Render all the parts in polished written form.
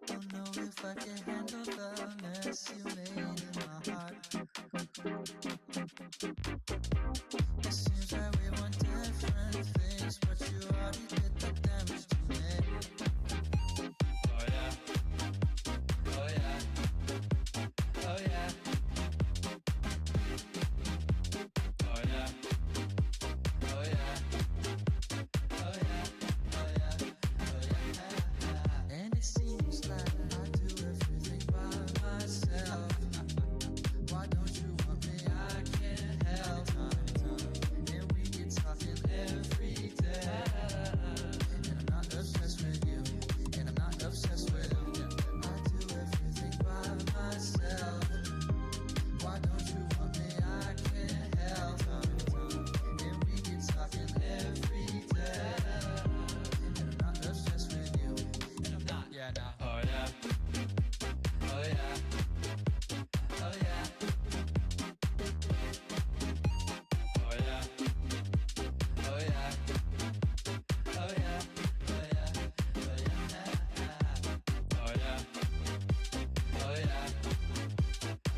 Don't know if I can handle the mess you made in my heart. It seems like we want different things, but you already did the damage to me. Oh yeah. Oh yeah. Oh yeah. Oh yeah. Oh yeah. Oh yeah. Oh yeah. Oh yeah. And it seems like I do everything by myself. Why don't you want me? I can't help. And we get talking every day. And I'm not obsessed with you. And I'm not obsessed with you. I do everything by myself. Why don't you want me? I can't help. And we get talking every day. And I'm not obsessed with you. And I'm not. Yeah, nah. Oh yeah. Oh yeah. Oh yeah. Oh yeah. Oh yeah. Oh yeah. Oh yeah. Oh yeah. Oh yeah. Oh yeah.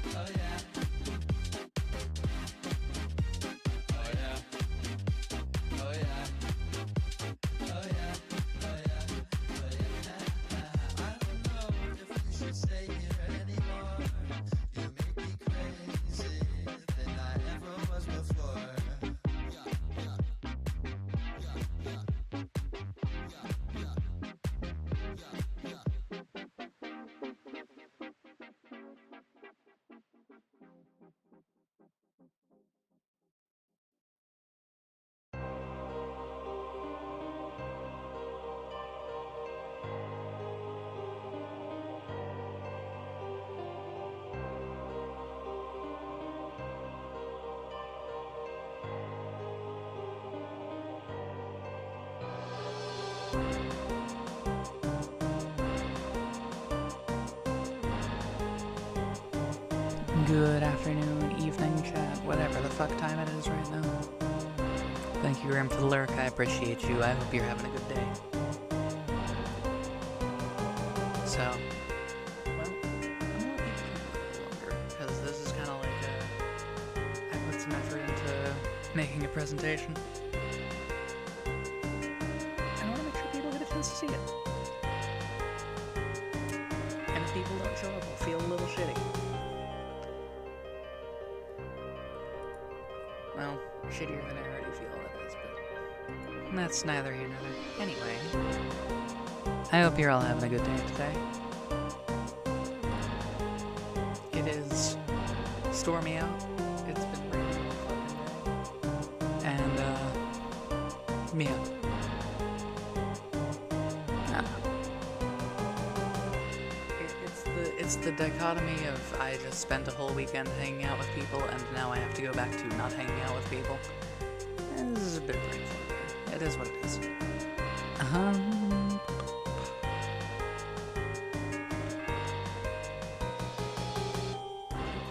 Oh yeah. Oh yeah. Oh yeah. Oh yeah. Oh yeah. Oh yeah. I don't know if we should stay here anymore. You make me crazy than I ever was before. Good afternoon, evening, chat, whatever the fuck time it is right now. Thank you, Graham, for the lyric. I appreciate you. I hope you're having a good day. So, well, I'm gonna keep it a little longer, because this is kind of like I put some effort into making a presentation. I want to make sure people get a chance to see it. And if people don't show up, I'll feel a little shitty. Well, shittier than I already feel it is, but that's neither here nor there. Anyway, I hope you're all having a good day today. It is stormy out. It's been raining all fucking day. And, yeah. It's the dichotomy of I just spent a whole weekend hanging out with people and now I have to go back to not hanging out with people. This is a bit painful. It is what it is. I'm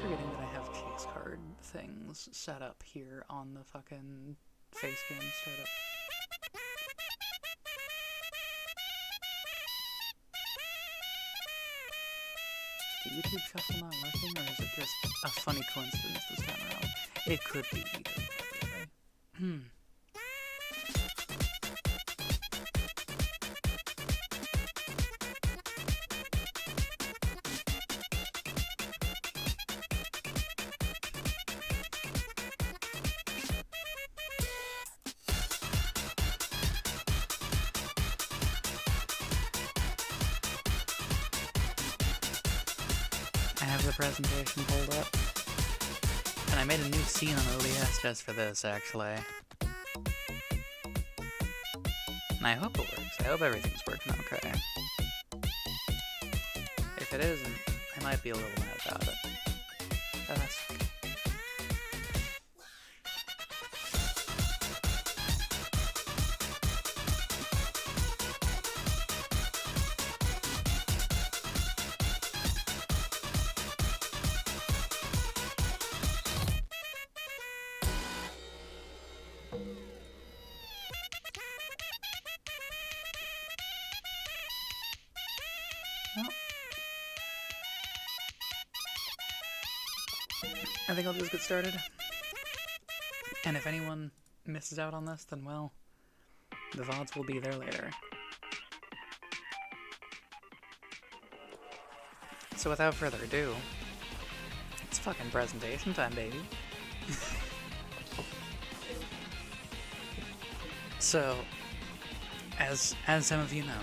forgetting that I have chase card things set up here on the fucking face cam startup. Is the YouTube shuffle not working, or is it just a funny coincidence this time around? It could be either way, right? I have the presentation pulled up, and I made a new scene on OBS just for this, actually. And I hope it works. I hope everything's working okay. If it isn't, I might be a little mad about it. But that's okay. Well, I think I'll just get started. And if anyone misses out on this, then well, the VODs will be there later. So without further ado, it's fucking presentation time, baby. So, as some of you know,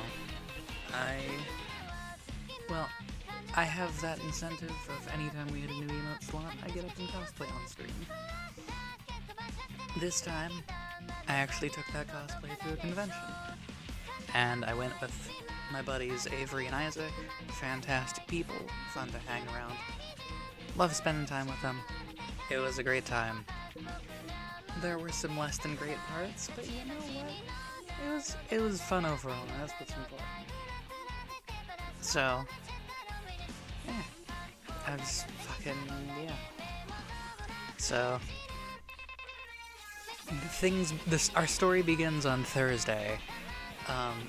I have that incentive of anytime we hit a new emote slot, I get up and cosplay on stream. This time, I actually took that cosplay to a convention. And I went with my buddies Avery and Isaac, fantastic people, fun to hang around. Love spending time with them. It was a great time. There were some less than great parts, but you know what? It was fun overall, and that's what's important. So, yeah. I was fucking, yeah. So, our story begins on Thursday,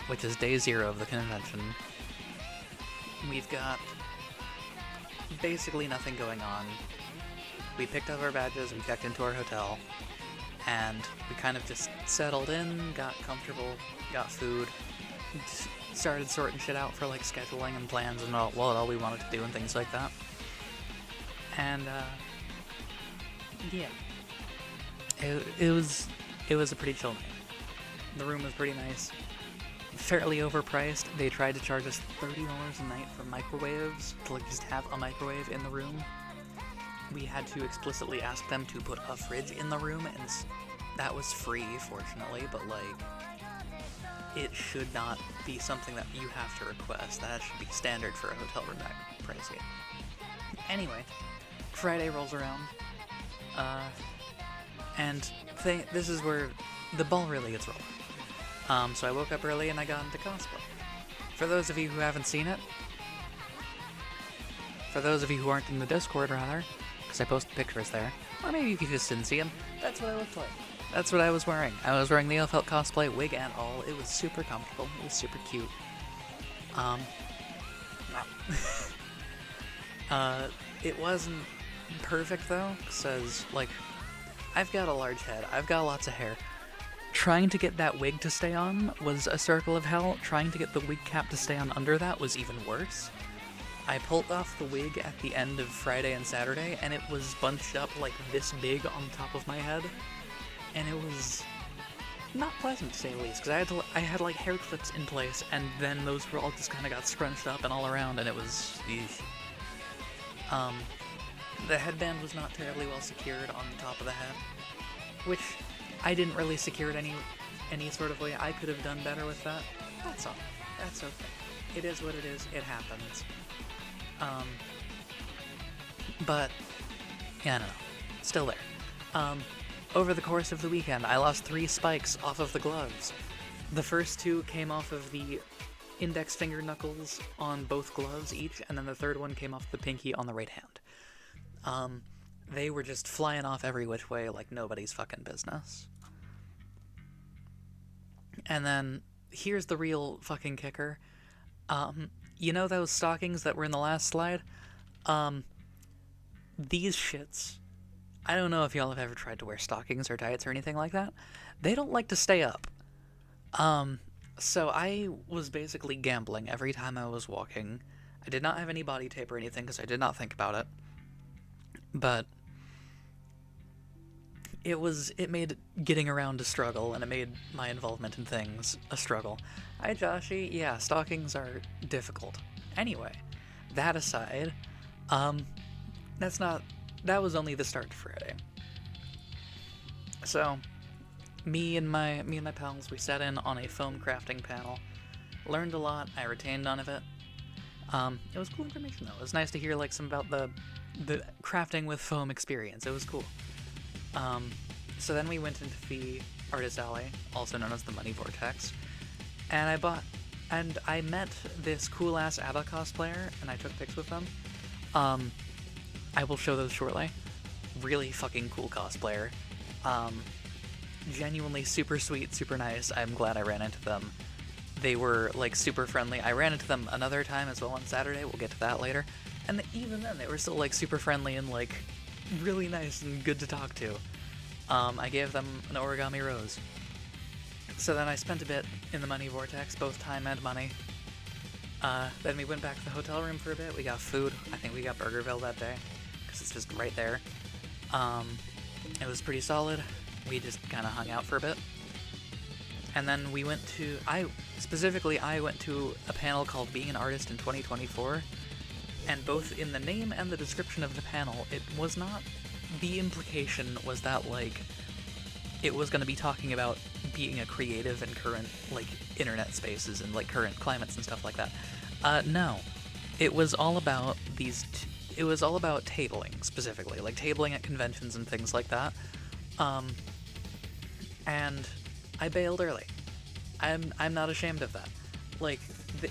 which is day 0 of the convention. We've got basically nothing going on. We picked up our badges, we checked into our hotel, and we kind of just settled in, got comfortable, got food, started sorting shit out for like scheduling and plans and what all we wanted to do and things like that. And yeah, it was a pretty chill night. The room was pretty nice, fairly overpriced. They tried to charge us $30 a night for microwaves, to like just have a microwave in the room. We had to explicitly ask them to put a fridge in the room, and that was free, fortunately, but like, it should not be something that you have to request. That should be standard for a hotel room that pricey. Anyway, Friday rolls around, and this is where the ball really gets rolling. So I woke up early and I got into cosplay. For those of you who haven't seen it, for those of you who aren't in the Discord, rather, because I posted pictures there, or maybe you just didn't see them, that's what I looked like. That's what I was wearing. I was wearing the Elfelt cosplay, wig and all. It was super comfortable. It was super cute. It wasn't perfect, though, because, like, I've got a large head. I've got lots of hair. Trying to get that wig to stay on was a circle of hell. Trying to get the wig cap to stay on under that was even worse. I pulled off the wig at the end of Friday and Saturday, and it was bunched up like this big on top of my head. And it was not pleasant, to say the least, because I had like hair clips in place, and then those were all just kind of got scrunched up and all around, and it was, eesh. The headband was not terribly well secured on the top of the head, which I didn't really secure it any sort of way. I could have done better with that. That's all. That's okay. It is what it is. It happens. But, yeah, I don't know. Still there. Over the course of the weekend, I lost 3 spikes off of the gloves. The first 2 came off of the index finger knuckles on both gloves each, and then the third one came off the pinky on the right hand. They were just flying off every which way like nobody's fucking business. And then, here's the real fucking kicker. You know those stockings that were in the last slide? These shits, I don't know if y'all have ever tried to wear stockings or tights or anything like that. They don't like to stay up. So I was basically gambling every time I was walking. I did not have any body tape or anything because I did not think about it. But it made getting around a struggle, and it made my involvement in things a struggle. Hi, Joshy. Yeah, stockings are difficult. Anyway, that aside, that was only the start to Friday. So, me and my pals, we sat in on a foam crafting panel, learned a lot, I retained none of it. It was cool information though. It was nice to hear like some about the crafting with foam experience. It was cool. So then we went into the Artist Alley, also known as the Money Vortex, and I met this cool-ass ABBA cosplayer, and I took pics with them. I will show those shortly. Really fucking cool cosplayer. Genuinely super sweet, super nice. I'm glad I ran into them. They were, like, super friendly. I ran into them another time as well on Saturday. We'll get to that later. And even then, they were still, like, super friendly and, like, really nice and good to talk to. I gave them an origami rose. So then I spent a bit in the Money Vortex, both time and money. Then we went back to the hotel room for a bit. We got food. I think we got Burgerville that day, because it's just right there. It was pretty solid. We just kind of hung out for a bit. And then we went to... I went to a panel called Being an Artist in 2024. And both in the name and the description of the panel, it was not... The implication was that, like, it was going to be talking about being a creative in current, like, internet spaces and, like, current climates and stuff like that. No. It was all about it was all about tabling, specifically. Like, tabling at conventions and things like that. And I bailed early. I'm not ashamed of that. Like,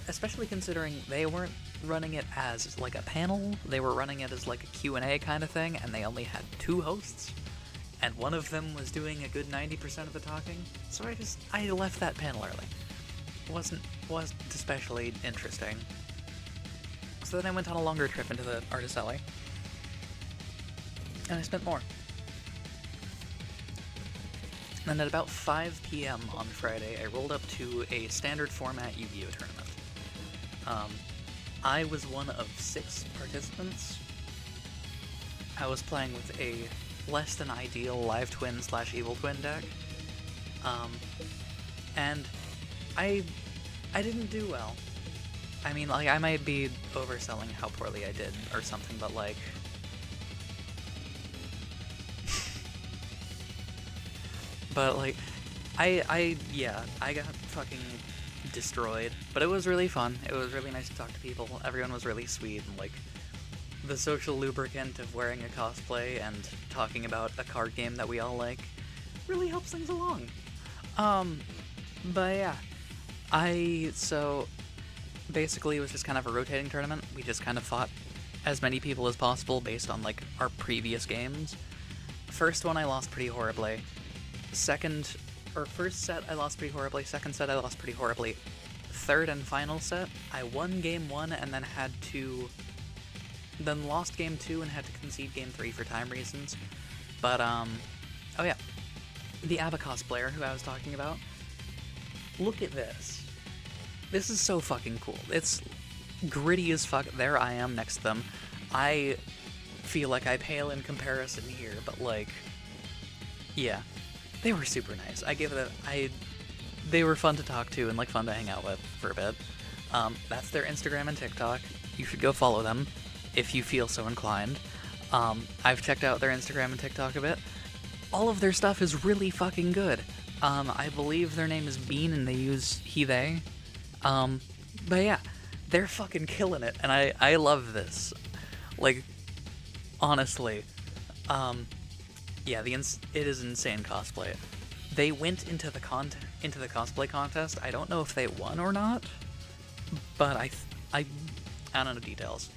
especially considering they weren't running it as, like, a panel. They were running it as, like, a Q&A kind of thing, and they only had 2 hosts. And one of them was doing a good 90% of the talking, so I left that panel early. Wasn't especially interesting. So then I went on a longer trip into the Artist Alley, and I spent more. And at about 5 p.m. on Friday, I rolled up to a standard format Yu-Gi-Oh! Tournament. I was one of 6 participants. I was playing with a less than ideal Live Twin / Evil Twin deck. And I didn't do well. I mean, like, I might be overselling how poorly I did or something, but, like... but, like, I got fucking destroyed, but it was really fun. It was really nice to talk to people. Everyone was really sweet, and, like, the social lubricant of wearing a cosplay and talking about a card game that we all like really helps things along. But yeah, so basically it was just kind of a rotating tournament. We just kind of fought as many people as possible based on, like, our previous games. First one I lost pretty horribly. First set I lost pretty horribly, second set I lost pretty horribly. Third and final set, I won game 1 and then lost game 2 and had to concede game 3 for time reasons. But, oh yeah, the ABBA cosplayer who I was talking about, look at this. This is so fucking cool. It's gritty as fuck. There I am next to them. I feel like I pale in comparison here, but, like, yeah. They were super nice. They were fun to talk to and, like, fun to hang out with for a bit. That's their Instagram and TikTok. You should go follow them if you feel so inclined. I've checked out their Instagram and TikTok a bit. All of their stuff is really fucking good. I believe their name is Bean and they use he, they. But yeah, they're fucking killing it, and I love this. Like, honestly, yeah, it is insane cosplay. They went into the cosplay contest. I don't know if they won or not, but I don't know details.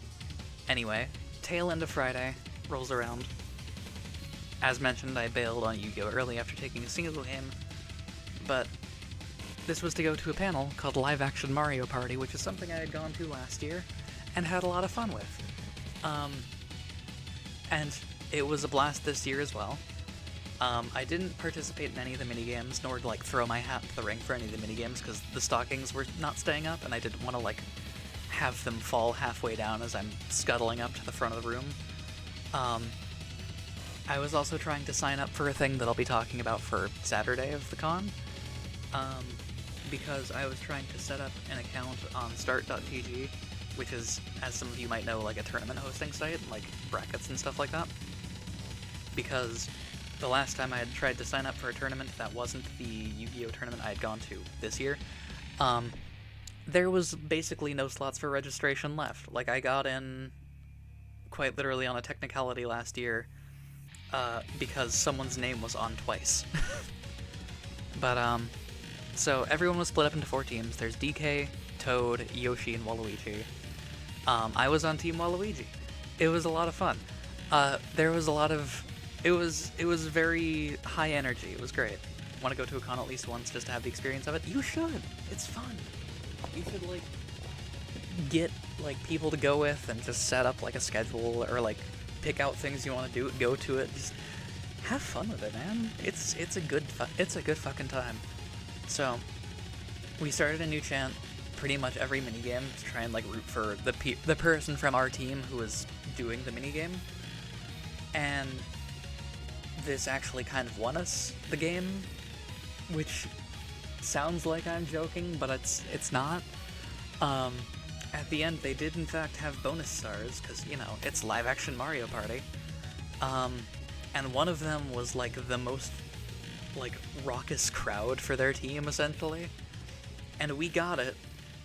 Anyway, tail end of Friday rolls around. As mentioned, I bailed on Yu-Gi-Oh! Early after taking a single game, but this was to go to a panel called Live Action Mario Party, which is something I had gone to last year and had a lot of fun with. And it was a blast this year as well. I didn't participate in any of the minigames, nor like throw my hat to the ring for any of the minigames, because the stockings were not staying up, and I didn't want to like have them fall halfway down as I'm scuttling up to the front of the room. I was also trying to sign up for a thing that I'll be talking about for Saturday of the con, because I was trying to set up an account on start.tg, which is, as some of you might know, like a tournament hosting site, like brackets and stuff like that. Because the last time I had tried to sign up for a tournament that wasn't the Yu-Gi-Oh! Tournament I had gone to this year, there was basically no slots for registration left. Like, I got in quite literally on a technicality last year, because someone's name was on twice. But, so everyone was split up into 4 teams. There's DK, Toad, Yoshi, and Waluigi. I was on Team Waluigi. It was a lot of fun. There was a lot of... It was very high energy. It was great. Want to go to a con at least once just to have the experience of it? You should! It's fun. You should, like, get, like, people to go with and just set up, like, a schedule or, like, pick out things you want to do, go to it. Just have fun with it, man. It's a good fucking time. So, we started a new chant pretty much every minigame to try and, like, root for the person from our team who was doing the minigame. And this actually kind of won us the game, which sounds like I'm joking, but it's not. At the end, they did in fact have bonus stars, because, you know, it's live action Mario Party. And one of them was, like, the most, like, raucous crowd for their team, essentially. And we got it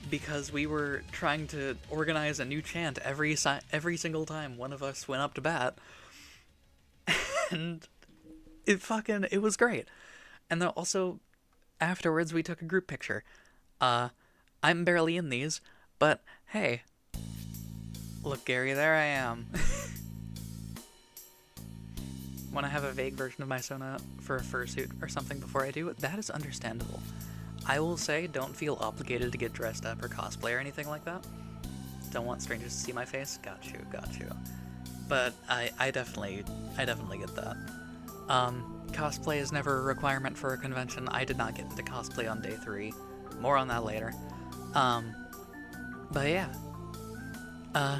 because we were trying to organize a new chant every single time one of us went up to bat. And it was great. And then also, afterwards, we took a group picture. I'm barely in these, but hey, look, Gary, there I am. When I have a vague version of my Sona for a fursuit or something before I do it, that is understandable. I will say, don't feel obligated to get dressed up or cosplay or anything like that. Don't want strangers to see my face? Got you. But I definitely get that. Cosplay is never a requirement for a convention. I did not get into cosplay on day 3. More on that later. But yeah.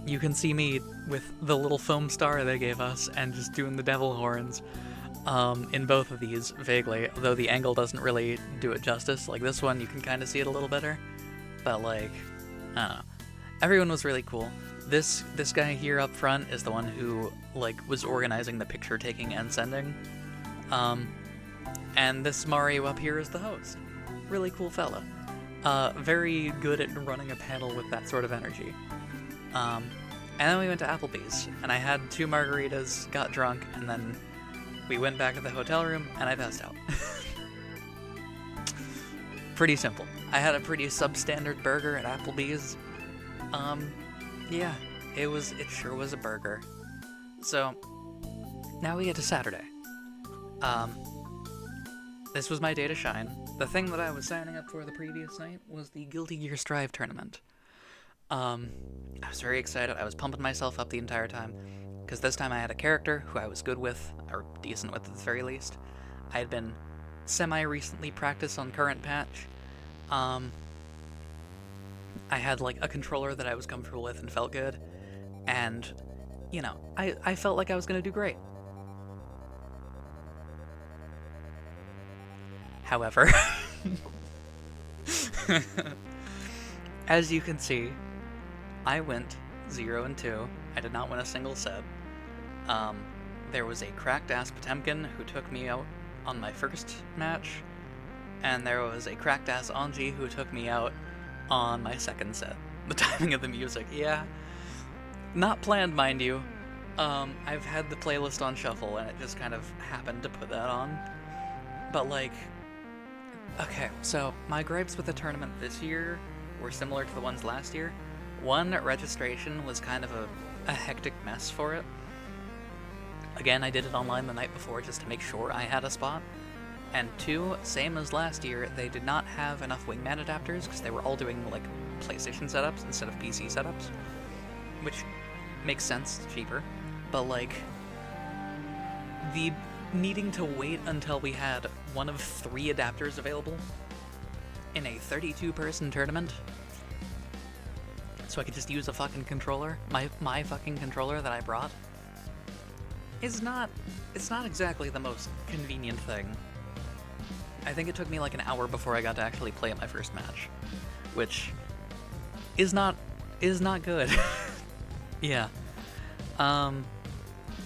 You can see me with the little foam star they gave us and just doing the devil horns in both of these, vaguely, though the angle doesn't really do it justice. Like, this one, you can kind of see it a little better, but, like, I don't know. Everyone was really cool. This guy here up front is the one who, like, was organizing the picture taking and sending. And this Mario up here is the host. Really cool fella. Very good at running a panel with that sort of energy. And then we went to Applebee's, and I had 2 margaritas, got drunk, and then we went back to the hotel room, and I passed out. Pretty simple. I had a pretty substandard burger at Applebee's. Yeah, it sure was a burger. So, now we get to Saturday. This was my day to shine. The thing that I was signing up for the previous night was the Guilty Gear Strive tournament. I was very excited. I was pumping myself up the entire time, because this time I had a character who I was good with, or decent with at the very least. I had been semi-recently practiced on current patch. I had, like, a controller that I was comfortable with and felt good, and, you know, I felt like I was gonna do great. However, as you can see, I went 0-2. I did not win a single set. There was a cracked-ass Potemkin who took me out on my first match, and there was a cracked-ass Anji who took me out on my second set. The timing of the music, yeah. Not planned, mind you, I've had the playlist on shuffle, and it just kind of happened to put that on. But, like, okay, so my gripes with the tournament this year were similar to the ones last year. One, registration was kind of a hectic mess for it. Again, I did it online the night before just to make sure I had a spot. And two, same as last year, they did not have enough wingman adapters because they were all doing, like, PlayStation setups instead of PC setups. Which makes sense, it's cheaper. But, like, the needing to wait until we had one of 3 adapters available in a 32-person tournament so I could just use a fucking controller, my fucking controller that I brought, it's not exactly the most convenient thing. I think it took me like an hour before I got to actually play at my first match, which is not good. Yeah.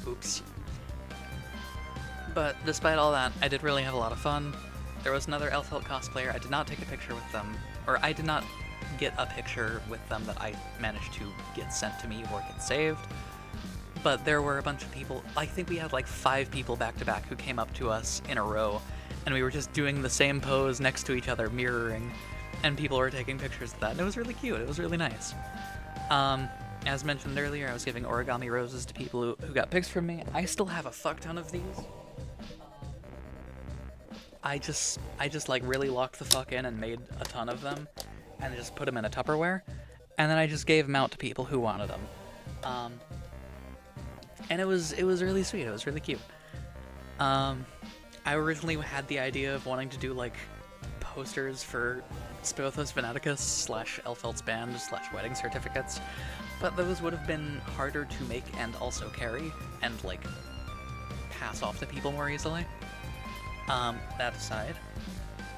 Oops. But despite all that, I did really have a lot of fun. There was another Elfelt cosplayer. I did not take a picture with them, or I did not get a picture with them that I managed to get sent to me or get saved. But there were a bunch of people, I think we had like 5 people back to back who came up to us in a row, and we were just doing the same pose next to each other, mirroring, and people were taking pictures of that, and it was really cute, it was really nice. As mentioned earlier, I was giving origami roses to people who got pics from me. I still have a fuck ton of these. I just like really locked the fuck in and made a ton of them, and just put them in a Tupperware, and then I just gave them out to people who wanted them. And it was really sweet. It was really cute. I originally had the idea of wanting to do like posters for Spothos Veneticus / Elfelt's band / wedding certificates, but those would have been harder to make and also carry and like pass off to people more easily. That aside,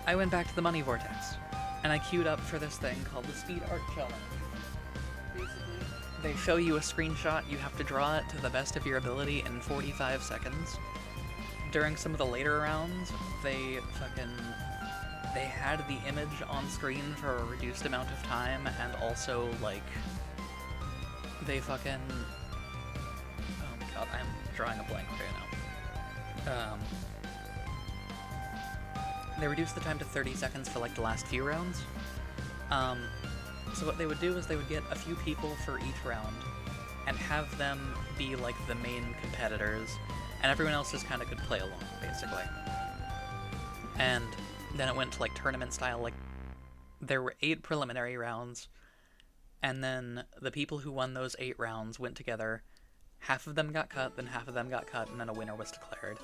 I went back to the Money Vortex, and I queued up for this thing called the Speed Art Challenge. Basically, they show you a screenshot, you have to draw it to the best of your ability in 45 seconds. During some of the later rounds, they had the image on screen for a reduced amount of time, and also, like, they fucking... Oh my god, I'm drawing a blank right now. They reduced the time to 30 seconds for, like, the last few rounds. So what they would do is they would get a few people for each round, and have them be, like, the main competitors, and everyone else just kind of could play along, basically. And then it went to, like, tournament style, like, there were 8 preliminary rounds, and then the people who won those 8 rounds went together, half of them got cut, then half of them got cut, and then a winner was declared.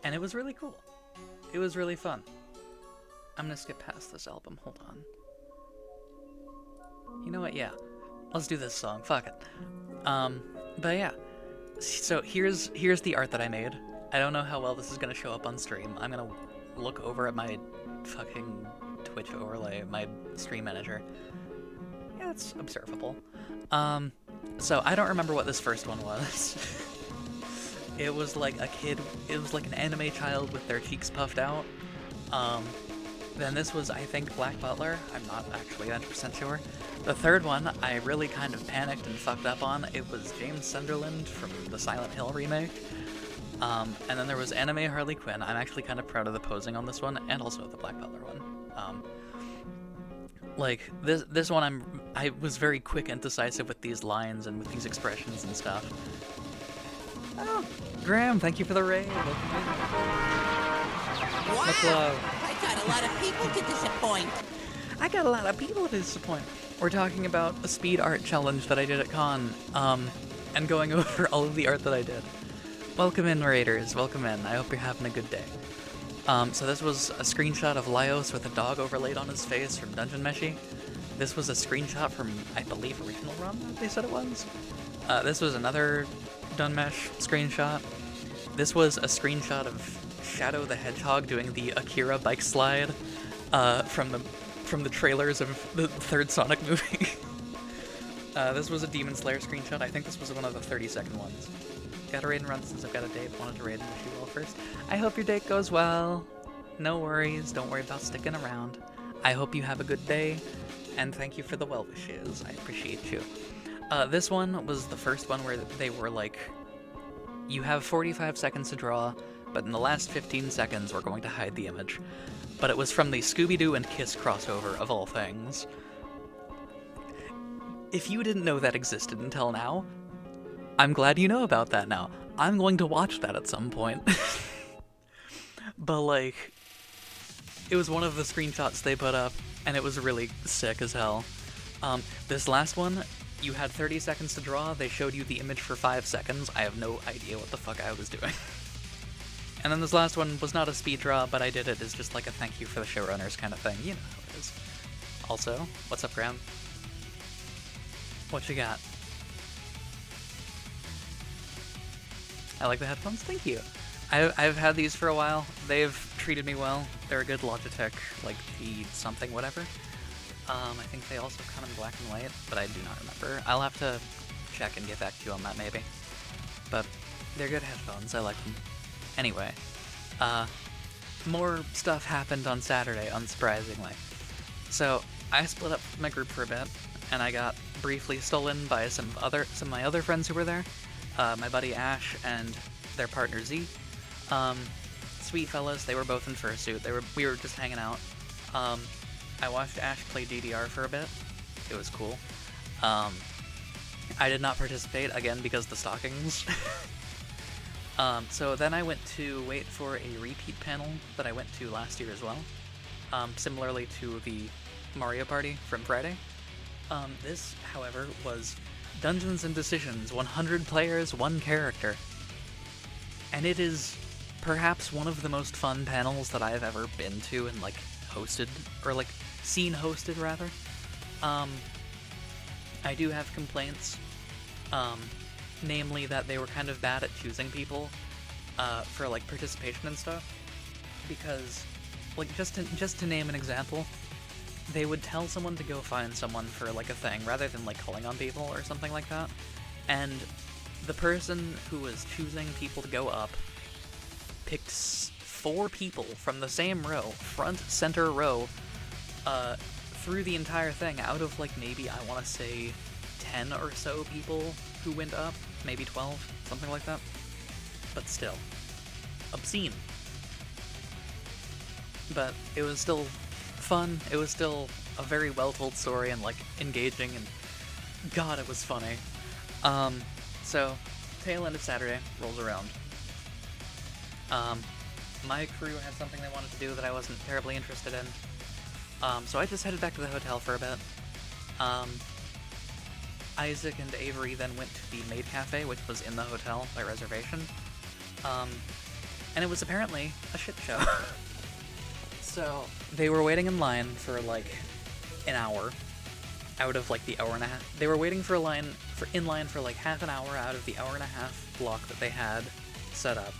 And it was really cool. It was really fun. I'm gonna skip past this album, hold on. You know what, yeah. Let's do this song, fuck it. But yeah. So here's the art that I made. I don't know how well this is gonna show up on stream. I'm gonna look over at my fucking Twitch overlay, my stream manager. Yeah, it's observable. So I don't remember what this first one was. It was like a kid, it was like an anime child with their cheeks puffed out. Then this was, I think, Black Butler. I'm not actually 100% sure. The third one, I really kind of panicked and fucked up on. It was James Sunderland from the Silent Hill remake. And then there was Anime Harley Quinn. I'm actually kind of proud of the posing on this one, and also the Black Butler one. Like, this one I was very quick and decisive with these lines and with these expressions and stuff. Oh, Graham, thank you for the raid. Wow! I got a lot of people to disappoint. I got a lot of people to disappoint. We're talking about a speed art challenge that I did at con, and going over all of the art that I did. Welcome in, raiders. Welcome in. I hope you're having a good day. So this was a screenshot of Laios with a dog overlaid on his face from Dungeon Meshi. This was a screenshot from, I believe, Original Run, they said it was. This was another Dunmesh screenshot. This was a screenshot of Shadow the Hedgehog doing the Akira bike slide from the trailers of the third Sonic movie. This was a Demon Slayer screenshot. I think this was one of the 30-second ones. Got a raid and run since I've got a date. Wanted to raid and wish you well first. I hope your date goes well. No worries. Don't worry about sticking around. I hope you have a good day. And thank you for the well wishes. I appreciate you. This one was the first one where they were like, you have 45 seconds to draw, but in the last 15 seconds we're going to hide the image. But it was from the Scooby-Doo and Kiss crossover, of all things. If you didn't know that existed until now, I'm glad you know about that now. I'm going to watch that at some point. But, like, it was one of the screenshots they put up, and it was really sick as hell. This last one, you had 30 seconds to draw, they showed you the image for 5 seconds. I have no idea what the fuck I was doing. And then this last one was not a speed draw, but I did it as just like a thank you for the showrunners kind of thing. You know how it is. Also, what's up, Graham? What you got? I like the headphones, thank you. I've had these for a while. They've treated me well. They're a good Logitech, like the something, whatever. I think they also come in black and white, but I do not remember. I'll have to check and get back to you on that maybe. But they're good headphones, I like them. Anyway, more stuff happened on Saturday, unsurprisingly. So, I split up my group for a bit, and I got briefly stolen by some of my other friends who were there. My buddy Ash and their partner Z. Sweet fellas, they were both in fursuit. We were just hanging out. I watched Ash play DDR for a bit. It was cool. I did not participate, again, because the stockings. So then I went to wait for a repeat panel that I went to last year as well. Similarly to the Mario Party from Friday. This, however, was Dungeons & Decisions, 100 players, 1 character. And it is perhaps one of the most fun panels that I have ever been to and, like, hosted, or, like, seen hosted, rather. I do have complaints, namely that they were kind of bad at choosing people, for, like, participation and stuff, because, like, just to name an example, they would tell someone to go find someone for, like, a thing, rather than, like, calling on people or something like that, and the person who was choosing people to go up picked 4 people from the same row, front, center row, through the entire thing, out of, like, maybe, I want to say, 10 or so people who went up, maybe 12, something like that, but still, obscene. But it was still fun, it was still a very well-told story and, like, engaging, and God, it was funny. So, tail end of Saturday rolls around. My crew had something they wanted to do that I wasn't terribly interested in, so I just headed back to the hotel for a bit. Isaac and Avery then went to the maid cafe, which was in the hotel by reservation, and it was apparently a shit show. So, they were waiting in line for, like, an hour out of, like, the hour and a half. They were waiting in line for, like, half an hour out of the hour and a half block that they had set up.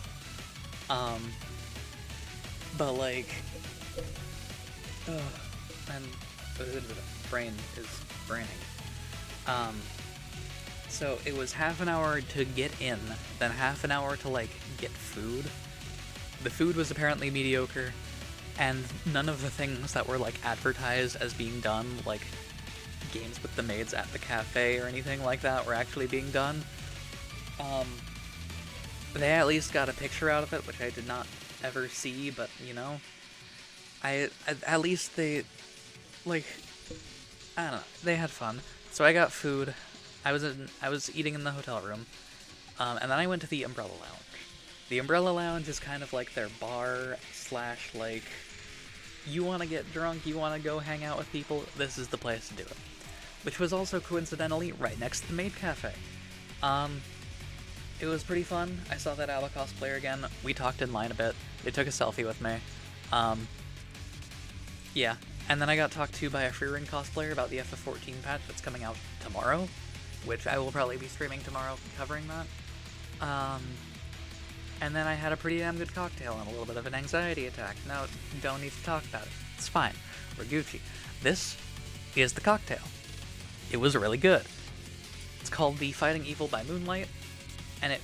But, like, and the brain is braining. So it was half an hour to get in, then half an hour to, like, get food. The food was apparently mediocre, and none of the things that were, like, advertised as being done, like games with the maids at the cafe or anything like that, were actually being done. They at least got a picture out of it, which I did not ever see, but, you know, at least they, like, I don't know, they had fun. So I got food. I was eating in the hotel room, and then I went to the Umbrella Lounge. The Umbrella Lounge is kind of like their bar / like, you want to get drunk, you want to go hang out with people, this is the place to do it. Which was also coincidentally right next to the maid cafe. It was pretty fun. I saw that Ala cosplayer again. We talked in line a bit. They took a selfie with me. Yeah. And then I got talked to by a Free Ring cosplayer about the FF14 patch that's coming out tomorrow, which I will probably be streaming tomorrow covering that. And then I had a pretty damn good cocktail and a little bit of an anxiety attack. No, don't need to talk about it. It's fine. We're Gucci. This is the cocktail. It was really good. It's called the Fighting Evil by Moonlight, and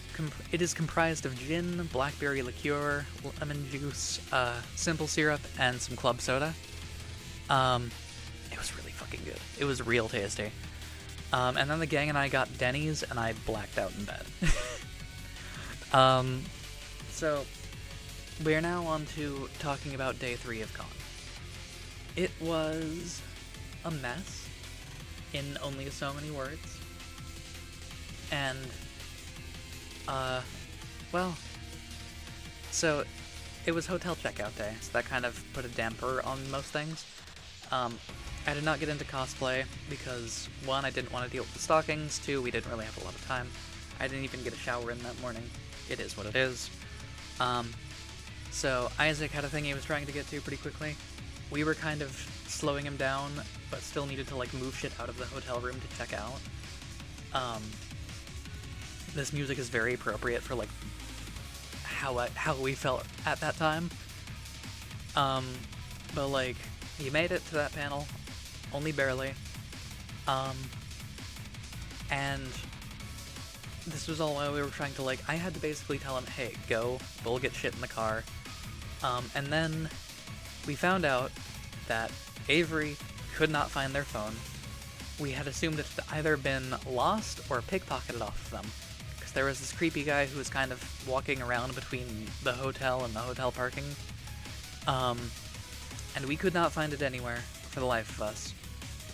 it is comprised of gin, blackberry liqueur, lemon juice, simple syrup, and some club soda. It was really fucking good. It was real tasty. And then the gang and I got Denny's, and I blacked out in bed. So, we're now on to talking about day 3 of con. It was a mess, in only so many words. And, well, so it was hotel checkout day, so that kind of put a damper on most things. I did not get into cosplay because, 1, I didn't want to deal with the stockings, 2, we didn't really have a lot of time. I didn't even get a shower in that morning. It is what it is. So Isaac had a thing he was trying to get to pretty quickly. We were kind of slowing him down, but still needed to, like, move shit out of the hotel room to check out. This music is very appropriate for, like, how we felt at that time. But, like, he made it to that panel, only barely. And this was all while we were trying to, like, I had to basically tell him, hey, go, we'll get shit in the car. And then we found out that Avery could not find their phone. We had assumed it had either been lost or pickpocketed off of them, because there was this creepy guy who was kind of walking around between the hotel and the hotel parking. And we could not find it anywhere for the life of us.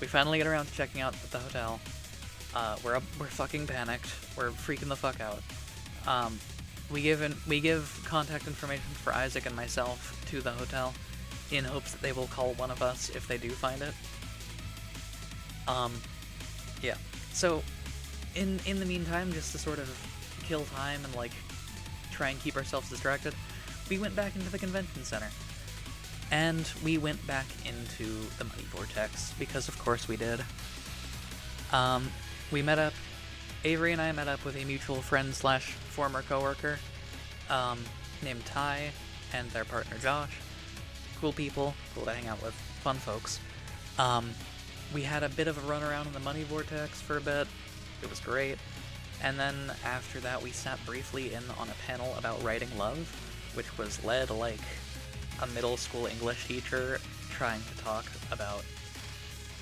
We finally get around to checking out at the hotel. We're fucking panicked. We're freaking the fuck out. We give contact information for Isaac and myself to the hotel in hopes that they will call one of us if they do find it. Yeah. So, in the meantime, just to sort of kill time and, like, try and keep ourselves distracted, we went back into the convention center. And we went back into the money vortex, because of course we did. We met up, Avery and I met up with a mutual friend / former coworker, named Ty, and their partner Josh. Cool people, cool to hang out with, fun folks. We had a bit of a run around in the money vortex for a bit. It was great. And then after that we sat briefly in on a panel about writing love, which was led like a middle school English teacher trying to talk about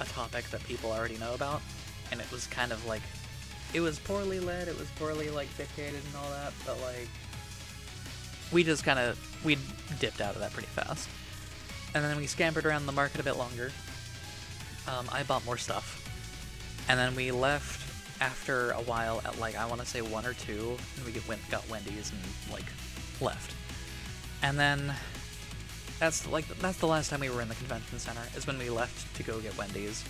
a topic that people already know about. And it was kind of like, it was poorly led, it was poorly, like, dictated and all that, but, like, we dipped out of that pretty fast. And then we scampered around the market a bit longer. I bought more stuff. And then we left after a while at, like, I want to say 1 or 2, and we got Wendy's and, like, left. And then that's the last time we were in the convention center, is when we left to go get Wendy's.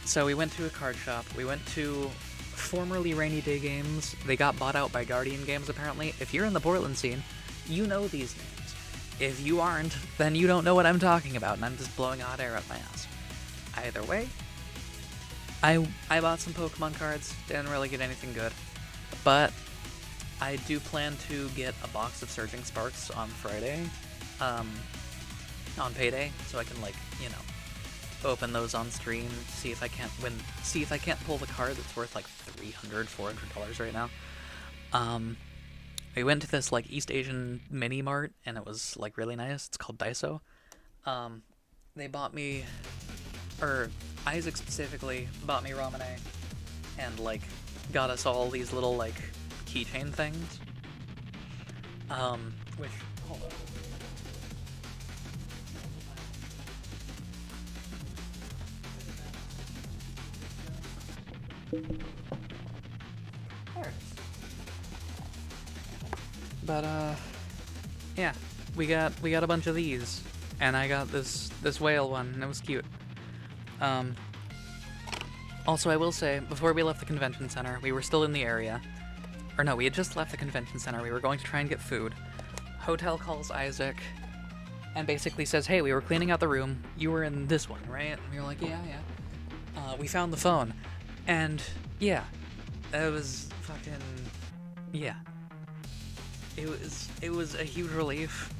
So we went to a card shop, we went to formerly Rainy Day Games. They got bought out by Guardian Games, apparently. If you're in the Portland scene, you know these names. If you aren't, then you don't know what I'm talking about, and I'm just blowing hot air up my ass. Either way, I bought some Pokemon cards, didn't really get anything good, but I do plan to get a box of Surging Sparks on Friday, on payday, so I can, like, you know, open those on stream, see if I can't pull the card that's worth like $300, $400 right now. We went to this, like, East Asian mini mart, and it was, like, really nice. It's called Daiso. They bought me, or Isaac specifically bought me Ramune, and, like, got us all these little, like, keychain things. Which, hold on. There it is. But yeah, we got a bunch of these, and I got this whale one, and it was cute. Also, I will say, before we left the convention center, we were still in the area. Or no, we had just left the convention center. We were going to try and get food. Hotel calls Isaac and basically says, hey, we were cleaning out the room. You were in this one, right? And we were like, yeah. We found the phone. And, yeah, that was fucking, yeah. It was a huge relief.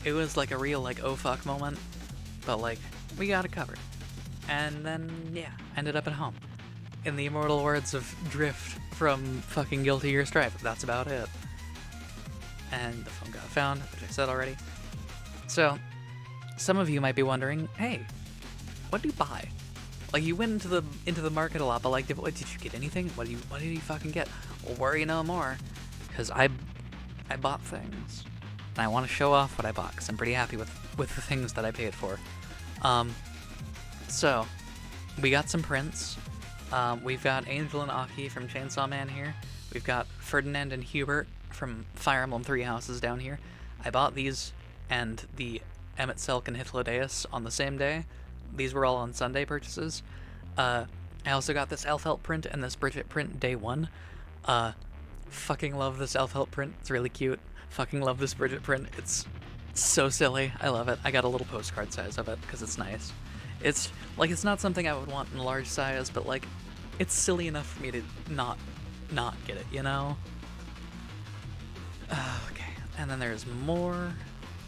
It was, like, a real, like, oh fuck moment. But, like, we got it covered. And then, yeah, ended up at home. In the immortal words of Drift from fucking Guilty Gear Strive, that's about it. And the phone got found, which I said already. So, some of you might be wondering, hey, what do you buy? Like, you went into the market a lot, but like, did you get anything? What did you fucking get? Well, worry no more, because I bought things, and I want to show off what I bought, because I'm pretty happy with the things that I paid for. So we got some prints. We've got Angel and Aki from Chainsaw Man here. We've got Ferdinand and Hubert from Fire Emblem Three Houses down here. I bought these and the Emmett Selk and Hythlodaeus on the same day. These were all on Sunday purchases. I also got this Elf-Help print and this Bridget print day one. Fucking love this Elf-Help print. It's really cute. Fucking love this Bridget print. It's so silly. I love it. I got a little postcard size of it because it's nice. It's not something I would want in a large size, but like, it's silly enough for me to not get it, you know? Okay, and then there's more.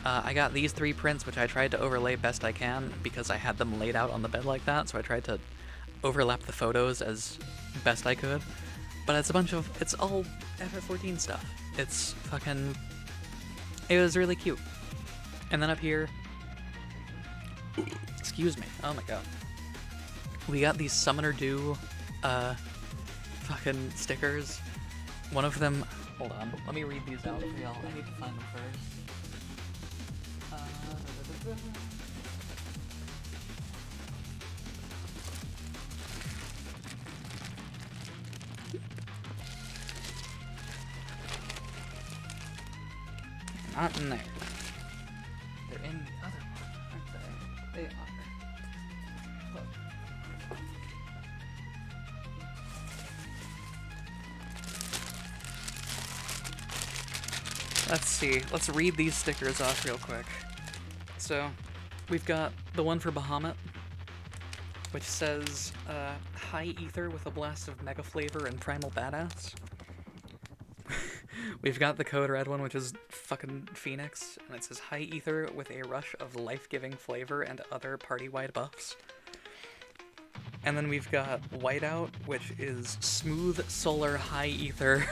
I got these 3 prints, which I tried to overlay best I can because I had them laid out on the bed like that, so I tried to overlap the photos as best I could. But it's it's all FF14 stuff. It was really cute. And then up here, excuse me, oh my god. We got these Summoner Dew, fucking stickers. One of them, hold on, let me read these out for y'all. I need to find them first. Not in there. They're in the other one, aren't they? They are. Look. Let's see. Let's read these stickers off real quick. So, we've got the one for Bahamut, which says, High Ether with a blast of Mega Flavor and Primal Badass. We've got the Code Red one, which is fucking Phoenix, and it says High Ether with a rush of life-giving flavor and other party-wide buffs. And then we've got Whiteout, which is Smooth Solar High Ether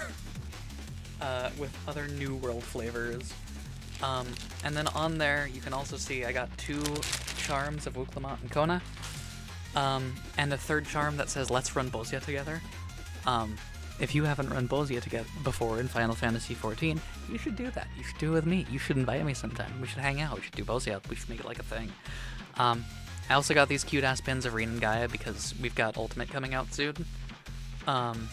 with other New World flavors. And then on there, you can also see I got 2 charms of Wuklamot and Kona, and a 3rd charm that says Let's Run Bozia Together. If you haven't run Bozia together before in Final Fantasy XIV, you should do that. You should do it with me. You should invite me sometime. We should hang out. We should do Bozia. We should make it like a thing. I also got these cute-ass pins of Rin and Gaia because we've got Ultimate coming out soon. And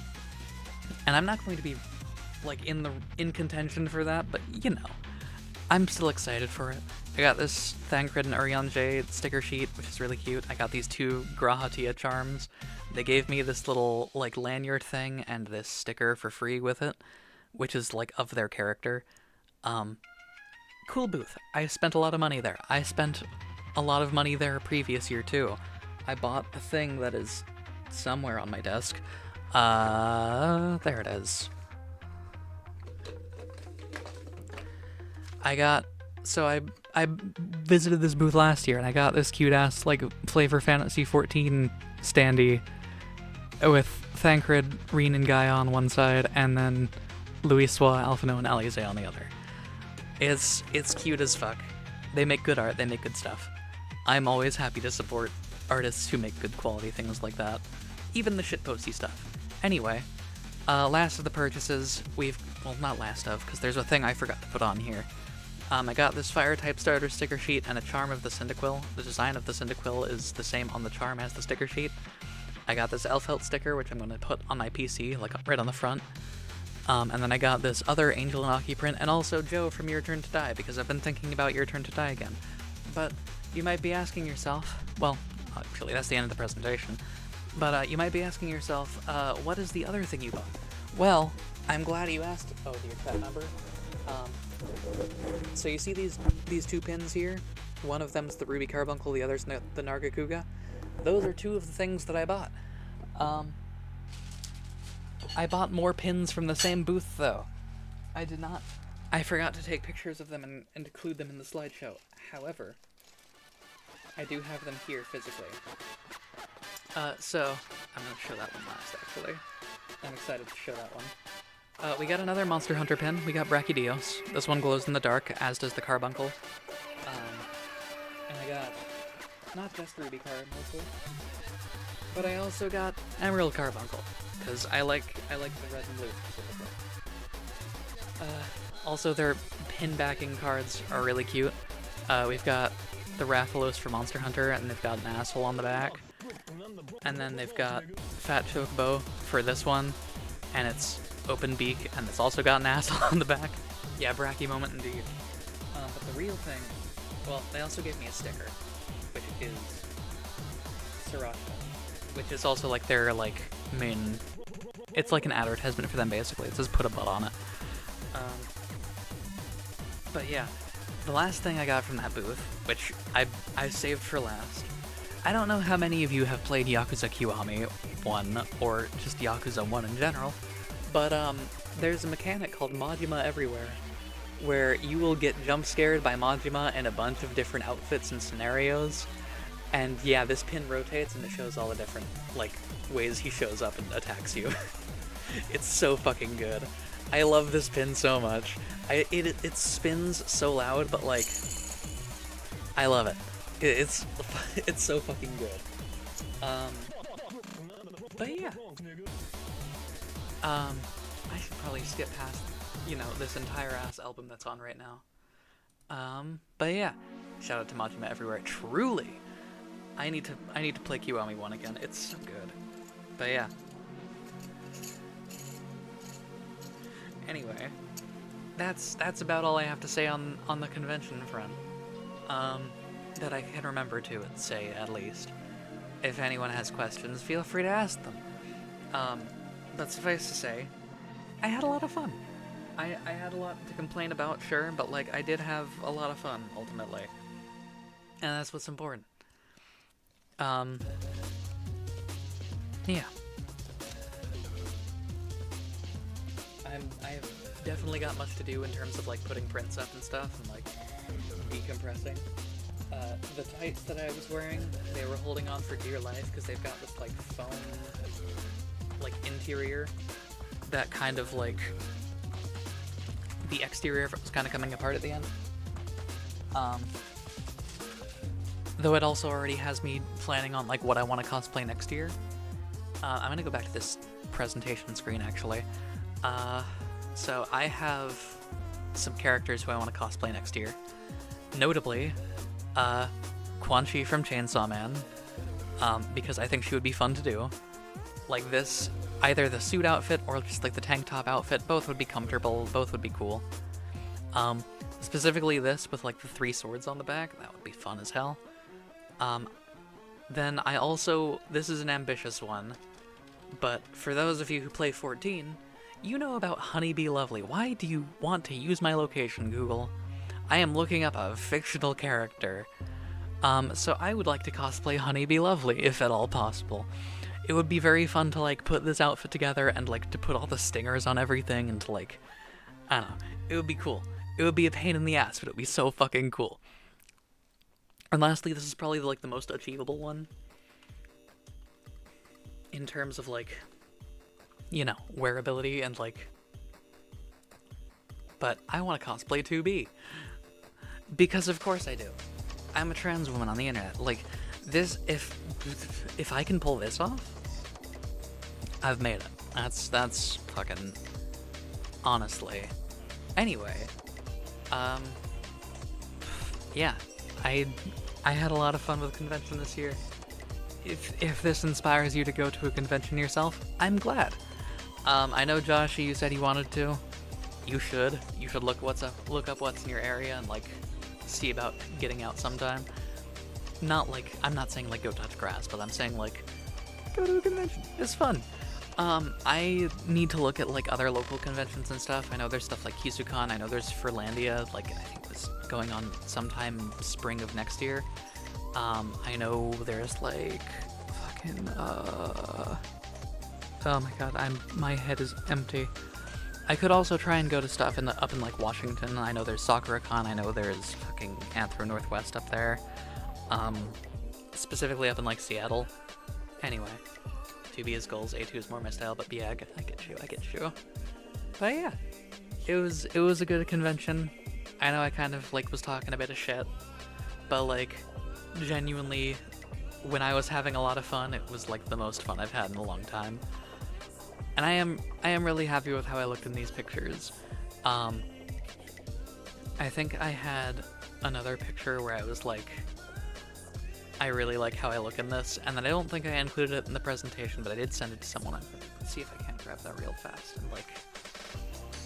I'm not going to be, like, in contention for that, but, you know. I'm still excited for it. I got this Thancred and Urion Jade sticker sheet, which is really cute. I got these 2 Grahatia charms. They gave me this little, like, lanyard thing and this sticker for free with it, which is, like, of their character. Cool booth. I spent a lot of money there. I spent a lot of money there previous year, too. I bought a thing that is somewhere on my desk. There it is. I visited this booth last year, and I got this cute-ass, like, Flavor Fantasy 14 standee with Thancred, Rin, and Gaia on one side, and then Luiswa, Alphino, and Alize on the other. It's cute as fuck. They make good art, they make good stuff. I'm always happy to support artists who make good quality things like that. Even the shitposty stuff. Anyway, last of the purchases, well, not last of, because there's a thing I forgot to put on here. I got this Fire-type starter sticker sheet and a charm of the Cyndaquil. The design of the Cyndaquil is the same on the charm as the sticker sheet. I got this Elf-Help sticker, which I'm going to put on my PC, like right on the front. And then I got this other Angel and Aki print, and also Joe from Your Turn to Die, because I've been thinking about Your Turn to Die again. But you might be asking yourself, well, actually that's the end of the presentation, but you might be asking yourself, what is the other thing you bought? Well, I'm glad you asked. Oh dear, that number. So you see these 2 pins here? One of them's the Ruby Carbuncle, the other's the Nargacuga. Those are 2 of the things that I bought. I bought more pins from the same booth, though. I did not. I forgot to take pictures of them and include them in the slideshow. However, I do have them here physically. So, I'm going to show that one last, actually. I'm excited to show that one. We got another Monster Hunter pin. We got Brachydios. This one glows in the dark, as does the Carbuncle. And I got not just Ruby Carbuncle. But I also got Emerald Carbuncle, because I like the red and blue specifically. Also, their pin backing cards are really cute. We've got the Rathalos for Monster Hunter, and they've got an asshole on the back. And then they've got Fat Chocobo for this one, and it's open beak, and it's also got an asshole on the back. Yeah, Bracky moment indeed. But the real thing, well, they also gave me a sticker, which is Sriracha, which is also like their like main. It's like an advertisement for them basically. It says put a butt on it. But yeah, the last thing I got from that booth, which I saved for last. I don't know how many of you have played Yakuza Kiwami 1, or just Yakuza 1 in general, but there's a mechanic called Majima Everywhere, where you will get jump scared by Majima in a bunch of different outfits and scenarios, and yeah, this pin rotates and it shows all the different, like, ways he shows up and attacks you. It's so fucking good. I love this pin so much. It spins so loud, but like, I love it. It's so fucking good. But yeah. I should probably skip past, you know, this entire ass album that's on right now. But yeah. Shout out to Majima Everywhere. Truly, I need to play Kiwami 1 again. It's so good. But yeah. Anyway, that's about all I have to say on the convention front. That I can remember to say, at least. If anyone has questions, feel free to ask them. But suffice to say, I had a lot of fun. I had a lot to complain about, sure, but like, I did have a lot of fun, ultimately. And that's what's important. Yeah. I have definitely got much to do in terms of like putting prints up and stuff and like decompressing. The tights that I was wearing, they were holding on for dear life because they've got this like foam like interior that kind of like the exterior of it was kind of coming apart at the end. Though it also already has me planning on like what I want to cosplay next year. I'm gonna go back to this presentation screen actually. So I have some characters who I want to cosplay next year. Notably, Quan Chi from Chainsaw Man, because I think she would be fun to do. Like this, either the suit outfit or just like the tank top outfit, both would be comfortable, both would be cool. Specifically this with like the 3 swords on the back, that would be fun as hell. Then I also, this is an ambitious one, but for those of you who play 14, you know about Honeybee Lovely. Why do you want to use my location, Google? I am looking up a fictional character. So I would like to cosplay Honeybee Lovely, if at all possible. It would be very fun to, like, put this outfit together and, like, to put all the stingers on everything and to, like, I don't know. It would be cool. It would be a pain in the ass, but it would be so fucking cool. And lastly, this is probably, like, the most achievable one. In terms of, like, you know, wearability and, like... But I want to cosplay 2B. Because of course I do. I'm a trans woman on the internet. Like, this, if I can pull this off, I've made it. That's fucking... Honestly. Anyway. Yeah. I had a lot of fun with the convention this year. If this inspires you to go to a convention yourself, I'm glad. I know, Josh, you said you wanted to. You should. You should look up what's in your area and, like, see about getting out sometime. Not, like, I'm not saying, like, go touch grass, but I'm saying, like, go to a convention. It's fun. I need to look at, like, other local conventions and stuff. I know there's stuff like Kisukan. I know there's Furlandia, like, I think it was going on sometime spring of next year. I know there's, like, fucking, oh my god, my head is empty. I could also try and go to stuff up in like Washington. I know there's SakuraCon. I know there's fucking Anthro Northwest up there. Specifically up in like Seattle. Anyway, 2B is goals, A2 is more my style, but yeah, I get you. But yeah, it was a good convention. I know I kind of like was talking a bit of shit, but like genuinely, when I was having a lot of fun, it was like the most fun I've had in a long time. And I am really happy with how I looked in these pictures. I think I had another picture where I was like, I really like how I look in this, and then I don't think I included it in the presentation, but I did send it to someone. Let's see if I can't grab that real fast and like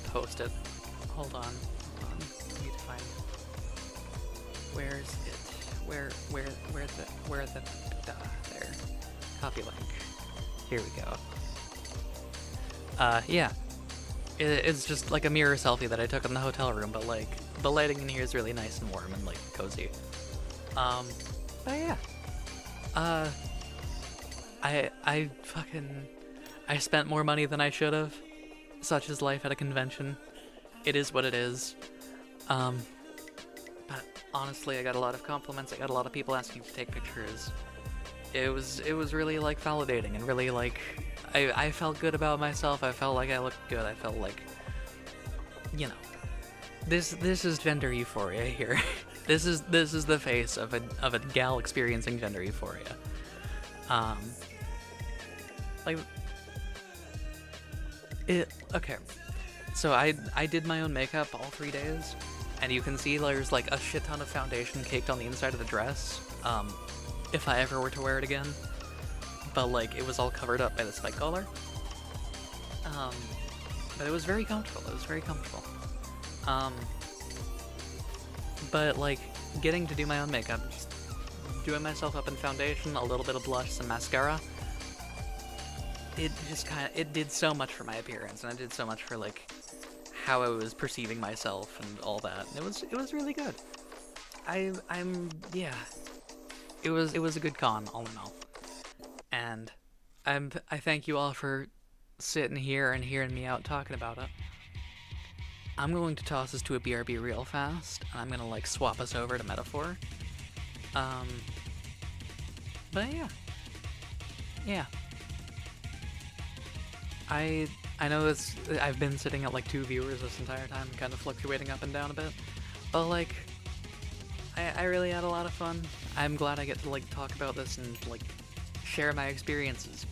post it. Hold on. I need to find where's it? Where the there. Copy link. Here we go. Yeah. It's just like a mirror selfie that I took in the hotel room, but like the lighting in here is really nice and warm and like cozy. But yeah. I spent more money than I should have. Such is life at a convention. It is what it is. But honestly, I got a lot of compliments. I got a lot of people asking to take pictures. It was really like validating and really like I felt good about myself. I felt like I looked good. I felt like, you know, this is gender euphoria here. This is the face of a gal experiencing gender euphoria. Like it. Okay, so I did my own makeup all 3 days, and you can see there's like a shit ton of foundation caked on the inside of the dress. If I ever were to wear it again, but like it was all covered up by the spike collar. But it was very comfortable. It was very comfortable. But like getting to do my own makeup, just doing myself up in foundation, a little bit of blush, some mascara. It did so much for my appearance, and it did so much for like how I was perceiving myself and all that. And it was really good. Yeah. It was a good con, all in all. And I thank you all for sitting here and hearing me out talking about it. I'm going to toss us to a BRB real fast, and I'm gonna like swap us over to Metaphor. But yeah. I know this. I've been sitting at like 2 viewers this entire time, kind of fluctuating up and down a bit, but like I really had a lot of fun. I'm glad I get to like talk about this and like share my experiences.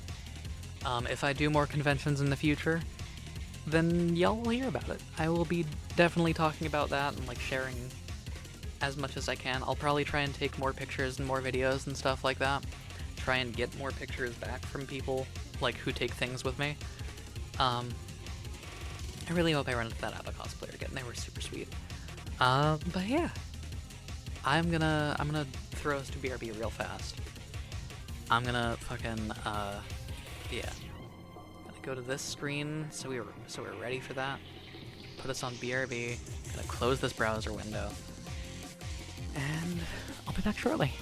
If I do more conventions in the future, then y'all will hear about it. I will be definitely talking about that and like sharing as much as I can. I'll probably try and take more pictures and more videos and stuff like that. Try and get more pictures back from people like who take things with me. I really hope I run into that ABBA cosplayer again. They were super sweet. But yeah. I'm gonna throw us to BRB real fast. I'm gonna fucking yeah. Gonna go to this screen so we're ready for that. Put us on BRB. Gonna close this browser window. And I'll be back shortly.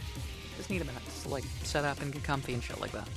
Just need a minute to like set up and get comfy and shit like that.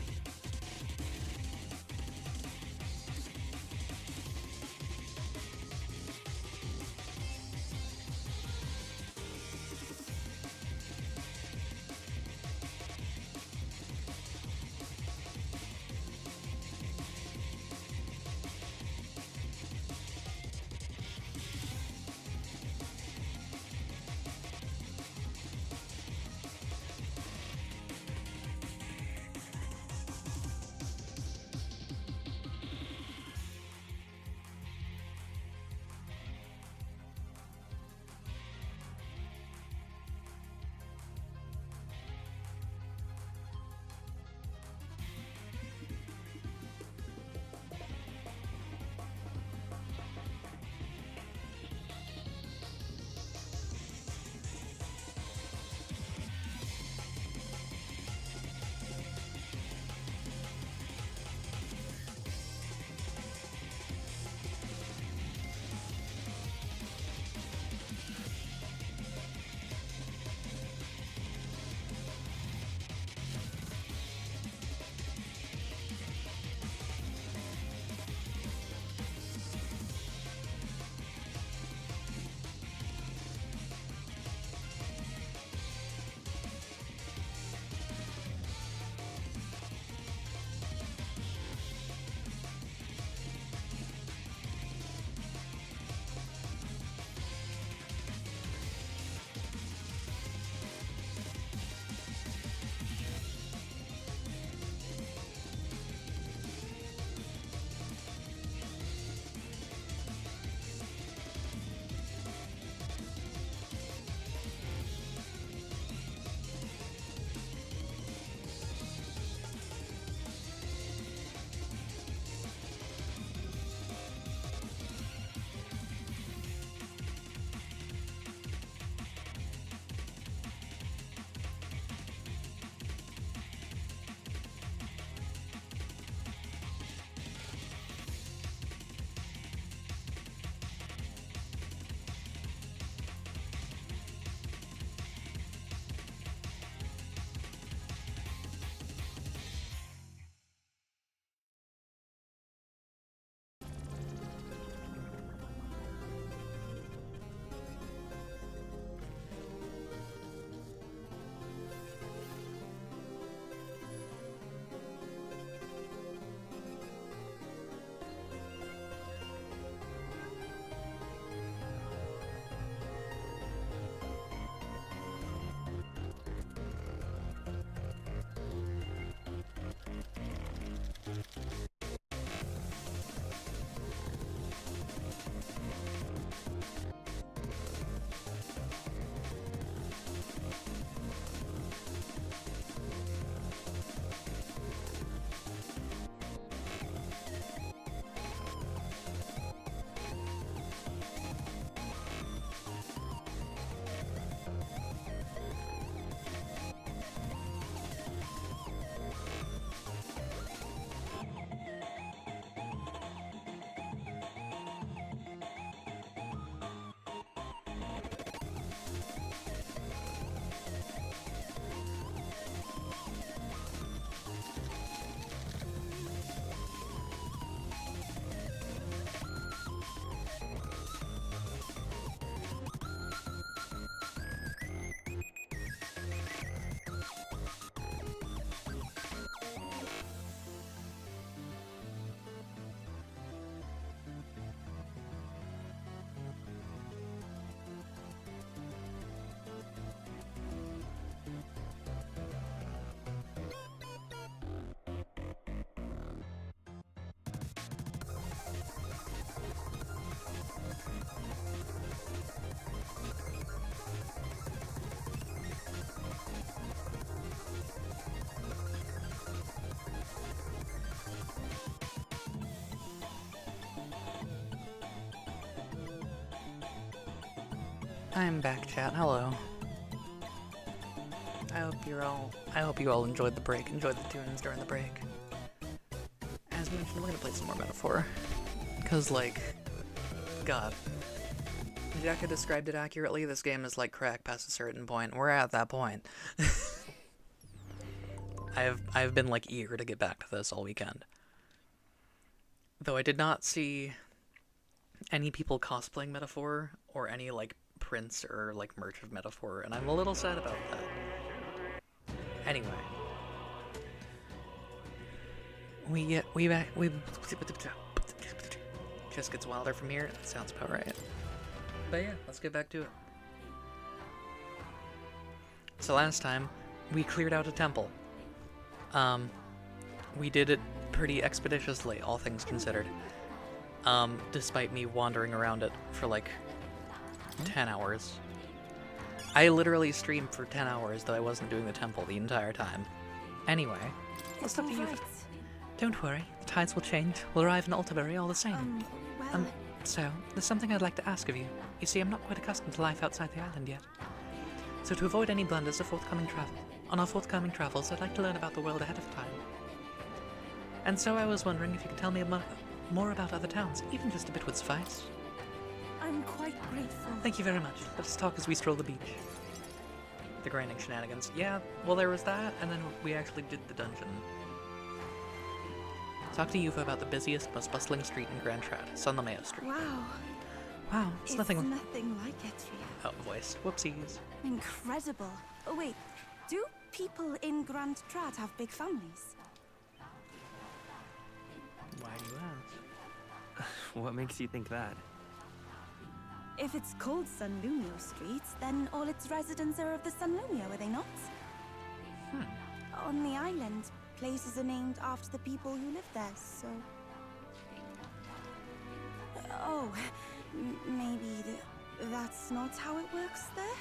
I'm back, chat. Hello. I hope you all enjoyed the break, enjoyed the tunes during the break. As mentioned, we're gonna play some more Metaphor. Cause, like, God. Jacka described it accurately, this game is like crack past a certain point. We're at that point. I've been, like, eager to get back to this all weekend. Though I did not see any people cosplaying Metaphor, or any, like, prints or, like, merch of Metaphor, and I'm a little sad about that. Anyway. We just gets wilder from here. That sounds about right. But yeah, let's get back to it. So last time, we cleared out a temple. We did it pretty expeditiously, all things considered. Despite me wandering around it for like 10 hours. I literally streamed for 10 hours, though I wasn't doing the temple the entire time. Anyway, what's up to you? Don't worry, the tides will change. We'll arrive in Altabury all the same. So, there's something I'd like to ask of you. You see, I'm not quite accustomed to life outside the island yet. So to avoid any blunders on our forthcoming travels, I'd like to learn about the world ahead of time. And so I was wondering if you could tell me more about other towns, even just a bit would suffice. I'm quite grateful. Thank you very much. Let us talk as we stroll the beach. The grinding shenanigans. Yeah, well there was that, and then we actually did the dungeon. Talk to Yufa about the busiest, most bustling street in Grand Trad, San Lomeo Street. Wow. Wow, it's nothing like Etria. Oh, voice. Whoopsies. Incredible. Oh wait, do people in Grand Trad have big families? Why do you ask? What makes you think that? If it's called San Lumio Street, then all its residents are of the San Lumio, are they not? On the island, places are named after the people who live there, so... Oh, maybe that's not how it works there?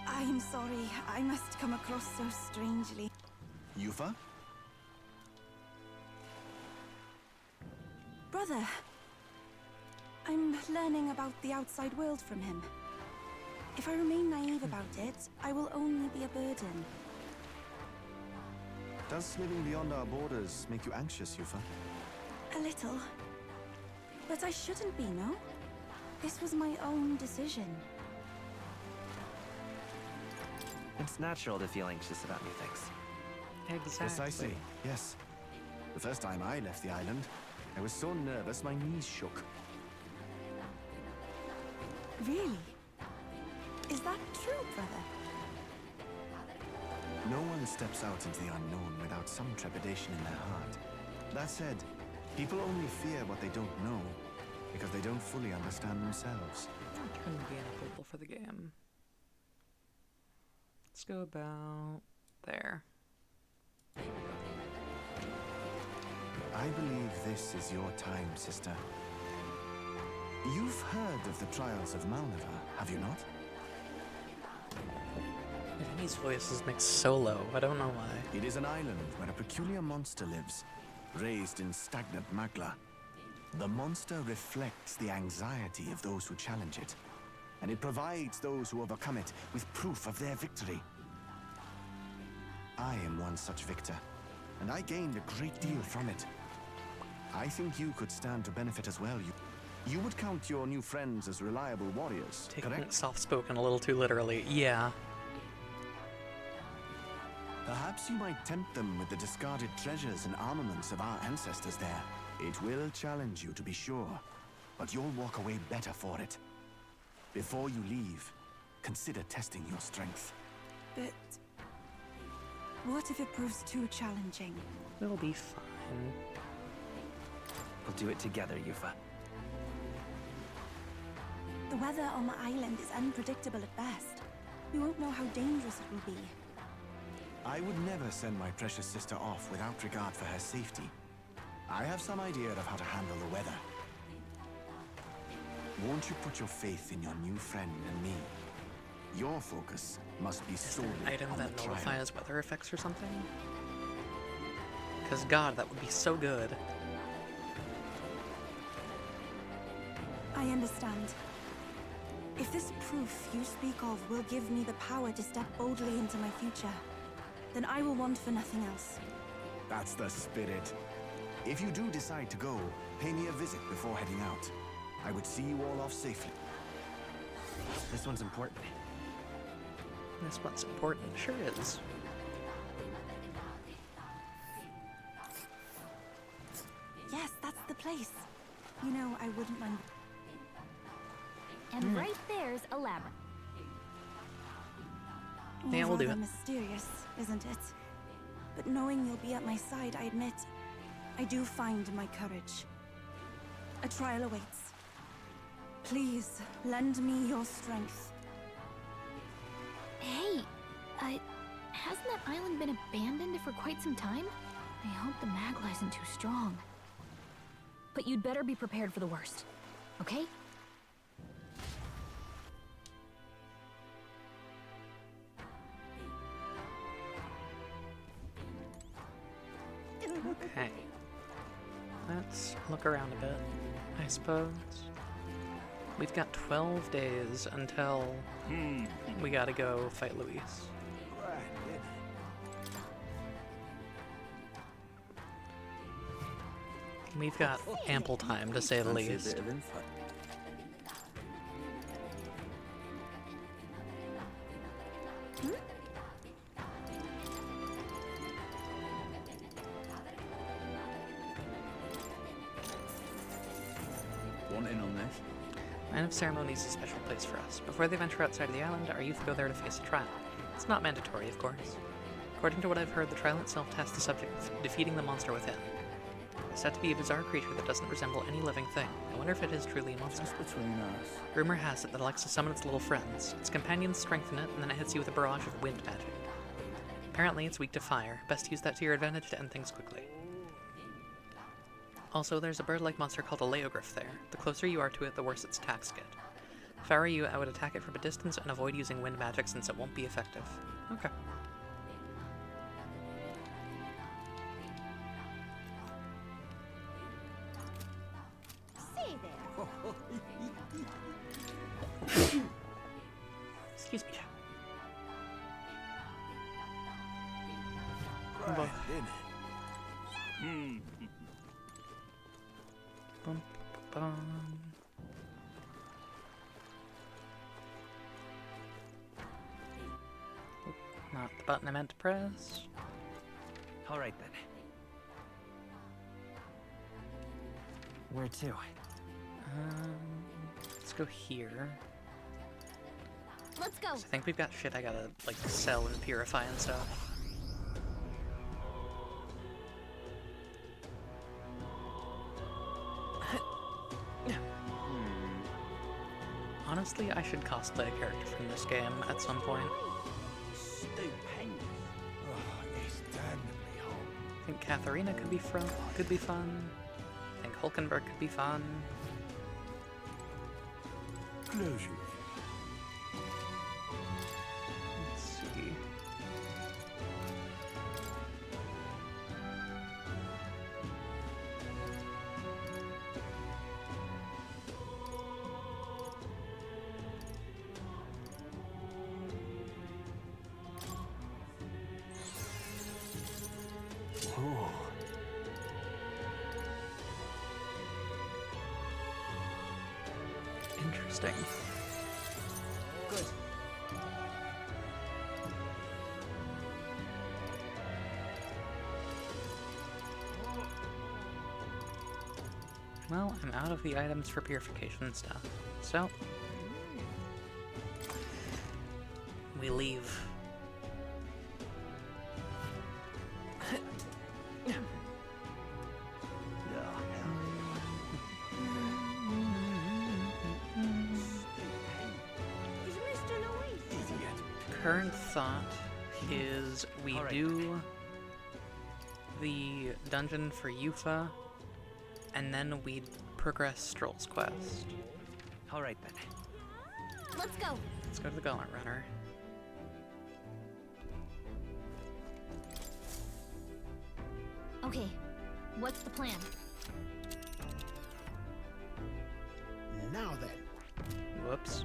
I'm sorry, I must come across so strangely. Yufa? Brother, I'm learning about the outside world from him. If I remain naive about it, I will only be a burden. Does living beyond our borders make you anxious, Yufa? A little. But I shouldn't be, no? This was my own decision. It's natural to feel anxious about new things. Exactly. Precisely, yes. The first time I left the island, I was so nervous my knees shook. Really? Is that true, brother? No one steps out into the unknown without some trepidation in their heart. That said, people only fear what they don't know because they don't fully understand themselves. Turn the approval for the game. Let's go about there. I believe this is your time, sister. You've heard of the trials of Malneva, have you not? Vinny's voice is mixed so low, I don't know why. It is an island where a peculiar monster lives, raised in stagnant magma. The monster reflects the anxiety of those who challenge it, and it provides those who overcome it with proof of their victory. I am one such victor, and I gained a great deal from it. I think you could stand to benefit as well. You would count your new friends as reliable warriors, Taking correct? soft-spoken a little too literally. Yeah. Perhaps you might tempt them with the discarded treasures and armaments of our ancestors there. It will challenge you, to be sure, but you'll walk away better for it. Before you leave, consider testing your strength. But... what if it proves too challenging? We'll be fine. We'll do it together, Yufa. The weather on the island is unpredictable at best. We won't know how dangerous it will be. I would never send my precious sister off without regard for her safety. I have some idea of how to handle the weather. Won't you put your faith in your new friend and me? Your focus must be solely Item on that the trial. nullifies weather effects or something? Because God, that would be so good. I understand. If this proof you speak of will give me the power to step boldly into my future, then I will want for nothing else. That's the spirit. If you do decide to go, pay me a visit before heading out. I would see you all off safely. This one's important. This one's important. Sure is. Yes, that's the place. You know, I wouldn't mind. And right there's a labyrinth. Yeah, we'll do Rather it. mysterious, isn't it? But knowing you'll be at my side, I admit, I do find my courage. A trial awaits. Please, lend me your strength. Hey, hasn't that island been abandoned for quite some time? I hope the Magla isn't too strong. But you'd better be prepared for the worst, okay? Okay. Let's look around a bit, I suppose. We've got 12 days until we gotta go fight Luis. We've got ample time, to say the Fancy a least. bit of info. Want in on this? Man of Ceremonies is a special place for us. Before they venture outside of the island, our youth go there to face a trial. It's not mandatory, of course. According to what I've heard, the trial itself tests the subject of defeating the monster within. It's said to be a bizarre creature that doesn't resemble any living thing. I wonder if it is truly a monster. Just between us. Rumor has it that it likes to summon its little friends. Its companions strengthen it, and then it hits you with a barrage of wind magic. Apparently, it's weak to fire. Best to use that to your advantage to end things quickly. Also, there's a bird-like monster called a Leogryph there. The closer you are to it, the worse its attacks get. If I were you, I would attack it from a distance and avoid using wind magic since it won't be effective. Okay. Say there. Excuse me. Right, Bum, bum. Oop, not the button I meant to press. All right then. Where to? Let's go here. Let's go. I think we've got shit I gotta, like, sell and purify and stuff. Honestly, I should cosplay a character from this game at some point. Stupendous. Oh, it's damnably hot. I think Katharina could be fun. I think Hulkenberg could be fun. Close your Let's see. Interesting. Good. Well, I'm out of the items for purification stuff, so we leave. Is Mr. Louis? Current thought is we All right. do the dungeon for Yufa, and then we progress Stroll's quest. All right then. Let's go. Let's go to the Gauntlet Runner. Okay, what's the plan? Now then, Whoops.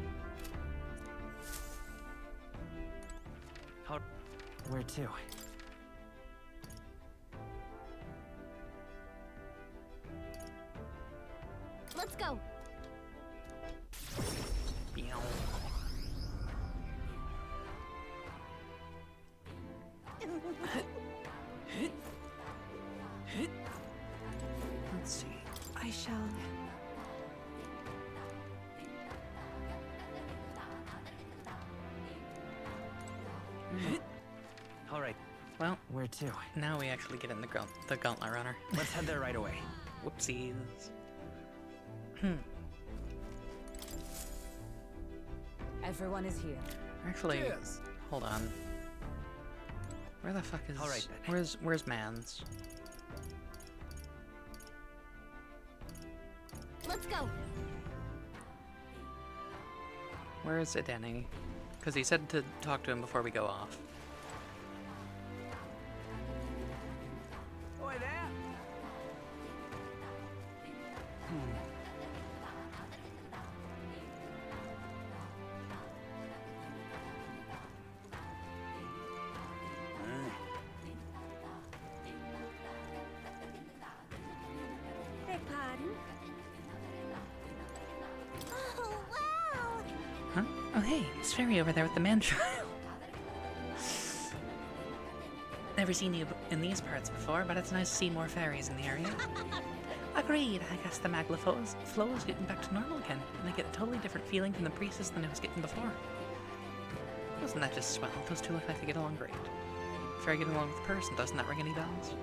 Where to? Let's go. Let's see. I shall. All right. Well, Where to? now we actually get in the gauntlet runner. Let's head there right away. Whoopsies. Everyone is here. Actually, hold on. Where the fuck is? All right, then. Where's Mans? Let's go. Where is Edeni? Because he said to talk to him before we go off. Oi there! Beg pardon? Oh, wow! Huh? Oh hey, it's Fairy over there with the man-child. Never seen you in these parts before, but it's nice to see more fairies in the area. Agreed. I guess the magla flow is getting back to normal again, and I get a totally different feeling from the priestess than I was getting before. Wasn't that just swell? Those two look like they get along great. Fairy getting along with the person, doesn't that ring any bells?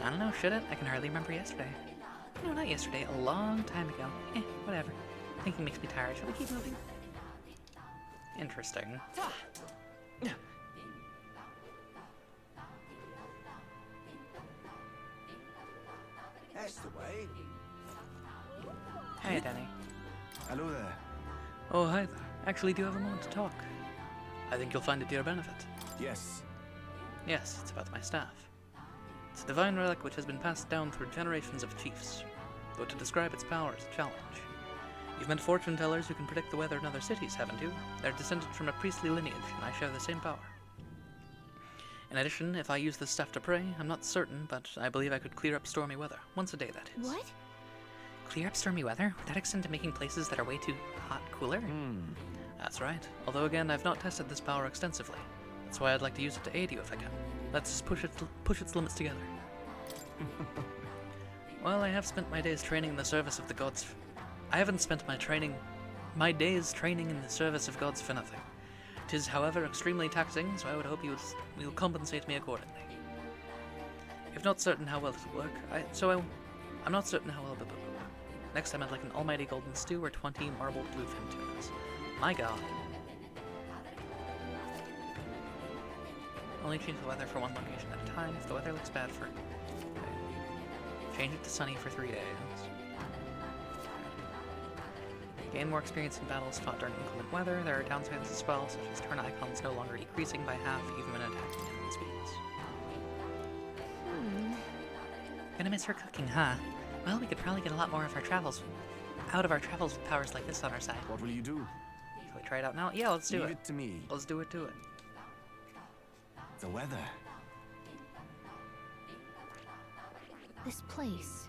I don't know, should it? I can hardly remember yesterday. No, not yesterday, a long time ago. Whatever. Thinking makes me tired. Shall we keep moving? Interesting. That's the way. Hi, Danny. Hello there. Oh, hi there. Actually, do you have a moment to talk? I think you'll find it to your benefit. Yes. Yes, it's about my staff. It's a divine relic which has been passed down through generations of chiefs, though to describe its power is a challenge. You've met fortune tellers who can predict the weather in other cities, haven't you? They're descended from a priestly lineage, and I share the same power. In addition, if I use this stuff to pray, I'm not certain, but I believe I could clear up stormy weather. Once a day, that is. What? Clear up stormy weather? Would that extend to making places that are way too hot cooler? That's right. Although again, I've not tested this power extensively. That's why I'd like to use it to aid you if I can. Let's push its limits together. Well, I have spent my days training in the service of the gods. I haven't spent my days training in the service of gods for nothing. 'Tis, however, extremely taxing, so I would hope you'll compensate me accordingly. If not certain how well it'll work, I'm not certain how well. Next time I'd like an almighty golden stew or 20 marbled bluefin tunas. My god. Only change the weather for one location at a time. If the weather looks bad for... Change it to sunny for 3 days. Gain more experience in battles fought during inclement weather. There are downsides as well, such as turn icons no longer decreasing by half even when attacking enemy speeds. Gonna miss her cooking, huh? Well, we could probably get a lot more of our travels with powers like this on our side. What will you do? Shall we try it out now? Yeah, let's do Leave it. it to me. Let's do it. The weather. This place.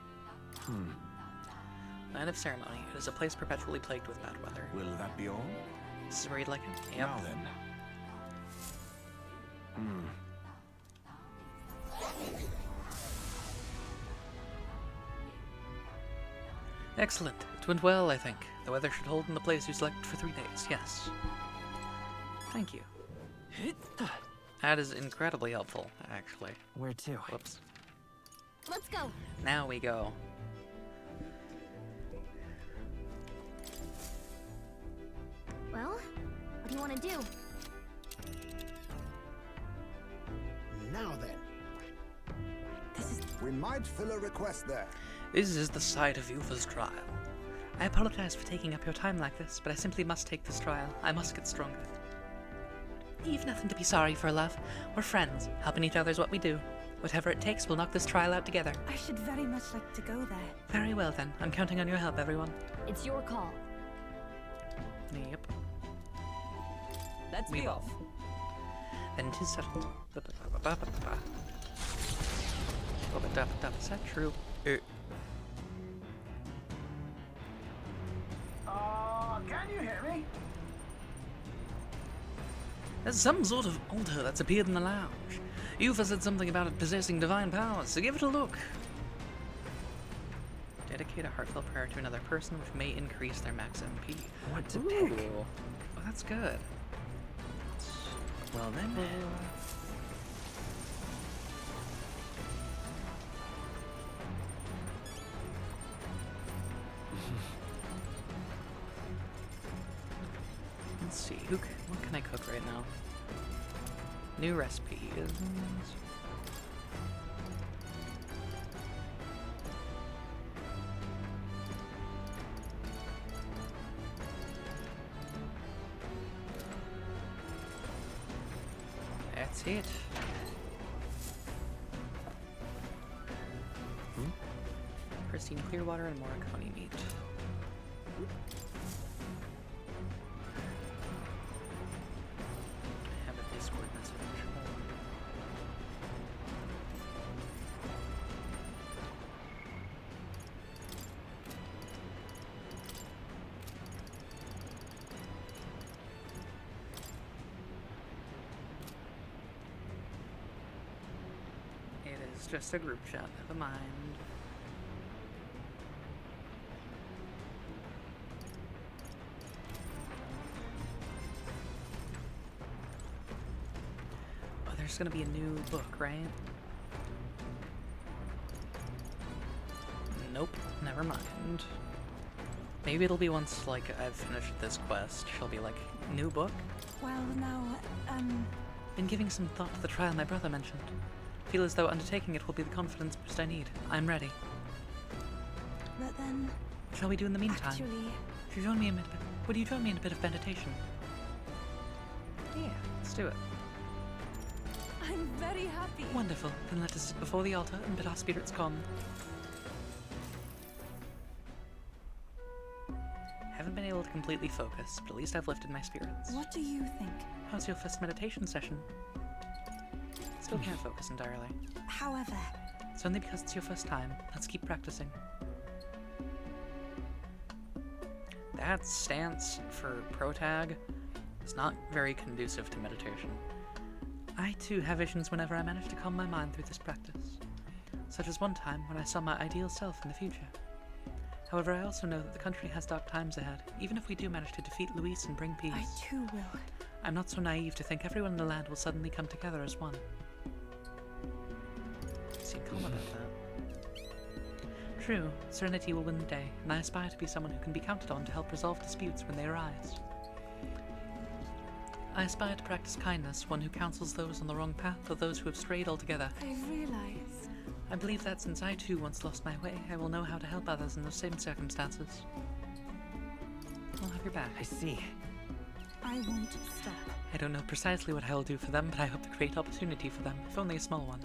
Land of Ceremony. It is a place perpetually plagued with bad weather. Will that be all? This is where you'd like it? Yep. Now then. Excellent. It went well, I think. The weather should hold in the place you selected for 3 days. Yes. Thank you. That is incredibly helpful, actually. Where to? Whoops. Let's go. Now we go. Well, what do you want to do? Now then, This is. we might fill a request there. This is the site of Yufa's trial. I apologize for taking up your time like this, but I simply must take this trial. I must get stronger. You've nothing to be sorry for, love. We're friends. Helping each other is what we do. Whatever it takes, we'll knock this trial out together. I should very much like to go there. Very well then. I'm counting on your help, everyone. It's your call. Yep. Let's We be will. off. then 'tis settled. Is that true? Can you hear me? There's some sort of altar that's appeared in the lounge. Yufa said something about it possessing divine powers, so give it a look. Dedicate a heartfelt prayer to another person, which may increase their max MP. What to pick? Oh, that's good. Well then. Let's see, what can I cook right now? New recipes. That's it. Pristine clear water and more coney meat. I have a Discord message. It is just a group chat, never mind. Oh, there's gonna be a new book, right? Nope, never mind. Maybe it'll be once, like, I've finished this quest. She'll be like, new book? Well, now, Been giving some thought to the trial my brother mentioned. Feel as though undertaking it will be the confidence boost I need. I'm ready. but then, Shall we do in the meantime? actually, Would you join me in a bit of meditation? Yeah, let's do it. I'm very happy. Wonderful. Then let us sit before the altar and bid our spirits calm. Haven't been able to completely focus, but at least I've lifted my spirits. What do you think? How's your first meditation session? Still can't focus entirely. However, It's only because it's your first time. Let's keep practicing. That stance for protag is not very conducive to meditation. I too have visions whenever I manage to calm my mind through this practice, such as one time when I saw my ideal self in the future. However, I also know that the country has dark times ahead, even if we do manage to defeat Luis and bring peace. I too will. I'm not so naive to think everyone in the land will suddenly come together as one. Seem calm about that. True, serenity will win the day, and I aspire to be someone who can be counted on to help resolve disputes when they arise. I aspire to practice kindness, one who counsels those on the wrong path or those who have strayed altogether. I realize. I believe that since I too once lost my way, I will know how to help others in those same circumstances. I'll have your back. I see. I won't stop. I don't know precisely what I'll do for them, but I hope to create opportunity for them, if only a small one.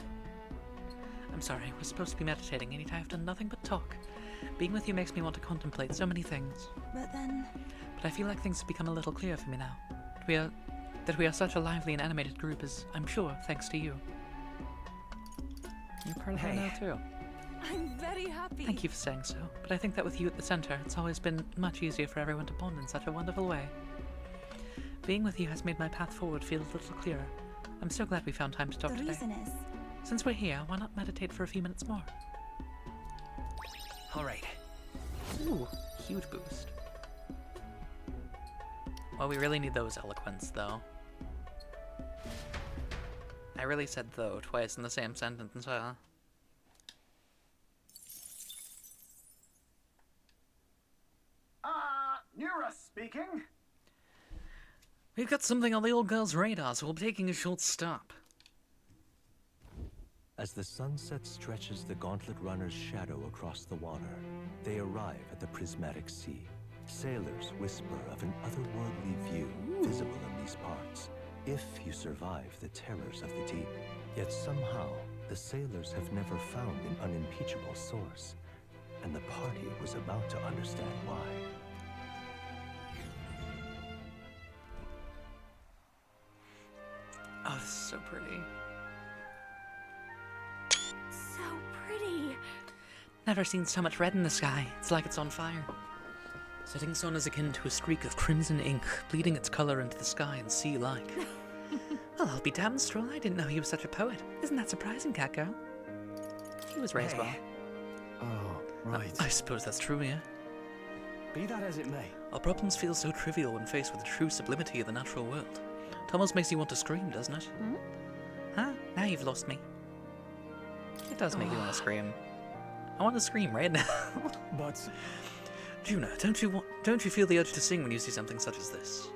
I'm sorry, we're supposed to be meditating, and yet I have done nothing but talk. Being with you makes me want to contemplate so many things. But then, But I feel like things have become a little clearer for me now. That we are such a lively and animated group is, I'm sure, thanks to you. You're part of that now too. I'm very happy. Thank you for saying so, but I think that with you at the center, it's always been much easier for everyone to bond in such a wonderful way. Being with you has made my path forward feel a little clearer. I'm so glad we found time to talk The today. reason is, Since we're here, why not meditate for a few minutes more? Alright. Ooh, huge boost. Well, we really need those eloquence, though. I really said though twice in the same sentence, huh? Nura speaking. We've got something on the old girl's radar, so we'll be taking a short stop. As the sunset stretches the gauntlet runner's shadow across the water, they arrive at the prismatic sea. Sailors whisper of an otherworldly view visible in these parts, if you survive the terrors of the deep. Yet somehow, the sailors have never found an unimpeachable source, and the party was about to understand why. Oh, this so pretty. So pretty. Never seen so much red in the sky. It's like it's on fire. Setting sun is akin to a streak of crimson ink, bleeding its color into the sky and sea-like. Well, I'll be damned, Stroll. I didn't know he was such a poet. Isn't that surprising, cat girl? He was raised well. Oh, right. I suppose that's true, yeah. Be that as it may. Our problems feel so trivial when faced with the true sublimity of the natural world. It almost makes you want to scream, doesn't it? Hmm? Huh? Now you've lost me. It does make you want to scream. I want to scream right now. But Juna, don't you feel the urge to sing when you see something such as this?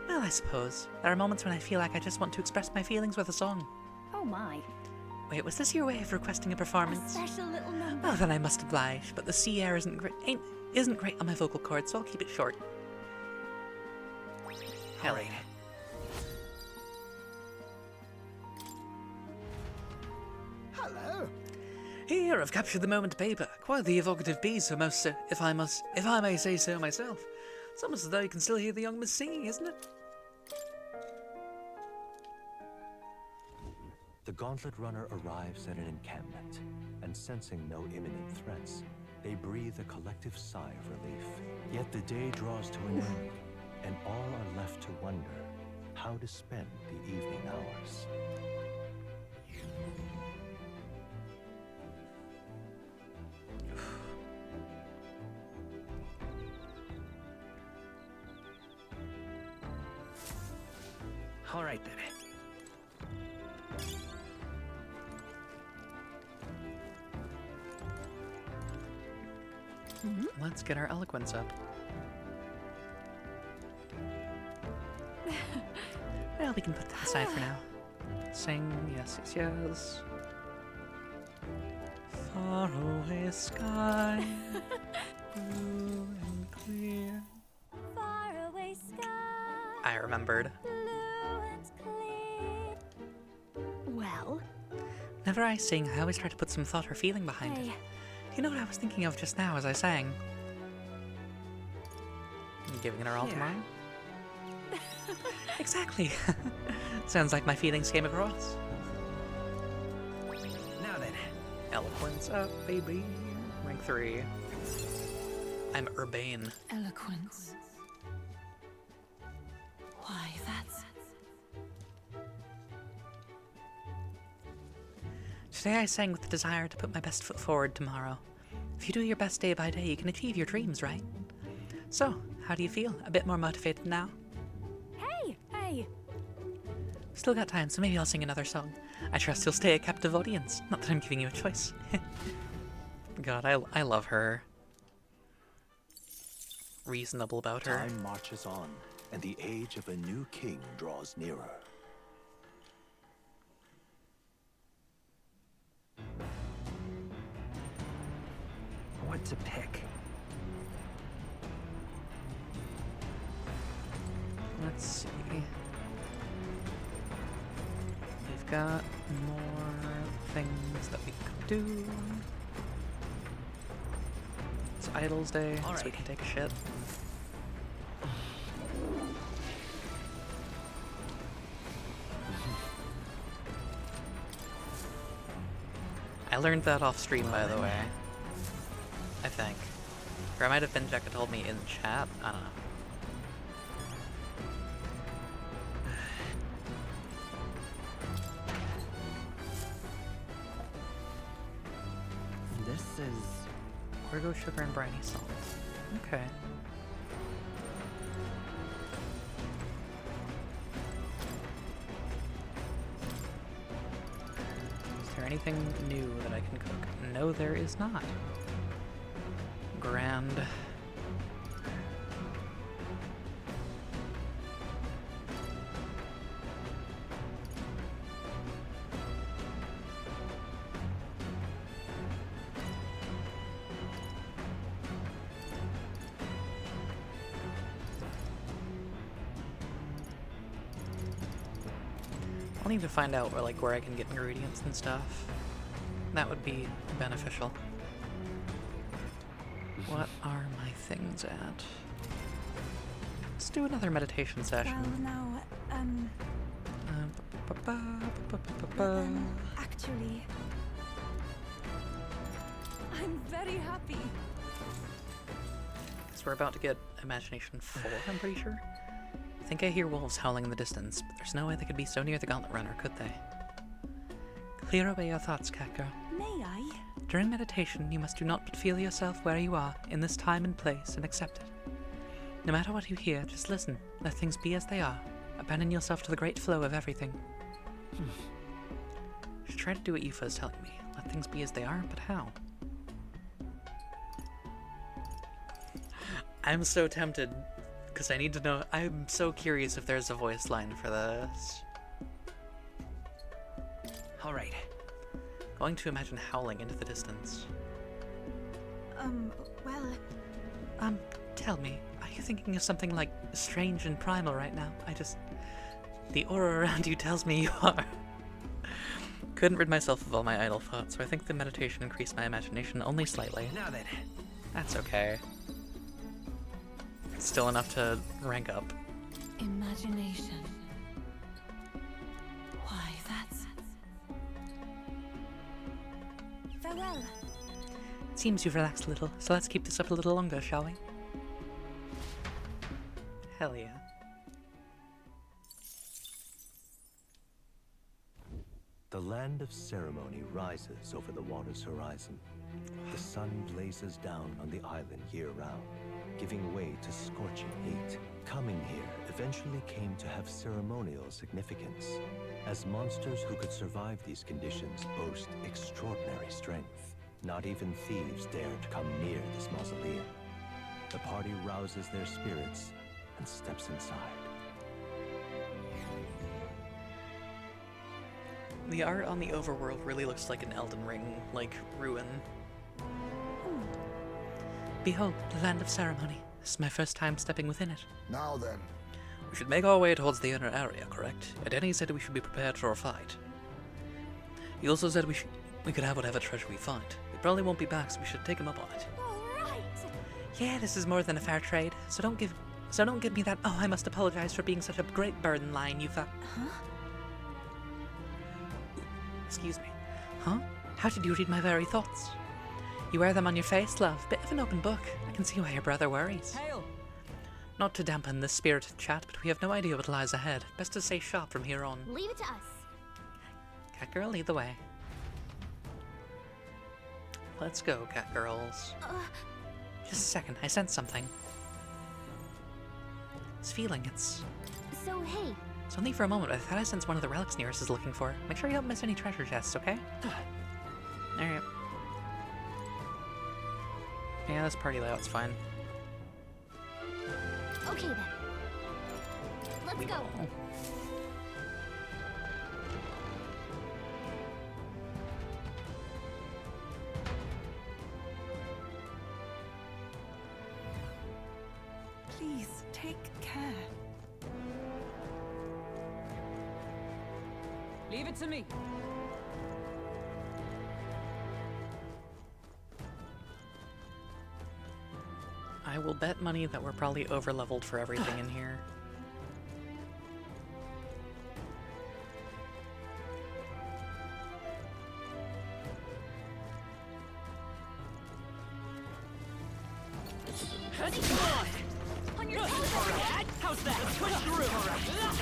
Well, I suppose. There are moments when I feel like I just want to express my feelings with a song. Oh my. Wait, was this your way of requesting a A performance? special little number. Well, then I must oblige, but the sea air isn't great on my vocal cords, so I'll keep it short. Helly. Hello. Here, I've captured the moment paper. Quite the evocative piece, if I may say so myself. It's almost as though you can still hear the young miss singing, isn't it? The Gauntlet Runner arrives at an encampment, and sensing no imminent threats, they breathe a collective sigh of relief. Yet the day draws to an end, and all are left to wonder how to spend the evening hours. All right, then. Let's get our eloquence up. Well, we can put that aside for now. Sing, yes, yes, yes. Far away sky, blue and clear. Far away sky. I remembered. Blue and clear. Well, Whenever I sing, I always try to put some thought or feeling behind it. hey. Do you know what I was thinking of just now as I sang? You giving it our all tomorrow? Exactly. Sounds like my feelings came across. Now then. Eloquence up, baby. Rank 3. I'm urbane. Eloquence. Why, that's... Today I sang with the desire to put my best foot forward tomorrow. If you do your best day by day, you can achieve your dreams, right? So, how do you feel? A bit more motivated now? Hey. Still got time, so maybe I'll sing another song. I trust you'll stay a captive audience. Not that I'm giving you a choice. God, I love her. Reasonable about her. Time marches on, and the age of a new king draws nearer. What to pick? Let's see. We've got more things that we could do. It's Idol's Day, so we Alright. can take a shit. I learned that off stream, by the way. I think. Or it might have been Jekka told me in chat. I don't know. This is... Orgo, sugar, and briny salt. Okay. Is there anything new that I can cook? No, there is not. Grand. I'll need to find out where I can get ingredients and stuff. That would be beneficial. What are my things at? Let's do another meditation session. Well, now, Actually, I'm very happy. Guess we're about to get Imagination 4, I'm pretty sure. I think I hear wolves howling in the distance, but there's no way they could be so near the Gauntlet Runner, could they? Clear away your thoughts, cat girl. May I? During meditation, you must do not but feel yourself where you are, in this time and place, and accept it. No matter what you hear, just listen. Let things be as they are. Abandon yourself to the great flow of everything. You should try to do what Yufa is telling me. Let things be as they are, but how? I'm so tempted, because I need to know. I'm so curious if there's a voice line for this. Alright. Going to imagine howling into the distance. Well... Tell me, are you thinking of something like strange and primal right now? The aura around you tells me you are. Couldn't rid myself of all my idle thoughts, so I think the meditation increased my imagination only slightly. Now then. That's okay. It's still enough to rank up. Imagination. Why, that's... Farewell. It seems you've relaxed a little, so let's keep this up a little longer, shall we? Hell yeah. The land of ceremony rises over the water's horizon. The sun blazes down on the island year-round, giving way to scorching heat. Coming here eventually came to have ceremonial significance, as monsters who could survive these conditions boast extraordinary strength. Not even thieves dare to come near this mausoleum. The party rouses their spirits and steps inside. The art on the overworld really looks like an Elden Ring, like, ruin. Behold, the land of ceremony. This is my first time stepping within it. Now then. We should make our way towards the inner area, correct? Edeni said we should be prepared for a fight. He also said we could have whatever treasure we find. We probably won't be back, so we should take him up on it. All right. Yeah, this is more than a fair trade, so don't give me that, oh, I must apologize for being such a great burden line, Yufa. Huh? Excuse me. Huh? How did you read my very thoughts? You wear them on your face, love. Bit of an open book. I can see why your brother worries. Hail! Not to dampen this spirited chat, but we have no idea what lies ahead. Best to stay sharp from here on. Leave it to us. Cat girl, lead the way. Let's go, cat girls. Just a second, I sense something. This feeling, it's So, hey, only for a moment, but I thought I sensed one of the relics Nearest is looking for. Make sure you don't miss any treasure chests, okay? Alright. Yeah, this party layout's fine. okay then. Let's go. Oh. Please, take care. Leave it to me. I will bet money that we're probably over-leveled for everything in here. On your toes. How's that? Let's push through.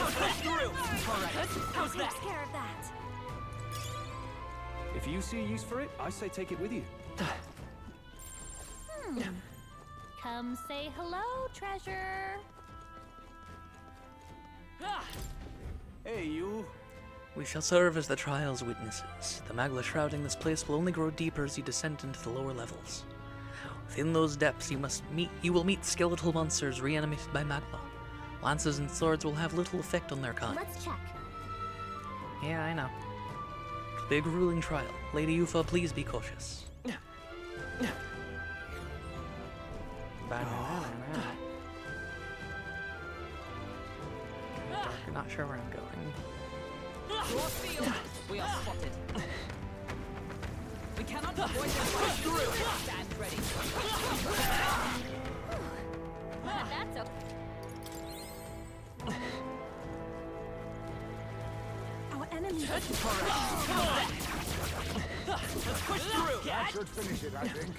Let's push through. All right. How's that? Takes care of that. If you see a use for it, I say take it with you. Come say hello, treasure. Hey, you. We shall serve as the trial's witnesses. The magla shrouding this place will only grow deeper as you descend into the lower levels. Within those depths you will meet skeletal monsters reanimated by magla. Lances and swords will have little effect on their kind. Let's check. Yeah, I know. Big ruling trial. Lady Yufa, please be cautious. Not sure where I'm going. We are spotted. We cannot avoid them. Push through. Stand ready. That's okay. enemy. Let's push through. That should finish it, I think.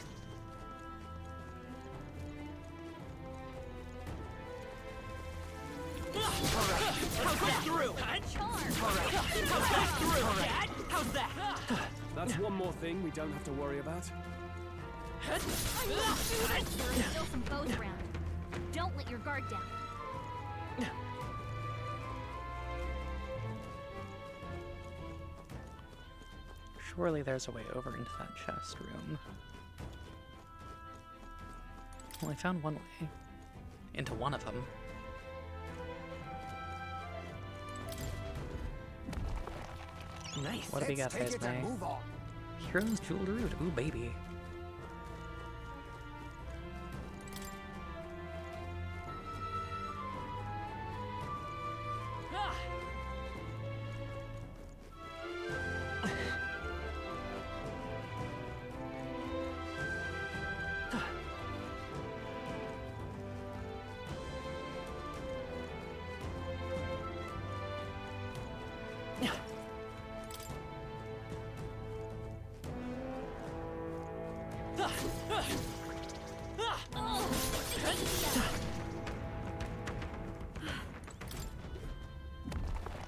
Push through. Push through. How's that? That's one more thing we don't have to worry about. There's still some foes around. Don't let your guard down. Surely there's a way over into that chest room. Well, I found one way. Into one of them. Nice. What do we got, Let's take guys, it and May? move on. Hero's Jeweled Root. Ooh, baby.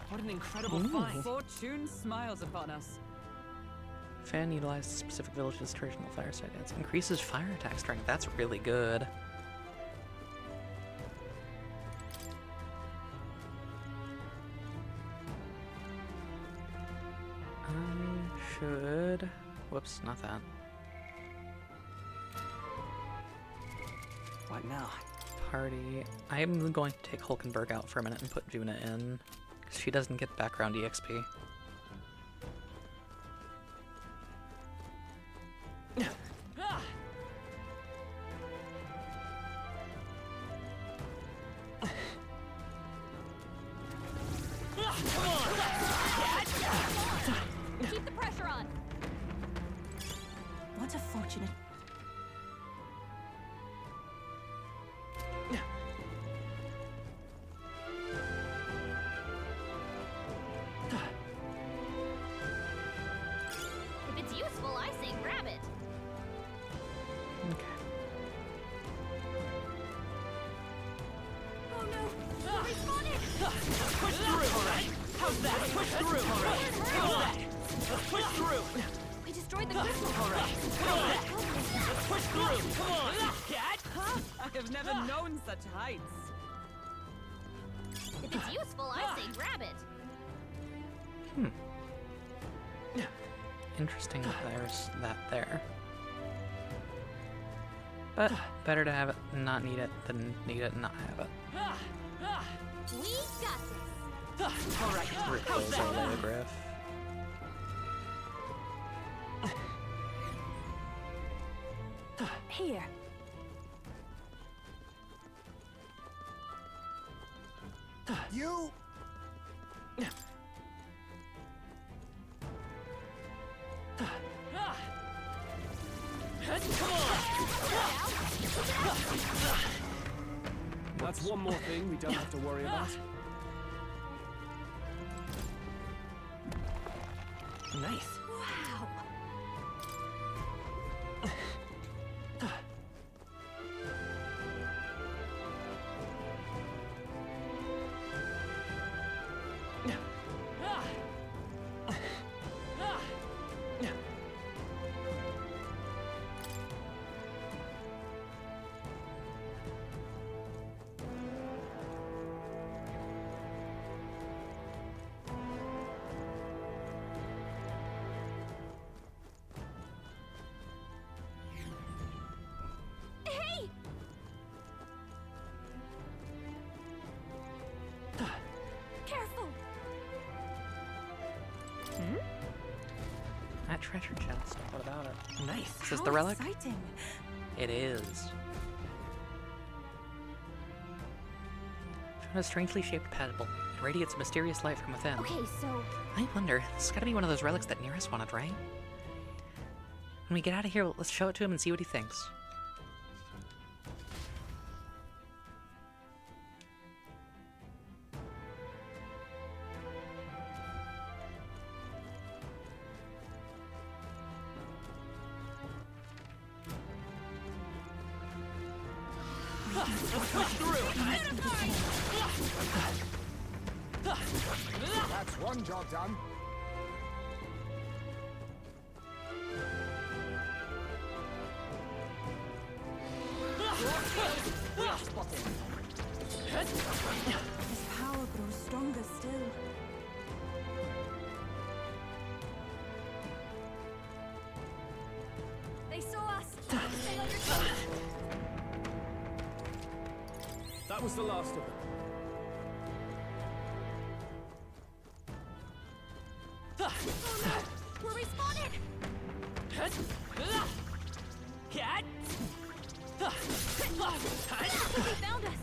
What an incredible find. Fortune smiles upon us. Fan utilized specific village's traditional fireside dance. Increases fire attack strength. That's really good. I should... Whoops, not that. What now? Party. I'm going to take Hulkenberg out for a minute and put Juna in. Because she doesn't get background EXP. Keep the pressure on. What a fortunate. If it's useful, I say grab it. Okay. Oh no! Responded! Push through. All right. How's that? Push through. All right. How's that? Let's push through. We destroyed the crystal. All right. How's that? Let's push through. Come on. Cat. I have never known such heights. If it's useful, I say grab it. Interesting that there's that there. But better to have it and not need it than need it and not have it. We got this. All right. How's Ripples that? all over Griff. Here. You... That's one more thing we don't have to worry about. Nice. Wow. Hey! Careful! That treasure chest. What about it? Nice. Is this How the relic? exciting. It is. Found a strangely shaped pebble. It radiates mysterious light from within. Okay, so I wonder, this has gotta be one of those relics that Nearest wanted, right? When we get out of here, let's show it to him and see what he thinks. Let's push through. That's one job done. We are spotted. His power grows stronger still. They saw us. Stay on your toes. That was the last of them. Oh no! We're respawning! They found us!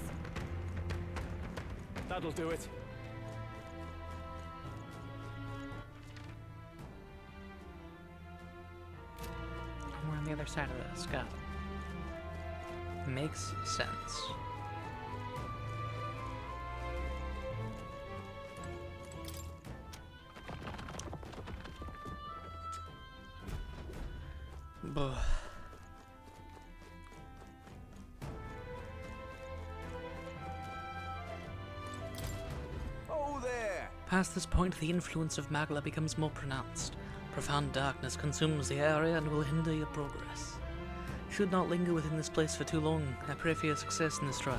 That'll do it. We're on the other side of this. Got it. Makes sense. Buh. Oh there! Past this point, the influence of Magla becomes more pronounced. Profound darkness consumes the area and will hinder your progress. Should not linger within this place for too long. I pray for your success in this trial.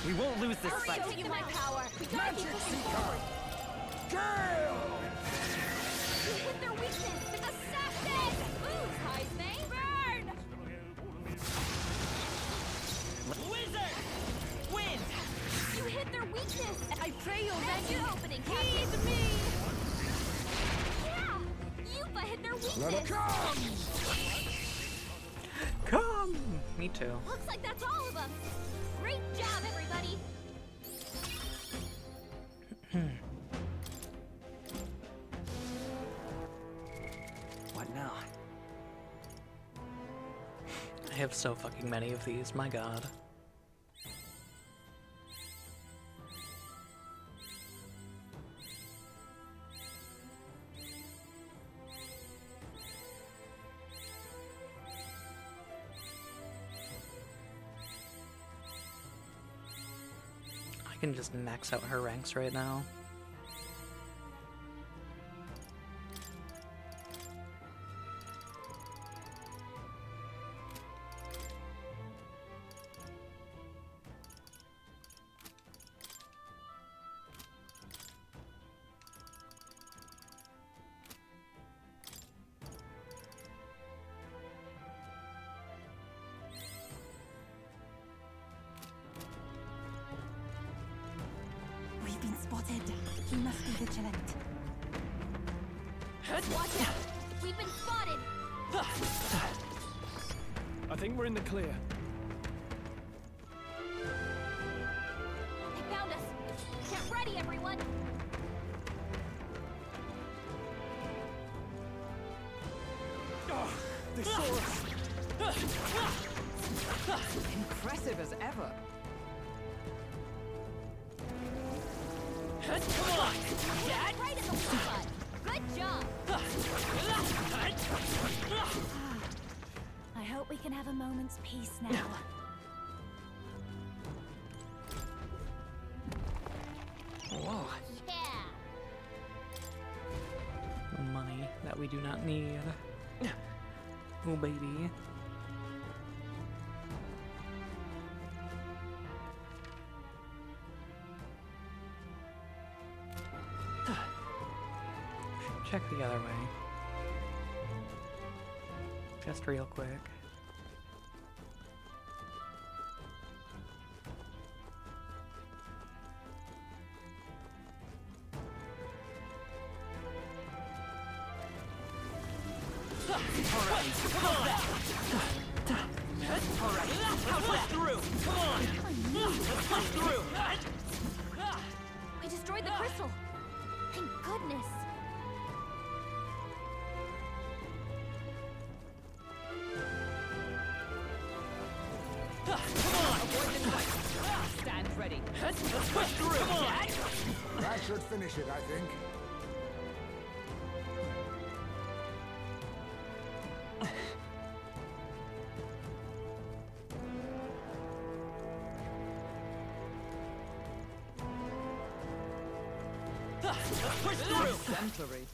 We won't lose this fight. Show you my power! We gotta keep pushing forward! Gale! You hit their weakness! Assassin! Move, Heisman! Burn! Wizard! Win! You hit their weakness! I pray you'll That's your opening, Heed Captain. me! Yeah! Yupa hit their weakness! Let it come! Come! Me too. Looks like that's all of them! Great job, everybody! What now? I have so fucking many of these, my god. I can just max out her ranks right now. We've been spotted. You must be vigilant. Watch out! We've been spotted! I think we're in the clear. They found us! Get ready, everyone! Oh, they saw us. Impressive as ever. Come on! Hit right in the butt! Good job! I hope we can have a moment's peace now. Whoa. Yeah! Money that we do not need. Oh, baby. Check the other way. Just real quick. Alright, let's push through! Come on! Let's push through! We destroyed the crystal! Thank goodness! Avoid this fight. Stand ready. Let's push through! Come on! That should finish it, I think. Let's push through! Exemplary.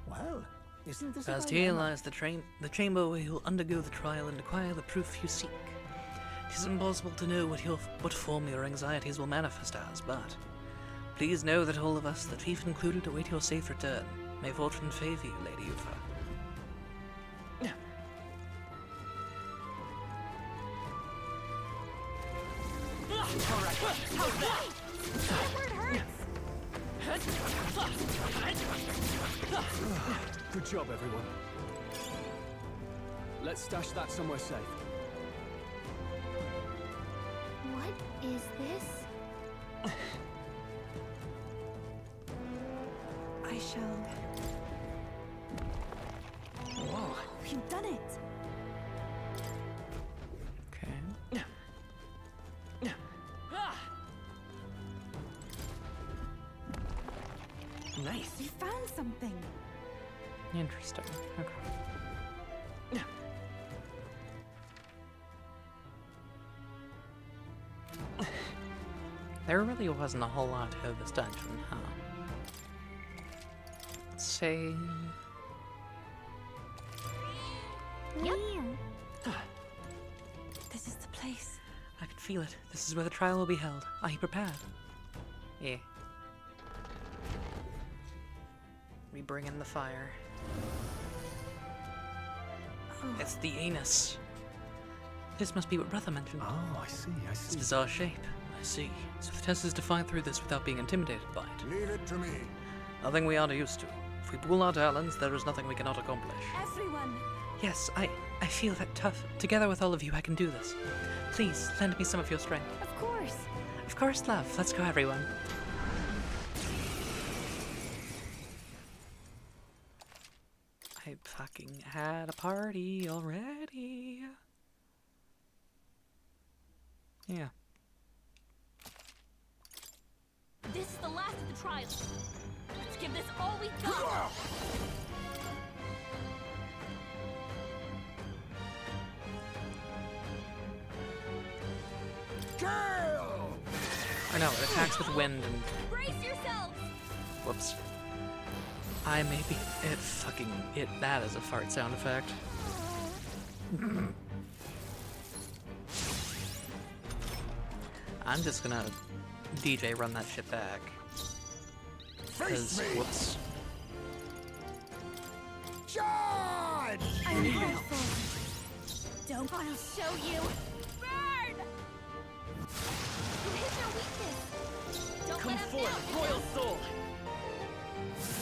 Well, isn't this Past a here dilemma? lies the chamber where you'll undergo the trial and acquire the proof you seek. It is impossible to know what form your anxieties will manifest as, but please know that all of us, the thief included, await your safe return. May fortune favor you, Lady Yufa. How's that? Good job, everyone. Let's stash that somewhere safe. What is this? I shall. Whoa. You've done it! Okay. Nice. We found something! Interesting. Okay. There really wasn't a whole lot to this dungeon, huh? Let's say... Yep. This is the place. I can feel it. This is where the trial will be held. Are you prepared? Yeah. We bring in the fire. Oh. It's the anus. This must be what Brother mentioned. Oh, I see, I Its see. bizarre shape. I see. So the test is to find through this without being intimidated by it. Leave it to me. Nothing we aren't used to. If we pool our talents, there is nothing we cannot accomplish. Everyone! Yes, I feel that tough. Together with all of you, I can do this. Please, lend me some of your strength. Of course! Of course, love. Let's go, everyone. I fucking had a party already. Yeah. This is the last of the trial. Let's give this all we got. Kill! Or no, it attacks with wind and... Brace yourselves! Whoops. I may be... It fucking... That is a fart sound effect. I'm just gonna DJ run that shit back. Face me! Whoops. Charge! I'm grateful. Don't. I'll show you. Burn! You hit your weakness. Don't Come let him forth, down. Royal Soul!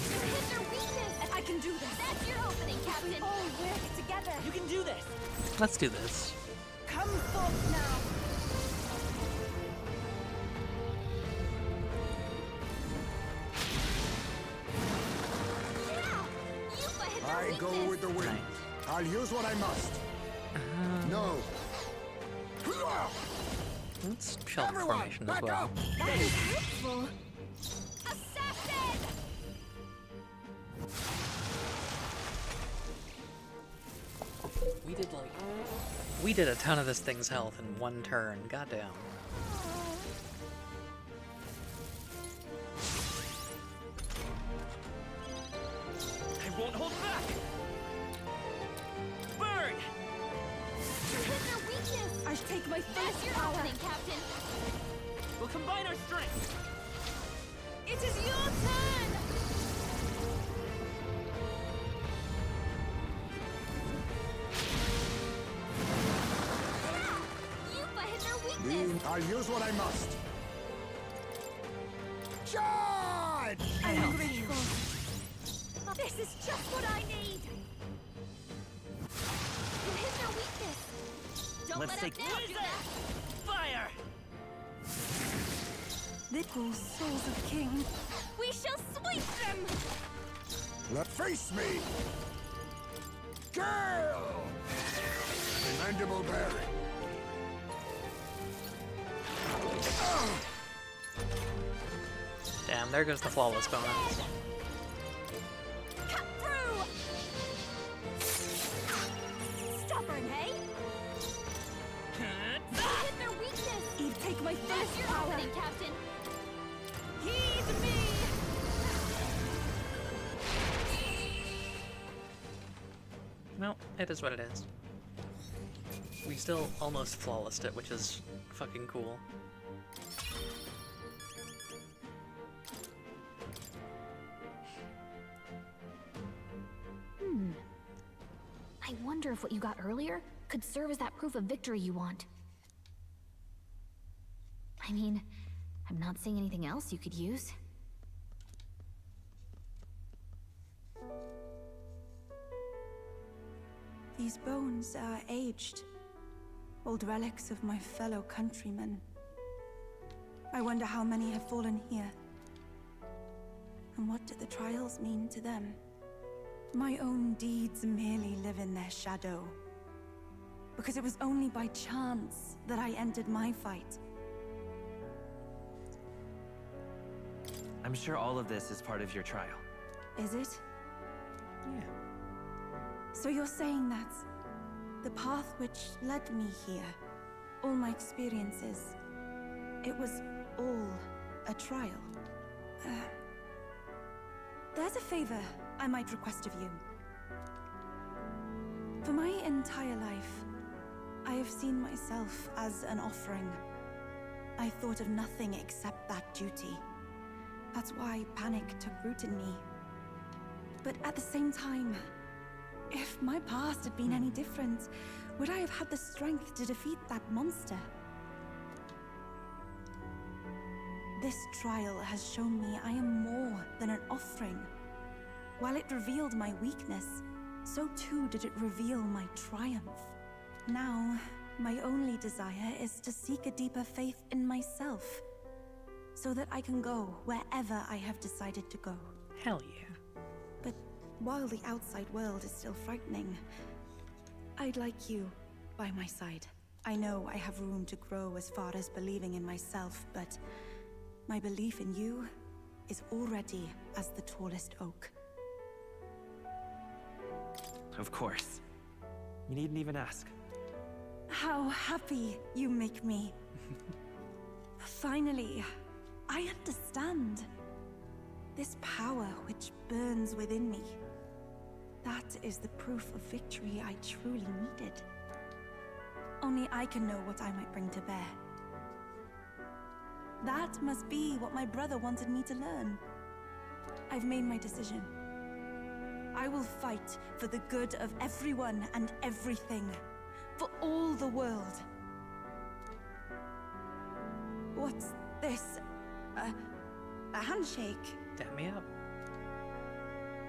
You hit your weakness. I can do this! That's your opening, Captain. We all work together! You can do this! Let's do this. Come forth now! Yeah! Yufa hit your I weakness. go with the wind. I'll use what I must. No. Let's shelter Everyone, formation as back well. up! That is hurtful. Assassin! We did a ton of this thing's health in one turn. Goddamn. I won't hold back! Burn! You hit your weakness. I take my That's full your power! opening, Captain. We'll combine our strength! It is your turn! Yufa hit their weakness! I'll use what I must. Charge! I'm grateful. This is just what I need! You hit their weakness! Don't Let's let take- up now, do that! Fire! They call souls of king. We shall sweep them! Let face me! Girl! Mandible bearing. Damn, there goes the flawless bonus. Cut through! Stubborn, hey? You hit their weakness! Eve, take my That's first your power. opening, Captain! Heed me! Well, it is what it is. We still almost flawlessed it, which is fucking cool. I wonder if what you got earlier could serve as that proof of victory you want. I mean, I'm not seeing anything else you could use. These bones are aged. Old relics of my fellow countrymen. I wonder how many have fallen here. And what do the trials mean to them? My own deeds merely live in their shadow. Because it was only by chance that I entered my fight. I'm sure all of this is part of your trial. Is it? Yeah. So you're saying that the path which led me here, all my experiences, it was all a trial? There's a favor I might request of you. For my entire life, I have seen myself as an offering. I thought of nothing except that duty. That's why panic took root in me. But at the same time, if my past had been any different, would I have had the strength to defeat that monster? This trial has shown me I am more than an offering. While it revealed my weakness, so too did it reveal my triumph. Now, my only desire is to seek a deeper faith in myself, so that I can go wherever I have decided to go. Hell yeah. But while the outside world is still frightening, I'd like you by my side. I know I have room to grow as far as believing in myself, but my belief in you is already as the tallest oak. Of course. You needn't even ask. How happy you make me. Finally, I understand. This power which burns within me. That is the proof of victory I truly needed. Only I can know what I might bring to bear. That must be what my brother wanted me to learn. I've made my decision. I will fight for the good of everyone and everything. For all the world. What's this? A handshake? Dap me up.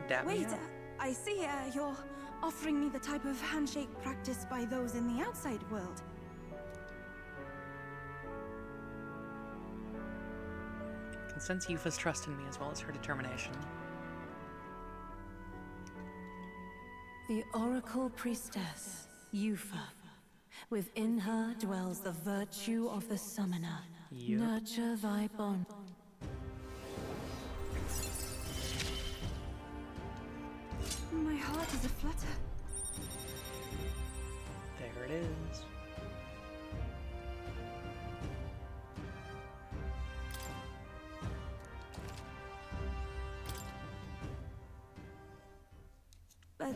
Dap me Wait, up. I see you're offering me the type of handshake practiced by those in the outside world. I can sense Yufa's trust in me as well as her determination. The Oracle Priestess, Yufa. Within her dwells the virtue of the Summoner. Yup. Nurture thy bond. My heart is aflutter. There it is. But,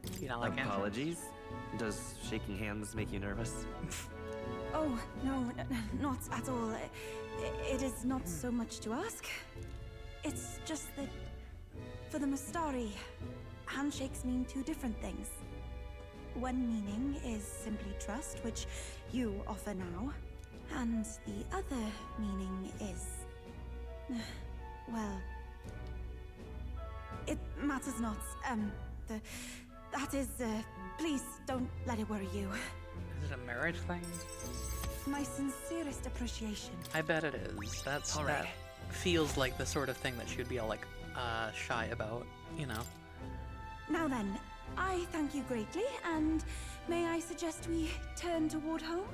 Do you not like handshakes? Apologies. Does shaking hands make you nervous? oh, no, not at all. It is not so much to ask. It's just that, for the Mustari, handshakes mean two different things. One meaning is simply trust, which you offer now. And the other meaning is... well... it matters not. That is, please don't let it worry you. Is it a marriage thing? My sincerest appreciation. I bet it is. That feels like the sort of thing that she would be all like, shy about, you know? Now then, I thank you greatly, and may I suggest we turn toward home?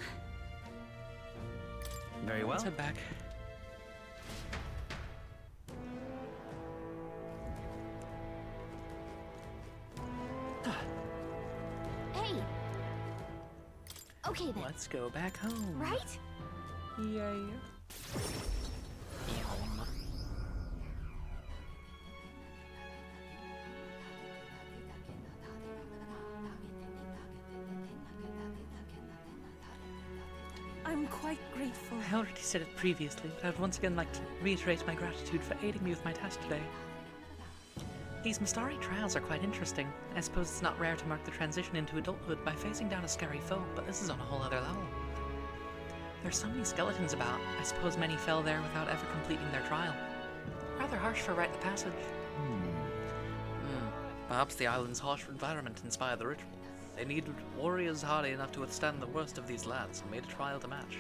Very well. Let's head back. Hey! Okay then. Let's go back home. Right? Yay. Yum. I'm quite grateful. I already said it previously, but I would once again like to reiterate my gratitude for aiding me with my task today. These Mistari trials are quite interesting. I suppose it's not rare to mark the transition into adulthood by facing down a scary foe, but this is on a whole other level. There's so many skeletons about, I suppose many fell there without ever completing their trial. Rather harsh for rite of passage. Perhaps the island's harsh environment inspired the ritual. They needed warriors hardy enough to withstand the worst of these lads and made a trial to match.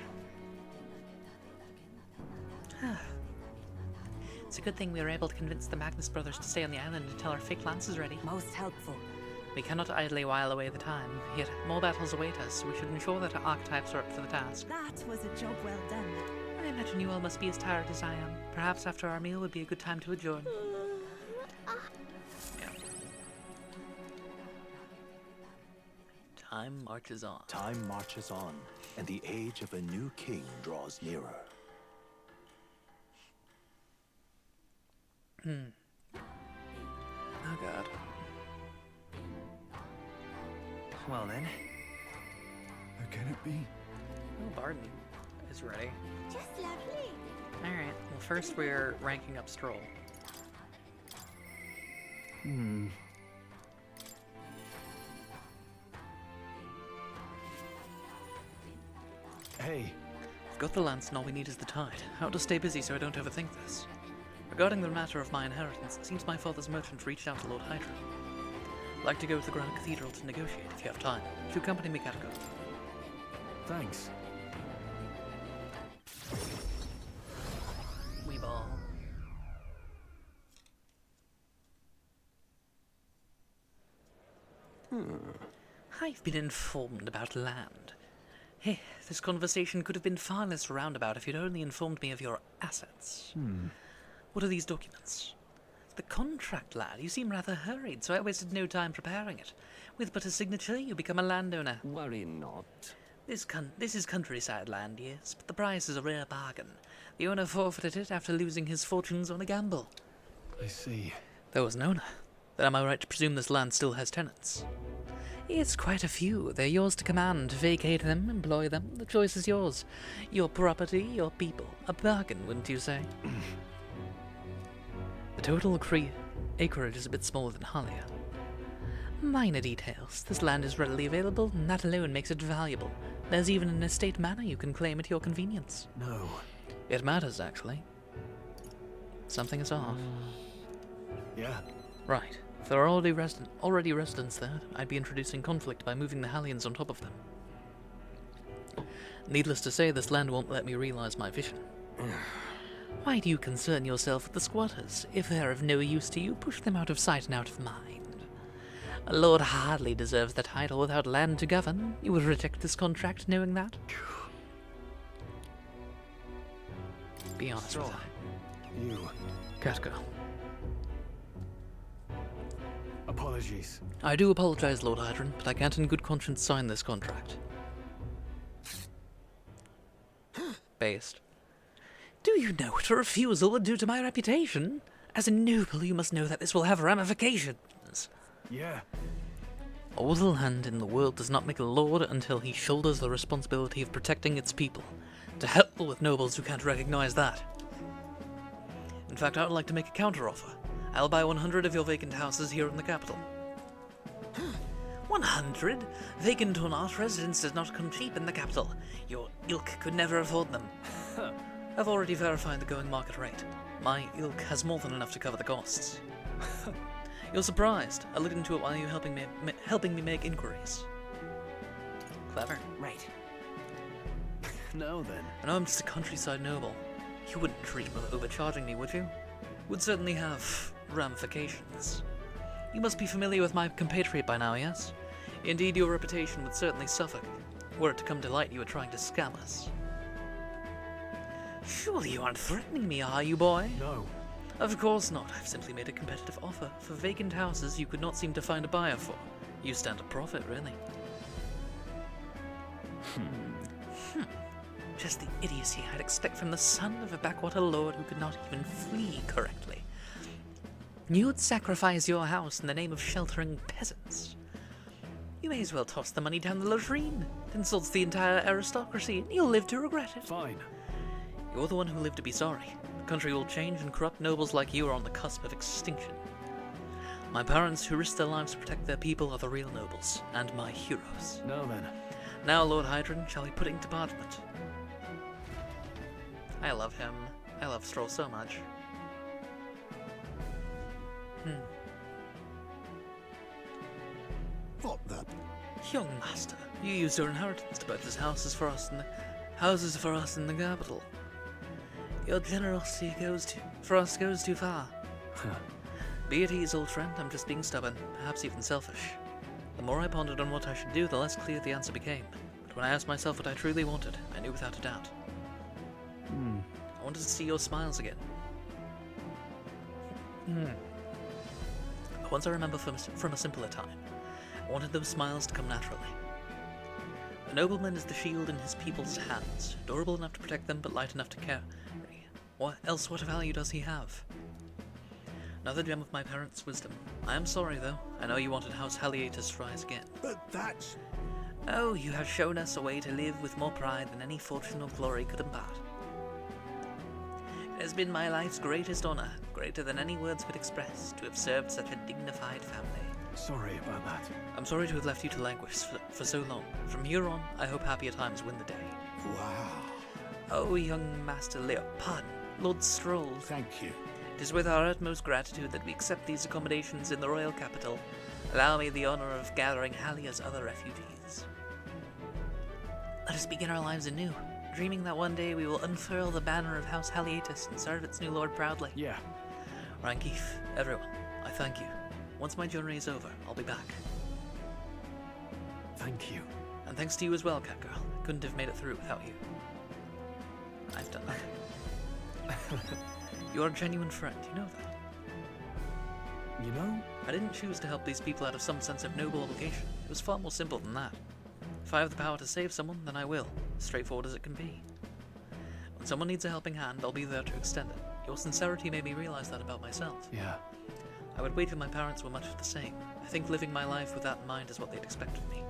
It's a good thing we were able to convince the Magnus brothers to stay on the island until our fake lance is ready. Most helpful. We cannot idly while away the time, yet more battles await us, so we should ensure that our archetypes are up for the task. That was a job well done. I imagine you all must be as tired as I am. Perhaps after our meal would be a good time to adjourn. Yeah. Time marches on. Time marches on, and the age of a new king draws nearer. Oh god. Well then. How can it be? Oh, Barden is ready. Just lovely. Alright, well first we're ranking up Stroll. Hey, I've got the lance and all we need is the tide. How to stay busy so I don't overthink this. Regarding the matter of my inheritance, it seems my father's merchant reached out to Lord Hydra. I'd like to go to the Grand Cathedral to negotiate if you have time. If you accompany me, Catacomb. thanks. We ball. I've been informed about land. Hey, this conversation could have been far less roundabout if you'd only informed me of your assets. What are these documents? The contract, lad. You seem rather hurried, so I wasted no time preparing it. With but a signature, you become a landowner. Worry not. This is countryside land, yes, but the price is a rare bargain. The owner forfeited it after losing his fortunes on a gamble. I see. There was an owner. Then am I right to presume this land still has tenants? It's quite a few. They're yours to command. Vacate them, employ them. The choice is yours. Your property, your people. A bargain, wouldn't you say? The total acreage is a bit smaller than Halia. Minor details. This land is readily available, and that alone makes it valuable. There's even an estate manor you can claim at your convenience. No. It matters, actually. Something is off. Yeah. Right. If there are already residents there, I'd be introducing conflict by moving the Hallians on top of them. Needless to say, this land won't let me realize my vision. Why do you concern yourself with the squatters? If they're of no use to you, push them out of sight and out of mind. A lord hardly deserves the title without land to govern. You would reject this contract knowing that? Be honest with her. You. Katka. Apologies. I do apologize, Lord Hydron, but I can't in good conscience sign this contract. Based. Do you know what a refusal would do to my reputation? As a noble, you must know that this will have ramifications. Yeah. All the land in the world does not make a lord until he shoulders the responsibility of protecting its people. To hell with nobles who can't recognize that. In fact, I would like to make a counteroffer. I'll buy 100 of your vacant houses here in the capital. 100? Vacant or not, residence does not come cheap in the capital. Your ilk could never afford them. I've already verified the going market rate. My ilk has more than enough to cover the costs. You're surprised. I looked into it while you were helping me make inquiries. Clever. Right. Now then. I know I'm just a countryside noble. You wouldn't dream of overcharging me, would you? Would certainly have ramifications. You must be familiar with my compatriot by now, yes? Indeed, your reputation would certainly suffer were it to come to light you were trying to scam us. Surely you aren't threatening me, are you, boy? No. Of course not. I've simply made a competitive offer for vacant houses you could not seem to find a buyer for. You stand to profit, really. Just the idiocy I'd expect from the son of a backwater lord who could not even flee correctly. You'd sacrifice your house in the name of sheltering peasants. You may as well toss the money down the latrine. It insults the entire aristocracy, and you'll live to regret it. Fine. You're the one who lived to be sorry. The country will change, and corrupt nobles like you are on the cusp of extinction. My parents, who risked their lives to protect their people, are the real nobles, and my heroes. Now then. Now, Lord Hydron, shall we put it into parchment? I love him. I love Stroll so much. What the? Young master, you used your inheritance to purchase houses for us in the capital. Your generosity goes too far. Be at ease, old friend. I'm just being stubborn, perhaps even selfish. The more I pondered on what I should do, the less clear the answer became. But when I asked myself what I truly wanted, I knew without a doubt. I wanted to see your smiles again. Once I remember from a simpler time, I wanted those smiles to come naturally. A nobleman is the shield in his people's hands, durable enough to protect them, but light enough to carry. What value does he have? Another gem of my parents' wisdom. I am sorry, though. I know you wanted House Haliatus to rise again. But that's... Oh, you have shown us a way to live with more pride than any fortune or glory could impart. It has been my life's greatest honor, greater than any words could express, to have served such a dignified family. Sorry about that. I'm sorry to have left you to languish for so long. From here on, I hope happier times win the day. Wow. Oh, young Master Leo, pardon, Lord Stroll. Thank you. It is with our utmost gratitude that we accept these accommodations in the royal capital. Allow me the honor of gathering Halia's other refugees. Let us begin our lives anew, dreaming that one day we will unfurl the banner of House Haliatus and serve its new lord proudly. Yeah. Rankeef, everyone, I thank you. Once my journey is over, I'll be back. Thank you. And thanks to you as well, Catgirl. I couldn't have made it through without you. I've done nothing. You're a genuine friend, you know that. You know? I didn't choose to help these people out of some sense of noble obligation. It was far more simple than that. If I have the power to save someone, then I will. Straightforward as it can be. When someone needs a helping hand, I'll be there to extend it. Your sincerity made me realize that about myself. Yeah. I would wager my parents were much the same. I think living my life with that in mind is what they'd expect of me.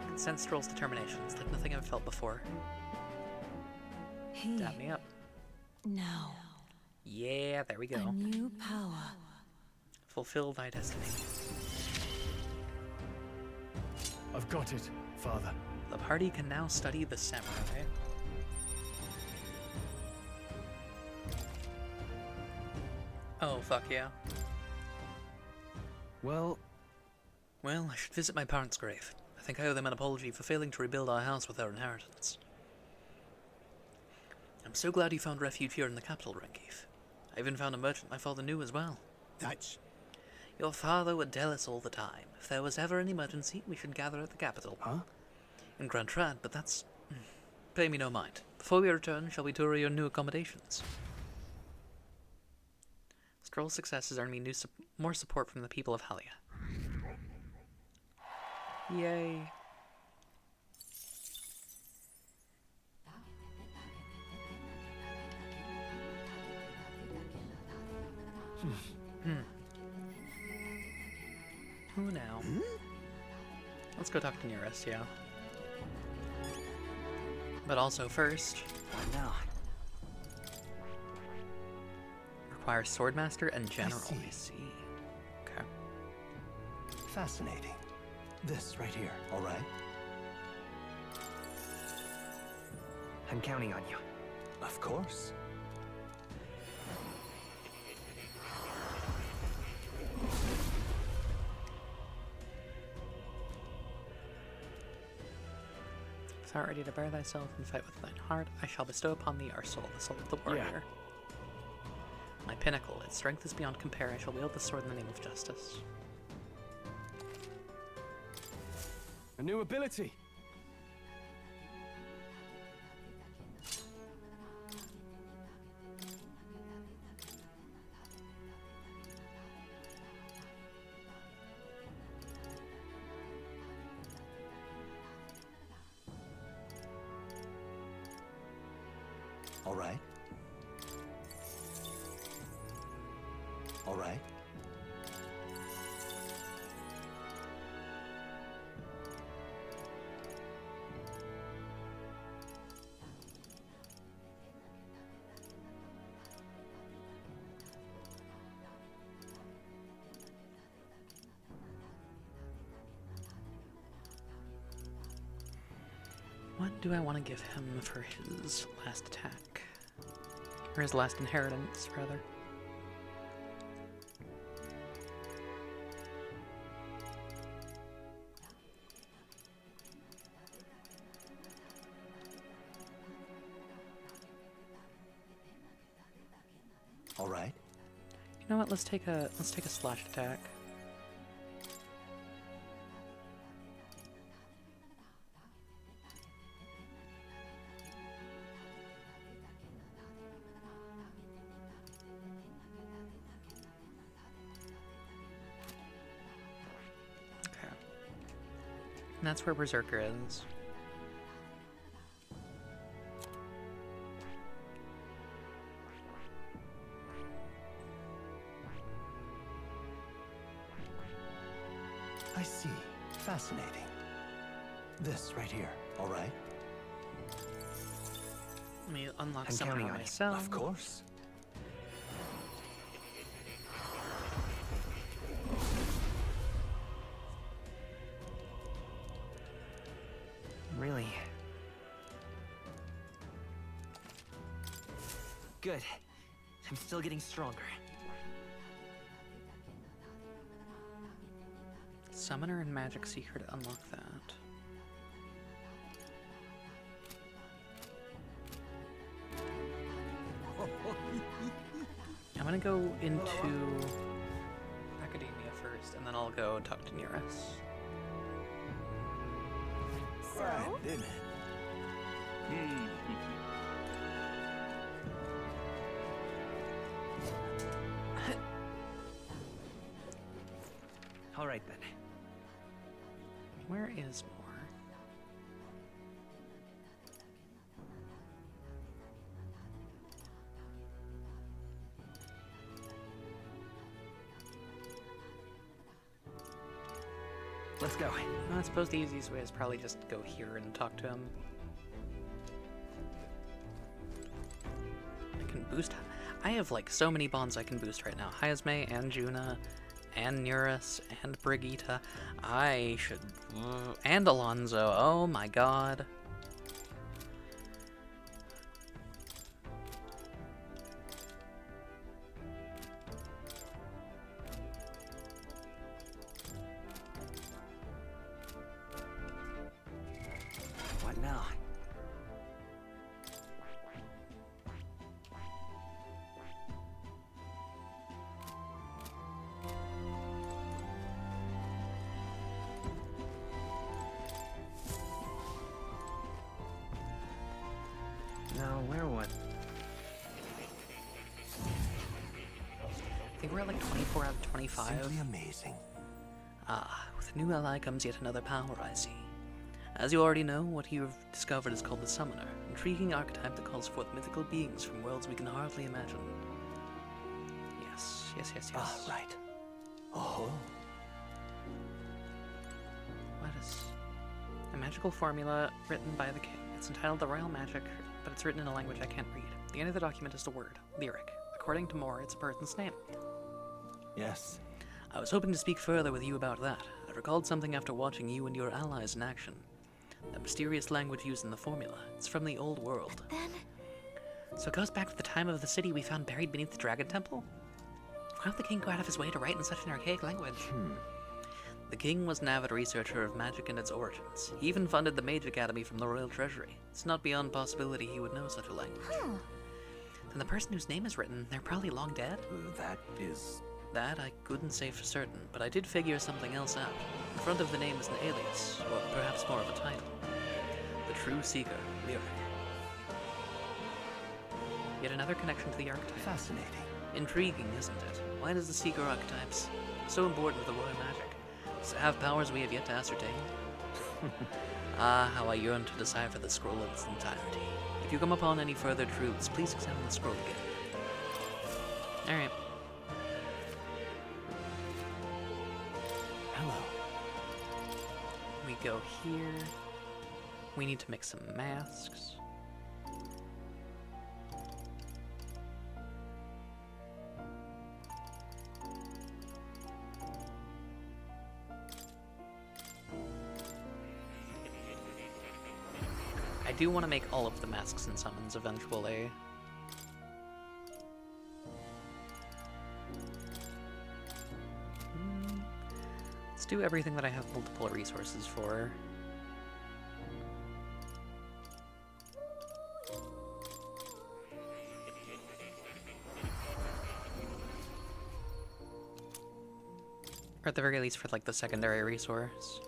I can sense Stroll's determination. It's like nothing I've felt before. Dab me up. Now. Yeah, there we go. A new power. Fulfill thy destiny. I've got it, Father. The party can now study the samurai. Oh, fuck yeah. Well, I should visit my parents' grave. I think I owe them an apology for failing to rebuild our house with our inheritance. I'm so glad you found refuge here in the capital, Rankeef. I even found a merchant my father knew as well. that's... Your father would tell us all the time. If there was ever an emergency, we should gather at the capital. Huh? In Grand Trad, but that's... Pay me no mind. Before we return, shall we tour your new accommodations? Stroll's success has earned me more support from the people of Halia. Yay. Who now? Let's go talk to Nearest, yeah. But also first... Why now? Requires Swordmaster and General. I see. Okay. Fascinating. This right here, all right? I'm counting on you. Of course. If thou art ready to bear thyself and fight with thine heart, I shall bestow upon thee our soul, the soul of the warrior. My pinnacle, its strength is beyond compare. I shall wield the sword in the name of justice. A new ability. All right. All right. What do I want to give him for his last attack? Or his last inheritance, rather. All right. You know what? Let's take a slash attack. Okay. And that's where Berserker is. I see. Fascinating. This right here, all right? Let me unlock I'm something counting on on you. myself. Of course. Really? Good. I'm still getting stronger. Summoner and Magic Seeker to unlock that. I'm gonna go into Academia first, and then I'll go talk to Nearest. So? All right then. Where is more? Let's go. I suppose the easiest way is probably just go here and talk to him. I can boost. I have like so many bonds I can boost right now. Hyasme and Juna and Neurus and Brigitte. I should... and Alonzo. Oh my god. What now? No, where what? I think we're at like 24 out of 25. Simply amazing. Ah, with a new ally comes yet another power, I see. As you already know, what you've discovered is called the Summoner, intriguing archetype that calls forth mythical beings from worlds we can hardly imagine. Yes, yes, yes, yes. Ah, right. Oh. What is... a magical formula written by the king. It's entitled The Royal Magic, but it's written in a language I can't read. The end of the document is the word, lyric. According to Moore, it's a person's name. Yes. I was hoping to speak further with you about that. I recalled something after watching you and your allies in action. That mysterious language used in the formula. It's from the old world. Then... So it goes back to the time of the city we found buried beneath the Dragon Temple? Why would the king go out of his way to write in such an archaic language? The king was an avid researcher of magic and its origins. He even funded the Mage Academy from the Royal Treasury. It's not beyond possibility he would know such a language. And the person whose name is written, they're probably long dead? That is... That I couldn't say for certain, but I did figure something else out. In front of the name is an alias, or perhaps more of a title. The True Seeker, Lyric. Yet another connection to the archetype. Fascinating. Intriguing, isn't it? Why does the Seeker archetypes so important with the royal magic? Does it have powers we have yet to ascertain? Ah, how I yearn to decipher the scroll in its entirety. If you come upon any further truths, please examine the scroll again. Alright. Hello. We go here. We need to make some masks. I do want to make all of the masks and summons eventually. Let's do everything that I have multiple resources for. Or at the very least for like the secondary resource.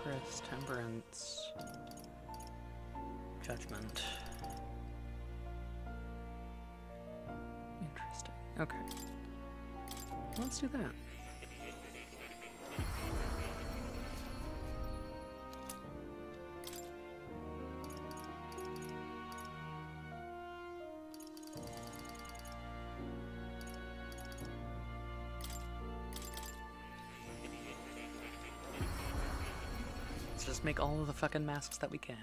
Empress, Temperance, Judgment. Interesting. Okay. Let's do that. Let's just make all of the fucking masks that we can.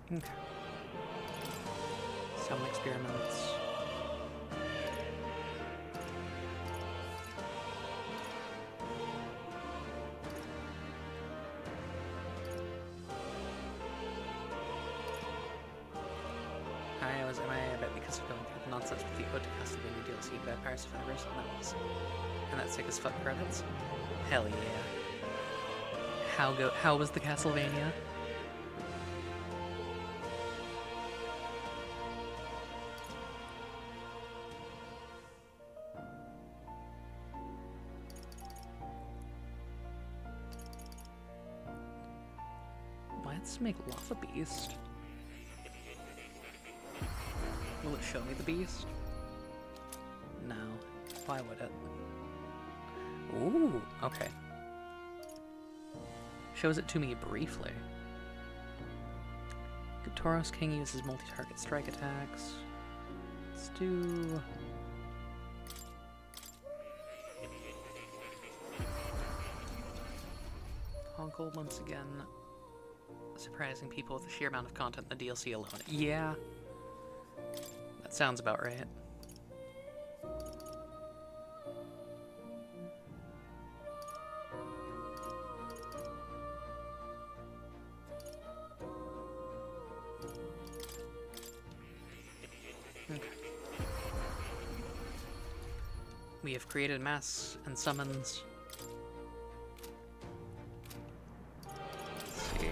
Okay. Some experiments. I was MIA a bit because of going through the nonsense with the Ode to Castlevania DLC and Vampire Survivors, and that sick as fuck credits. Hell yeah. How was the Castlevania? Let's make Lava Beast. Will it show me the beast? No. Why would it? Ooh, okay. Shows it to me briefly. Tauros King uses multi-target strike attacks. Let's do... Stronghold once again. Surprising people with the sheer amount of content in the DLC alone. Yeah. That sounds about right. Okay. We have created masks and summons. Let's see.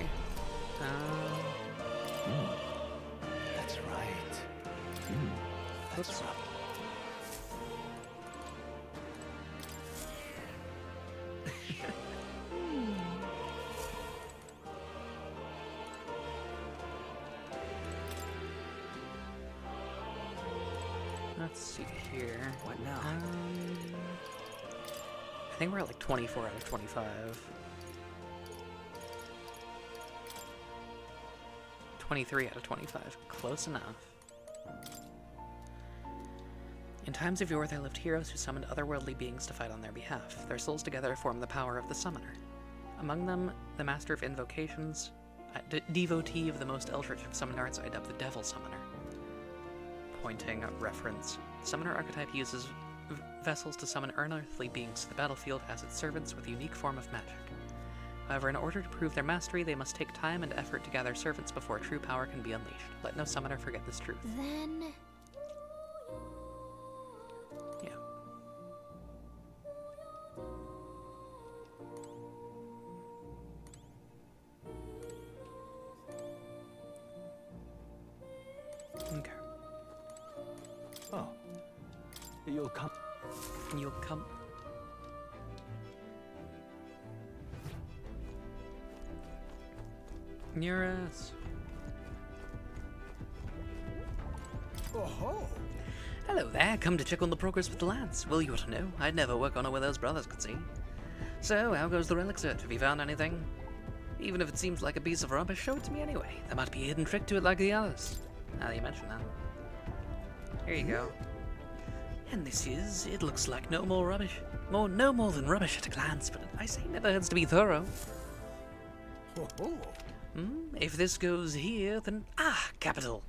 That's right. That's right. Let's see here. What now? I think we're at like 24 out of 25. 23 out of 25. Close enough. In times of yore, there lived heroes who summoned otherworldly beings to fight on their behalf. Their souls together formed the power of the summoner. Among them, the master of invocations, devotee of the most eldritch of summon arts, I dubbed the Devil Summoner. Pointing reference. The summoner archetype uses vessels to summon unearthly beings to the battlefield as its servants with a unique form of magic. However, in order to prove their mastery, they must take time and effort to gather servants before true power can be unleashed. Let no summoner forget this truth. Then... Yeah. Okay. Oh. You'll come. You'll come. Near us. Oh-ho! Hello there, come to check on the progress with the lads. Well, you ought to know. I'd never work on it where those brothers could see. So, how goes the relic search? Have you found anything? Even if it seems like a piece of rubbish, show it to me anyway. There might be a hidden trick to it like the others. Now that you mention that. Here you go. And this is, it looks like no more rubbish. No more than rubbish at a glance, but I say never hurts to be thorough. Ho-ho! If this goes here, then... capital.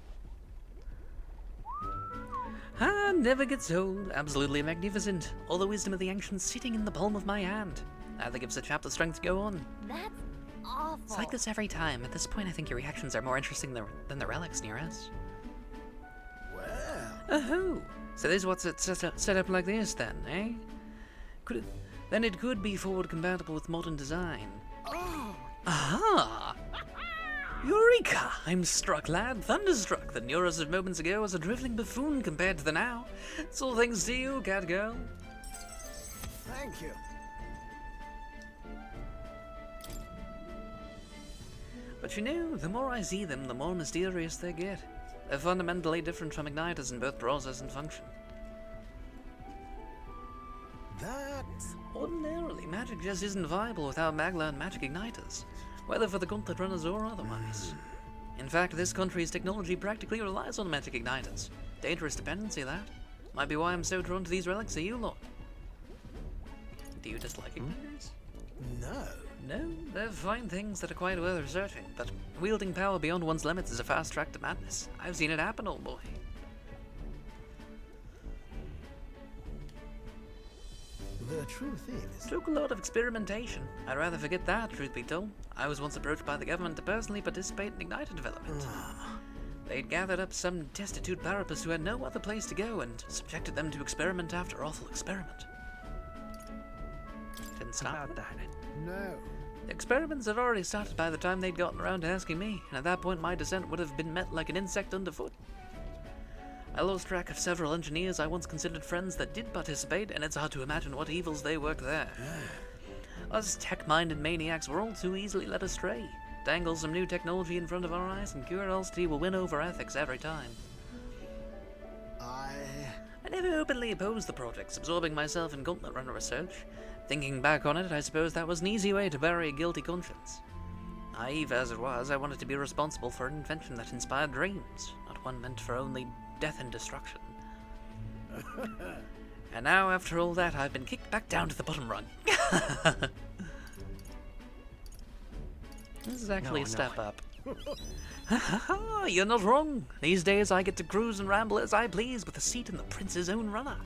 Never gets old. Absolutely magnificent. All the wisdom of the ancients sitting in the palm of my hand. That gives a chap the strength to go on. That's awful. It's like this every time. At this point, I think your reactions are more interesting than the relics near us. Well... Oh, so this is what's it set up like this then, eh? Then it could be forward compatible with modern design. Oh! Aha! Eureka! I'm struck, lad, thunderstruck. The Neuros of moments ago was a driveling buffoon compared to the now. It's all thanks to you, cat girl. Thank you. But you know, the more I see them, the more mysterious they get. They're fundamentally different from igniters in both process and function. That... Ordinarily, magic just isn't viable without Magla and magic igniters, whether for the gauntlet runners or otherwise. In fact, this country's technology practically relies on magic igniters. Dangerous dependency, that. Might be why I'm so drawn to these relics of you lot. Do you dislike igniters? No. No, they're fine things that are quite worth researching, but wielding power beyond one's limits is a fast track to madness. I've seen it happen, old boy. The truth is... It took a lot of experimentation. I'd rather forget that, truth be told. I was once approached by the government to personally participate in igniter development. They'd gathered up some destitute therapists who had no other place to go and subjected them to experiment after awful experiment. Didn't stop About that. No. The experiments had already started by the time they'd gotten around to asking me, and at that point my dissent would have been met like an insect underfoot. I lost track of several engineers I once considered friends that did participate, and it's hard to imagine what evils they worked there. Us tech-minded maniacs were all too easily led astray. Dangle some new technology in front of our eyes, and curiosity will win over ethics every time. I never openly opposed the projects, absorbing myself in gauntlet runner research. Thinking back on it, I suppose that was an easy way to bury a guilty conscience. Naive as it was, I wanted to be responsible for an invention that inspired dreams, not one meant for only death and destruction. And now, after all that, I've been kicked back down to the bottom rung. This is actually No, a step no. up. Ha ha ha! You're not wrong. These days I get to cruise and ramble as I please with a seat in the prince's own runner.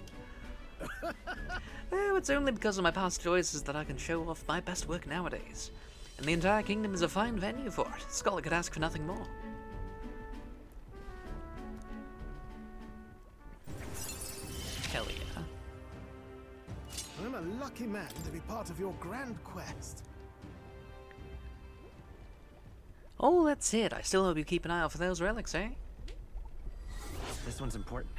Oh, it's only because of my past choices that I can show off my best work nowadays. And the entire kingdom is a fine venue for it. Scholar could ask for nothing more. Hell yeah. I'm a lucky man to be part of your grand quest. Oh, that's it. I still hope you keep an eye out for those relics, eh? This one's important.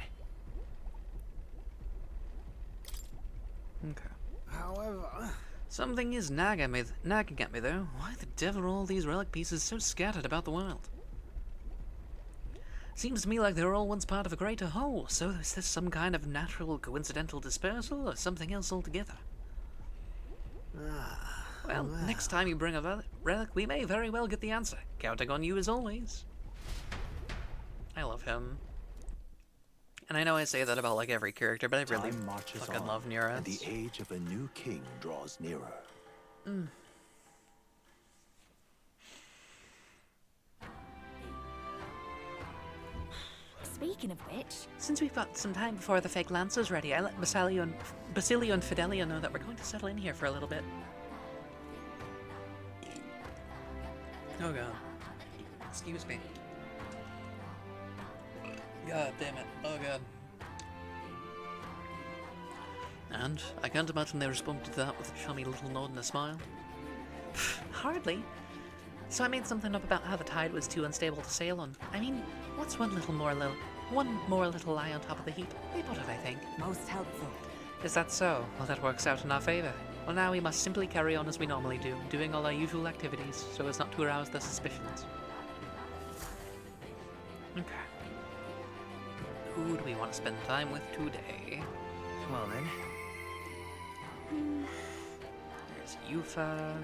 Okay. However, Something is nagging at me though. Why the devil are all these relic pieces so scattered about the world? Seems to me like they're all once part of a greater whole, so is this some kind of natural coincidental dispersal or something else altogether? Well, next time you bring a relic, we may very well get the answer. Counting on you as always. I love him. And I know I say that about like every character, but I really Time marches fucking on, love Neurus. and the age of a new king draws nearer. Speaking of which, Since we've got some time before the fake lancer's ready, I let Basilio and Fidelia know that we're going to settle in here for a little bit. Oh god. Excuse me. God damn it. Oh god. And I can't imagine they responded to that with a chummy little nod and a smile. Hardly. So I made something up about how the tide was too unstable to sail on. I mean, what's one more little lie on top of the heap? They put it, I think. Most helpful. Is that so? Well, that works out in our favor. Well, now we must simply carry on as we normally do, doing all our usual activities, so as not to arouse their suspicions. Okay. Who do we want to spend time with today? Well then. There's Yufa.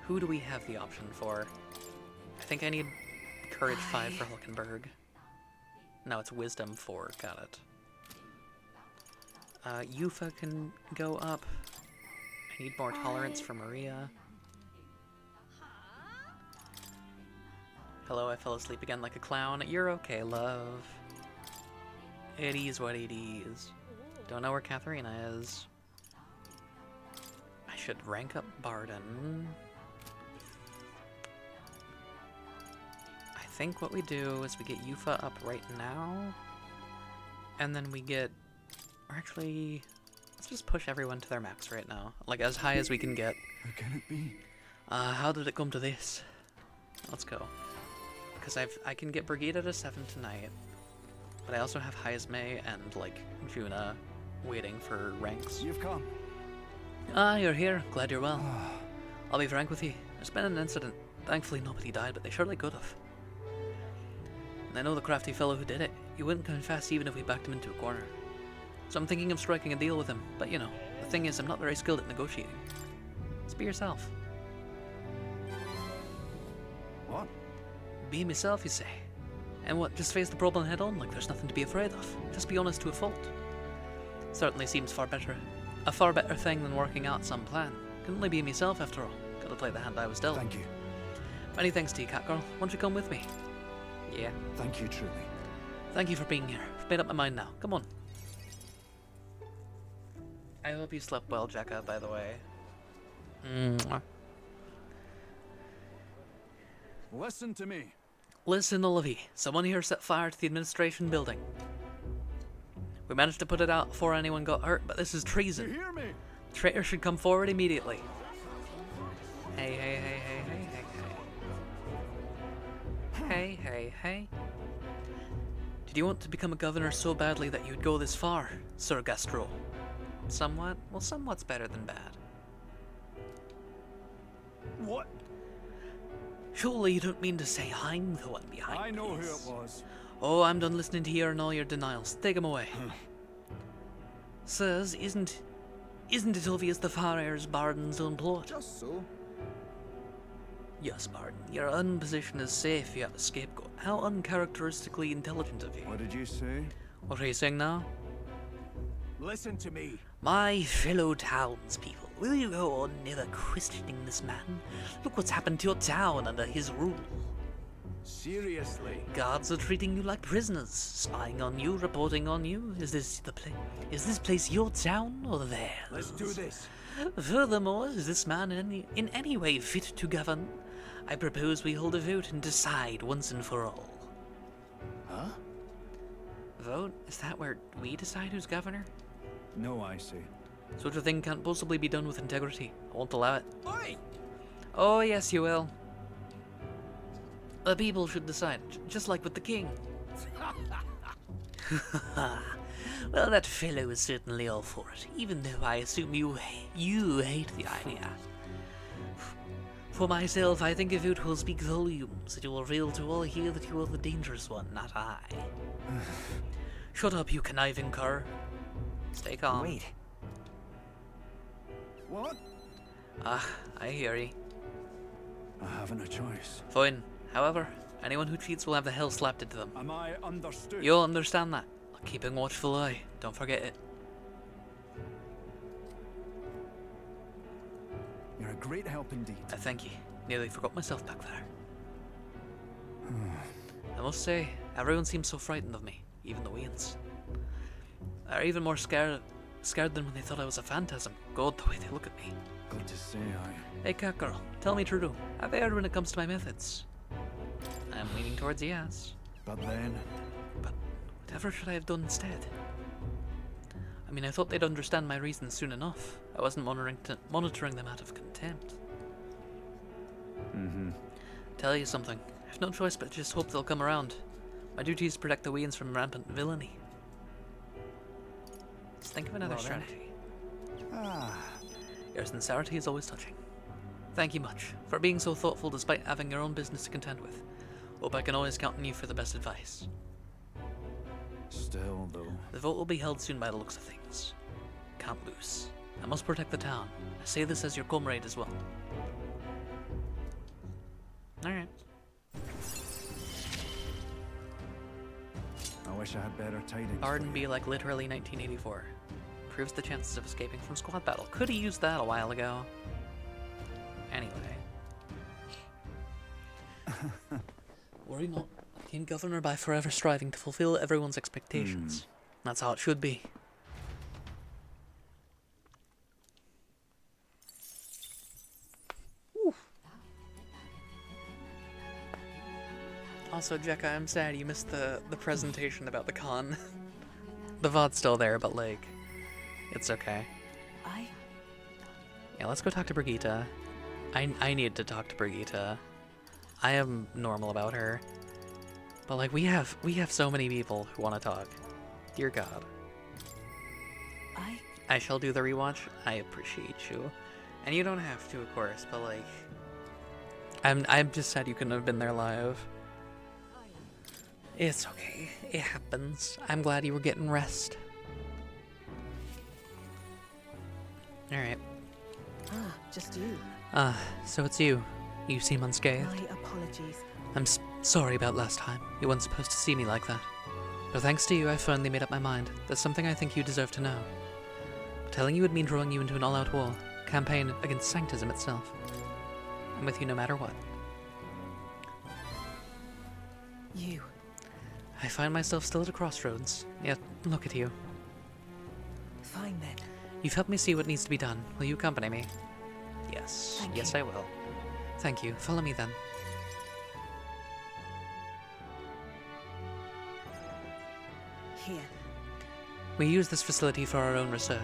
Who do we have the option for? I think I need Courage 5 for Hulkenberg. No, it's Wisdom 4. Got it. Yufa can go up. I need more tolerance for Maria. Hello, I fell asleep again like a clown. You're okay, love. It is what it is. Don't know where Katharina is. I should rank up Barden. I think what we do is we get Yufa up right now. And then we get... Or actually... Let's just push everyone to their max right now. Like, as high as we can get. how can it be? How did it come to this? Let's go. Because I can get Brigida to 7 tonight. But I also have Heisme and, like, Juna waiting for ranks. You've come. Ah, you're here. Glad you're well. I'll be frank with you. There's been an incident. Thankfully nobody died, but they surely could have. And I know the crafty fellow who did it. He wouldn't confess even if we backed him into a corner. So I'm thinking of striking a deal with him. But you know, the thing is, I'm not very skilled at negotiating. Just be yourself. What? Be myself, you say? And what, just face the problem head on like there's nothing to be afraid of? Just be honest to a fault. Certainly seems a far better thing than working out some plan. Can only be myself after all. Gotta play the hand I was dealt. Thank you. Many thanks to you, Catgirl. Won't you come with me? Yeah. Thank you, truly. Thank you for being here. I've made up my mind now. Come on. I hope you slept well, Jekka, by the way. Mwah. Listen to me. Listen, all of you. Someone here set fire to the administration building. We managed to put it out before anyone got hurt, but this is treason. You hear me? The traitor should come forward immediately. Hey, hey, hey, hey, hey, hey, hey. Hey, hey, hey. Did you want to become a governor so badly that you'd go this far, Sir Gastro? Somewhat? Well, somewhat's better than bad. What? Surely you don't mean to say I'm the one behind I know this. who it was. Oh, I'm done listening to hearing all your denials. Take 'em away. Sirs, isn't it obvious the far air's Barden's own plot? Just so. Yes, Barden. Your own position is safe, you have a scapegoat. How uncharacteristically intelligent of you. What did you say? What are you saying now? Listen to me. My fellow townspeople, will you go on never questioning this man? Look what's happened to your town under his rule. Seriously? Guards are treating you like prisoners, spying on you, reporting on you. Is this place your town or theirs? Let's do this. Furthermore, is this man in any way fit to govern? I propose we hold a vote and decide once and for all. Huh? Vote? Is that where we decide who's governor? No, I see. Such a thing can't possibly be done with integrity. I won't allow it. Oi! Oh, yes, you will. The people should decide, just like with the king. Well, that fellow is certainly all for it, even though I assume you hate the idea. For myself, I think a vote will speak volumes. It will reveal to all here that you are the dangerous one, not I. Shut up, you conniving cur. Stay calm. Wait. What? I hear ye. I haven't a choice. Fine. However, anyone who cheats will have the hell slapped into them. Am I understood? You'll understand that. I'll keep a watchful eye. Don't forget it. You're a great help indeed. Thank you. Nearly forgot myself back there. I must say, everyone seems so frightened of me, even the Wayans. They're even more scared than when they thought I was a phantasm. God, the way they look at me. Good to say, Hey, cat girl, tell me true. Have I erred when it comes to my methods? I'm leaning towards yes. But then... But whatever should I have done instead? I mean, I thought they'd understand my reasons soon enough. I wasn't monitoring them out of contempt. Tell you something. I've no choice but just hope they'll come around. My duty is to protect the Wayans from rampant villainy. Let's think of another strategy. Your sincerity is always touching. Thank you much for being so thoughtful despite having your own business to contend with. Hope I can always count on you for the best advice. Still, though... The vote will be held soon by the looks of things. Can't lose. I must protect the town. I say this as your comrade as well. Alright. I wish I had better tidings. Arden be like literally 1984. Proves the chances of escaping from squad battle. Could have used that a while ago. Anyway. Worry not. I became governor by forever striving to fulfill everyone's expectations. That's how it should be. Ooh. Also, Jekka, I'm sad you missed the presentation about the con. The VOD's still there, but like, it's okay. Yeah, let's go talk to Brigitte. I need to talk to Brigitte. I am normal about her. But like, we have so many people who want to talk. Dear God. I shall do the rewatch. I appreciate you. And you don't have to, of course, but like, I'm just sad you couldn't have been there live. It's okay. It happens. I'm glad you were getting rest. Alright. Just you. So it's you. You seem unscathed. My apologies. I'm sorry about last time. You weren't supposed to see me like that. But thanks to you, I finally made up my mind. There's something I think you deserve to know. Telling you would mean drawing you into an all-out war. Campaign against Sanctism itself. I'm with you no matter what. You. I find myself still at a crossroads. Yet, look at you. Fine then. You've helped me see what needs to be done. Will you accompany me? Yes. Yes, I will. Thank you. Follow me then. Here. We use this facility for our own research.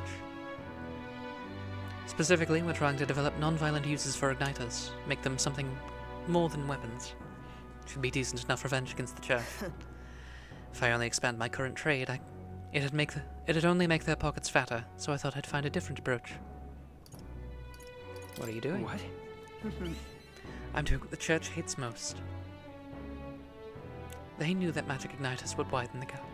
Specifically, we're trying to develop non-violent uses for igniters, make them something more than weapons. Should be decent enough revenge against the church. If I only expand my current trade, it'd only make their pockets fatter, so I thought I'd find a different approach. What are you doing? What? I'm doing what the church hates most. They knew that magic igniters would widen the gap.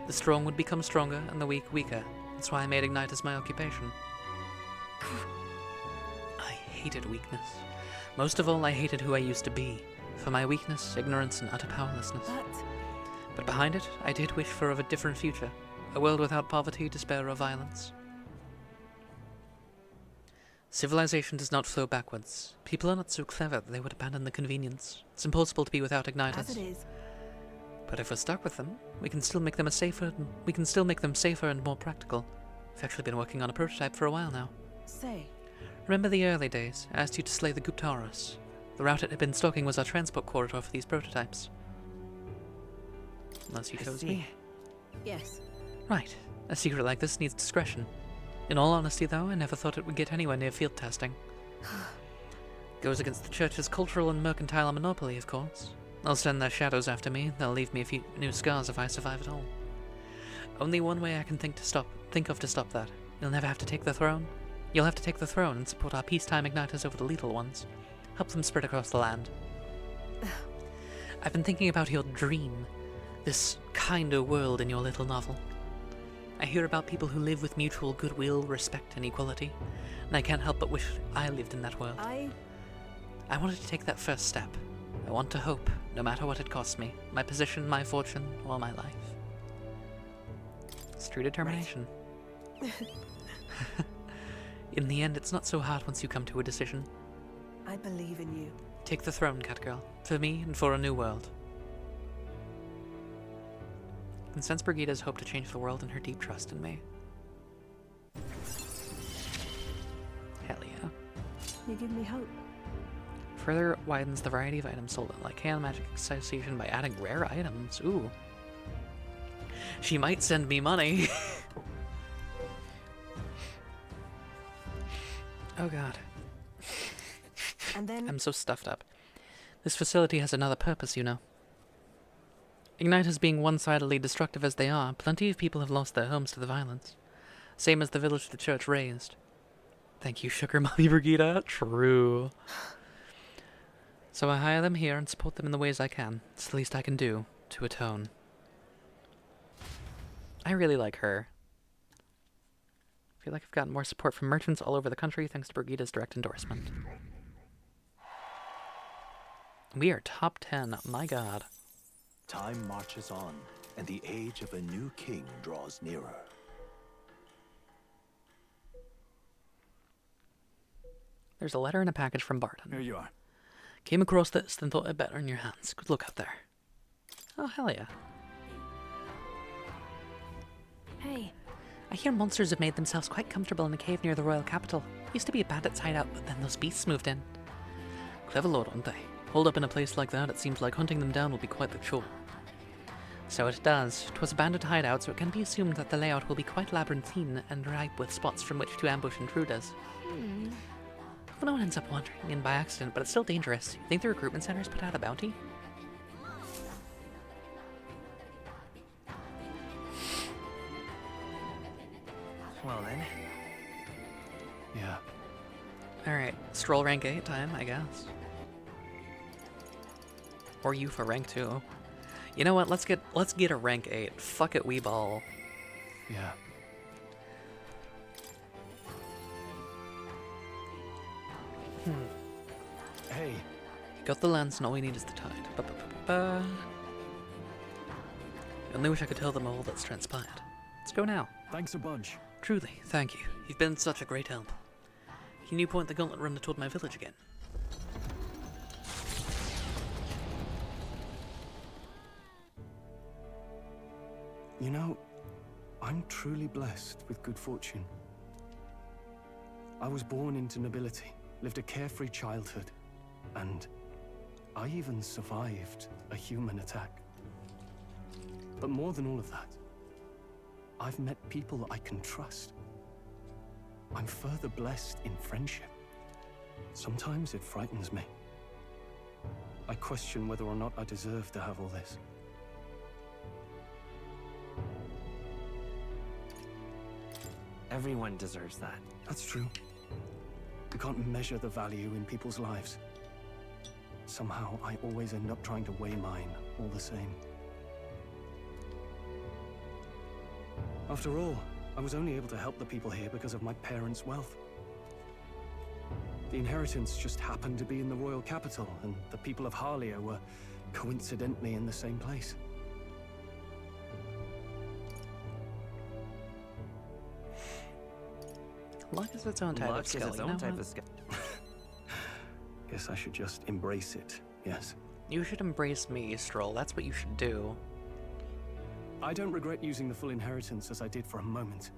The strong would become stronger and the weak weaker. That's why I made igniters my occupation. I hated weakness. Most of all, I hated who I used to be. For my weakness, ignorance, and utter powerlessness. But behind it, I did wish for a different future. A world without poverty, despair, or violence. Civilization does not flow backwards. People are not so clever that they would abandon the convenience. It's impossible to be without igniters. As it is. But if we're stuck with them, we can still make them safer and more practical. We've actually been working on a prototype for a while now. Say. Remember the early days? I asked you to slay the Guptaras. The route it had been stalking was our transport corridor for these prototypes. Unless you chose me. Yes. Right. A secret like this needs discretion. In all honesty, though, I never thought it would get anywhere near field testing. Goes against the Church's cultural and mercantile monopoly, of course. They'll send their shadows after me. They'll leave me a few new scars if I survive at all. Only one way I can think of to stop that. You'll never have to take the throne. You'll have to take the throne and support our peacetime igniters over the lethal ones. Help them spread across the land. I've been thinking about your dream. This kinder world in your little novel. I hear about people who live with mutual goodwill, respect, and equality, and I can't help but wish I lived in that world. I wanted to take that first step. I want to hope, no matter what it costs me, my position, my fortune, or my life. It's true determination. Right. In the end, it's not so hard once you come to a decision. I believe in you. Take the throne, Catgirl, for me and for a new world. I can sense Brigida's hope to change the world and her deep trust in me. Hell yeah. You give me hope. Further widens the variety of items sold at Lycan Magic Association by adding rare items. Ooh. She might send me money. Oh god. And then I'm so stuffed up. This facility has another purpose, you know. Igniters being one-sidedly destructive as they are, plenty of people have lost their homes to the violence. Same as the village the church raised. Thank you, Sugar Mommy Brigida. True. So I hire them here and support them in the ways I can. It's the least I can do to atone. I really like her. I feel like I've gotten more support from merchants all over the country thanks to Brigida's direct endorsement. We are top 10. My god. Time marches on, and the age of a new king draws nearer. There's a letter and a package from Barton. Here you are. Came across this, then thought it better in your hands. Good luck out there. Oh, hell yeah. Hey. I hear monsters have made themselves quite comfortable in a cave near the royal capital. Used to be a bandit's hideout, but then those beasts moved in. Clever lord, aren't they? Holed up in a place like that, it seems like hunting them down will be quite the chore. So it does. 'Twas a bandit hideout, so it can be assumed that the layout will be quite labyrinthine and ripe with spots from which to ambush intruders. Hope no one ends up wandering in by accident, but it's still dangerous. You think the recruitment centers put out a bounty? Well then. Yeah. Alright, stroll rank 8 time, I guess. Or you for rank 2. You know what, let's get a rank 8. Fuck it, we ball. Yeah. Hey. Got the lens and all we need is the tide. Ba-ba-ba-ba. I only wish I could tell them all that's transpired. Let's go now. Thanks a bunch. Truly, thank you. You've been such a great help. Can you point the gauntlet runner toward my village again? You know, I'm truly blessed with good fortune. I was born into nobility, lived a carefree childhood, and I even survived a human attack. But more than all of that, I've met people I can trust. I'm further blessed in friendship. Sometimes it frightens me. I question whether or not I deserve to have all this. Everyone deserves that. That's true. You can't measure the value in people's lives. Somehow, I always end up trying to weigh mine all the same. After all, I was only able to help the people here because of my parents' wealth. The inheritance just happened to be in the royal capital, and the people of Harlia were coincidentally in the same place. Luck is its own type Luck of skill. is its you own know type what? of skill. Guess I should just embrace it, yes. You should embrace me, Stroll. That's what you should do. I don't regret using the full inheritance as I did for a moment.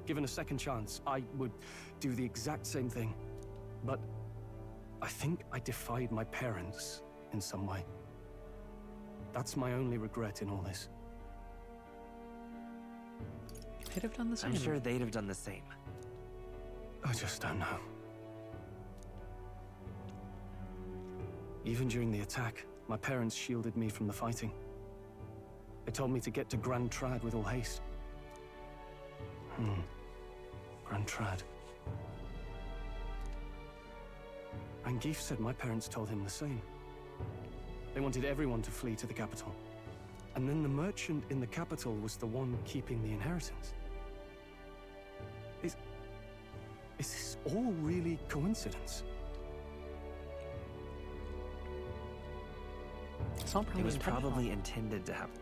Given a second chance, I would do the exact same thing. But I think I defied my parents in some way. That's my only regret in all this. They'd have done the same. I'm sure they'd have done the same. I just don't know. Even during the attack, my parents shielded me from the fighting. They told me to get to Grand Trad with all haste. Grand Trad. And Geef said my parents told him the same. They wanted everyone to flee to the capital. And then the merchant in the capital was the one keeping the inheritance. Is this all really coincidence? It's not It was intentional. probably intended to happen.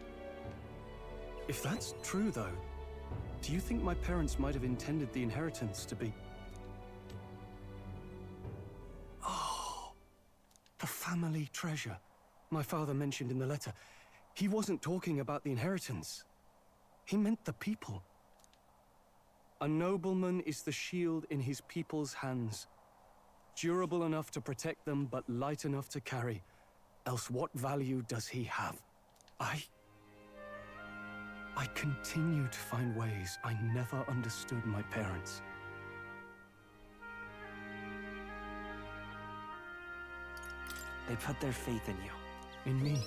If that's true, though, do you think my parents might have intended the inheritance to be... Oh, the family treasure my father mentioned in the letter. He wasn't talking about the inheritance. He meant the people. A nobleman is the shield in his people's hands, durable enough to protect them, but light enough to carry. Else what value does he have? I continue to find ways I never understood my parents. They put their faith in you. In me.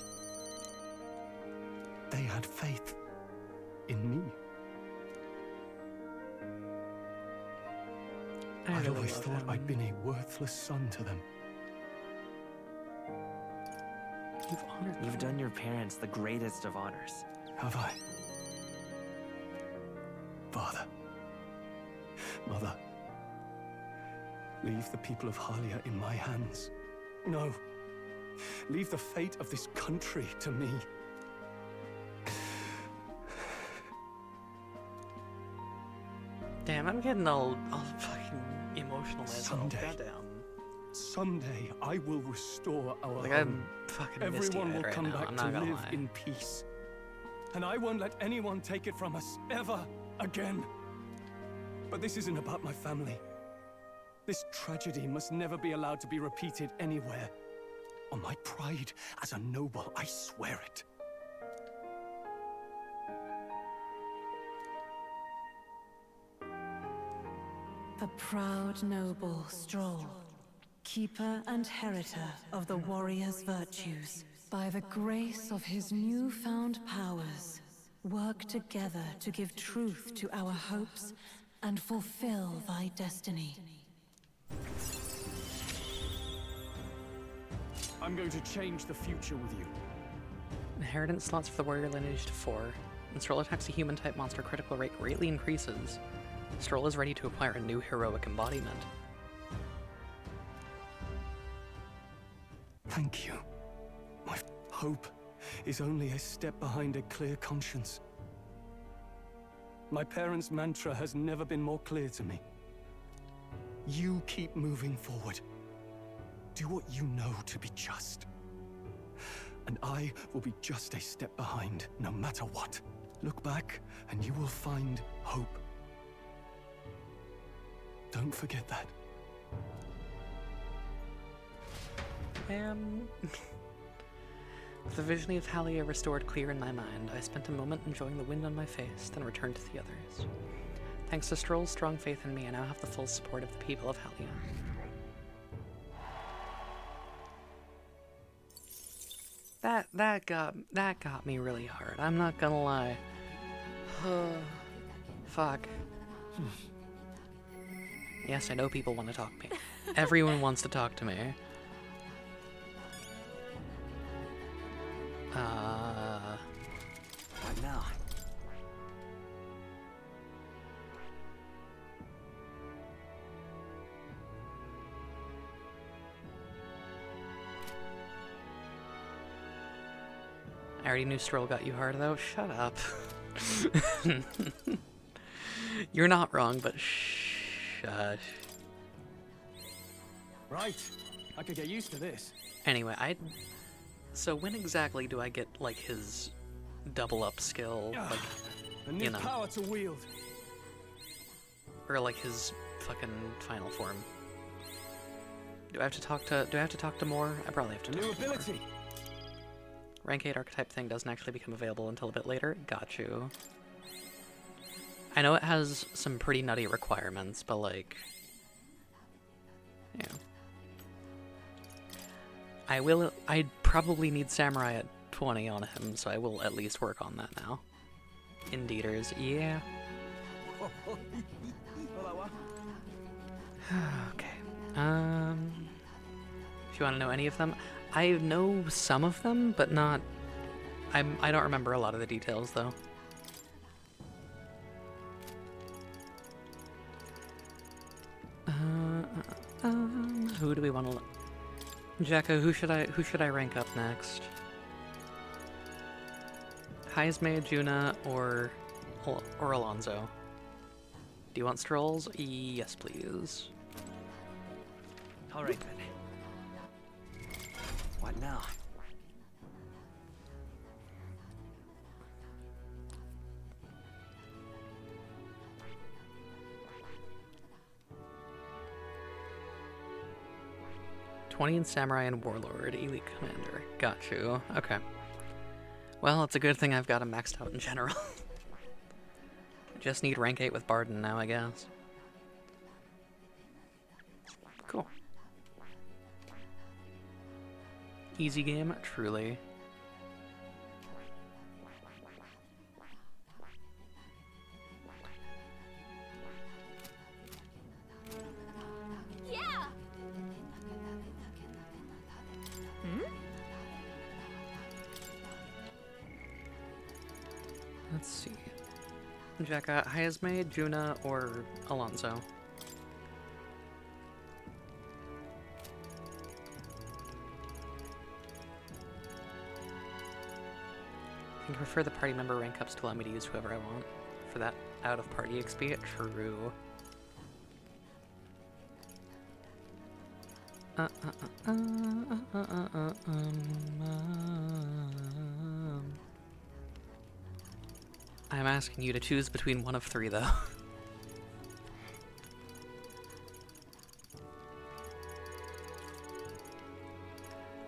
They had faith in me. I'd really always love thought him. I'd been a worthless son to them. You've honored You've them. done your parents the greatest of honors. Have I? Father. Mother. Leave the people of Halia in my hands. No. Leave the fate of this country to me. Damn, I'm getting all fucking emotional myself. Someday. Goddamn. Someday I will restore our Like, home. I'm fucking Everyone misty-eyed will right come now, back I'm to not gonna live lie. in peace. And I won't let anyone take it from us, ever again. But this isn't about my family. This tragedy must never be allowed to be repeated anywhere. On my pride as a noble, I swear it. The proud noble Stroll, keeper and heritor of the warrior's virtues, by the grace of his newfound powers, work together to give truth to our hopes and fulfill thy destiny. I'm going to change the future with you. Inheritance slots for the warrior lineage to 4. When Stroll attacks a human-type monster, critical rate greatly increases. Stroll is ready to acquire a new heroic embodiment. Thank you. My hope is only a step behind a clear conscience. My parents' mantra has never been more clear to me. You keep moving forward. Do what you know to be just. And I will be just a step behind, no matter what. Look back, and you will find hope. Don't forget that. With the vision of Halia restored clear in my mind, I spent a moment enjoying the wind on my face, then returned to the others. Thanks to Stroll's strong faith in me, I now have the full support of the people of Halia. That got me really hard. I'm not gonna lie. Fuck. Yes, I know people want to talk to me. Everyone wants to talk to me. What now? I already knew Stroll got you hard, though. Shut up. You're not wrong, but shh. Shush. Right. I could get used to this. Anyway, so when exactly do I get, like, his double up skill? Like, A new you know. power to wield. Or, like, his fucking final form? Do I have to talk to more? I probably have to A talk new to more. ability. Rank 8 archetype thing doesn't actually become available until a bit later. Got you. I know it has some pretty nutty requirements, but like... Yeah. I'd probably need Samurai at 20 on him, so I will at least work on that now. Indeeders, yeah. Okay. If you want to know any of them, I know some of them, but not... I don't remember a lot of the details, though. Who do we want to... Jacko, who should I rank up next? Heisme, Juna, or Alonzo? Do you want strolls? Yes, please. All right, then. What now? In Samurai and Warlord, Elite Commander. Got you. Okay. Well, it's a good thing I've got him maxed out in general. Just need rank 8 with Barden now, I guess. Cool. Easy game, truly. Let's see. Jacka, Heisme, Juna, or Alonzo? I think I prefer the party member rank ups to allow me to use whoever I want for that out-of-party XP. True. I'm asking you to choose between one of 3, though.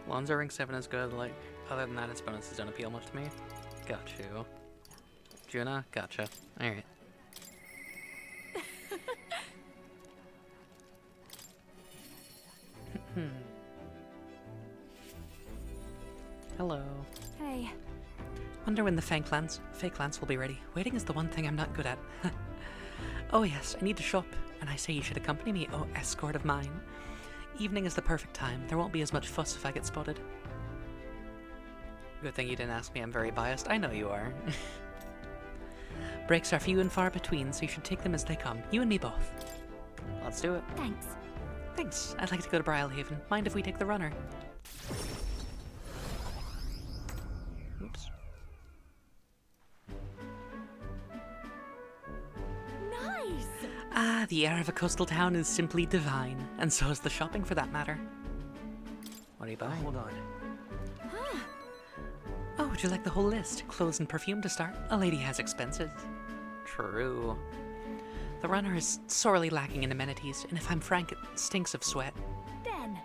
Alonzo rank 7 is good, like, other than that, its bonuses don't appeal much to me. Got you. Juna? Gotcha. Alright. Hello. Hey. Wonder when the fake lance will be ready. Waiting is the one thing I'm not good at. Oh yes, I need to shop, and I say you should accompany me, oh escort of mine. Evening is the perfect time. There won't be as much fuss if I get spotted. Good thing you didn't ask me, I'm very biased. I know you are. Breaks are few and far between, so you should take them as they come. You and me both. Let's do it. Thanks. Thanks. I'd like to go to Brylehaven. Mind if we take the runner? Oops. Nice! Ah, the air of a coastal town is simply divine, and so is the shopping for that matter. What are you buying? Hold on. Oh, would you like the whole list? Clothes and perfume to start? A lady has expenses. True. The runner is sorely lacking in amenities, and if I'm frank, it stinks of sweat. Den.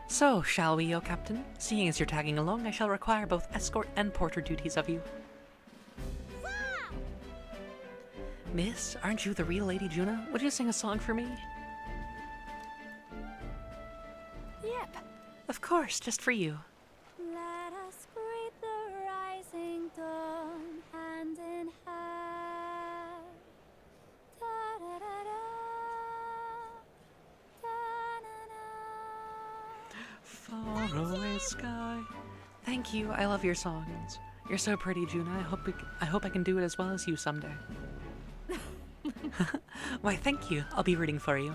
So, shall we, O Captain? Seeing as you're tagging along, I shall require both escort and porter duties of you. Wow! Miss, aren't you the real Lady Juna? Would you sing a song for me? Yep. Of course, just for you. Let us greet the rising dawn, hand in hand. Da-da-da-da, da-na-na. Far away sky. Thank you. I love your songs. You're so pretty, Juna. I hope I can do it as well as you someday. Why, thank you. I'll be rooting for you.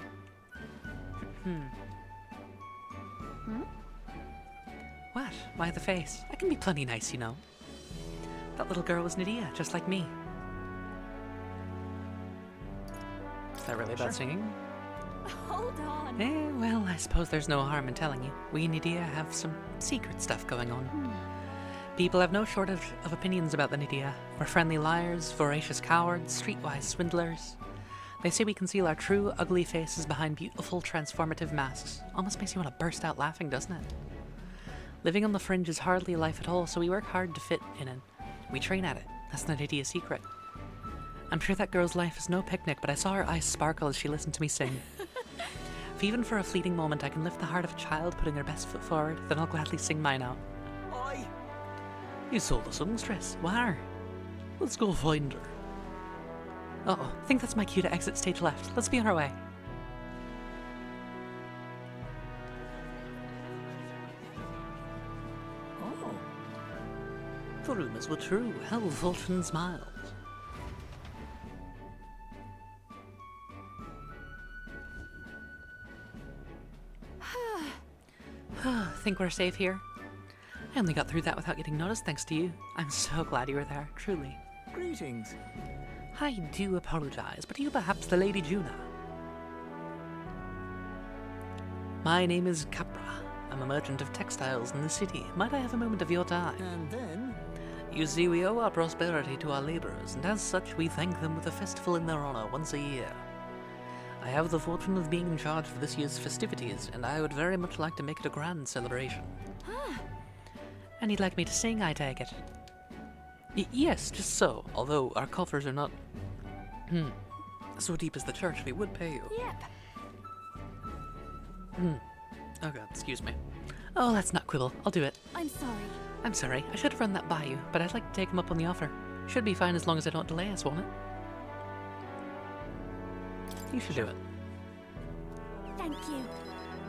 What? Why the face? I can be plenty nice, you know. That little girl was Nadia, just like me. Is that really about singing? Hold on. Well, I suppose there's no harm in telling you. We in Nydia have some secret stuff going on. People have no shortage of opinions about the Nydia. We're friendly liars, voracious cowards, streetwise swindlers. They say we conceal our true, ugly faces behind beautiful, transformative masks. Almost makes you want to burst out laughing, doesn't it? Living on the fringe is hardly life at all, so we work hard to fit in it. We train at it. That's the Nydia's secret. I'm sure that girl's life is no picnic, but I saw her eyes sparkle as she listened to me sing. If even for a fleeting moment I can lift the heart of a child putting her best foot forward, then I'll gladly sing mine out. Oi! You saw the songstress. Where? Let's go find her. Uh-oh, I think that's my cue to exit stage left. Let's be on our way. Oh. The rumors were true. How fortune smiled. Think we're safe here? I only got through that without getting noticed thanks to you. I'm so glad you were there, truly. Greetings. I do apologize, but are you perhaps the Lady Juna? My name is Capra. I'm a merchant of textiles in the city. Might I have a moment of your time? And then? You see, we owe our prosperity to our laborers, and as such we thank them with a festival in their honor once a year. I have the fortune of being in charge of this year's festivities, and I would very much like to make it a grand celebration. And you'd like me to sing, I take it? Yes, just so. Although our coffers are not so deep as the church, we would pay you. Yep. Oh god, excuse me. Oh, let's not quibble. I'll do it. I'm sorry. I'm sorry. I should have run that by you, but I'd like to take him up on the offer. Should be fine as long as I don't delay us, won't it? You should do it. Thank you.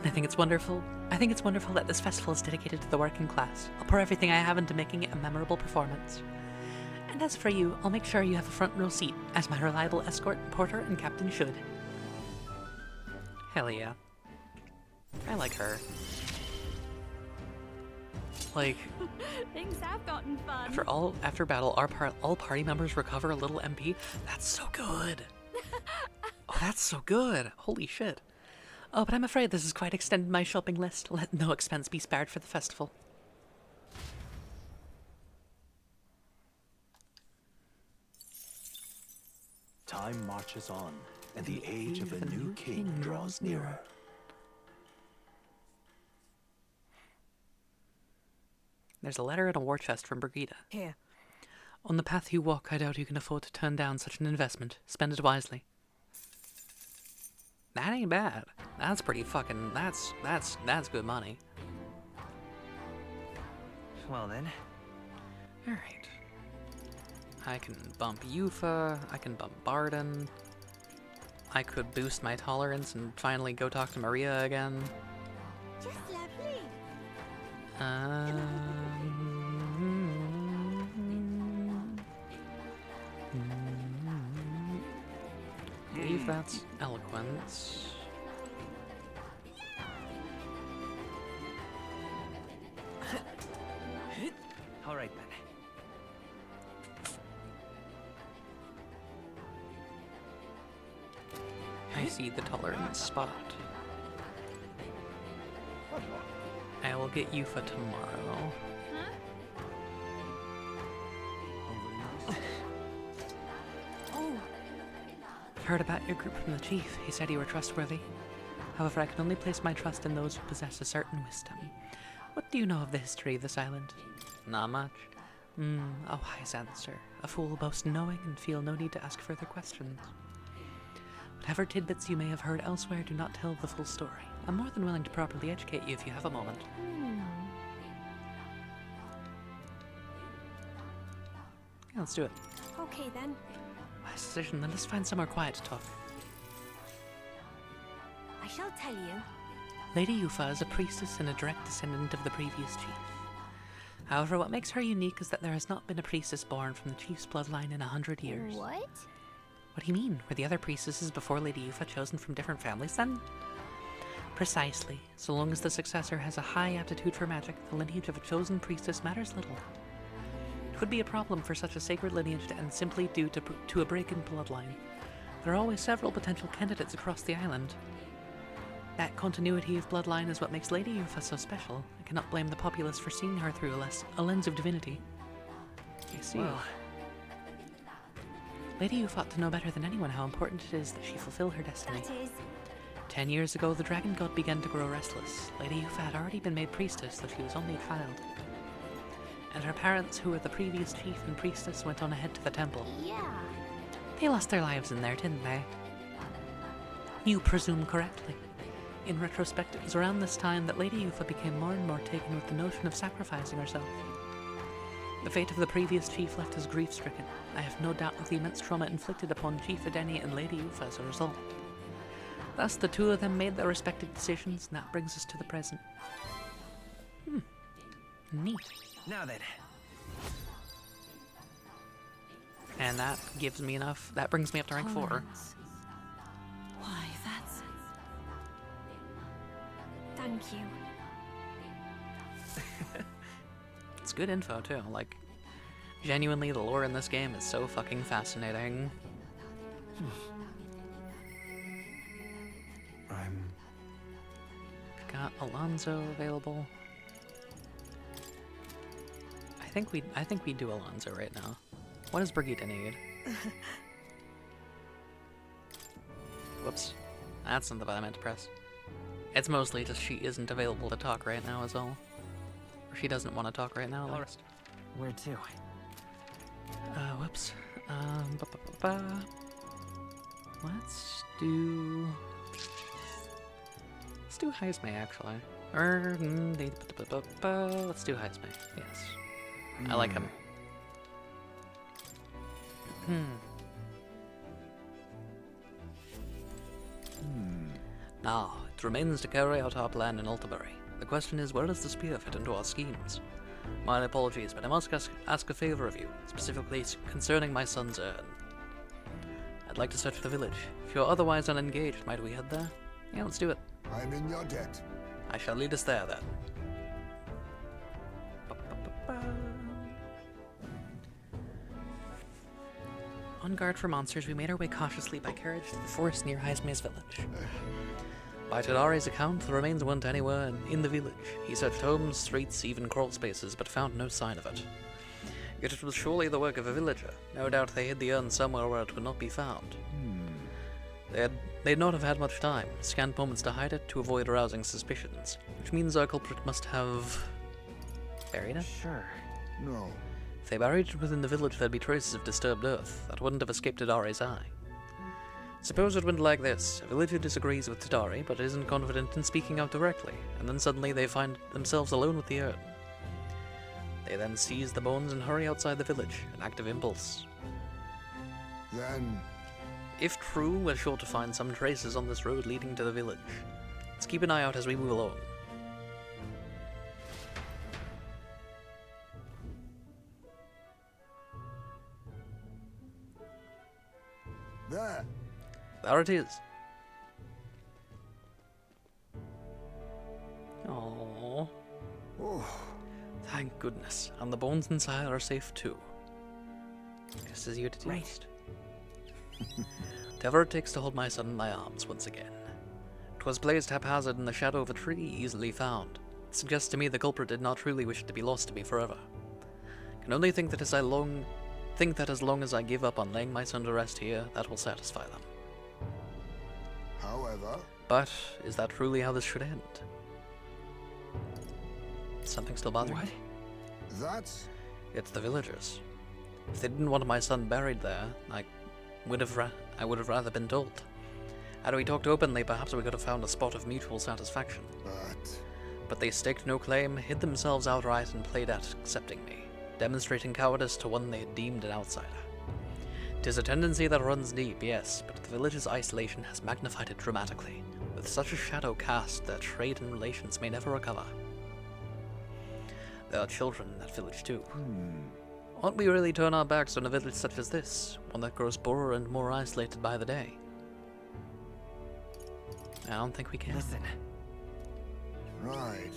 I think it's wonderful. I think it's wonderful that this festival is dedicated to the working class. I'll pour everything I have into making it a memorable performance. And as for you, I'll make sure you have a front row seat, as my reliable escort, porter, and captain should. Hell yeah. I like her. Like, Things have gotten fun. after battle, all party members recover a little MP. That's so good. Oh, that's so good. Holy shit. Oh, but I'm afraid this has quite extended my shopping list. Let no expense be spared for the festival. Time marches on, and the age of a new king draws nearer. There's a letter and a war chest from Brigida. Here. On the path you walk, I doubt you can afford to turn down such an investment. Spend it wisely. That ain't bad. That's pretty fucking... That's good money. Well then. Alright. I can bump Yufa. I can bump Barden. I could boost my tolerance and finally go talk to Maria again. Just lovely. I believe that's eloquence. All right then. I see the tolerance spot. I will get Yufa tomorrow. Heard about your group from the chief. He said you were trustworthy. However, I can only place my trust in those who possess a certain wisdom. What do you know of the history of this island? Not much. A wise answer. A fool boasts knowing and feel no need to ask further questions. Whatever tidbits you may have heard elsewhere, do not tell the full story. I'm more than willing to properly educate you if you have a moment. Yeah, let's do it. Okay then. Wise decision, then let's find somewhere quiet to talk. I shall tell you. Lady Yufa is a priestess and a direct descendant of the previous chief. However, what makes her unique is that there has not been a priestess born from the chief's bloodline in 100 years. What? What do you mean? Were the other priestesses before Lady Yufa chosen from different families then? Precisely. So long as the successor has a high aptitude for magic, the lineage of a chosen priestess matters little. It would be a problem for such a sacred lineage to end simply due to a break in bloodline. There are always several potential candidates across the island. That continuity of bloodline is what makes Lady Yufa so special. I cannot blame the populace for seeing her through a lens of divinity. I see. Well. Lady Yufa ought to know better than anyone how important it is that she fulfill her destiny. 10 years ago, the dragon god began to grow restless. Lady Yufa had already been made priestess, though she was only a child. And her parents, who were the previous chief and priestess, went on ahead to the temple. Yeah. They lost their lives in there, didn't they? You presume correctly. In retrospect, it was around this time that Lady Yufa became more and more taken with the notion of sacrificing herself. The fate of the previous chief left us grief-stricken. I have no doubt of the immense trauma inflicted upon Chief Edeni and Lady Yufa as a result. Thus, the two of them made their respective decisions, and that brings us to the present. Neat. Now then. And that gives me enough. That brings me up to rank 4. Tolerance. Why, that's... Thank you. It's good info, too. Like, genuinely, the lore in this game is so fucking fascinating. Got Alonzo available. I think we do Alonzo right now. What does Brigitte need? Whoops. That's not the button I meant to press. It's mostly just she isn't available to talk right now is all. Or she doesn't want to talk right now, at least. Where to? Whoops. Let's do Heisme, actually. Let's do Heisme, yes. I like him. Now, it remains to carry out our plan in Altabury. The question is, where does the spear fit into our schemes? My apologies, but I must ask a favor of you, specifically concerning my son's urn. I'd like to search the village. If you're otherwise unengaged, might we head there? Yeah, let's do it. I'm in your debt. I shall lead us there, then. On guard for monsters, we made our way cautiously by carriage to the forest near Heisme's village. By Tadari's account, the remains weren't anywhere in the village. He searched homes, streets, even crawl spaces, but found no sign of it. Yet it was surely the work of a villager. No doubt they hid the urn somewhere where it would not be found. They'd not have had much time, scant moments to hide it to avoid arousing suspicions, which means our culprit must have... buried it? Sure. No. If they buried it within the village, there'd be traces of disturbed earth. That wouldn't have escaped Tadari's eye. Suppose it went like this. A villager disagrees with Tadari, but isn't confident in speaking out directly, and then suddenly they find themselves alone with the urn. They then seize the bones and hurry outside the village, an act of impulse. Then... If true, we're sure to find some traces on this road leading to the village. Let's keep an eye out as we move along. There. There it is. Aww. Oh. Thank goodness. And the bones inside are safe too. Just as you deduced. Right. Whatever it takes to hold my son in my arms once again. 'Twas placed haphazard in the shadow of a tree, easily found. It suggests to me the culprit did not truly wish it to be lost to me forever. Can only think that as long as I give up on laying my son to rest here, that will satisfy them. However... But is that truly how this should end? Something still bothering me? That's... It's the villagers. If they didn't want my son buried there, I would have rather been told. Had we talked openly, perhaps we could have found a spot of mutual satisfaction. But they staked no claim, hid themselves outright, and played at accepting me, demonstrating cowardice to one they had deemed an outsider. 'Tis a tendency that runs deep, yes, but the village's isolation has magnified it dramatically. With such a shadow cast, their trade and relations may never recover. There are children in that village too. Won't we really turn our backs on a village such as this, one that grows poorer and more isolated by the day? I don't think we can. Listen. Right.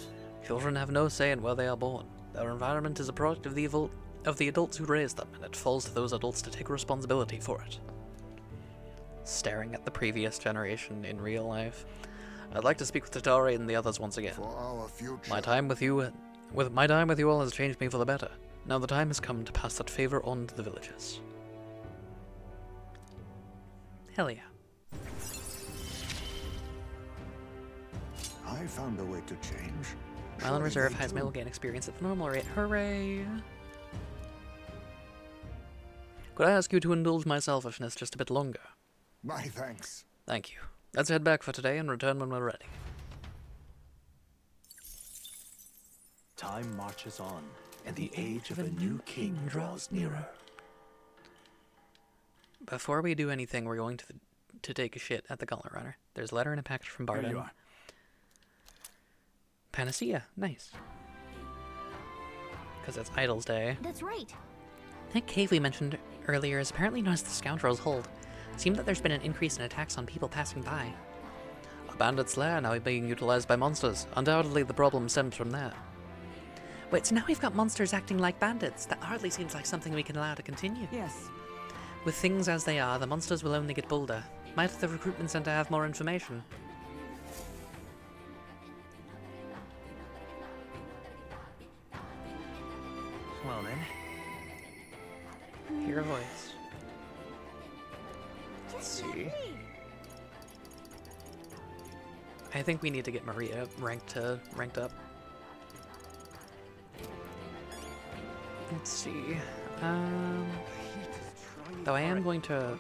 Children have no say in where they are born. Their environment is a product of the adults who raise them, and it falls to those adults to take responsibility for it. Staring at the previous generation in real life. I'd like to speak with Tatari and the others once again. For our future. My time with you all has changed me for the better. Now the time has come to pass that favor on to the villagers. Hell yeah. I found a way to change. Island Surely Reserve they has too. will gain experience at the normal rate. Hooray! Could I ask you to indulge my selfishness just a bit longer? My thanks. Thank you. Let's head back for today and return when we're ready. Time marches on, and the age of a new king draws nearer. Before we do anything, we're going to take a shit at the Gauntlet Runner. There's a letter and a package from Barden. Here you are. Panacea. Nice. Because it's Idol's Day. That's right. That cave we mentioned earlier is apparently known as the Scoundrel's Hold. It seems that there's been an increase in attacks on people passing by. A bandit's lair now being utilized by monsters. Undoubtedly the problem stems from that. Wait, so now we've got monsters acting like bandits? That hardly seems like something we can allow to continue. Yes. With things as they are, the monsters will only get bolder. Might the recruitment center have more information? Well then. Hear a voice. Let's see. I think we need to get Maria ranked up. Let's see. Though I am going to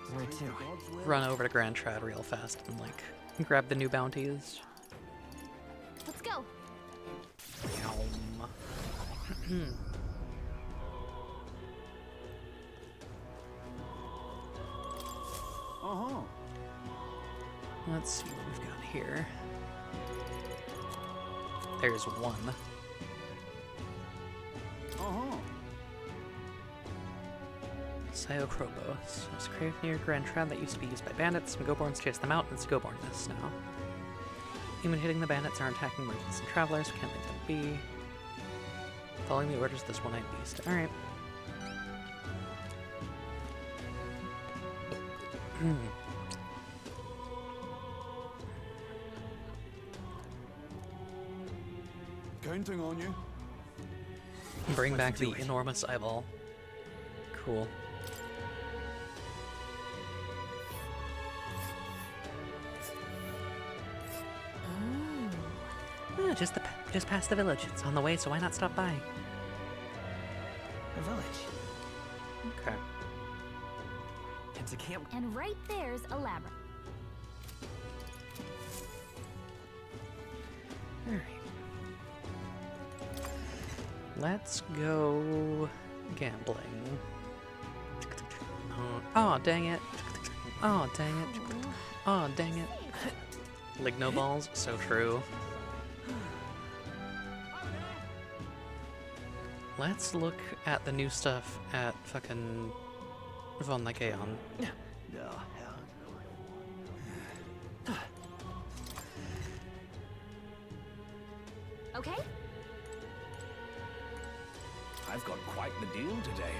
run over to Grand Trad real fast and like grab the new bounties. Let's go. Let's see what we've got here. There's one. Syokrobos. There's a cave near Grand Trad that used to be used by bandits. Goborns chase them out, and it's Gobornness now. Even hitting the bandits are attacking merchants and travelers. Can't let them be. Following the orders of this one-eyed beast. Alright. Counting on you. Bring back the enormous eyeball. Cool. Oh, just past the village. It's on the way, so why not stop by? A village. Okay. It's a camp. And right there's a labyrinth. Alright. Let's go gambling. Oh, dang it. Oh, dang it. Oh, dang it. Ligno balls, so true. Let's look at the new stuff at fucking Von Lycaon. Okay? I've got quite the deal today.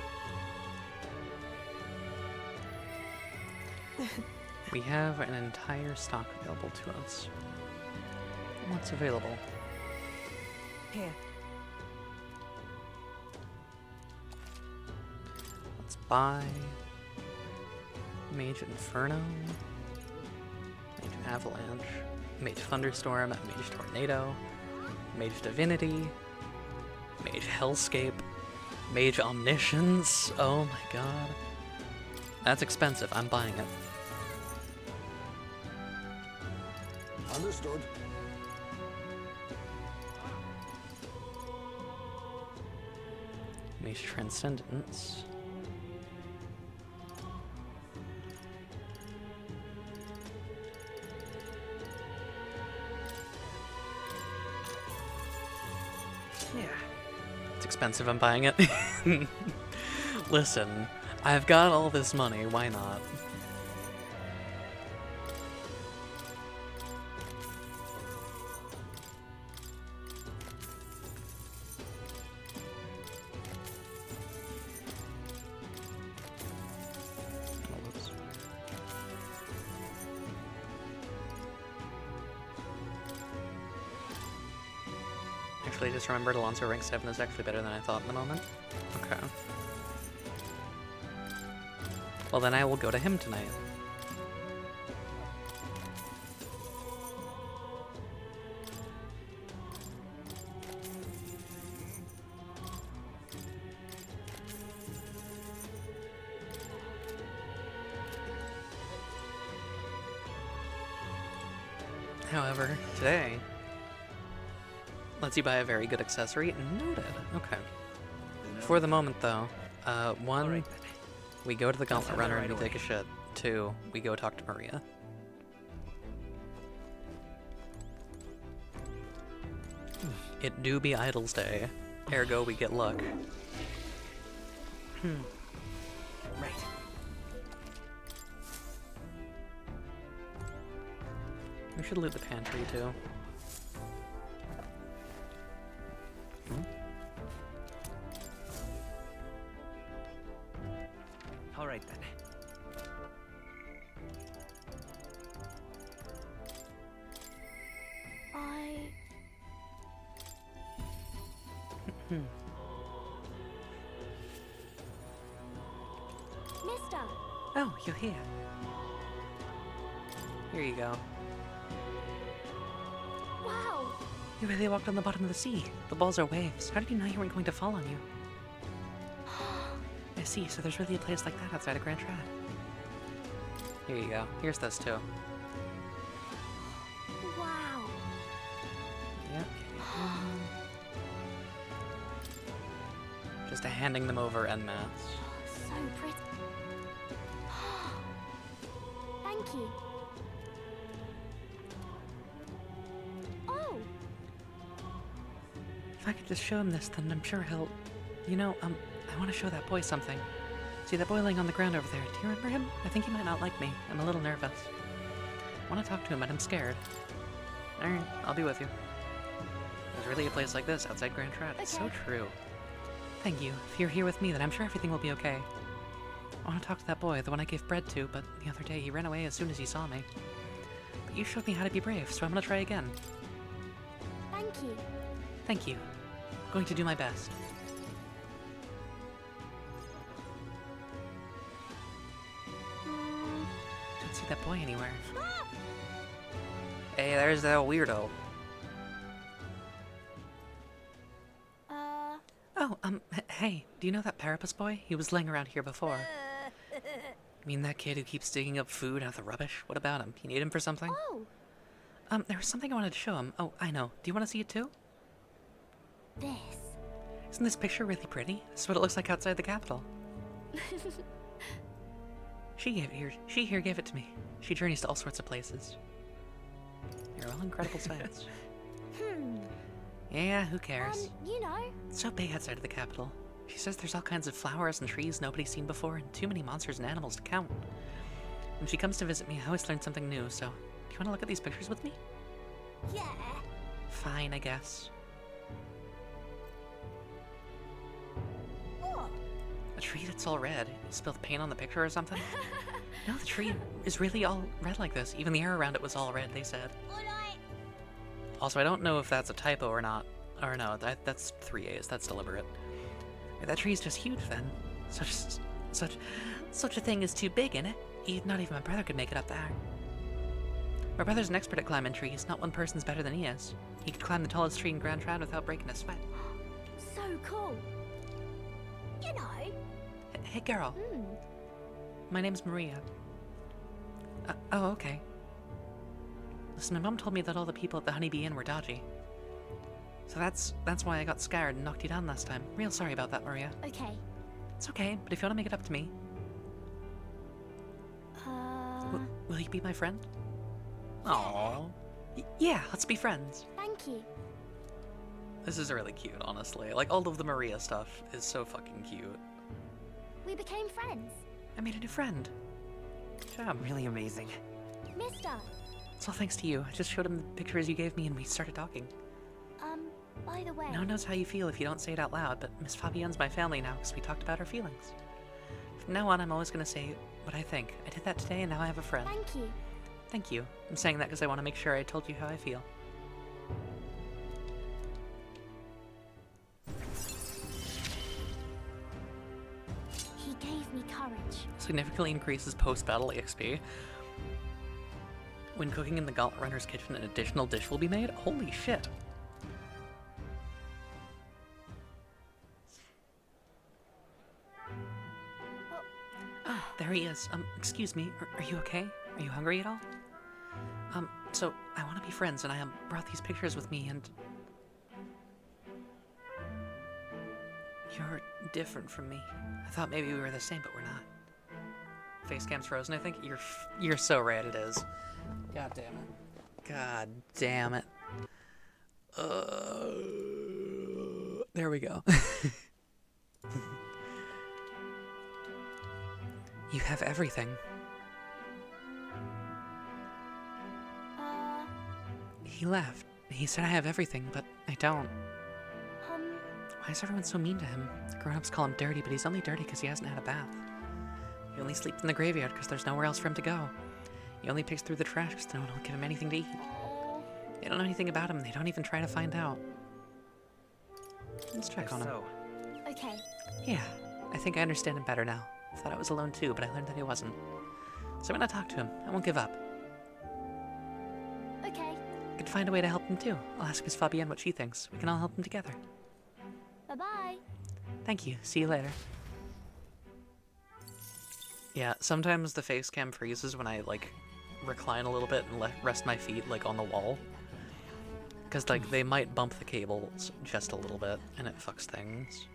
We have an entire stock available to us. What's available? Here. Let's buy Mage Inferno, Mage Avalanche, Mage Thunderstorm, Mage Tornado, Mage Divinity, Mage Hellscape, Mage Omniscience. Oh my god. That's expensive. I'm buying it. Understood. Mage Transcendence. Yeah. It's expensive. I'm buying it. Listen, I've got all this money. Why not? actually just remembered Alonso rank 7 is actually better than I thought in the moment. Okay. Well, then I will go to him tonight. However, today lets you buy a very good accessory. Noted. Okay. For the moment, though, one, we go to the Gauntlet Runner and we take a shit. Two, we go talk to Maria. It do be Idol's Day, ergo we get luck. Right. We should loot the pantry, too. All right then. Mister! Oh, you're here. Here you go. Wow! You really walked on the bottom of the sea. The balls are waves. How did you know you weren't going to fall on you? I see, so there's really a place like that outside of Grand Trad. Here you go. Here's this too. Wow! Yep. Just handing them over en masse. So pretty. Thank you. Oh! If I could just show him this, then I'm sure he'll... You know, I want to show that boy something. See that boy laying on the ground over there? Do you remember him? I think he might not like me. I'm a little nervous. I want to talk to him, but I'm scared. Alright, I'll be with you. There's really a place like this outside Grand Trad. It's so true. Thank you. If you're here with me, then I'm sure everything will be okay. I want to talk to that boy, the one I gave bread to, but the other day he ran away as soon as he saw me. But you showed me how to be brave, so I'm gonna try again. Thank you. Thank you. I'm going to do my best. Don't see that boy anywhere. Hey, there's that weirdo. Oh, hey, do you know that Parapus boy? He was laying around here before. You mean that kid who keeps digging up food out of the rubbish? What about him? You need him for something? Oh! There was something I wanted to show him. Oh, I know. Do you want to see it too? This. Isn't this picture really pretty? This is what it looks like outside the Capitol. She here gave it to me. She journeys to all sorts of places. You're all incredible sights. Yeah, who cares? You know. It's so big outside of the Capitol. She says there's all kinds of flowers and trees nobody's seen before, and too many monsters and animals to count. When she comes to visit me, I always learn something new, so... Do you want to look at these pictures with me? Yeah. Fine, I guess. What? A tree that's all red. You spilled paint on the picture or something? No, the tree is really all red like this. Even the air around it was all red, they said. Also, I don't know if that's a typo or not. Or no, that's 3 A's. That's deliberate. That tree's just huge then. Such a thing is too big, innit? Not even my brother could make it up there. My brother's an expert at climbing trees. Not one person's better than he is. He could climb the tallest tree in Grand Trad without breaking a sweat. So cool. You know. Hey, girl. My name's Maria. Oh, okay. Listen, my mom told me that all the people at the Honeybee Inn were dodgy. So that's why I got scared and knocked you down last time. Real sorry about that, Maria. Okay. It's okay, but if you want to make it up to me... Will you be my friend? Aww. Yeah, let's be friends. Thank you. This is really cute, honestly. Like, all of the Maria stuff is so fucking cute. We became friends. I made a new friend. Good job. Really amazing. Mister. It's all thanks to you. I just showed him the pictures you gave me and we started talking. By the way... No one knows how you feel if you don't say it out loud, but Miss Fabienne's my family now because we talked about our feelings. From now on, I'm always going to say what I think. I did that today and now I have a friend. Thank you. Thank you. I'm saying that because I want to make sure I told you how I feel. Significantly increases post-battle EXP. When cooking in the Gauntlet Runner's kitchen, an additional dish will be made? Holy shit. Ah, there he is. Excuse me, are you okay? Are you hungry at all? So, I want to be friends, and I brought these pictures with me, and... You're different from me. I thought maybe we were the same, but we're not. Facecam's frozen, I think? You're so right, it is. God damn it. God damn it. There we go. You have everything. He left. He said I have everything, but I don't. Why is everyone so mean to him? Grown-ups call him dirty, but he's only dirty because he hasn't had a bath. He only sleeps in the graveyard because there's nowhere else for him to go. He only picks through the trash because no one will give him anything to eat. They don't know anything about him. They don't even try to find out. Let's check on him. Okay. Yeah, I think I understand him better now. I thought I was alone too, but I learned that he wasn't. So I'm gonna talk to him. I won't give up. Okay. I could find a way to help him too. I'll ask Miss Fabienne what she thinks. We can all help him together. Bye-bye. Thank you. See you later. Yeah, sometimes the face cam freezes when I, like, recline a little bit and rest my feet, like, on the wall. Because, like, they might bump the cables just a little bit, and it fucks things.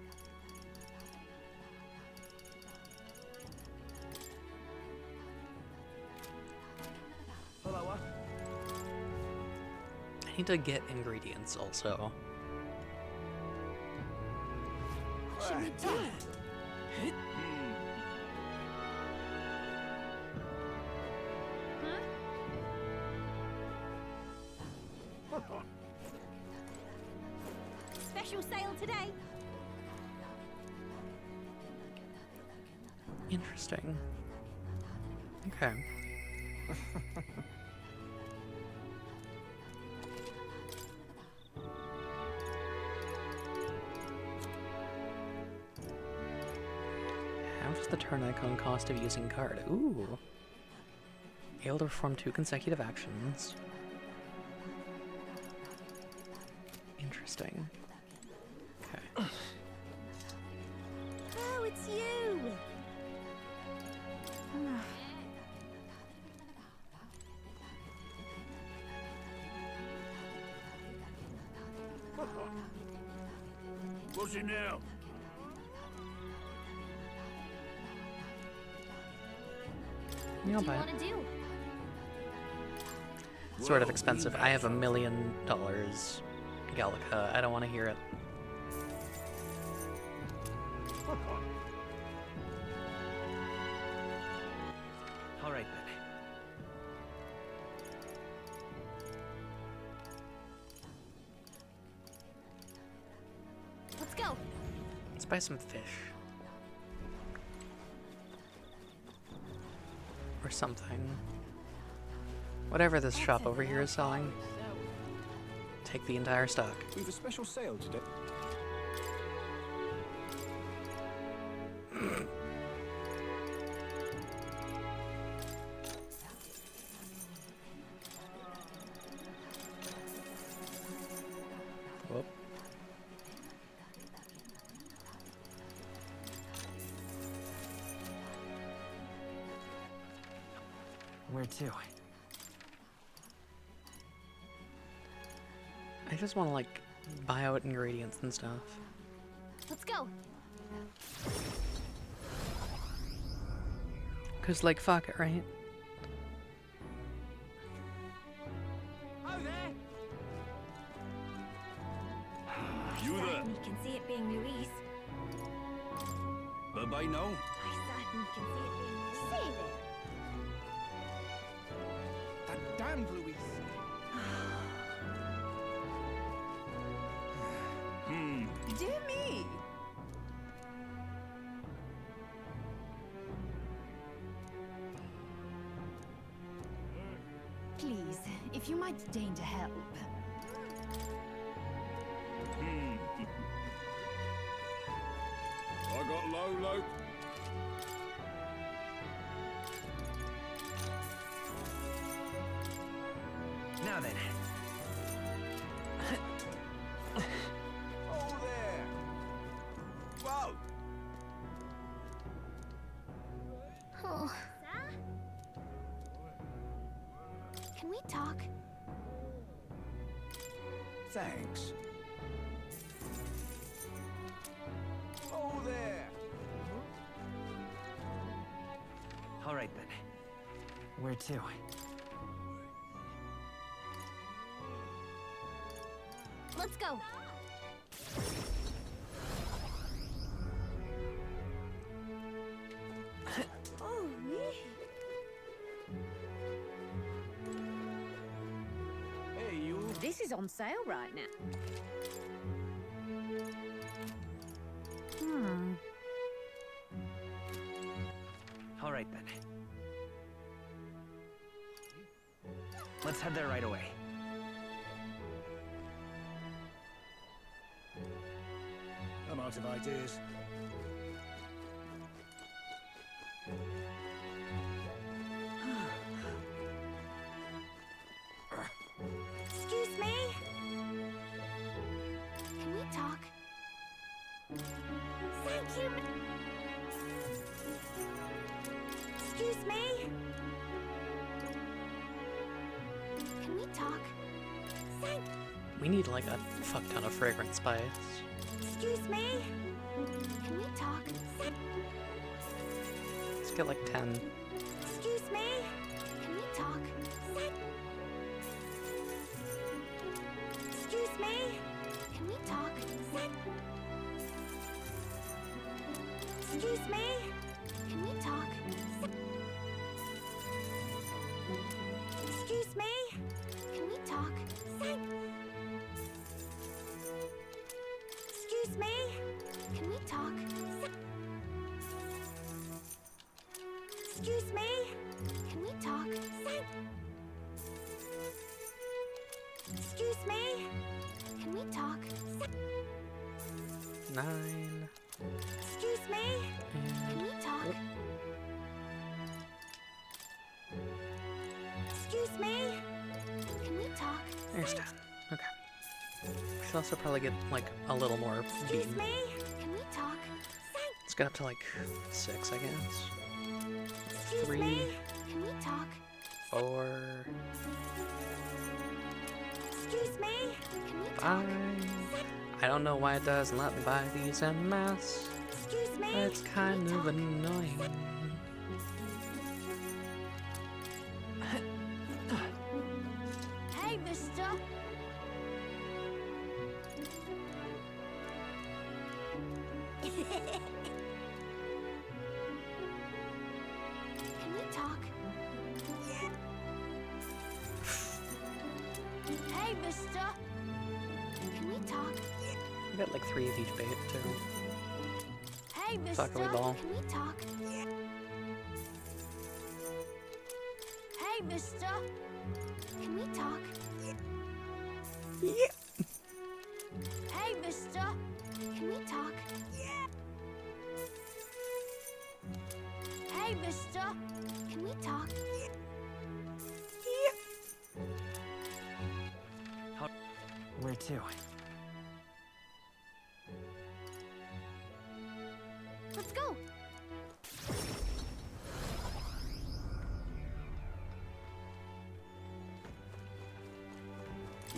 I need to get ingredients, also. What should we do? Special sale today. Interesting. Okay. How does the turn icon cost of using card? Ooh. Able to perform 2 consecutive actions. Interesting. Okay. Oh, it's you! What's it now? I'll buy it. Sort of expensive. I have $1 million. Gallica. I don't want to hear it. All right, then. Let's go. Let's buy some fish. Or something. Whatever this shop over here is selling. Take the entire stock. We've a special sale today. Whoop. Where to? I just want to, like, buy out ingredients and stuff. Let's go. Cause, like, fuck it, right? Oh, there! You there? You can see it being Louise. Bye-bye now. I certainly can see it being Louise. See there. That damned Louise. Dear me! Please, if you might deign to help. I got low. now then. Oh there! Whoa! Oh. Can we talk? Thanks. Oh there! All right then. Where to? Let's go. Oh, Hey, you. This is on sale right now. All right then. Let's head there right away. I'm out of ideas. excuse me. Can we talk? Thank you. Excuse me. Can we talk? Thank. We need like a fuck ton of fragrance spice. Excuse me. Can we talk? Let's get like 10. Excuse me. Can we talk? Excuse me. Can we talk? Excuse me. Can we talk? Excuse me. Can we talk? Excuse me. Can we talk? Excuse me. Can we talk? Excuse me. Can we talk? 9. Excuse me. Can we talk? Excuse me. Can we talk? There's 10. Okay. We should also probably get like a little more Excuse bean. me. Can we talk? Let's get up to like 6, I guess. Excuse 3, me. Can we talk? 4, Excuse me. Can we 5. I don't know why it doesn't let me buy these en masse. Excuse me. It's kind of annoying. Hey, mister. Can we talk? Hey, mister. Can we talk? We got like 3 of each bait too. Hey, mister. Fuckily ball. Can we talk? Hey, mister. Can we talk? Yeah. Hey, mister. Can we talk? Hey, mister. Can we talk? Where to? Let's go.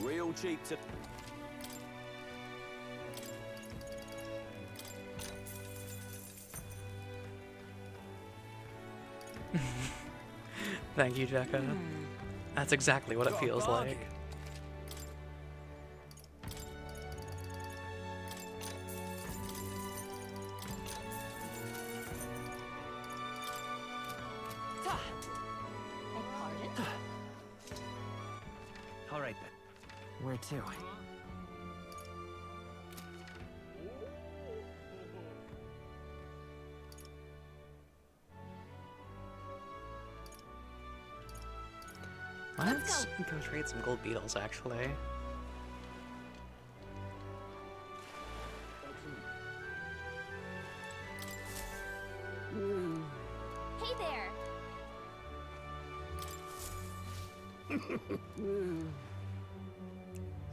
Real cheap to... Thank you, Jekka. That's exactly what it feels like. All right then. Where to? Let's go trade some gold beetles, actually. Hey there.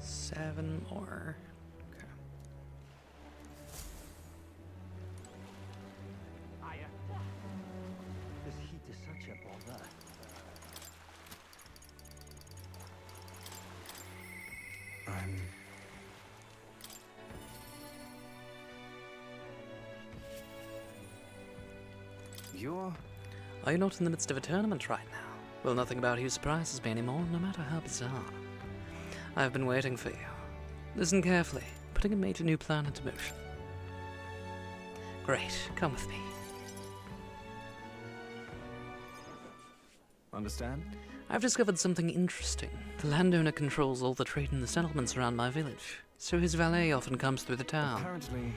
7 more. Okay. This heat is such a bother. You're... Are you not in the midst of a tournament right now? Well, nothing about you surprises me anymore, no matter how bizarre. I've been waiting for you. Listen carefully, putting a major new plan into motion. Great, come with me. Understand? I've discovered something interesting. The landowner controls all the trade in the settlements around my village, so his valet often comes through the town. Apparently...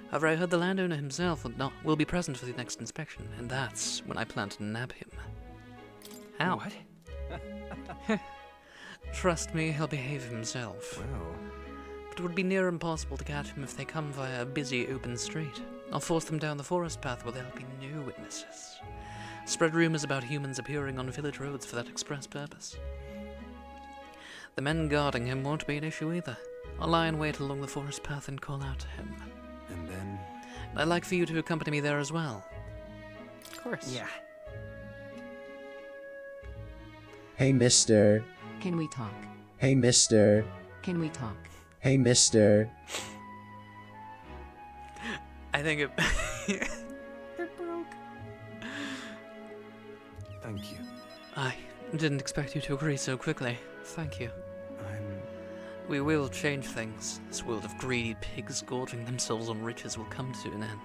However, I heard the landowner himself will be present for the next inspection, and that's when I plan to nab him. How? What? Trust me, he'll behave himself. Well... But it would be near impossible to catch him if they come via a busy open street. I'll force them down the forest path where there'll be no witnesses. Spread rumors about humans appearing on village roads for that express purpose. The men guarding him won't be an issue either. I'll lie in wait along the forest path and call out to him. And then... And I'd like for you to accompany me there as well. Of course. Yeah. Hey, mister. Can we talk? Hey, mister. Can we talk? Hey, mister. I think it... it broke. Thank you. I didn't expect you to agree so quickly. Thank you. I'm... We will change things. This world of greedy pigs gorging themselves on riches will come to an end.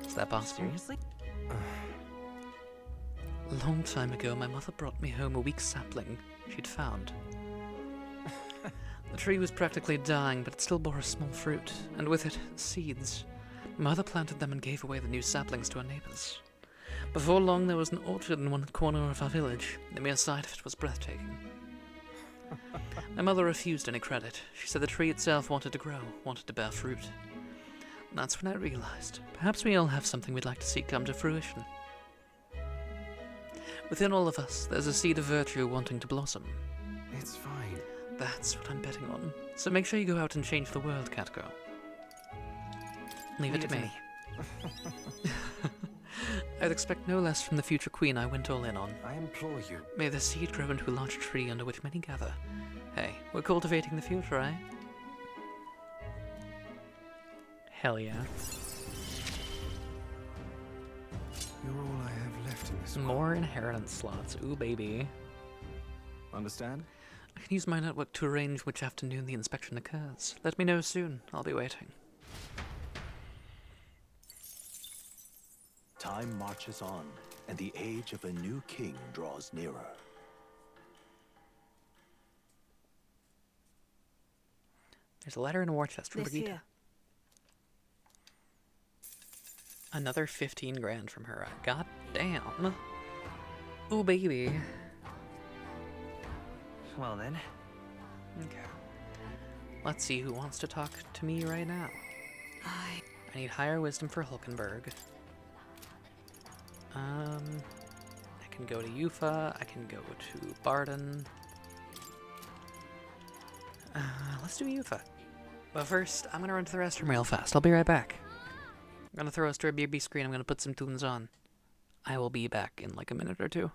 Is that possible? Seriously? A long time ago, my mother brought me home a weak sapling she'd found. The tree was practically dying, but it still bore a small fruit, and with it, seeds. My mother planted them and gave away the new saplings to her neighbors. Before long, there was an orchard in one corner of our village. The mere sight of it was breathtaking. My mother refused any credit. She said the tree itself wanted to grow, wanted to bear fruit. And that's when I realized, perhaps we all have something we'd like to see come to fruition. Within all of us, there's a seed of virtue wanting to blossom. It's fine. That's what I'm betting on. So make sure you go out and change the world, Catgirl. Leave it to me. I'd expect no less from the future queen I went all in on. I implore you. May the seed grow into a large tree under which many gather. Hey, we're cultivating the future, eh? Hell yeah. You're all I have left in this world. More inheritance slots. Ooh, baby. Understand? I can use my network to arrange which afternoon the inspection occurs. Let me know soon. I'll be waiting. Time marches on, and the age of a new king draws nearer. There's a letter in a war chest from This Brigitte. here. Another 15 grand from her. God damn. Ooh, baby. Well then. Okay. Let's see who wants to talk to me right now. I need higher wisdom for Hulkenberg. I can go to Yufa. I can go to Barden. Let's do Yufa. But first, I'm gonna run to the restroom real fast. I'll be right back. I'm gonna throw us to a BB screen. I'm gonna put some tunes on. I will be back in like a minute or two.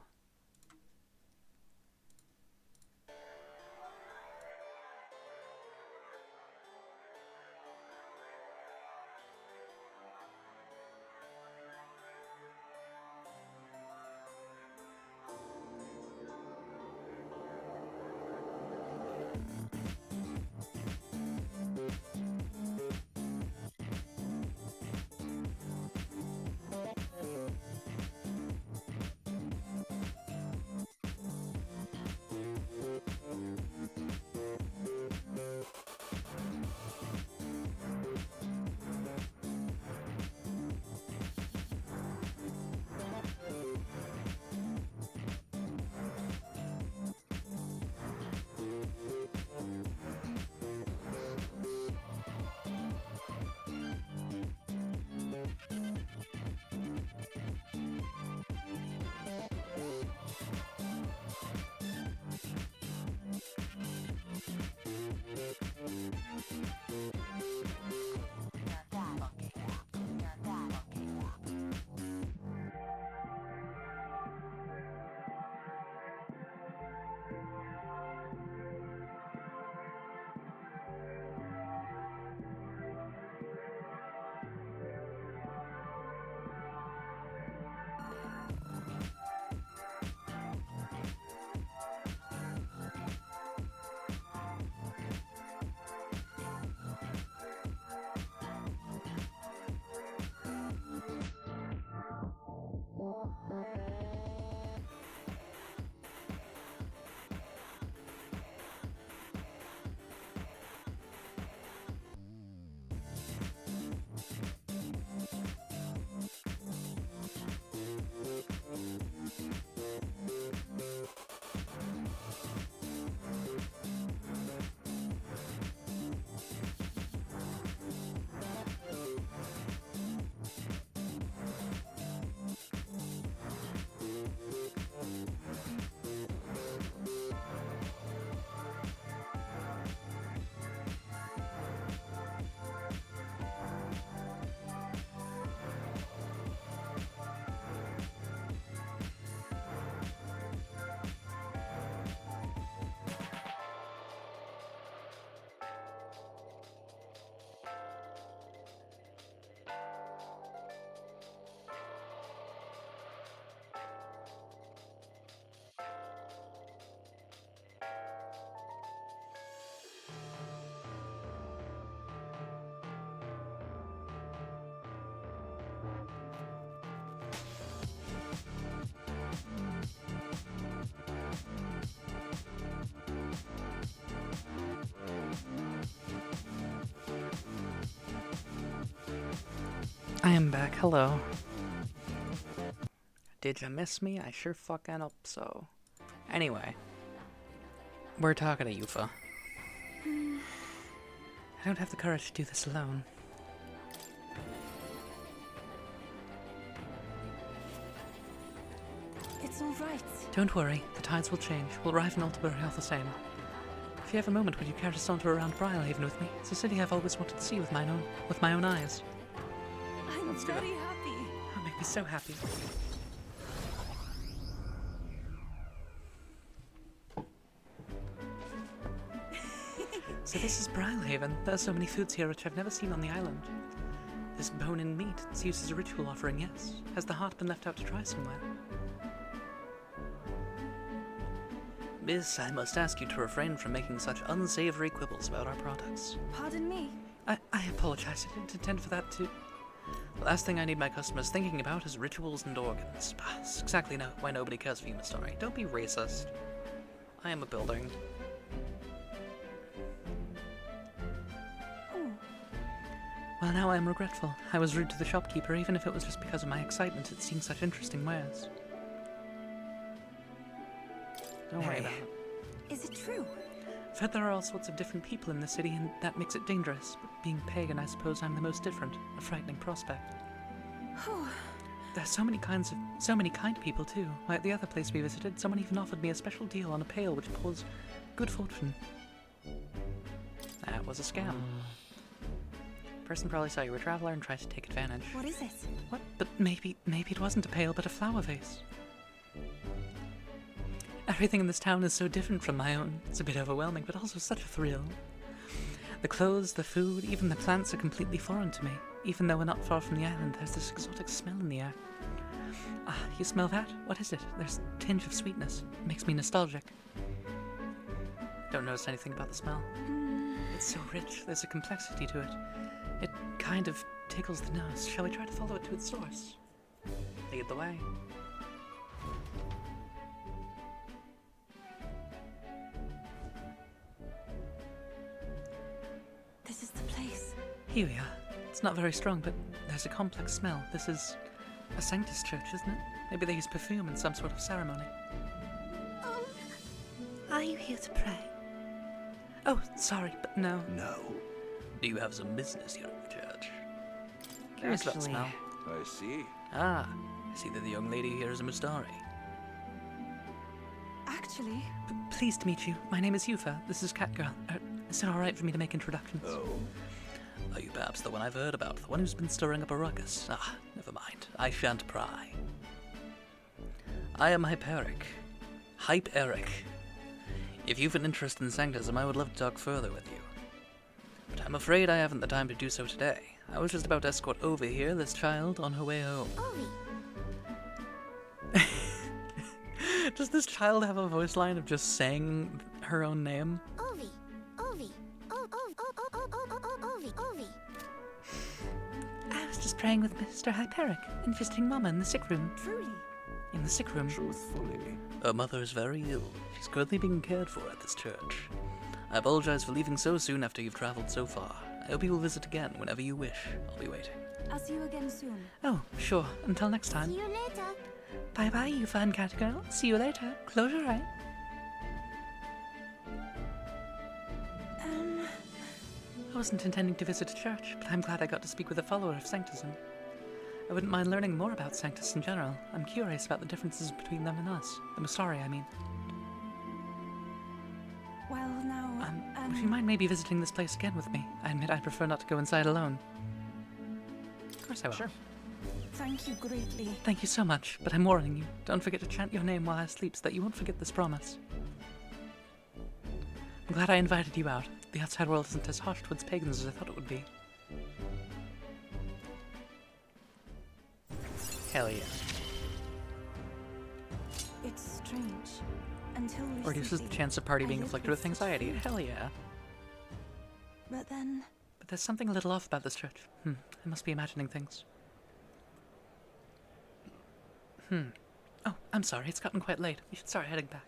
I am back. Hello. Did you miss me? I sure fucking hope so. Anyway. We're talking to Yufa. I don't have the courage to do this alone. It's all right. Don't worry, the tides will change. We'll arrive in Altabury all the same. If you have a moment, would you care to saunter around Briarhaven with me? It's a city I've always wanted to see with my own eyes. I'm very happy. That make me so happy. So this is Briarhaven. There are so many foods here which I've never seen on the island. This bone-in meat, it's used as a ritual offering, yes. Has the heart been left out to dry somewhere? Miss, I must ask you to refrain from making such unsavory quibbles about our products. Pardon me? I apologize. I didn't intend for that to... The last thing I need my customers thinking about is rituals and organs. That's exactly why nobody cares for you, Miss Story. Don't be racist. I am a building. Oh. Well, now I am regretful. I was rude to the shopkeeper, even if it was just because of my excitement at seeing such interesting wares. Don't worry about it. Is it true? I've heard there are all sorts of different people in the city, and that makes it dangerous. But being pagan, I suppose I'm the most different. A frightening prospect. There's so many kind people too. Like the other place we visited, someone even offered me a special deal on a pail which pours good fortune. That was a scam. Person probably saw you were a traveler and tried to take advantage. What is it? What? But maybe it wasn't a pail, but a flower vase. Everything in this town is so different from my own. It's a bit overwhelming, but also such a thrill. The clothes, the food, even the plants are completely foreign to me. Even though we're not far from the island, there's this exotic smell in the air. Ah, you smell that? What is it? There's a tinge of sweetness. It makes me nostalgic. Don't notice anything about the smell. It's so rich. There's a complexity to it. It kind of tickles the nose. Shall we try to follow it to its source? Lead the way. This is the place. Here we are. It's not very strong, but there's a complex smell. This is a Sanctus church, isn't it? Maybe they use perfume in some sort of ceremony. Are you here to pray? Oh, sorry, but no. No. Do you have some business here at the church? Curious about the smell. I see. Ah, I see that the young lady here is a Mustari. Actually... Pleased to meet you. My name is Yufa. This is Catgirl. Is it alright for me to make introductions? Oh. Are you perhaps the one I've heard about? The one who's been stirring up a ruckus? Ah, never mind. I shan't pry. I am Hyperic. Hype-Eric. If you've an interest in Sanctism, I would love to talk further with you. But I'm afraid I haven't the time to do so today. I was just about to escort Ovi here, this child, on her way home. Ovi. Does this child have a voice line of just saying her own name? Ovi. Ovi. Ovi. Ovi. I was just praying with Mr. Hyperic and visiting Mama in the sick room. Truly? In the sick room. Truthfully. Her mother is very ill. She's currently being cared for at this church. I apologize for leaving so soon after you've traveled so far. I hope you will visit again whenever you wish. I'll be waiting. I'll see you again soon. Oh, sure. Until next time. See you later. Bye-bye, you fun cat girl. See you later. Close your eye. I wasn't intending to visit a church, but I'm glad I got to speak with a follower of Sanctism. I wouldn't mind learning more about Sanctus in general. I'm curious about the differences between them and us. The Mustari, I mean. Well, now... Would you mind maybe visiting this place again with me? I admit I'd prefer not to go inside alone. Of course I will. Sure. Thank you greatly. Thank you so much, but I'm warning you. Don't forget to chant your name while I sleep so that you won't forget this promise. I'm glad I invited you out. The outside world isn't as harsh towards pagans as I thought it would be. Hell yeah. It's strange. Until Reduces the chance of party being afflicted with anxiety. Hell yeah. But then... But there's something a little off about this church. I must be imagining things. Oh, I'm sorry. It's gotten quite late. We should start heading back.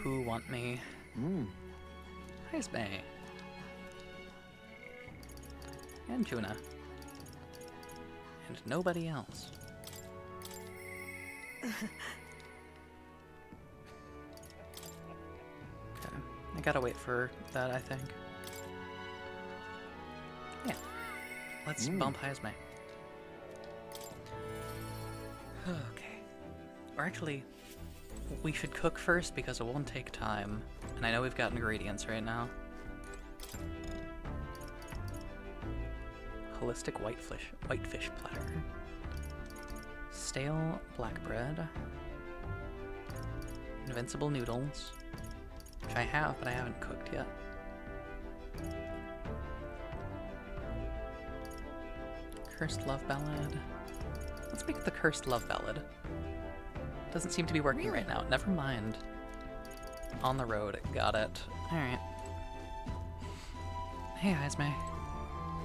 Who want me? Here's me. And Juna. And nobody else. Okay, I gotta wait for that, I think. Yeah. Let's bump Heisme. Okay. Or actually, we should cook first because it won't take time. And I know we've got ingredients right now. Holistic whitefish platter. Stale black bread. Invincible noodles. Which I have, but I haven't cooked yet. Cursed love ballad. Let's make it the cursed love ballad. Doesn't seem to be working right now. Never mind. On the road. Got it. Alright. Hey, Heisme.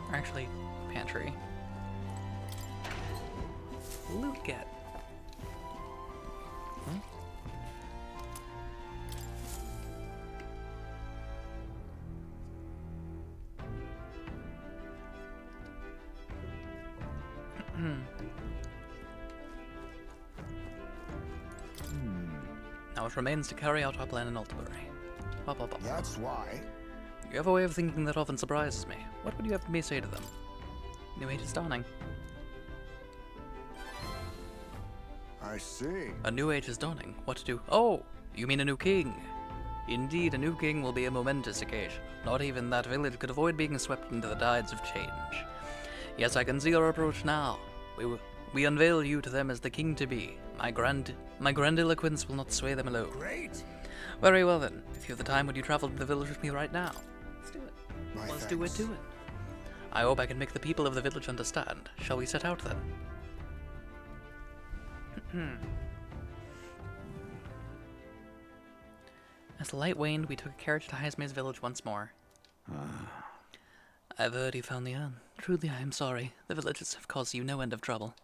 Or actually, pantry. Loot get. Hmm? Now it remains to carry out our plan in Altabury. That's why. You have a way of thinking that often surprises me. What would you have me say to them? New age is dawning. I see. A new age is dawning. What to do? Oh, you mean a new king? Indeed, a new king will be a momentous occasion. Not even that village could avoid being swept into the tides of change. Yes, I can see your approach now. We unveil you to them as the king to be. My grandiloquence will not sway them alone. Great. Very well then. If you have the time, would you travel to the village with me right now? Let's do it. Let's do it. I hope I can make the people of the village understand. Shall we set out then? As the light waned, we took a carriage to Heisme's village once more. I've heard you found the urn. Truly, I am sorry. The villagers have caused you no end of trouble.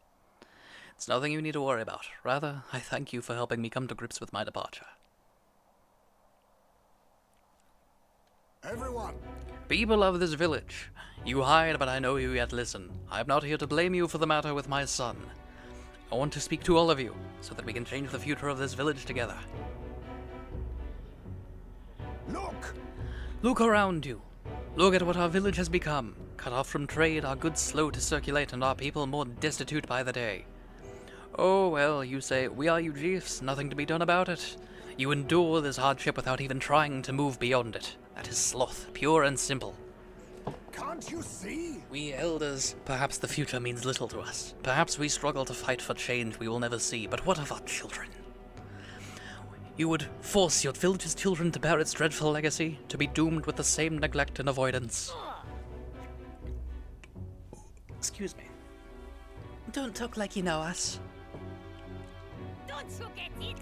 It's nothing you need to worry about. Rather, I thank you for helping me come to grips with my departure. Everyone! People of this village, you hide, but I know you yet listen. I am not here to blame you for the matter with my son. I want to speak to all of you, so that we can change the future of this village together. Look! Look around you. Look at what our village has become. Cut off from trade, our goods slow to circulate, and our people more destitute by the day. Oh, well, you say, we are you chiefs, nothing to be done about it. You endure this hardship without even trying to move beyond it. That is sloth, pure and simple. Can't you see? We elders, perhaps the future means little to us. Perhaps we struggle to fight for change we will never see, but what of our children? You would force your village's children to bear its dreadful legacy, to be doomed with the same neglect and avoidance. Excuse me. Don't talk like you know us. Don't you get it?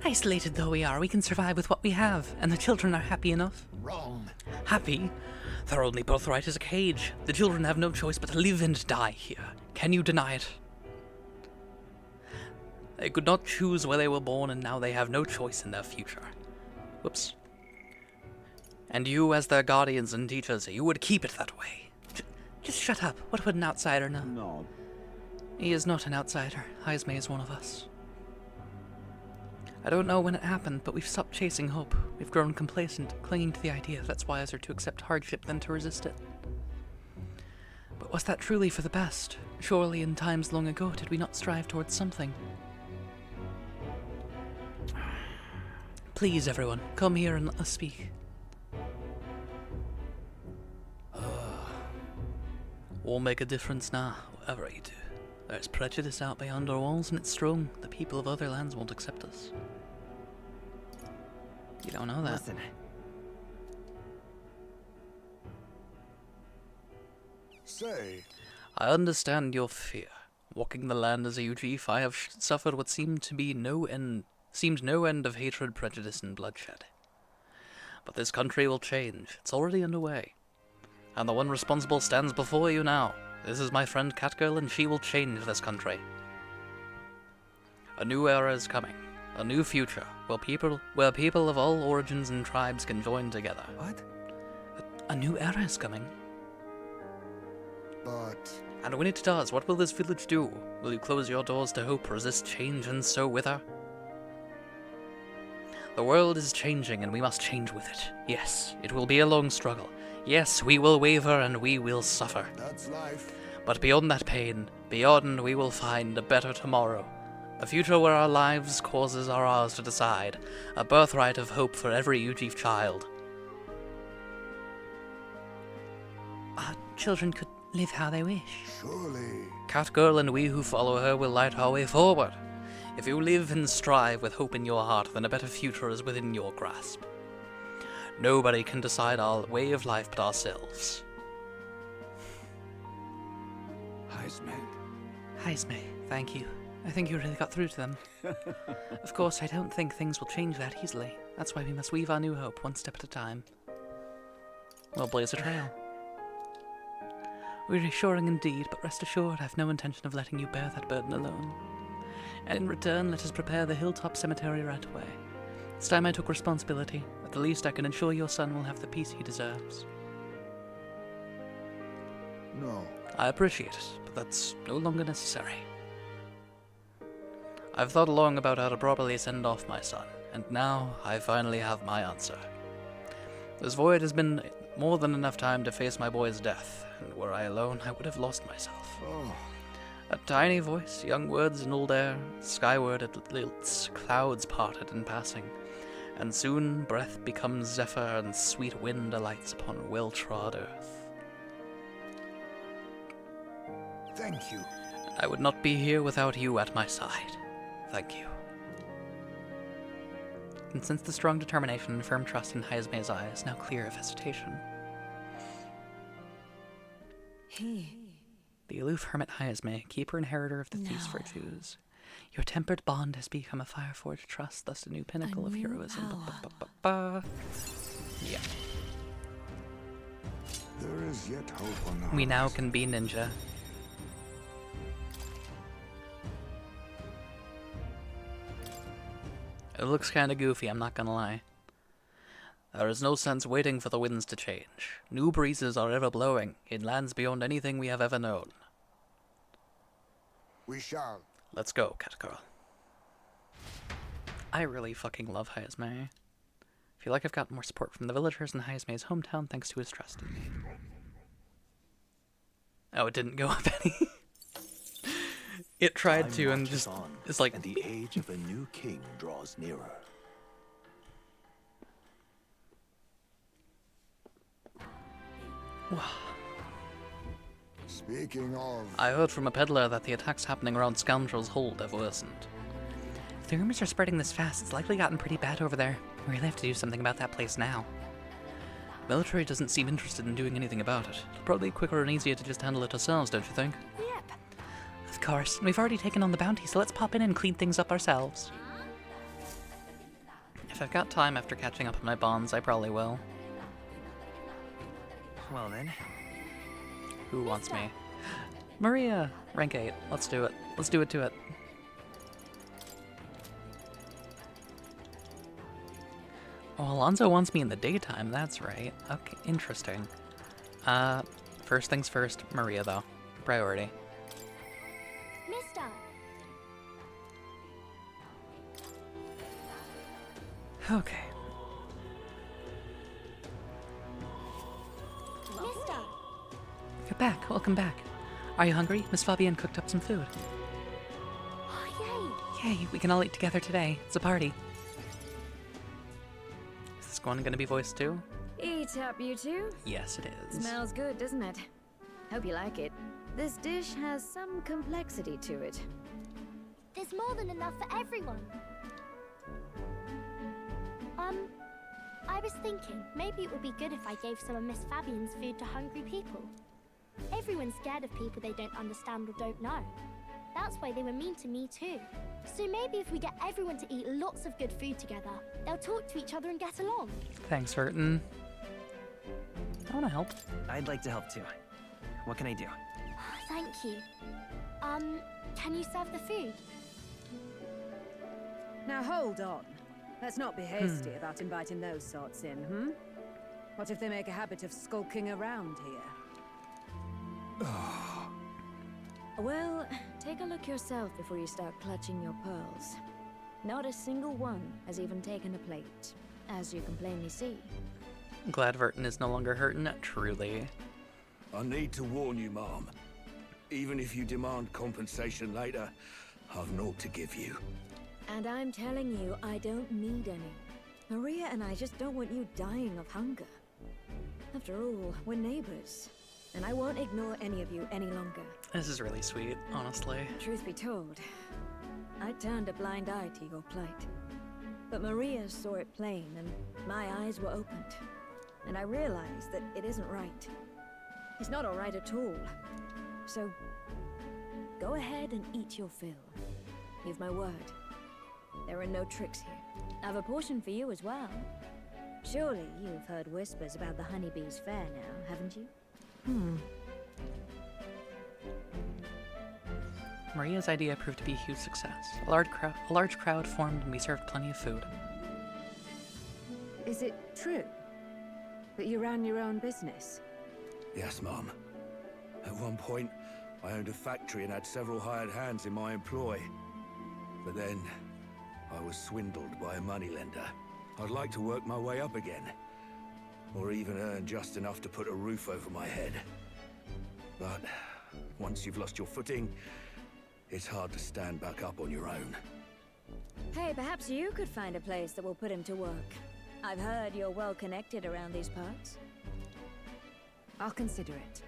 Isolated though we are, we can survive with what we have, and the children are happy enough. Wrong. Happy? Their only birthright is a cage. The children have no choice but to live and die here. Can you deny it? They could not choose where they were born, and now they have no choice in their future. Whoops. And you, as their guardians and teachers, you would keep it that way. Just shut up. What would an outsider know? No. He is not an outsider. Heisme is one of us. I don't know when it happened, but we've stopped chasing hope. We've grown complacent, clinging to the idea that it's wiser to accept hardship than to resist it. But was that truly for the best? Surely in times long ago did we not strive towards something? Please, everyone, come here and let us speak. Won't make a difference now, whatever you do. There's prejudice out beyond our walls, and it's strong. The people of other lands won't accept us. You don't know that. Listen. Say. I understand your fear. Walking the land as a UGF, I have suffered what seemed no end of hatred, prejudice, and bloodshed. But this country will change. It's already underway. And the one responsible stands before you now. This is my friend Catgirl, and she will change this country. A new era is coming. A new future, where people of all origins and tribes can join together. What? A new era is coming. But And when it does, what will this village do? Will you close your doors to hope, resist change, and so wither? The world is changing, and we must change with it. Yes, it will be a long struggle. Yes, we will waver, and we will suffer. that's life. But beyond that pain, beyond we will find a better tomorrow. A future where our lives' causes are ours to decide. A birthright of hope for every Ujif child. Our children could live how they wish. Surely. Catgirl and we who follow her will light our way forward. If you live and strive with hope in your heart, then a better future is within your grasp. Nobody can decide our way of life but ourselves. Heisme, thank you. I think you really got through to them. Of course, I don't think things will change that easily. That's why we must weave our new hope one step at a time. We'll blaze a trail. We're reassuring indeed, but rest assured I have no intention of letting you bear that burden alone. And in return, let us prepare the hilltop cemetery right away. It's time I took responsibility. At the least, I can ensure your son will have the peace he deserves. No. I appreciate it, but that's no longer necessary. I've thought long about how to properly send off my son, and now I finally have my answer. This voyage has been more than enough time to face my boy's death, and were I alone, I would have lost myself. Oh. A tiny voice, young words in old air, skyward it lilts, clouds parted in passing, and soon breath becomes zephyr and sweet wind alights upon well-trod earth. Thank you. I would not be here without you at my side. Thank you. And since the strong determination and firm trust in Heisme's eyes, now clear of hesitation. The aloof hermit Heisme, keeper and inheritor of the feast virtues. Your tempered bond has become a fire-forged trust, thus a new pinnacle of heroism. Yeah. There is yet hope on the We now can be ninja. It looks kinda goofy, I'm not gonna lie. There is no sense waiting for the winds to change. New breezes are ever blowing, in lands beyond anything we have ever known. We shall. Let's go, Catgirl. I really fucking love Heisme. I feel like I've got more support from the villagers in Heisme's hometown thanks to his trust in me. Oh, it didn't go up any. It tried to and just it's like and the age of a new king draws nearer. Speaking of, I heard from a peddler that the attacks happening around Scoundrel's Hold have worsened. If the rumors are spreading this fast, it's likely gotten pretty bad over there. We really have to do something about that place now. The military doesn't seem interested in doing anything about it. It's probably quicker and easier to just handle it ourselves, don't you think? Yep. Of course. We've already taken on the bounty, so let's pop in and clean things up ourselves. If I've got time after catching up on my bonds, I probably will. Well then. Who wants me? Maria! Rank 8. Let's do it. Let's do it to it. Oh, Alonzo wants me in the daytime, that's right. Okay, interesting. First things first, Maria though. Priority. Mister. Okay. Mister. You're back. Welcome back. Are you hungry? Miss Fabienne cooked up some food. Oh, Yay, we can all eat together today. It's a party. Is this one gonna be voiced too? Eat up, you two. Yes, it is. Smells good, doesn't it? Hope you like it. This dish has some complexity to it. There's more than enough for everyone. I was thinking maybe it would be good if I gave some of Miss Fabian's food to hungry people. Everyone's scared of people they don't understand or don't know. That's why they were mean to me too. So maybe if we get everyone to eat lots of good food together, they'll talk to each other and get along. Thanks, Hurtin. I wanna help. I'd like to help too. What can I do? Thank you. Can you serve the food? Now hold on. Let's not be hasty about inviting those sorts in, hmm? What if they make a habit of skulking around here? Well, take a look yourself before you start clutching your pearls. Not a single one has even taken a plate, as you can plainly see. Glad Vertin is no longer hurting, truly. I need to warn you, Mom. Even if you demand compensation later, I've naught to give you. And I'm telling you, I don't need any. Maria and I just don't want you dying of hunger. After all, we're neighbors, and I won't ignore any of you any longer. This is really sweet, honestly. Truth be told, I turned a blind eye to your plight. But Maria saw it plain, and my eyes were opened. And I realized that it isn't right. It's not all right at all. So, go ahead and eat your fill. You've my word. There are no tricks here. I've a portion for you as well. Surely you've heard whispers about the honeybees fair now, haven't you? Maria's idea proved to be a huge success. A large crowd formed and we served plenty of food. Is it true that you ran your own business? Yes, Mom. At one point, I owned a factory and had several hired hands in my employ. But then, I was swindled by a moneylender. I'd like to work my way up again. Or even earn just enough to put a roof over my head. But once you've lost your footing, it's hard to stand back up on your own. Hey, perhaps you could find a place that will put him to work. I've heard you're well connected around these parts. I'll consider it.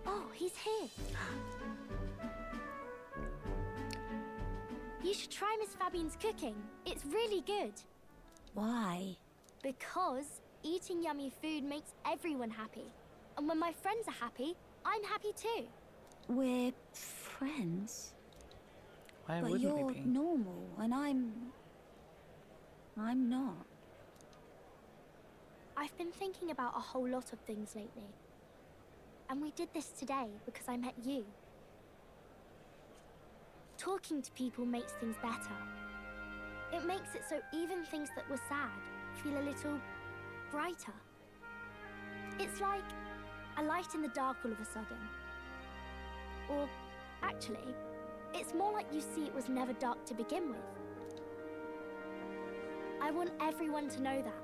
Oh, he's here. You should try Miss Fabian's cooking. It's really good. Why? Because eating yummy food makes everyone happy. And when my friends are happy, I'm happy too. We're friends. Why But wouldn't you're we be? normal, and I'm not. I've been thinking about a whole lot of things lately. And we did this today because I met you. Talking to people makes things better. It makes it so even things that were sad feel a little brighter. It's like a light in the dark all of a sudden. Or actually, it's more like you see it was never dark to begin with. I want everyone to know that.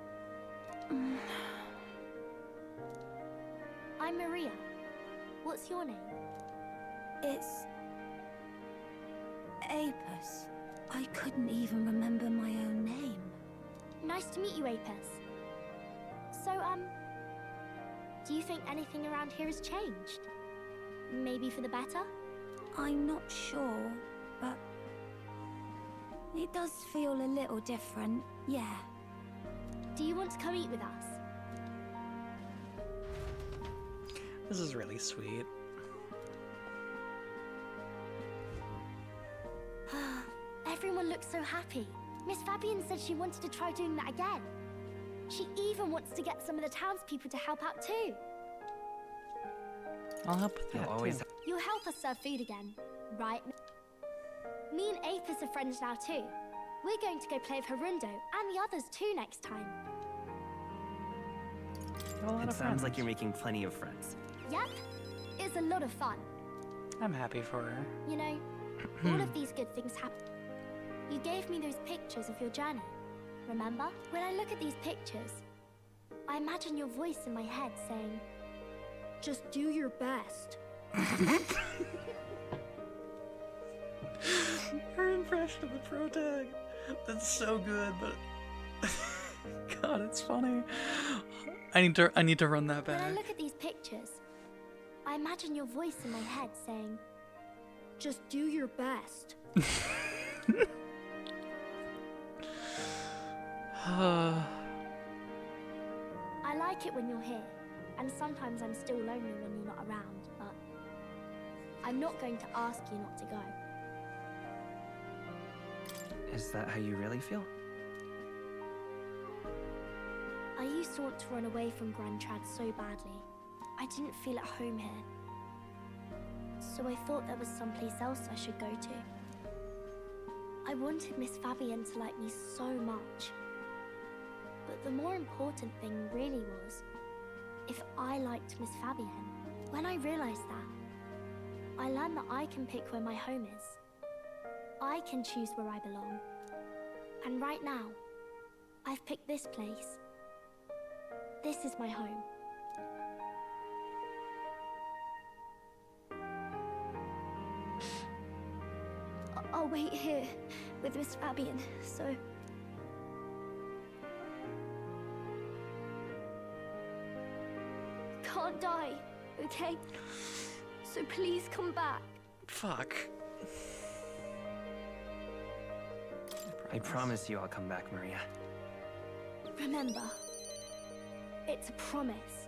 I'm Maria. What's your name? It's Apis. I couldn't even remember my own name. Nice to meet you, Apis. So, do you think anything around here has changed? Maybe for the better? I'm not sure, but it does feel a little different, yeah. Do you want to come eat with us? This is really sweet. Everyone looks so happy. Miss Fabian said she wanted to try doing that again. She even wants to get some of the townspeople to help out too. I'll help with that always too. You'll help us serve food again, right? Me and Apis are friends now too. We're going to go play with Harundo and the others too next time. It sounds like you're making plenty of friends. Yep, it's a lot of fun. I'm happy for her. You know, all of these good things happen. You gave me those pictures of your journey, remember? When I look at these pictures, I imagine your voice in my head saying, just do your best. Her impression of the protag. That's so good, but God, it's funny. I need to run that back. When I look at these pictures, I imagine your voice in my head saying, just do your best. I like it when you're here, and sometimes I'm still lonely when you're not around, but I'm not going to ask you not to go. Is that how you really feel? I used to want to run away from Grand Trad so badly. I didn't feel at home here. So I thought there was someplace else I should go to. I wanted Miss Fabian to like me so much. But the more important thing really was if I liked Miss Fabian. When I realized that, I learned that I can pick where my home is. I can choose where I belong. And right now, I've picked this place. This is my home. I'll wait here with Miss Fabian, so... Can't die, okay? So please come back. Fuck. I promise you I'll come back, Maria. Remember, it's a promise.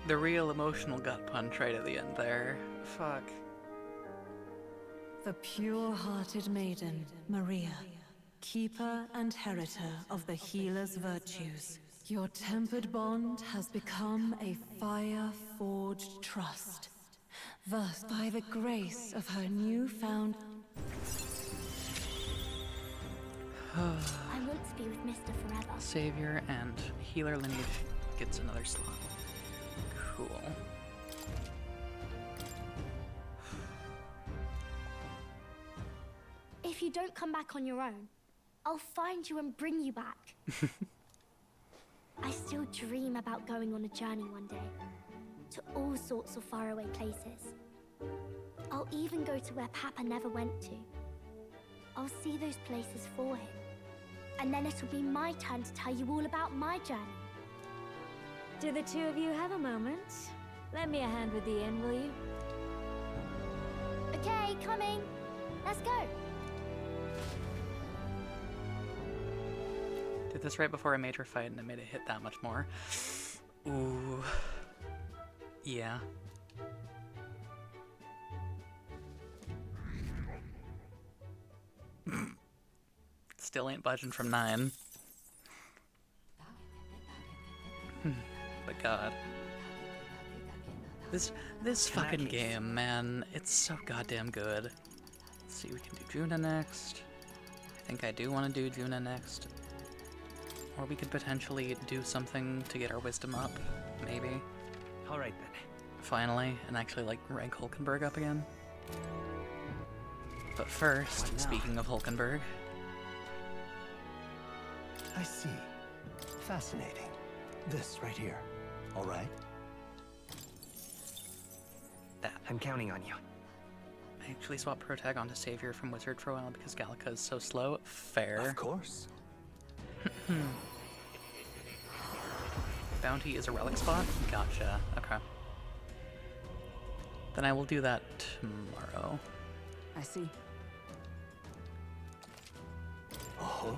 The real emotional gut punch right at the end there. Fuck. The pure-hearted maiden, Maria, keeper and heritor of the healer's virtues. Your tempered bond has become a fire-forged trust. Thus, by the grace of her newfound... I want to be with Mr. Forever. Savior and healer lineage gets another slot. Cool. If you don't come back on your own, I'll find you and bring you back. I still dream about going on a journey one day, to all sorts of faraway places. I'll even go to where Papa never went to. I'll see those places for him. And then it'll be my turn to tell you all about my journey. Do the two of you have a moment? Lend me a hand with the inn, will you? Okay, coming. Let's go. Did this right before a major fight and it made it hit that much more. Ooh. Yeah. Still ain't budging from 9. But God. This fucking game, man, it's so goddamn good. Let's see, we can do Juna next. I think I do want to do Juna next. Or we could potentially do something to get our wisdom up, maybe. Alright then. Finally, and actually like rank Hulkenberg up again. But first, speaking of Hulkenberg... I see. Fascinating. This right here. All right? That. I'm counting on you. I actually swapped Protag onto Savior from Wizard for a while because Gallica is so slow. Fair. Of course. Bounty is a relic spot? Gotcha. Okay. Then I will do that tomorrow. I see. Oh.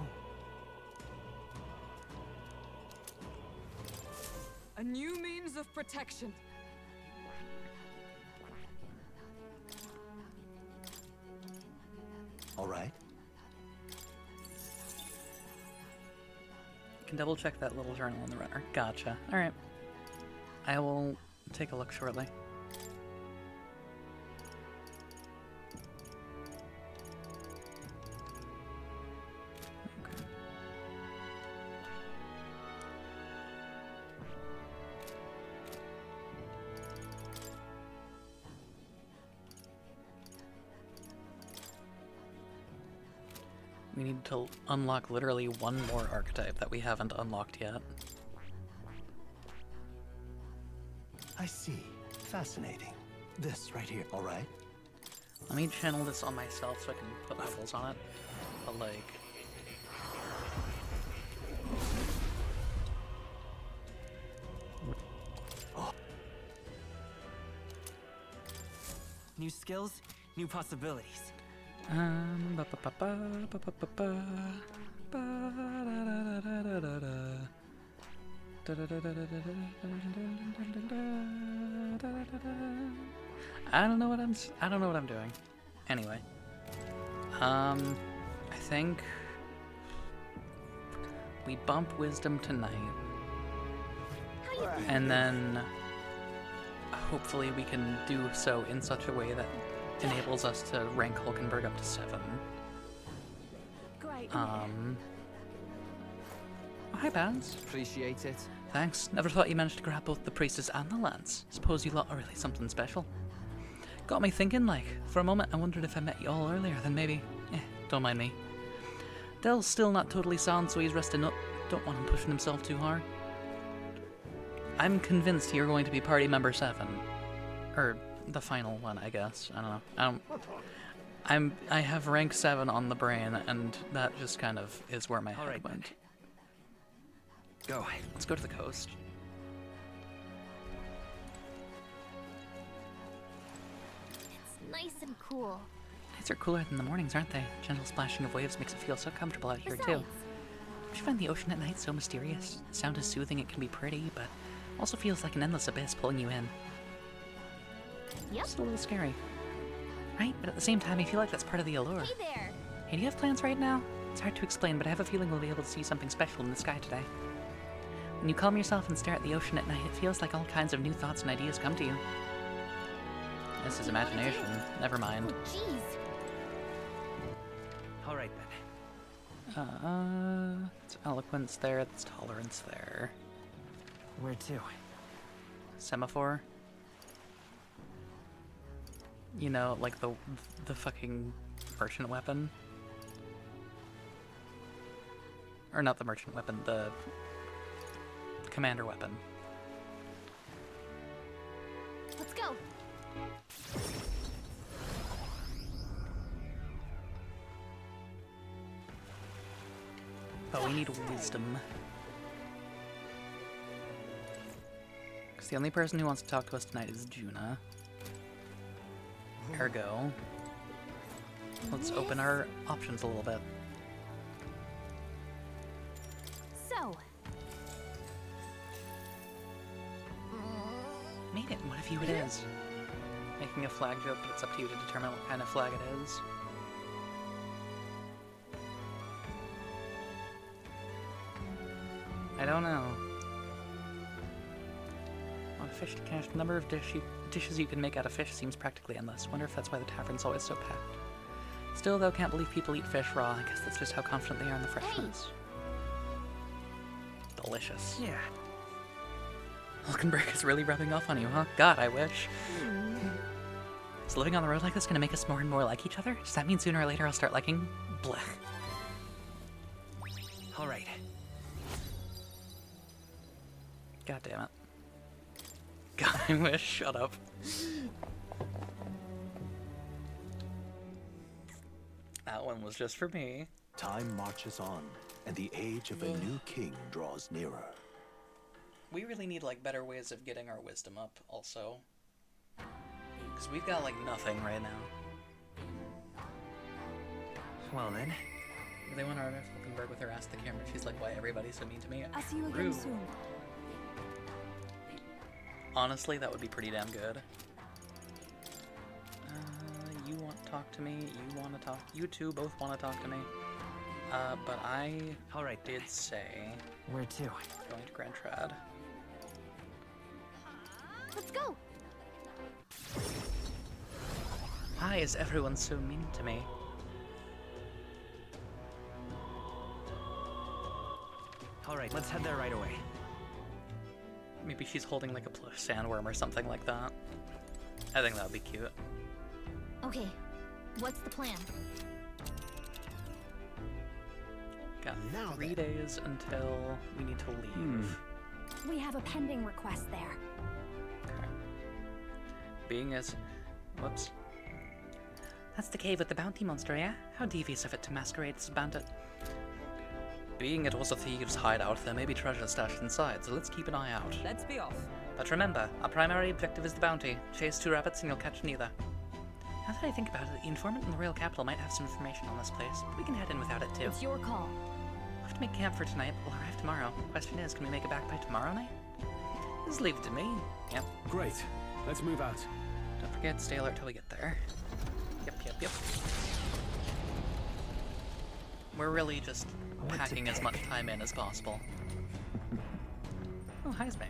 A new means of protection. All right. You can double check that little journal in the runner. Gotcha. Alright. I will take a look shortly. We need to unlock literally one more archetype that we haven't unlocked yet. I see. Fascinating. This right here. All right. Let me channel this on myself so I can put levels on it. But like... New skills, new possibilities. ba ba ba ba ba ba ba ba ba da da da da da da. Da da da da da da da da da da da. I don't know what I'm doing. Anyway, I think we bump wisdom tonight, and then hopefully we can do so in such a way that enables us to rank Hulkenberg up to 7. Great. Oh, hi, Bans. Appreciate it. Thanks. Never thought you managed to grab both the priestess and the lance. Suppose you lot are really something special. Got me thinking, like, for a moment I wondered if I met you all earlier, then maybe... don't mind me. Dell's still not totally sound, so he's resting up. Don't want him pushing himself too hard. I'm convinced you're going to be party member 7. Or the final one, I guess. I don't know. I have rank 7 on the brain, and that just kind of is where my head went. Go. Let's go to the coast. It's nice and cool. Nights are cooler than the mornings, aren't they? Gentle splashing of waves makes it feel so comfortable out here, too. Besides, Don't you find the ocean at night so mysterious? The sound is soothing, it can be pretty, but also feels like an endless abyss pulling you in. Yep. It's a little scary. Right? But at the same time, I feel like that's part of the allure. Hey there. Hey, do you have plans right now? It's hard to explain, but I have a feeling we'll be able to see something special in the sky today. When you calm yourself and stare at the ocean at night, it feels like all kinds of new thoughts and ideas come to you. This is imagination. Never mind. Oh, jeez. All right, then. It's eloquence there, it's tolerance there. Where to? Semaphore? You know, like the fucking merchant weapon? Or not the merchant weapon, the commander weapon. Let's go. But we need wisdom. Because the only person who wants to talk to us tonight is Juna. Ergo, let's open our options a little bit. So. Made it. What if you it is? Making a flag joke, but it's up to you to determine what kind of flag it is. I don't know. On a fish to catch, the number of dishes you can make out of fish seems practically endless. Wonder if that's why the tavern's always so packed. Still, though, can't believe people eat fish raw. I guess that's just how confident they are in the freshness. Delicious. Yeah. Hulkenberg is really rubbing off on you, huh? God, I wish. Is living on the road like this gonna make us more and more like each other? Does that mean sooner or later I'll start liking... blech. All right. God damn it. God, I wish. Shut up. That one was just for me. Time marches on, and the age of a new king draws nearer. We really need, like, better ways of getting our wisdom up, also. Because we've got, like, nothing right now. Well, then. They want to run Hulkenberg with her ass to the camera. She's like, why everybody's so mean to me? I'll see you again Rude. soon. Honestly, that would be pretty damn good. You want to talk to me? You want to talk? You two both want to talk to me. But I did say... Where to? Going to Grand Trad. Let's go. Why is everyone so mean to me? All right, let's head there right away. Maybe she's holding like a plush sandworm or something like that. I think that would be cute. Okay, what's the plan? Got 3 days until we need to leave. We have a pending request there. Okay. Being as... Whoops. That's the cave with the bounty monster, yeah? How devious of it to masquerade as a bandit. Being it was a thieves' hideout, there may be treasure stashed inside, so let's keep an eye out. Let's be off. But remember, our primary objective is the bounty. Chase 2 rabbits and you'll catch neither. Now that I think about it, the informant in the royal capital might have some information on this place, but we can head in without it too. It's your call. We'll have to make camp for tonight, but we'll arrive tomorrow. The question is, can we make it back by tomorrow night? Just leave it to me. Yep. Great. Let's move out. Don't forget, stay alert till we get there. Yep. We're really just packing as much time in as possible. Oh, hi, May.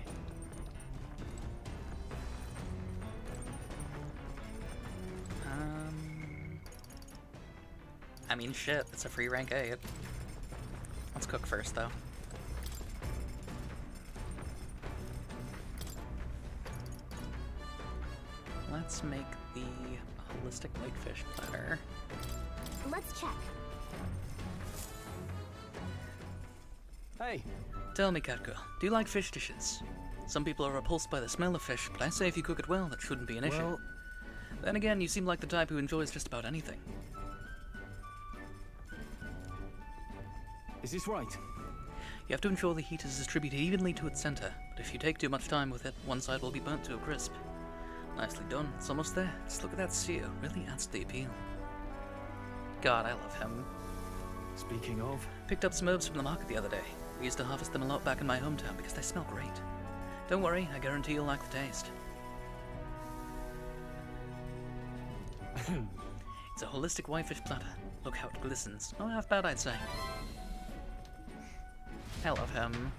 I mean, shit, it's a free rank 8. Let's cook first, though. Let's make the holistic whitefish platter. Let's check. Hey! Tell me, cat girl, do you like fish dishes? Some people are repulsed by the smell of fish, but I say if you cook it well, that shouldn't be an issue. Well... Then again, you seem like the type who enjoys just about anything. Is this right? You have to ensure the heat is distributed evenly to its center, but if you take too much time with it, one side will be burnt to a crisp. Nicely done, it's almost there. Just look at that sear, really adds to the appeal. God, I love him. Speaking of... Picked up some herbs from the market the other day. We used to harvest them a lot back in my hometown because they smell great. Don't worry, I guarantee you'll like the taste. It's a holistic whitefish platter. Look how it glistens. Not half bad, I'd say. I love him.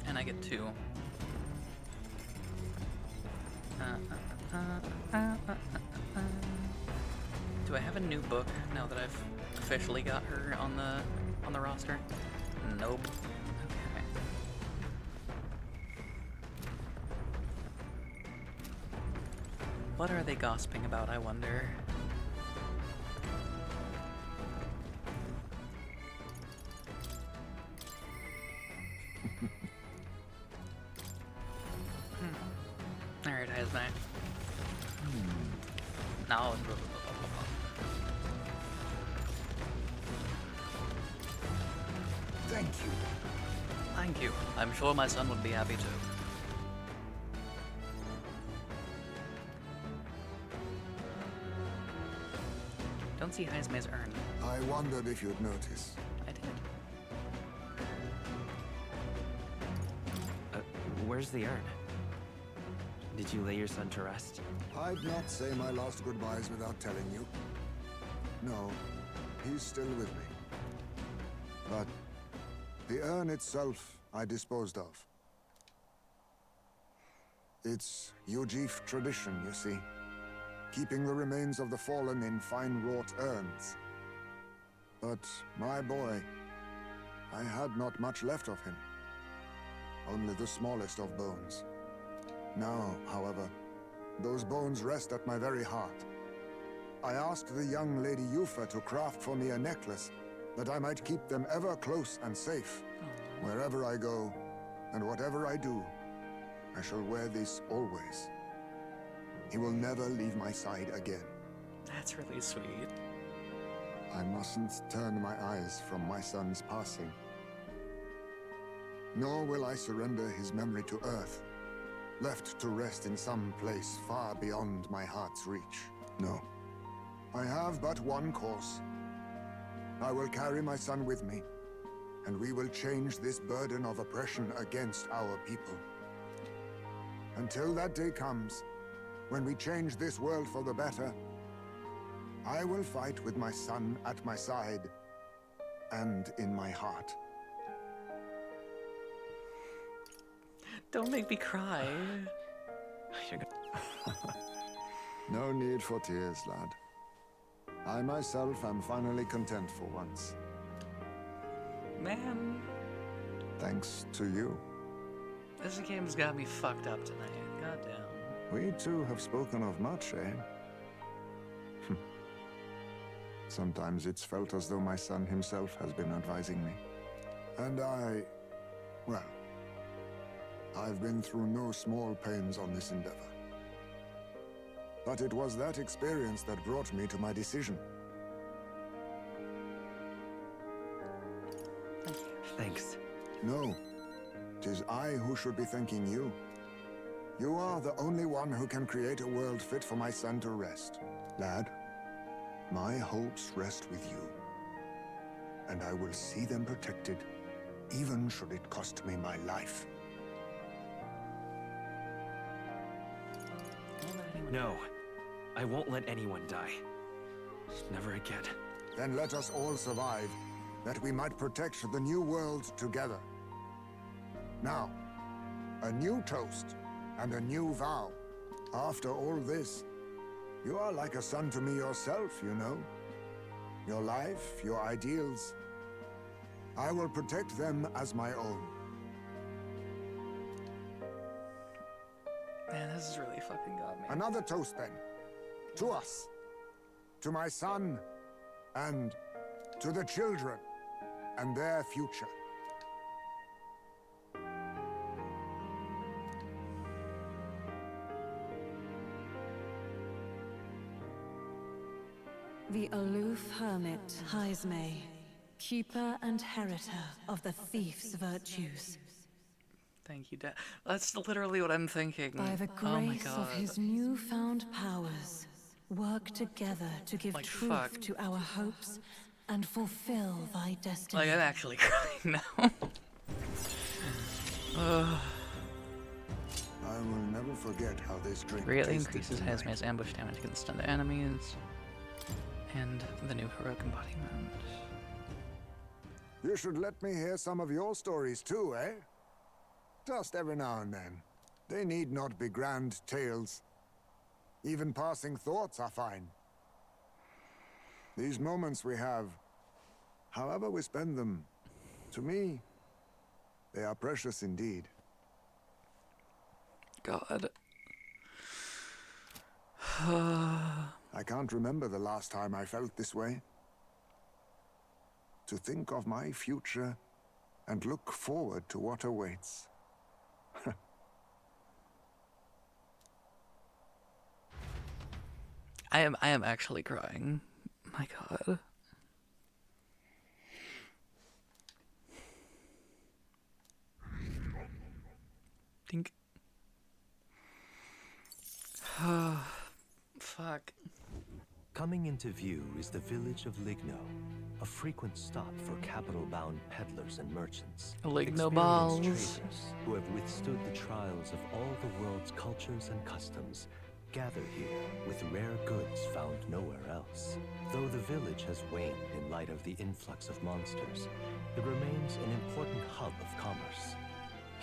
And I get 2. Do I have a new book now that I've officially got her on the roster? Nope. Okay. What are they gossiping about, I wonder? Alright, Esme. No. Thank you. Thank you. I'm sure my son would be happy too. Don't see Heisme's urn. I wondered if you'd notice. I did. Where's the urn? Did you lay your son to rest? I'd not say my last goodbyes without telling you. No, he's still with me. But the urn itself I disposed of. It's Yujif tradition, you see. Keeping the remains of the fallen in fine-wrought urns. But my boy, I had not much left of him. Only the smallest of bones. Now, however, those bones rest at my very heart. I asked the young Lady Yufa to craft for me a necklace, that I might keep them ever close and safe. Wherever I go, and whatever I do, I shall wear this always. He will never leave my side again. That's really sweet. I mustn't turn my eyes from my son's passing. Nor will I surrender his memory to Earth, left to rest in some place far beyond my heart's reach. No. I have but one course. I will carry my son with me, and we will change this burden of oppression against our people. Until that day comes, when we change this world for the better, I will fight with my son at my side and in my heart. Don't make me cry. No need for tears, lad. I myself am finally content for once. Man. Thanks to you. This game's got me fucked up tonight. Goddamn. We two have spoken of much, eh? Sometimes it's felt as though my son himself has been advising me. And well, I've been through no small pains on this endeavor. But it was that experience that brought me to my decision. Thanks. No, 'tis I who should be thanking you. You are the only one who can create a world fit for my son to rest. Lad, my hopes rest with you. And I will see them protected, even should it cost me my life. No, I won't let anyone die. Never again. Then let us all survive, that we might protect the new world together. Now, a new toast and a new vow. After all this, You are like a son to me yourself, you know. Your life, your ideals. I will protect them as my own. Man, this is really fucking got me. Another toast then. To us. To my son. And to the children. And their future. The aloof hermit, Haisme, keeper and heritor of the thief's virtues. Thank you, Dad. That's literally what I'm thinking. By the Oh my grace god. of his newfound powers, work together to give Like, truth fuck. to our hopes and fulfill thy destiny. Like, I'm actually crying now. Ugh. I will never forget how this drink Greatly tasted increases tonight. Hazma's ambush damage against stunned enemies. And the new heroic embodiment. You should let me hear some of your stories too, eh? Just every now and then. They need not be grand tales. Even passing thoughts are fine. These moments we have, however we spend them, to me, they are precious indeed. God. I can't remember the last time I felt this way. To think of my future and look forward to what awaits. I am actually crying. My god. Think. Fuck. Coming into view is the village of Ligno, a frequent stop for capital-bound peddlers and merchants. Ligno Experienced balls. traders who have withstood the trials of all the world's cultures and customs gather here with rare goods found nowhere else. Though the village has waned in light of the influx of monsters, it remains an important hub of commerce.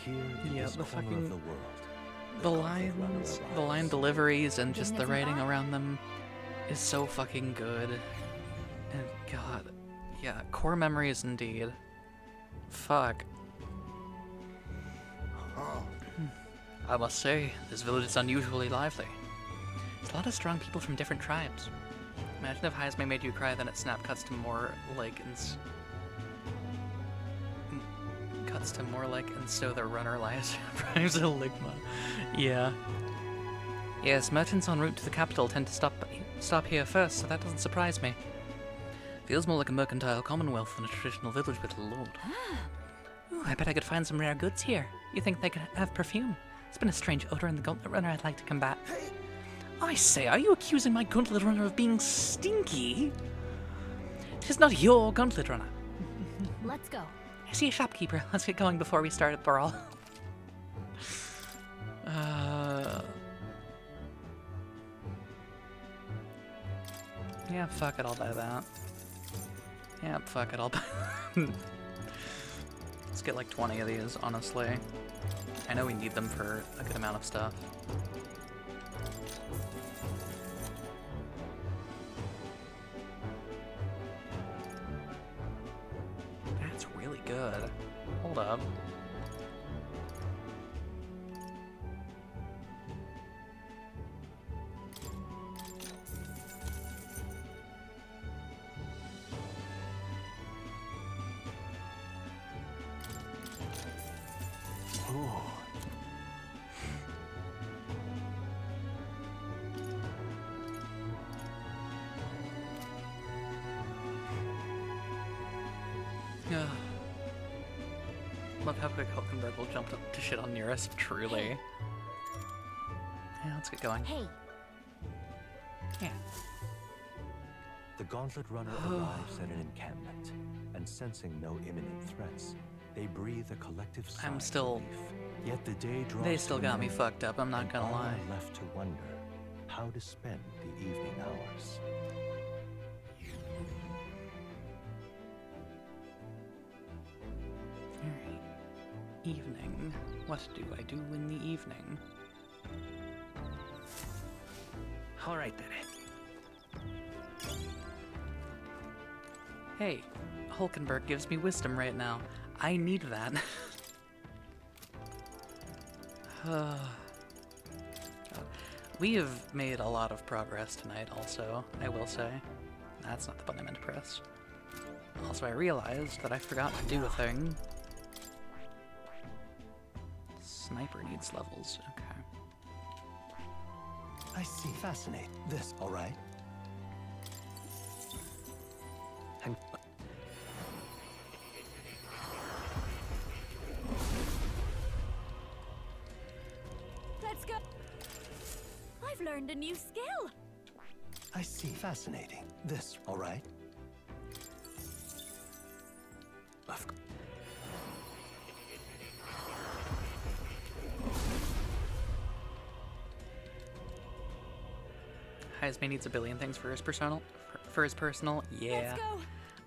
Here in Yeah, this the corner fucking of the world, the lines, the line deliveries, and just the writing around them is so fucking good. And god, yeah, core memories indeed. Fuck. I must say, this village is unusually lively. There's a lot of strong people from different tribes. Imagine if Hazme made you cry, then it snap cuts to more like and so the runner lies tribes of Ligma. Yeah. Yes, merchants en route to the capital tend to stop here first, so that doesn't surprise me. Feels more like a mercantile commonwealth than a traditional village with a lord. Ooh, I bet I could find some rare goods here. You think they could have perfume? It's been a strange odor in the Gauntlet Runner I'd like to combat. I say, are you accusing my Gauntlet Runner of being stinky? It is not your Gauntlet Runner. Let's go. I see a shopkeeper. Let's get going before we start a brawl. Yeah, fuck it, I'll buy that. Yeah, fuck it, I'll buy that. Let's get like 20 of these, honestly. I know we need them for a good amount of stuff. That's really good. Hold up. Yeah. Love how quick Hulkenberg will jump to shit on nearest, truly. Yeah, let's get going. Hey. Yeah. The Gauntlet Runner arrives at an encampment, and sensing no imminent threats, they breathe a collective sigh I'm of still... relief. Yet the day draws They still to got an me end, fucked up, I'm not and gonna all lie. are left to wonder how to spend the evening hours. Alright. Evening. What do I do in the evening? All right then. Hey, Hulkenberg gives me wisdom right now. I need that. God. We have made a lot of progress tonight also, I will say. That's not the button I meant to press. Also, I realized that I forgot to do a thing. Sniper needs levels, okay. I see. Fascinate. This, all right? And Let's go. I've learned a new skill. I see. Fascinating. This, all right? Of course. Heisman needs a billion things for his personal. Yeah. Let's go.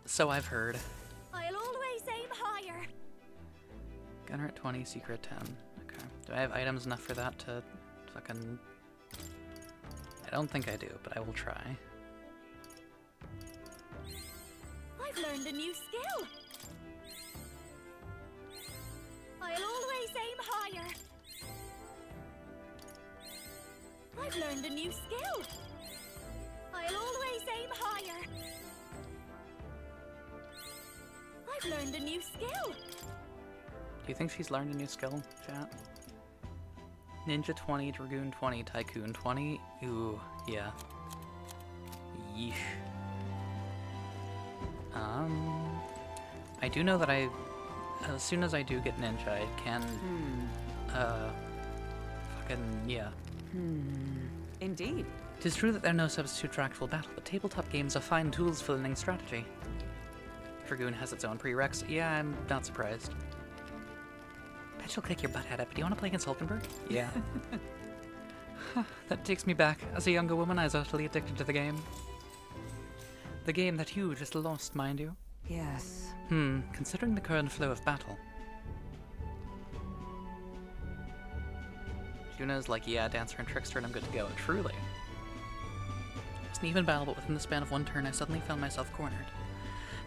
So I've heard. I'll always aim higher. Gunner at 20, Seeker at 10. Okay. Do I have items enough for that to fucking... I don't think I do, but I will try. I've learned a new skill. I'll always aim higher. I've learned a new skill. I'll always aim higher. I've learned a new skill. Do you think she's learned a new skill, chat? Ninja 20, Dragoon 20, Tycoon 20. Ooh, yeah. Yeesh. I do know that as soon as I do get Ninja, I can, fucking, yeah. Indeed. It is true that they're no substitute for actual battle, but tabletop games are fine tools for learning strategy. Dragoon has its own prereqs. Yeah, I'm not surprised. Bet she'll kick your butt at it, but do you want to play against Hulkenberg? Yeah. That takes me back. As a younger woman, I was utterly addicted to the game. The game that you just lost, mind you. Yes. Considering the current flow of battle. Juno's like, yeah, Dancer and Trickster, and I'm good to go. Truly. It was an even battle, but within the span of one turn, I suddenly found myself cornered.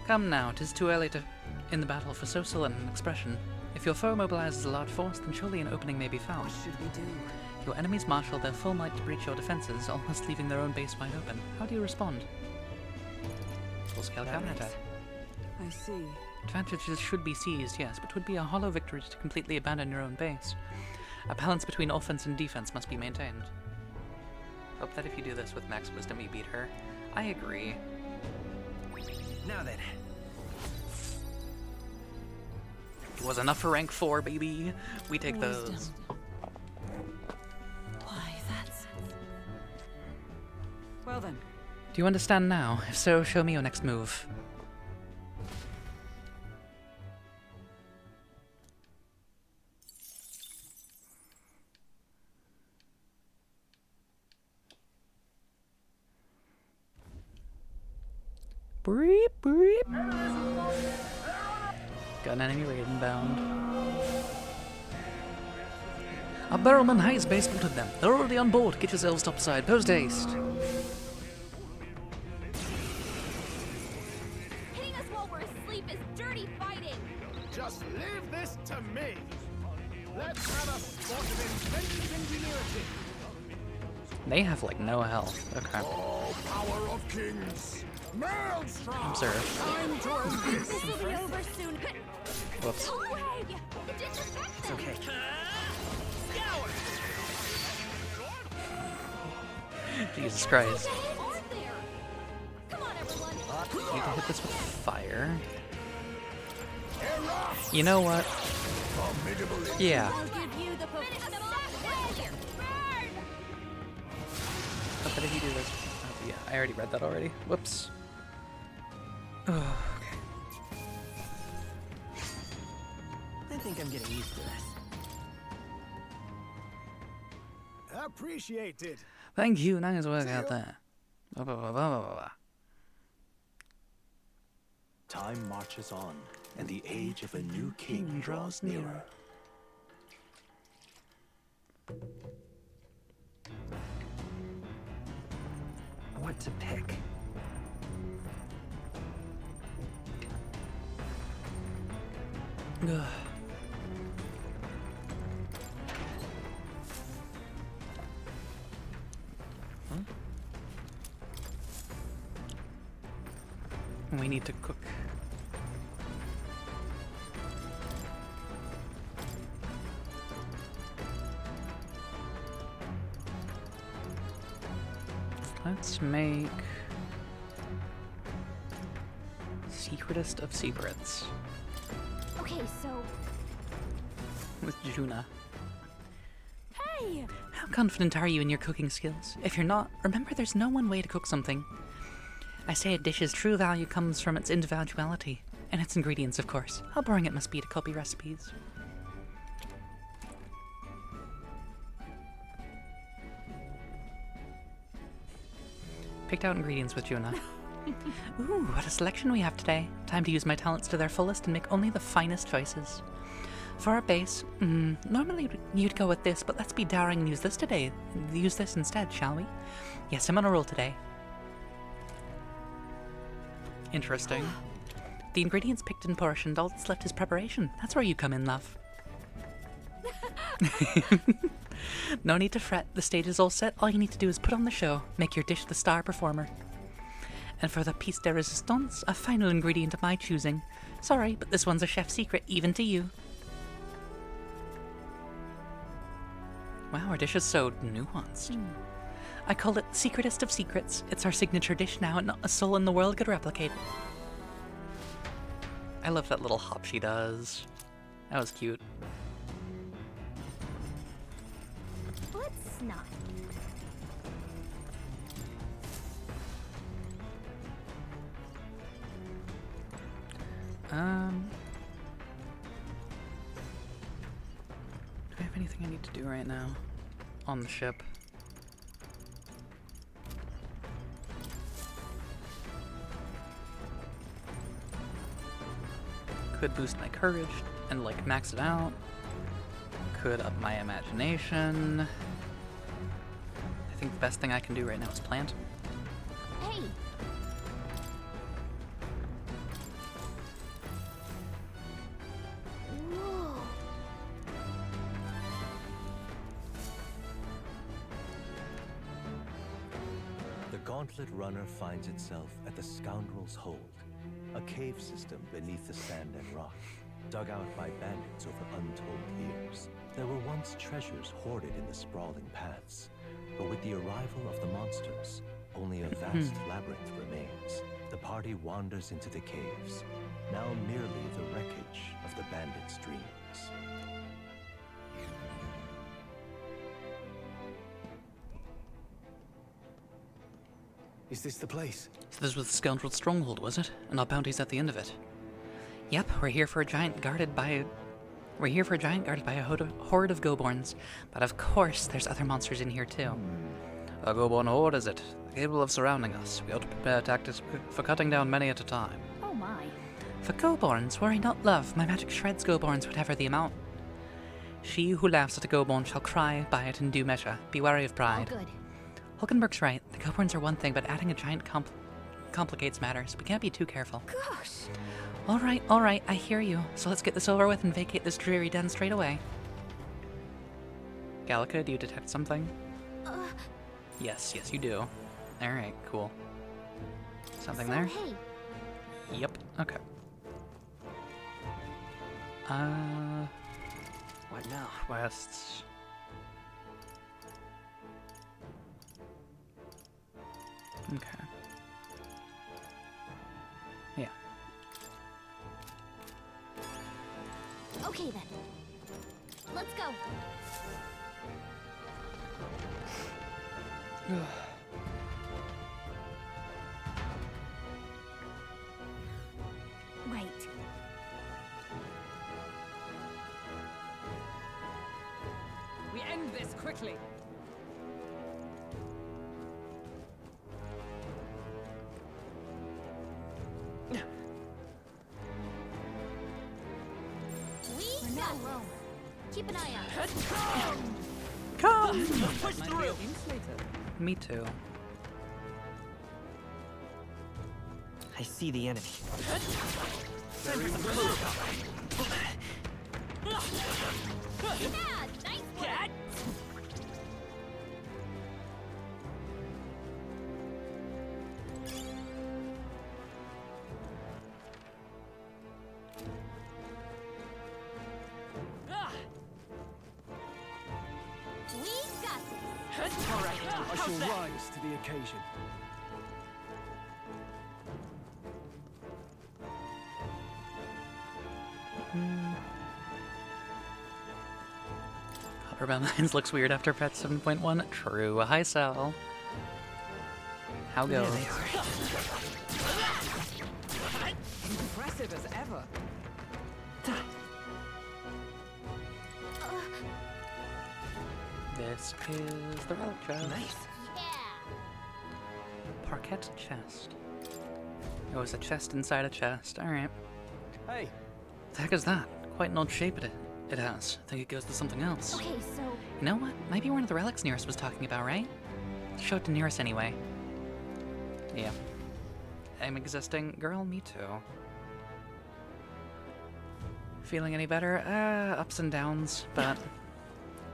Come now, 'tis too early in the battle for so sullen an expression. If your foe mobilizes a large force, then surely an opening may be found. What should we do? Your enemies marshal their full might to breach your defenses, almost leaving their own base wide open. How do you respond? Full-scale counterattack. I see. Advantages should be seized, yes, but it would be a hollow victory to completely abandon your own base. A balance between offense and defense must be maintained. Hope that if you do this with max wisdom, you beat her. I agree. Now then. It was enough for rank 4, baby. We take those. Why, that's... Well then. Do you understand now? If so, show me your next move. Breep, breep. Got an enemy raid inbound. A barrelman Hayes base spotted them. They're already on board. Get yourselves topside. Post haste. Hitting us while we're asleep is dirty fighting. Just leave this to me. Let's have a spot of inventive ingenuity. They have like no health. Okay. Oh, power of kings. Maelstrom. Observe. Time to end this. This will be over soon. Whoops. Oh, hey! It didn't affect them. Okay. Jesus Christ. Come on, everyone. Need to hit this with fire. You know what? Yeah. I'll give you the But if you do this... Oh, yeah, I already read that already. Whoops. Oh, okay. I think I'm getting used to this. Appreciated. Thank you, nice work out there. Blah, blah, blah, blah, blah, blah. Time marches on, and the age of a new king draws nearer. What to pick? Ugh. We need to cook. Let's make secretest of secrets Okay, so with Juna. hey, How confident are you in your cooking skills? If you're not, remember there's no one way to cook something. I say a dish's true value comes from its individuality, and its ingredients, of course. How boring it must be to copy recipes. Picked out ingredients with Juna. Ooh, what a selection we have today. Time to use my talents to their fullest and make only the finest choices. For our base, normally you'd go with this, but let's be daring and use this today. Use this instead, shall we? Yes, I'm on a roll today. Interesting. The ingredients picked and portioned, all that's left is preparation. That's where you come in, love. No need to fret, the stage is all set. All you need to do is put on the show, make your dish the star performer. And for the piece de resistance, a final ingredient of my choosing. Sorry, but this one's a chef's secret, even to you. Wow, our dish is so nuanced. I call it secretest of secrets. It's our signature dish now, and not a soul in the world could replicate it. I love that little hop she does. That was cute. let's not. Do I have anything I need to do right now on the ship? Could boost my courage and like max it out. Could up my imagination. I think the best thing I can do right now is plant. Hey! Whoa! The Gauntlet Runner finds itself at the Scoundrel's Hold, a cave system beneath the sand and rock, dug out by bandits over untold years. There were once treasures hoarded in the sprawling paths, but with the arrival of the monsters, only a vast labyrinth remains. The party wanders into the caves, now merely the wreckage of the bandits' dreams. Is this the place? So this was the Scoundrel's Stronghold, was it? And our bounty's at the end of it. Yep, we're here for a giant guarded by a horde of Goborns. But of course, there's other monsters in here too. A Goborn horde, is it? Capable of surrounding us. We ought to prepare tactics for cutting down many at a time. Oh my. For Goborns, worry not, love. My magic shreds Goborns, whatever the amount. She who laughs at a Goborn shall cry by it in due measure. Be wary of pride. Oh, good. Hulkenberg's right. The Goborns are one thing, but adding a giant complicates matters. We can't be too careful. Gosh. All right, I hear you. So let's get this over with and vacate this dreary den straight away. Gallica, do you detect something? Yes, you do. All right, cool. Something there? Hey. Yep. Okay. What now? Quests. Okay. Yeah. Okay then. Let's go. Right. We end this quickly. We're not alone. Keep an eye out. Come! Push through. Me too. I see the enemy. Yeah, nice one. We got this. All right. I shall rise to the occasion. Copper Mines looks weird after patch 7.1. True. Hi, Sal. How goes? There they are. Impressive as ever. This is the relic chest. Nice. Parquet chest. It was a chest inside a chest. Alright. Hey. The heck is that? Quite an old shape it has. I think it goes to something else. Okay, so You know what? Might be one of the relics Nearest was talking about, right? Show it to Nearest anyway. Yeah. I'm existing. Girl, me too. Feeling any better? Ups and downs, but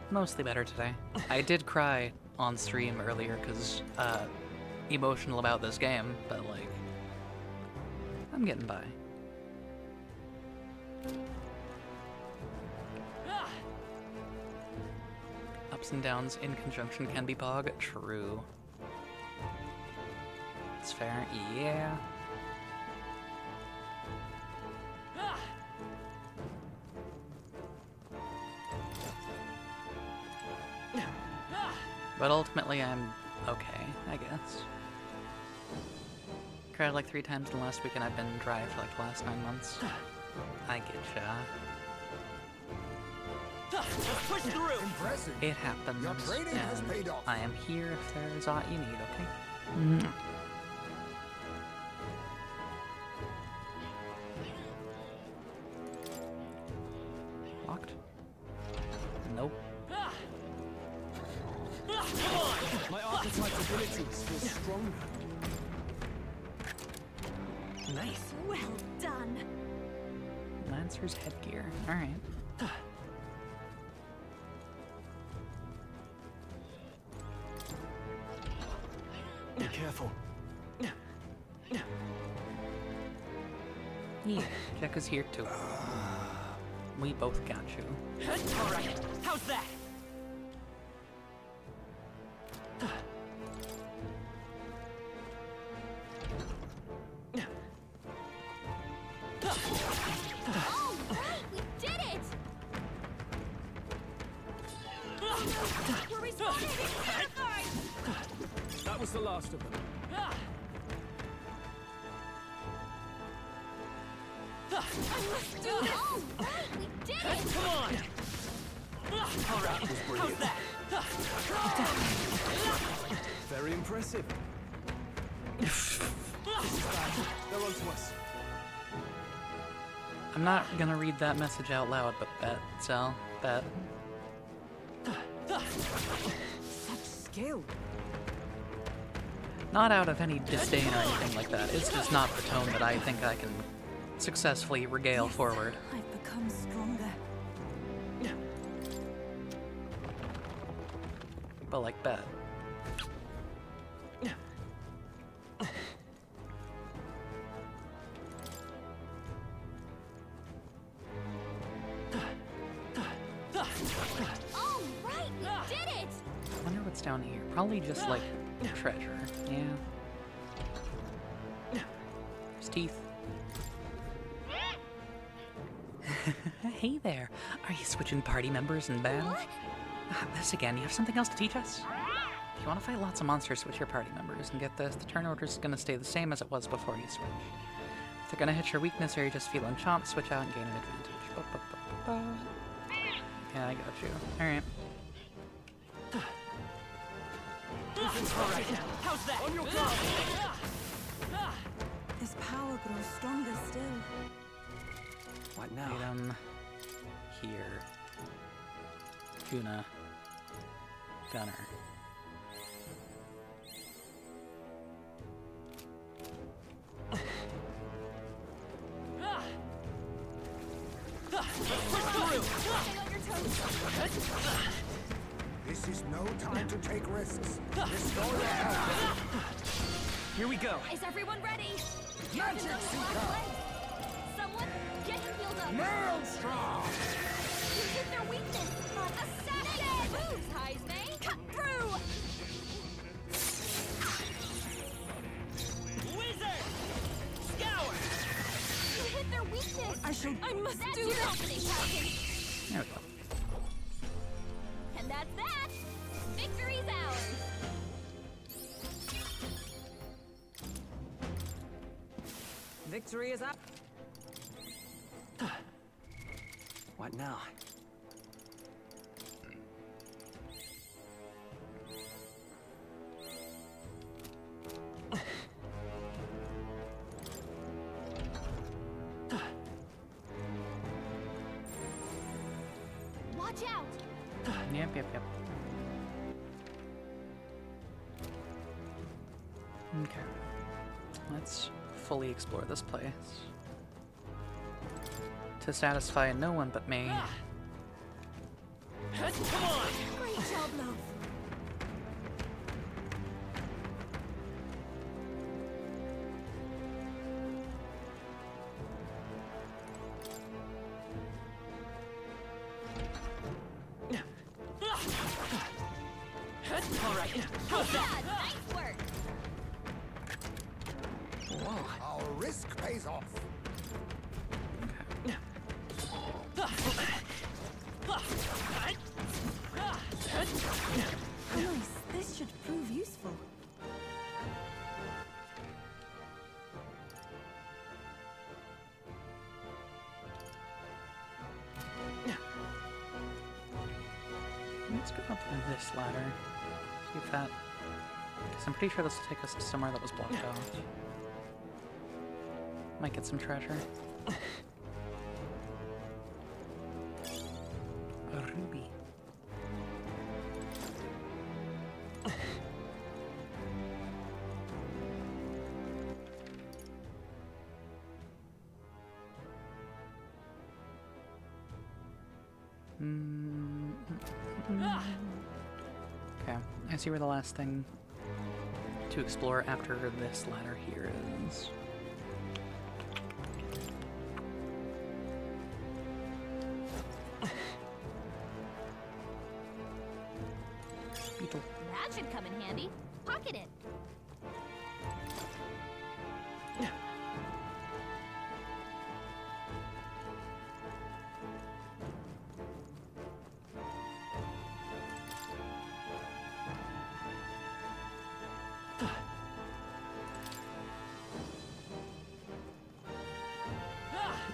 mostly better today. I did cry on stream earlier because, emotional about this game, but like, I'm getting by. Ups and downs in conjunction can be pog. True. It's fair. Yeah. But ultimately, I'm okay, I guess. Cried like 3 times in the last week, and I've been dry for like the last 9 months. I getcha. Push through. Impressive. It happens. Your training has and paid off. I am here if there's aught you need, okay? Locked? Nope. My archetype's abilities feel stronger. Nice. well done. Lancer's headgear. Alright. Be careful. Yeah, Jack is here too. We both got you. All right. How's that? All right, we did it. We're responding. That was the last of them. I must do this. All right, we did it. Come on. All right. How's that? Very impressive. This is bad. They're on to us. I'm not gonna read that message out loud, but bet, Sal, bet. Such skill. Not out of any disdain or anything like that. It's just not the tone that I think I can successfully regale forward. I've become stronger. But like, bet. All right, we did it. I wonder what's down here. Probably just like treasure. Yeah. There's teeth. Hey there. Are you switching party members in band? This again. You have something else to teach us? If you want to fight lots of monsters, switch your party members. And get this, the turn order is going to stay the same as it was before you switch. If they're going to hit your weakness or you just feel enchant, switch out and gain an advantage. Yeah, I got you. Alright. All right. How's that? On your guard. This power grows stronger still. What now? Item here. Tuna. Gunner. This is no time to take risks. Restore your health. Here we go. Is everyone ready? Magic Seeker! Someone get him healed up. Maelstrom! You hit their weakness. Assassin! Moves, Heisme! Cut through! Wizard! Scour! You hit their weakness. I must do this. Talkin. There we go. And that's that. Victory's ours. Victory is up. What now? Watch out. Yep. Okay. Let's fully explore this place. To satisfy no one but me. Come on! Great job, love. All right. Nice work. Whoa. Our risk pays off. Nice. This should prove useful. Let's go up this ladder. See if that... Because I'm pretty sure this will take us to somewhere that was blocked off. Might get some treasure. A ruby. Okay, I see where the last thing to explore after this ladder here is. Beetle. That should come in handy. Pocket it.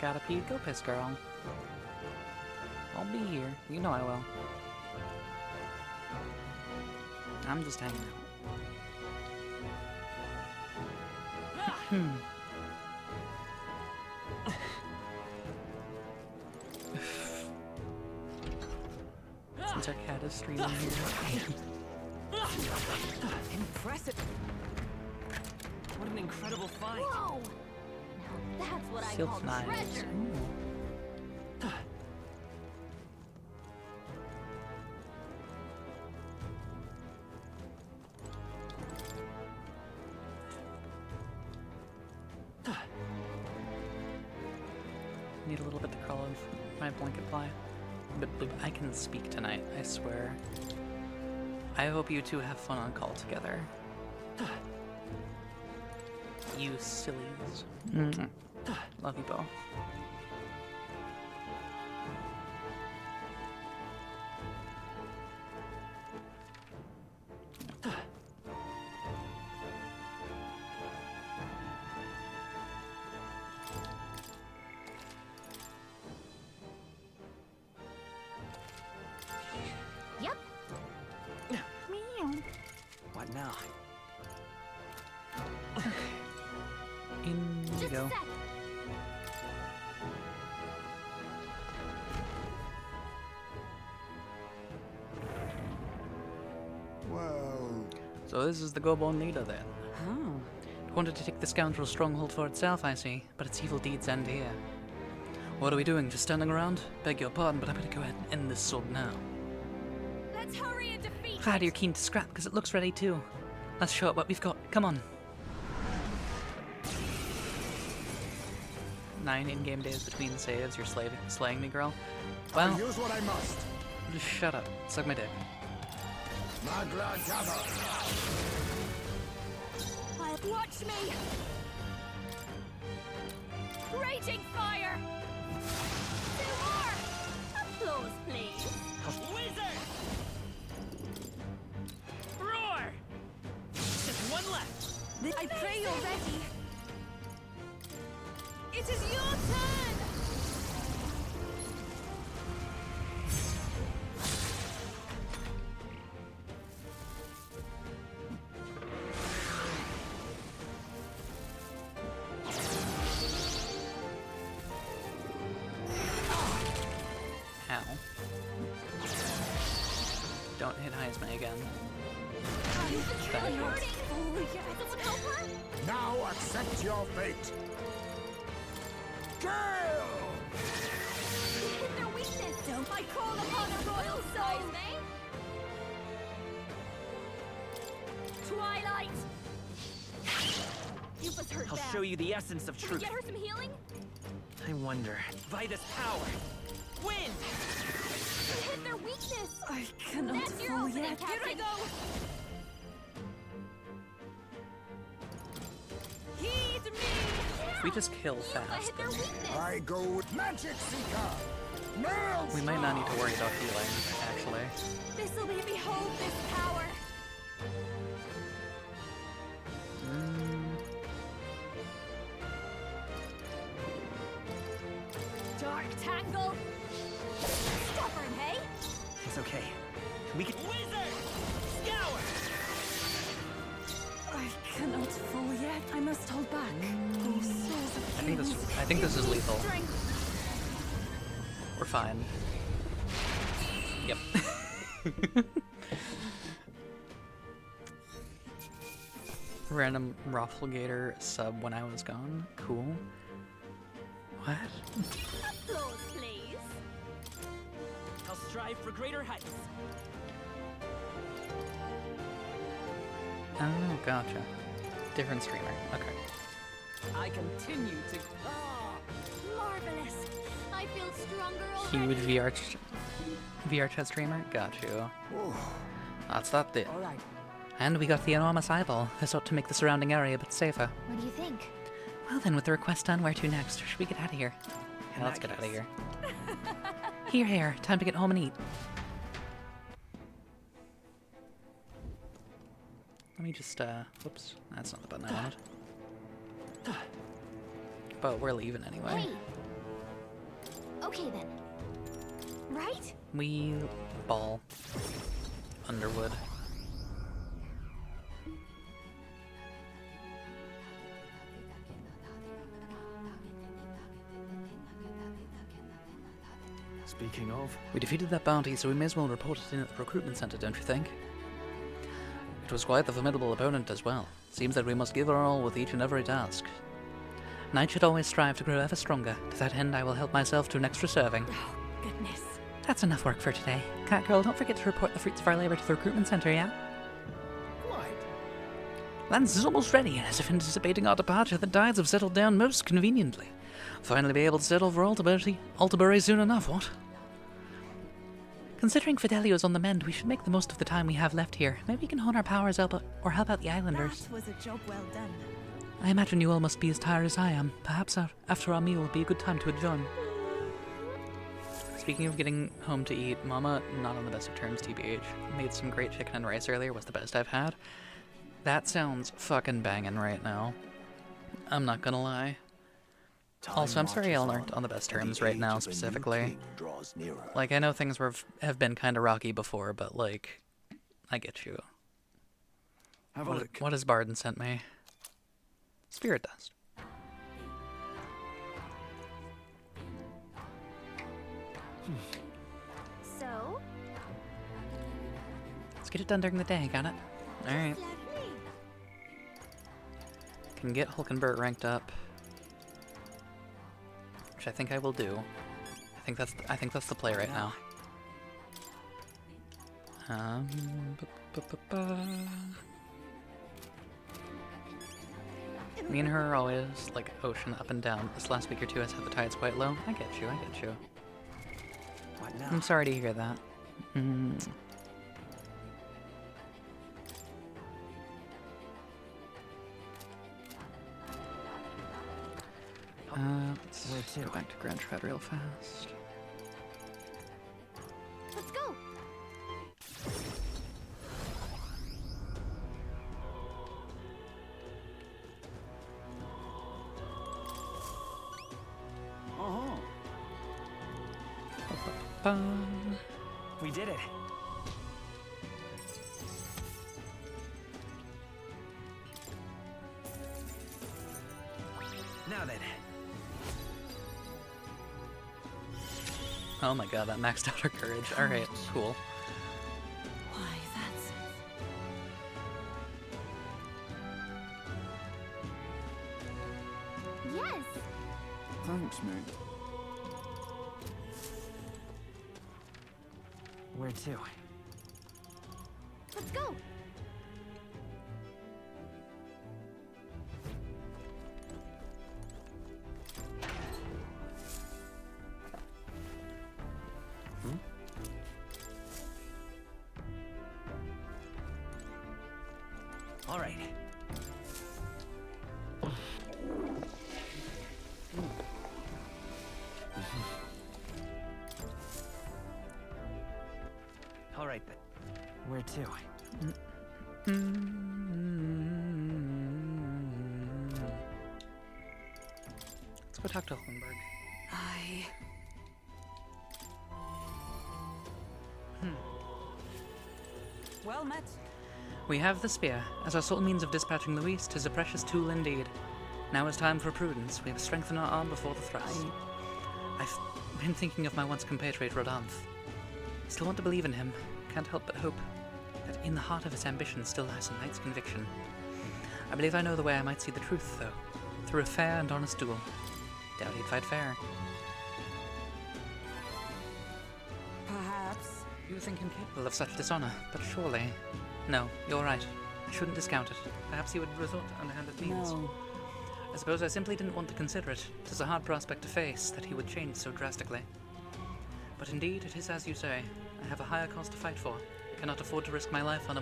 Gotta pee, go piss, girl. I'll be here. You know I will. I'm just hanging out. Since our cat is streaming here. Impressive. What an incredible find. Whoa! Now that's what I Silk call knives. treasure. Ooh. Need a little bit to crawl in my blanket ply. But I can speak tonight, I swear. I hope you two have fun on call together. You sillies. Love you both. Yep. What now? In you Just go. a sec. Well, So this is the Gobonida then. Oh. It wanted to take the scoundrel's stronghold for itself, I see, but its evil deeds end here. What are we doing? Just standing around? Beg your pardon, but I'm gonna go ahead and end this sword now. Let's hurry and defeat Glad you're keen to scrap, because it looks ready too. Let's show it what we've got. Come on. 9 in-game days between saves. You're slaying me, girl. Well, I'll use what I must. Just shut up. Suck my dick. Magla gather. Watch me! Raging fire! 2 more! Applause, please! Wizard! Roar! Just one left. I pray you're ready. It is your turn! Ow. Don't hit Heisman again. Now accept your fate. Kill! Hit their weakness! Don't I call upon a royal soul, eh? Twilight! You was hurt I'll bad. show you the essence of Can we truth. get her some healing? I wonder. By this power, win! Hit their weakness! I cannot That's your fall opening, yet. Captain. Here I go! Heed me! If we just kill fast, then I go with Magic Seeker. Nails. we might not need to worry about healing, actually. This'll be behold this power! Dark Tangle! Stubborn, hey? It's okay. We can. Wizard! Scour! I cannot fall yet. I must hold back. Oh, souls of kings. I think this is lethal. We're fine. Yep. Random Rafflegator sub when I was gone. Cool. What? Applause, please. I'll strive for greater heights. Oh, gotcha. Different streamer. Okay. I continue to. Marvelous. I feel stronger already. Huge VR chat streamer. Got you. That's that bit. All right. And we got the enormous eyeball. This ought to make the surrounding area a bit safer. What do you think? Well then, with the request done, where to next? Or should we get out of here? Yeah, let's get out of here. Here. Time to get home and eat. Let me just, whoops. That's not the button I wanted. But we're leaving anyway. Hey. Okay then. Right? We ball. Underwood. Speaking of, We defeated that bounty, so we may as well report it in at the recruitment center, don't you think? It was quite the formidable opponent as well. Seems that we must give our all with each and every task. Knight should always strive to grow ever stronger. To that end, I will help myself to an extra serving. Oh, goodness. That's enough work for today. Catgirl, don't forget to report the fruits of our labor to the recruitment center, yeah? Quite. Lance is almost ready, and as if anticipating our departure, the tides have settled down most conveniently. Finally be able to settle for Altabury soon enough, what? Considering Fidelio's on the mend, we should make the most of the time we have left here. Maybe we can hone our powers up or help out the islanders. That was a job well done. I imagine you all must be as tired as I am. Perhaps after our meal would be a good time to adjourn. Speaking of getting home to eat, Mama, not on the best of terms, TBH, made some great chicken and rice earlier. Was the best I've had. That sounds fucking banging right now. I'm not gonna lie. Also, I'm sorry y'all aren't on the best terms right now, specifically. Like, I know things have been kind of rocky before, but, like, I get you. What has Barden sent me? Spirit dust. So? Let's get it done during the day, got it? Alright. Can get Hulkenberg ranked up. which I think I will do. I think that's the play right now. Me and her are always like ocean up and down. This last week or two has had the tides quite low. I get you, I get you. What now? I'm sorry to hear that. Let's go back to Grand Tread real fast. Let's go. We did it. Now then. Oh my god, that maxed out our courage. Alright, cool. Why, that's... Yes. Thanks, mate. Where to? Let's go. All right. All right, then. Where to? Let's go talk to Hollenberg. Well met. We have the spear. As our sole means of dispatching Luis, 'tis a precious tool indeed. Now is time for prudence. We have strengthened our arm before the thrust. I've been thinking of my once compatriot Rodanth. Still want to believe in him. Can't help but hope that in the heart of his ambition still lies a knight's conviction. I believe I know the way I might see the truth, though. Through a fair and honest duel. Doubt he'd fight fair. Perhaps. You think him capable of such dishonor, but surely... No, you're right. I shouldn't discount it. Perhaps he would resort to underhanded means. No. I suppose I simply didn't want to consider it. 'Tis a hard prospect to face, that he would change so drastically. But indeed, it is as you say. I have a higher cause to fight for. I cannot afford to risk my life on a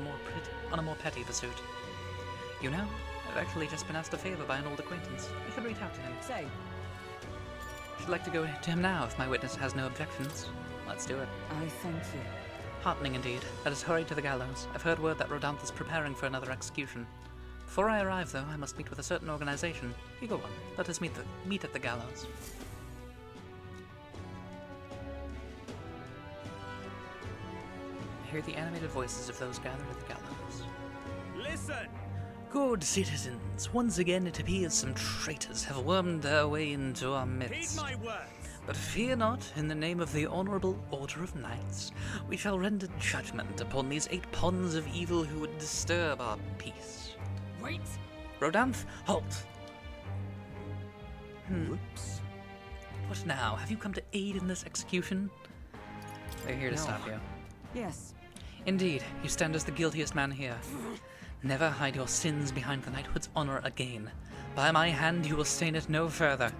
more petty pursuit. You know, I've actually just been asked a favor by an old acquaintance. I should reach out to him. Say. Should like to go to him now, if my witness has no objections. Let's do it. I thank you. Heartening indeed. Let us hurry to the gallows. I've heard word that Rodanth is preparing for another execution. Before I arrive, though, I must meet with a certain organization. You go on. Let us meet at the gallows. I hear the animated voices of those gathered at the gallows. Listen! Good citizens, once again it appears some traitors have wormed their way into our midst. Heed my words! But fear not, in the name of the Honourable Order of Knights, we shall render judgment upon these 8 pawns of evil who would disturb our peace. Wait! Rodanth, halt! Whoops. What now? Have you come to aid in this execution? We're here to stop you. Yes. Indeed, you stand as the guiltiest man here. Never hide your sins behind the knighthood's honor again. By my hand, you will stain it no further.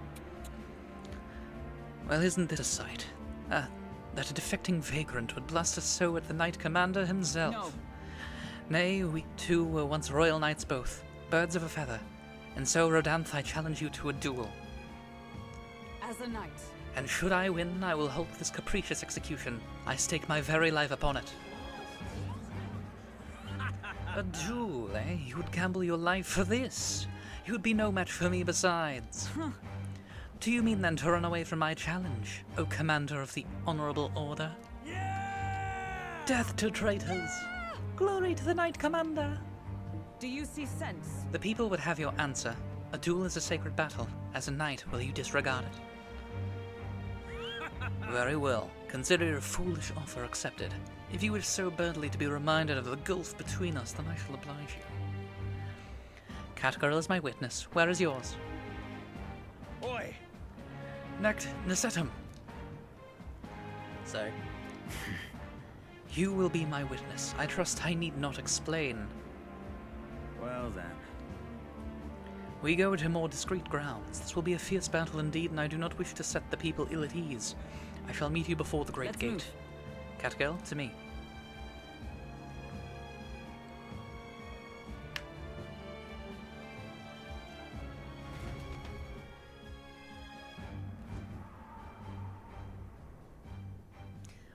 Well, isn't this a sight? That a defecting vagrant would bluster so at the knight commander himself. No. Nay, we two were once royal knights both, birds of a feather. And so, Rodanth, I challenge you to a duel. As a knight. And should I win, I will halt this capricious execution. I stake my very life upon it. A duel, eh? You would gamble your life for this? You would be no match for me besides. Do you mean then to run away from my challenge, O Commander of the Honourable Order? Yeah! Death to traitors! Glory to the Knight Commander! Do you see sense? The people would have your answer. A duel is a sacred battle. As a knight, will you disregard it? Very well. Consider your foolish offer accepted. If you wish so badly to be reminded of the gulf between us, then I shall oblige you. Catgirl is my witness. Where is yours? Oi! Nasetum. Sorry. You will be my witness. I trust I need not explain. Well then. We go to more discreet grounds. This will be a fierce battle indeed, and I do not wish to set the people ill at ease. I shall meet you before the great gate. Catgirl, to me.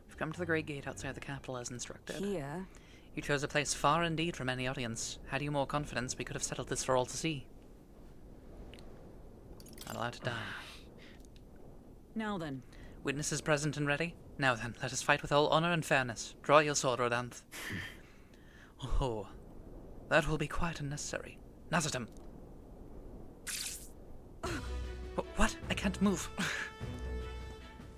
We've come to the great gate outside the capital as instructed. Here? You chose a place far indeed from any audience. Had you more confidence, we could have settled this for all to see. Not allowed to die. Now then. Witnesses present and ready? Now then, let us fight with all honor and fairness. Draw your sword, Rodanth. Oh, that will be quite unnecessary. Nasetum! What? I can't move.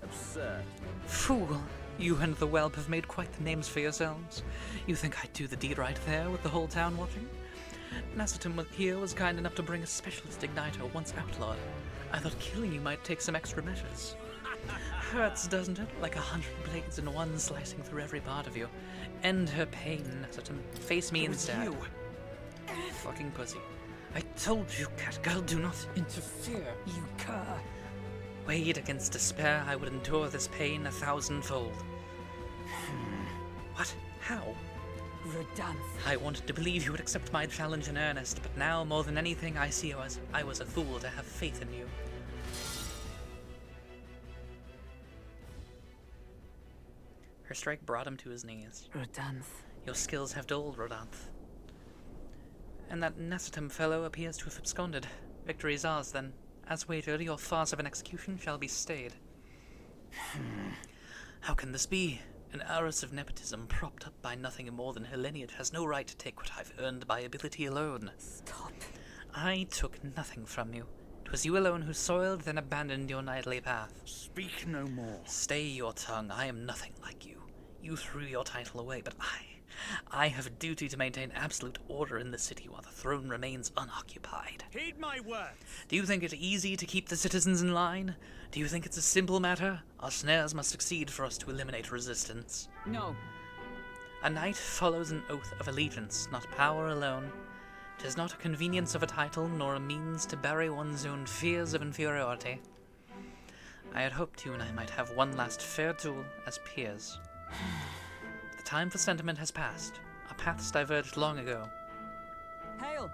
Absurd. Fool! You and the whelp have made quite the names for yourselves. You think I'd do the deed right there with the whole town watching? Nasetum here was kind enough to bring a specialist igniter once outlawed. I thought killing you might take some extra measures. Hurts, doesn't it? Like 100 blades in one slicing through every part of you. End her pain, Nasetum. Face me instead. You. Fucking pussy. I told you, Catgirl, do not interfere. You cur. Weighed against despair, I would endure this pain 1,000-fold. What? How? Rodanth. I wanted to believe you would accept my challenge in earnest, but now, more than anything, I see I was a fool to have faith in you. Her strike brought him to his knees. Rodanth. Your skills have dulled, Rodanth. And that Nasetum fellow appears to have absconded. Victory is ours, then. As wagered, your farce of an execution shall be stayed. How can this be? An heiress of nepotism, propped up by nothing more than her lineage, has no right to take what I've earned by ability alone. Stop. I took nothing from you. It was you alone who soiled, then abandoned your knightly path. Speak no more. Stay your tongue. I am nothing like you. You threw your title away, but I have a duty to maintain absolute order in the city while the throne remains unoccupied. Heed my words. Do you think it easy to keep the citizens in line? Do you think it's a simple matter? Our snares must succeed for us to eliminate resistance. No. A knight follows an oath of allegiance, not power alone. 'Tis not a convenience of a title, nor a means to bury one's own fears of inferiority. I had hoped you and I might have one last fair duel as peers. The time for sentiment has passed. Our paths diverged long ago. Hail!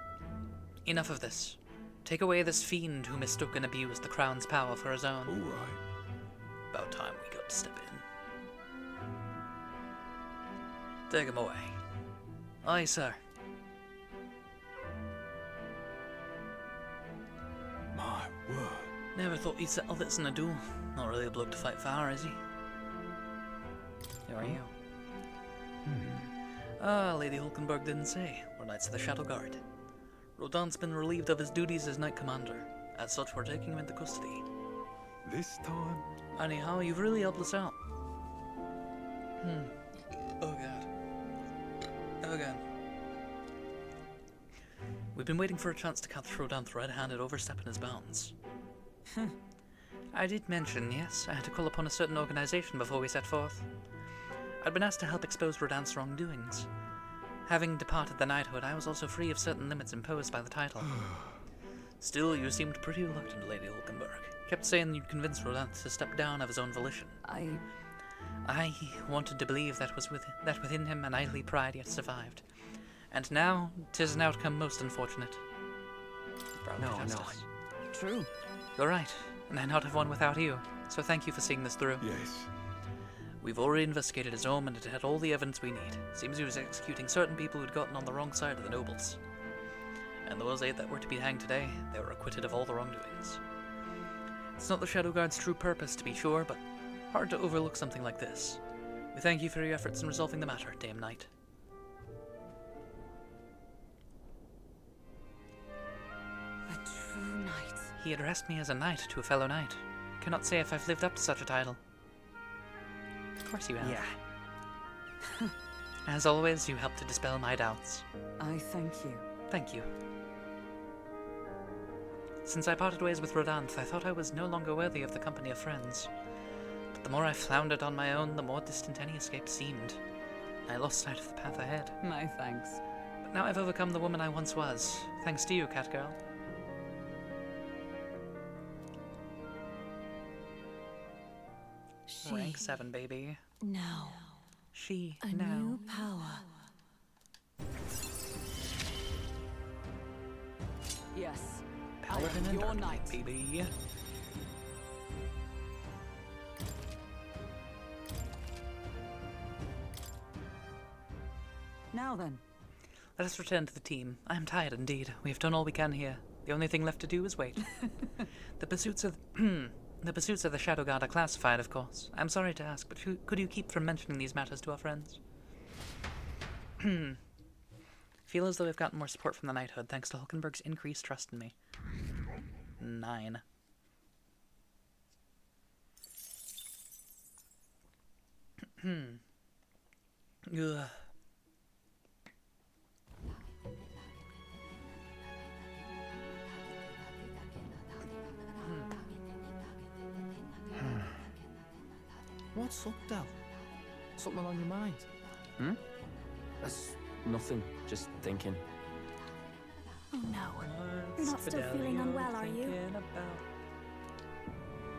Enough of this. Take away this fiend who mistook and abused the crown's power for his own. All right. About time we got to step in. Take him away. Aye, sir. My word. Never thought he'd settle this in a duel. Not really a bloke to fight fire, is he? Who are you? Ah, Lady Hulkenberg didn't say. We're Knights of the Shadow Guard. Rodan's been relieved of his duties as Knight Commander. As such, we're taking him into custody. This time? Anyhow, you've really helped us out. Oh god. Oh god. We've been waiting for a chance to catch Rodan red-handed overstepping his bounds. I did mention, yes, I had to call upon a certain organization before we set forth. I'd been asked to help expose Rodan's wrongdoings. Having departed the knighthood, I was also free of certain limits imposed by the title. Still, you seemed pretty reluctant, Lady Hulkenberg. Kept saying you'd convince Rodan to step down of his own volition. I wanted to believe that within him a knightly pride yet survived. And now, 'tis an outcome most unfortunate. No. True. You're right, and I'd not have won without you, so thank you for seeing this through. Yes. We've already investigated his home, and it had all the evidence we need. Seems he was executing certain people who'd gotten on the wrong side of the nobles. And those 8 that were to be hanged today, they were acquitted of all the wrongdoings. It's not the Shadow Guard's true purpose, to be sure, but hard to overlook something like this. We thank you for your efforts in resolving the matter, Dame Knight. A true knight. He addressed me as a knight to a fellow knight. Cannot say if I've lived up to such a title. Of course you have. Yeah. As always, you helped to dispel my doubts. I thank you. Thank you. Since I parted ways with Rodanth, I thought I was no longer worthy of the company of friends. But the more I floundered on my own, the more distant any escape seemed. I lost sight of the path ahead. My thanks. But now I've overcome the woman I once was, thanks to you, Catgirl. Rank 7, baby. Now. She A now. new power. Yes. Paladin and your Dark knight. Knight, baby. Now then. Let us return to the team. I am tired indeed. We have done all we can here. The only thing left to do is wait. The pursuits of the Shadow Guard are classified, of course. I'm sorry to ask, but could you keep from mentioning these matters to our friends? Feel as though we've gotten more support from the Knighthood, thanks to Hulkenberg's increased trust in me. 9. Ugh. What's up, Del? Something on your mind? That's nothing. Just thinking. Oh no. You're not still feeling unwell, are you?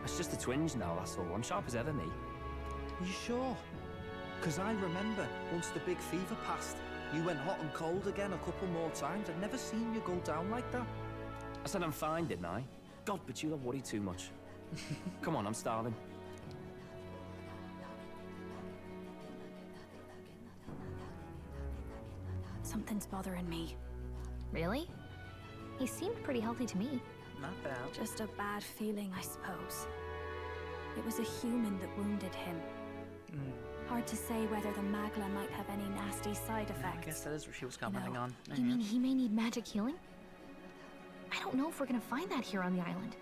It's just a twinge now, that's all. I'm sharp as ever, me. You sure? Because I remember once the big fever passed, you went hot and cold again a couple more times. I'd never seen you go down like that. I said I'm fine, didn't I? God, but you don't worry too much. Come on, I'm starving. Something's bothering me. Really? He seemed pretty healthy to me. Not bad. Just a bad feeling, I suppose. It was a human that wounded him. Hard to say whether the Magla might have any nasty side effects. I guess that is what she was commenting on. You mean he may need magic healing? I don't know if we're gonna find that here on the island.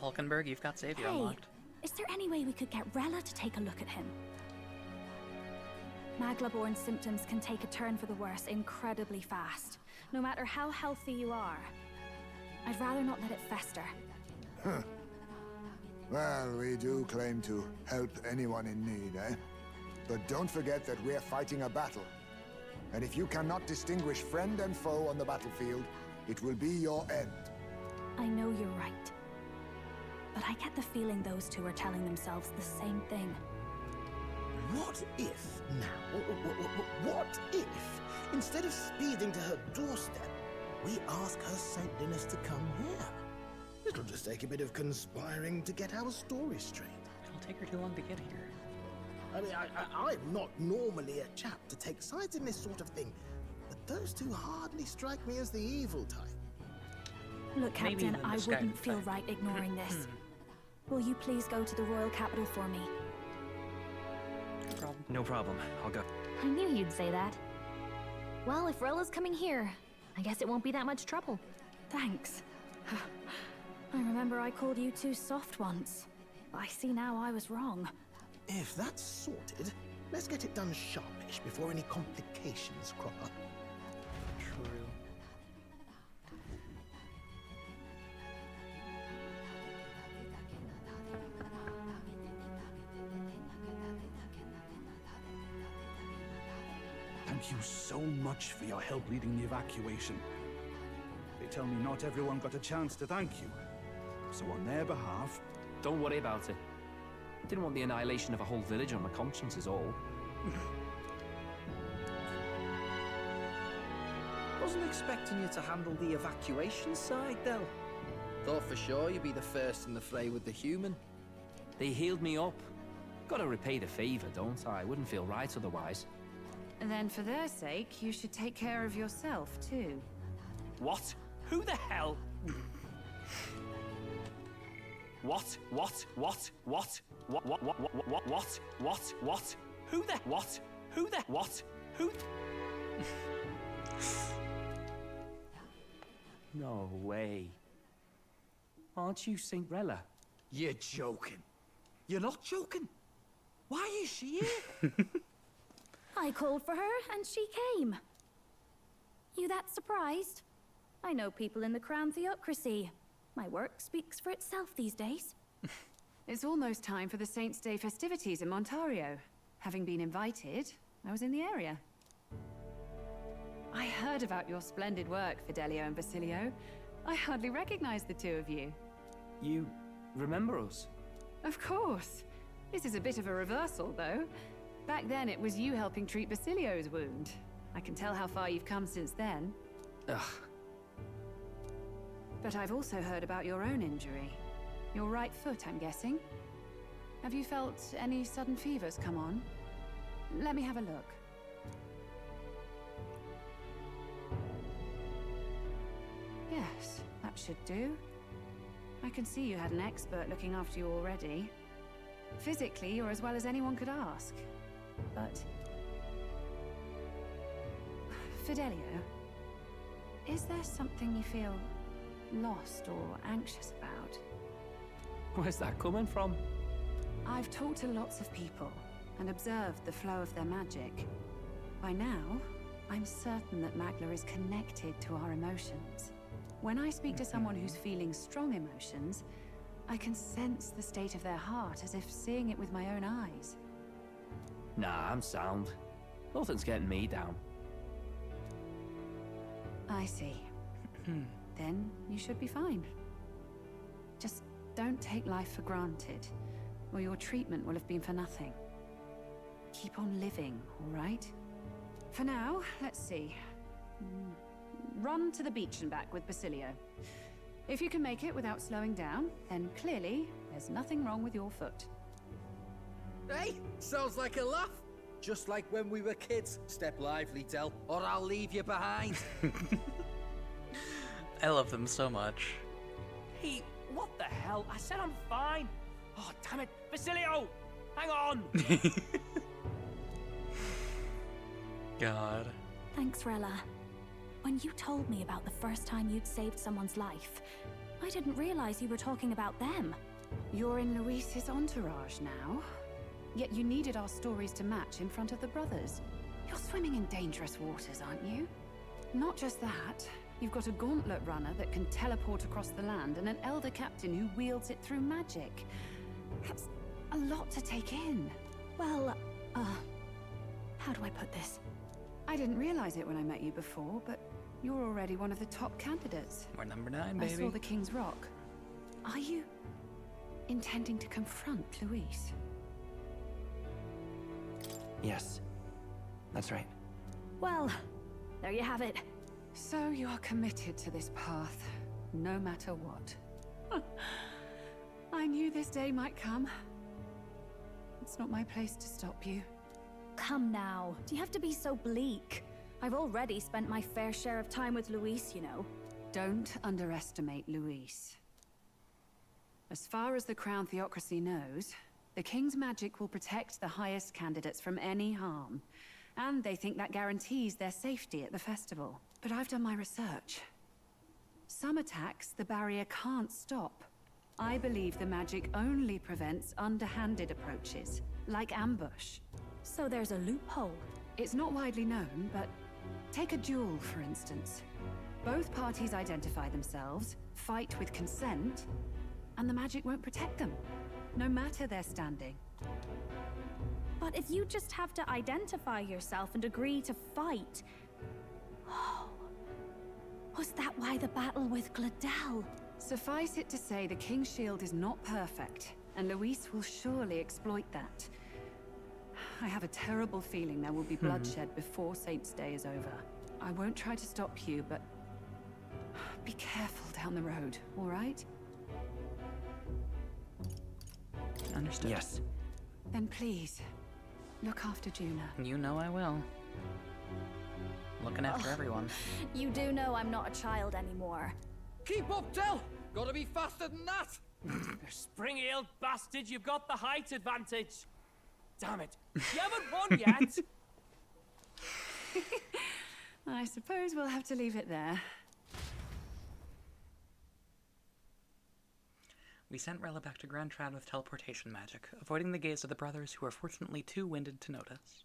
Hulkenberg, you've got Savior unlocked. Is there any way we could get Rella to take a look at him? Magla-born symptoms can take a turn for the worse incredibly fast, no matter how healthy you are. I'd rather not let it fester. Huh. Well, we do claim to help anyone in need, eh? But don't forget that we're fighting a battle. And if you cannot distinguish friend and foe on the battlefield, it will be your end. I know you're right. But I get the feeling those two are telling themselves the same thing. What if now? What if, instead of speeding to her doorstep, we ask her saintliness to come here? It'll just take a bit of conspiring to get our story straight. It'll take her too long to get here. I mean, I'm not normally a chap to take sides in this sort of thing, but those two hardly strike me as the evil type. Look, Captain, I wouldn't feel right ignoring this. Will you please go to the royal capital for me? No problem. I'll go. I knew you'd say that. Well, if Rella's coming here, I guess it won't be that much trouble. Thanks. I remember I called you too soft once. I see now I was wrong. If that's sorted, let's get it done sharpish before any complications crop up. True. Thank you so much for your help leading the evacuation. They tell me not everyone got a chance to thank you. So on their behalf... Don't worry about it. Didn't want the annihilation of a whole village on my conscience is all. Wasn't expecting you to handle the evacuation side, Del. Thought for sure you'd be the first in the fray with the human. They healed me up. Gotta repay the favor, don't I? Wouldn't feel right otherwise. And then for their sake, you should take care of yourself, too. What? Who the hell? What? Who the what? Who the what? Who? No way. Aren't you Cinderella? You're joking. You're not joking. Why is she here? I called for her and she came. You that surprised? I know people in the Crown Theocracy. My work speaks for itself these days. It's almost time for the Saints' Day festivities in Montario. Having been invited, I was in the area. I heard about your splendid work, Fidelio and Basilio. I hardly recognized the two of you. You remember us? Of course. This is a bit of a reversal, though. Back then, it was you helping treat Basilio's wound. I can tell how far you've come since then. Ugh. But I've also heard about your own injury. Your right foot, I'm guessing. Have you felt any sudden fevers come on? Let me have a look. Yes, that should do. I can see you had an expert looking after you already. Physically, you're as well as anyone could ask. But... Fidelio, is there something you feel lost or anxious about? Where's that coming from? I've talked to lots of people and observed the flow of their magic. By now, I'm certain that Magla is connected to our emotions. When I speak to someone who's feeling strong emotions, I can sense the state of their heart as if seeing it with my own eyes. Nah, I'm sound. Nothing's getting me down. I see. Then you should be fine. Just don't take life for granted, or your treatment will have been for nothing. Keep on living, all right? For now, let's see. Run to the beach and back with Basilio. If you can make it without slowing down, then clearly there's nothing wrong with your foot. Hey, sounds like a laugh. Just like when we were kids. Step lively, Del, or I'll leave you behind. I love them so much. Hey, what the hell? I said I'm fine. Oh, damn it. Basilio! Hang on! God. Thanks, Rella. When you told me about the first time you'd saved someone's life, I didn't realize you were talking about them. You're in Luis's entourage now. Yet you needed our stories to match in front of the brothers. You're swimming in dangerous waters, aren't you? Not just that, you've got a gauntlet runner that can teleport across the land and an elder captain who wields it through magic. That's a lot to take in. Well, how do I put this? I didn't realize it when I met you before, but you're already one of the top candidates. We're number 9, baby. I saw the King's Rock. Are you intending to confront Luis? Yes, that's right. Well, there you have it. So you are committed to this path, no matter what. I knew this day might come. It's not my place to stop you. Come now, do you have to be so bleak? I've already spent my fair share of time with Luis, you know. Don't underestimate Luis. As far as the Crown Theocracy knows, the King's magic will protect the highest candidates from any harm. And they think that guarantees their safety at the festival. But I've done my research. Some attacks the barrier can't stop. I believe the magic only prevents underhanded approaches, like ambush. So there's a loophole. It's not widely known, but take a duel, for instance. Both parties identify themselves, fight with consent, and the magic won't protect them, no matter their standing. But if you just have to identify yourself and agree to fight... Oh, was that why the battle with Gladel? Suffice it to say, the King's Shield is not perfect, and Luis will surely exploit that. I have a terrible feeling there will be bloodshed before Saints' Day is over. I won't try to stop you, but be careful down the road, all right? Understood. Yes. Then please, look after Juna. You know I will. Looking after everyone. You do know I'm not a child anymore. Keep up, Del! Gotta be faster than that! You spring-heeled bastard, you've got the height advantage. Damn it. You haven't won yet! I suppose we'll have to leave it there. We sent Rella back to Grand Trad with teleportation magic, avoiding the gaze of the brothers who were fortunately too winded to notice.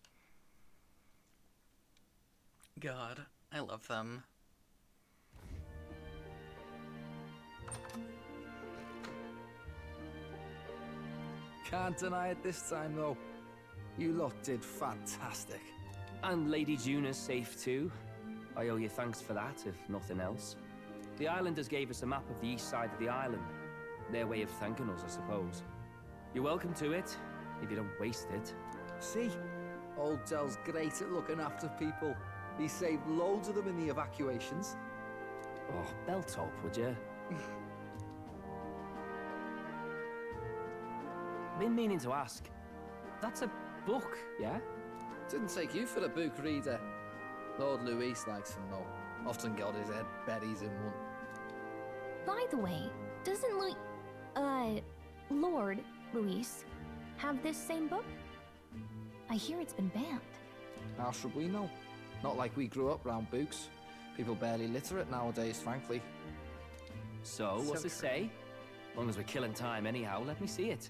God, I love them. Can't deny it this time, though. You lot did fantastic. And Lady Juna's safe too. I owe you thanks for that, if nothing else. The islanders gave us a map of the east side of the island. Their way of thanking us, I suppose. You're welcome to it, if you don't waste it. See? Old Dell's great at looking after people. He saved loads of them in the evacuations. Oh, belt up, would you? Been meaning to ask. That's a book, yeah? Didn't take you for a book reader. Lord Luis likes them though. Often got his head buried in one. By the way, doesn't Lord Luis have this same book? I hear it's been banned. How should we know? Not like we grew up round books. People barely literate nowadays, frankly. So, what's it say? As long as we're killing time anyhow, let me see it.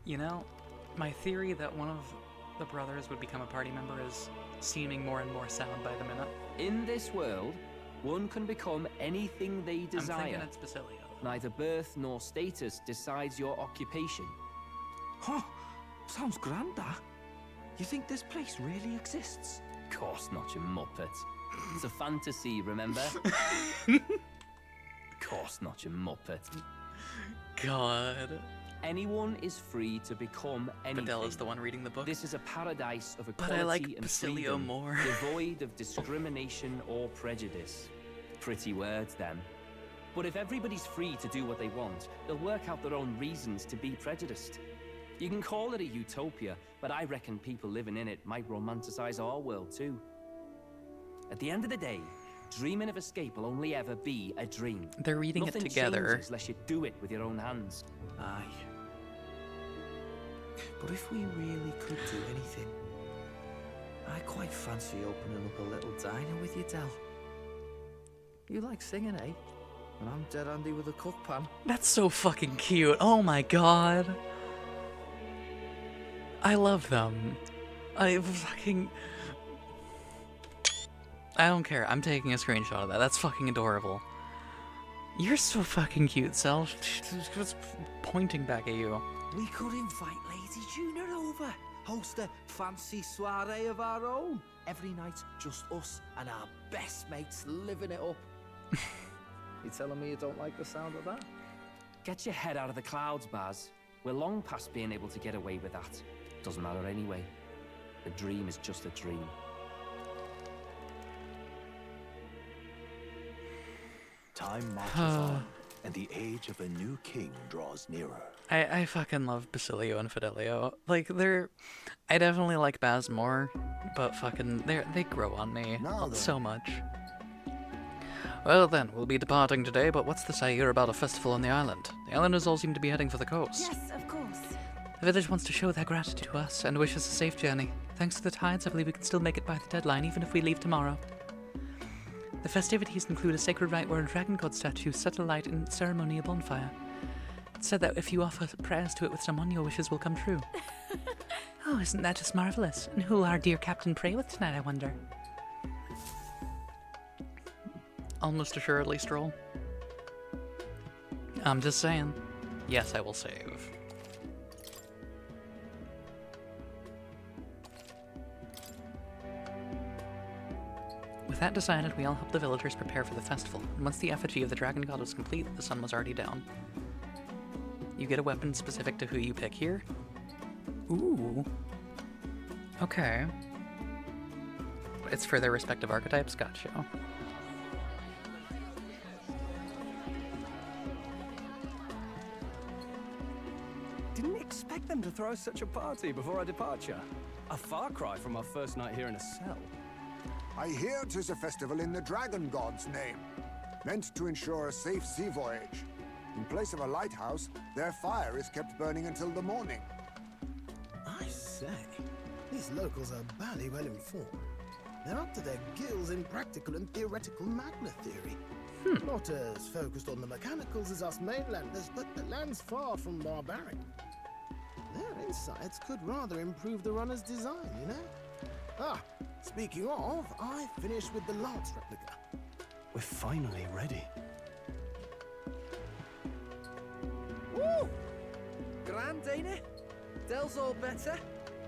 You know, my theory that one of the brothers would become a party member is seeming more and more sound by the minute. In this world, one can become anything they desire. I'm thinking it's Basilio. Neither birth nor status decides your occupation. Huh? Sounds grand, that. You think this place really exists? Course not, you muppet. It's a fantasy, remember? Course not, you muppet. God. Anyone is free to become anything. Fidel is the one reading the book. This is a paradise of equality but I like and Basilio freedom, more. devoid of discrimination or prejudice. Pretty words, them. But if everybody's free to do what they want, they'll work out their own reasons to be prejudiced. You can call it a utopia, but I reckon people living in it might romanticize our world too. At the end of the day, dreaming of escape will only ever be a dream. They're reading Nothing it together. changes unless you do it with your own hands. Aye. But if we really could do anything, I quite fancy opening up a little diner with you, Del. You like singing, eh? And I'm dead handy with a cook pan. That's so fucking cute. Oh my god. I love them. I don't care. I'm taking a screenshot of that. That's fucking adorable. You're so fucking cute, Sel. She's pointing back at you. We could invite Lady Juna over. Host a fancy soiree of our own. Every night, just us and our best mates living it up. You telling me you don't like the sound of that? Get your head out of the clouds, Baz. We're long past being able to get away with that. Doesn't matter anyway. A dream is just a dream. Time marches on, and the age of a new king draws nearer. I fucking love Basilio and Fidelio. Like, I definitely like Baz more, but fucking, they grow on me so much. Well then, we'll be departing today, but what's this I hear about a festival on the island? The islanders all seem to be heading for the coast. Yes, of course. The village wants to show their gratitude to us and wish us a safe journey. Thanks to the tides, I believe we can still make it by the deadline, even if we leave tomorrow. The festivities include a sacred rite where a dragon god statue set alight in ceremonial bonfire. It's said that if you offer prayers to it with someone, your wishes will come true. Oh, isn't that just marvelous? And who will our dear captain pray with tonight, I wonder? Almost assuredly Stroll. I'm just saying. Yes, I will save. With that decided, we all helped the villagers prepare for the festival, and once the effigy of the dragon god was complete, the sun was already down. You get a weapon specific to who you pick here. Ooh. Okay. It's for their respective archetypes, gotcha. Didn't expect them to throw such a party before our departure. A far cry from our first night here in a cell. I hear 'tis a festival in the dragon god's name, meant to ensure a safe sea voyage. In place of a lighthouse, their fire is kept burning until the morning. I say, these locals are barely well informed. They're up to their gills in practical and theoretical magna theory. Not as focused on the mechanicals as us mainlanders, but the land's far from barbaric. Their insights could rather improve the runner's design, you know? Ah, speaking of, I finished with the Lance replica. We're finally ready. Woo! around, ain't it? Dell's all better,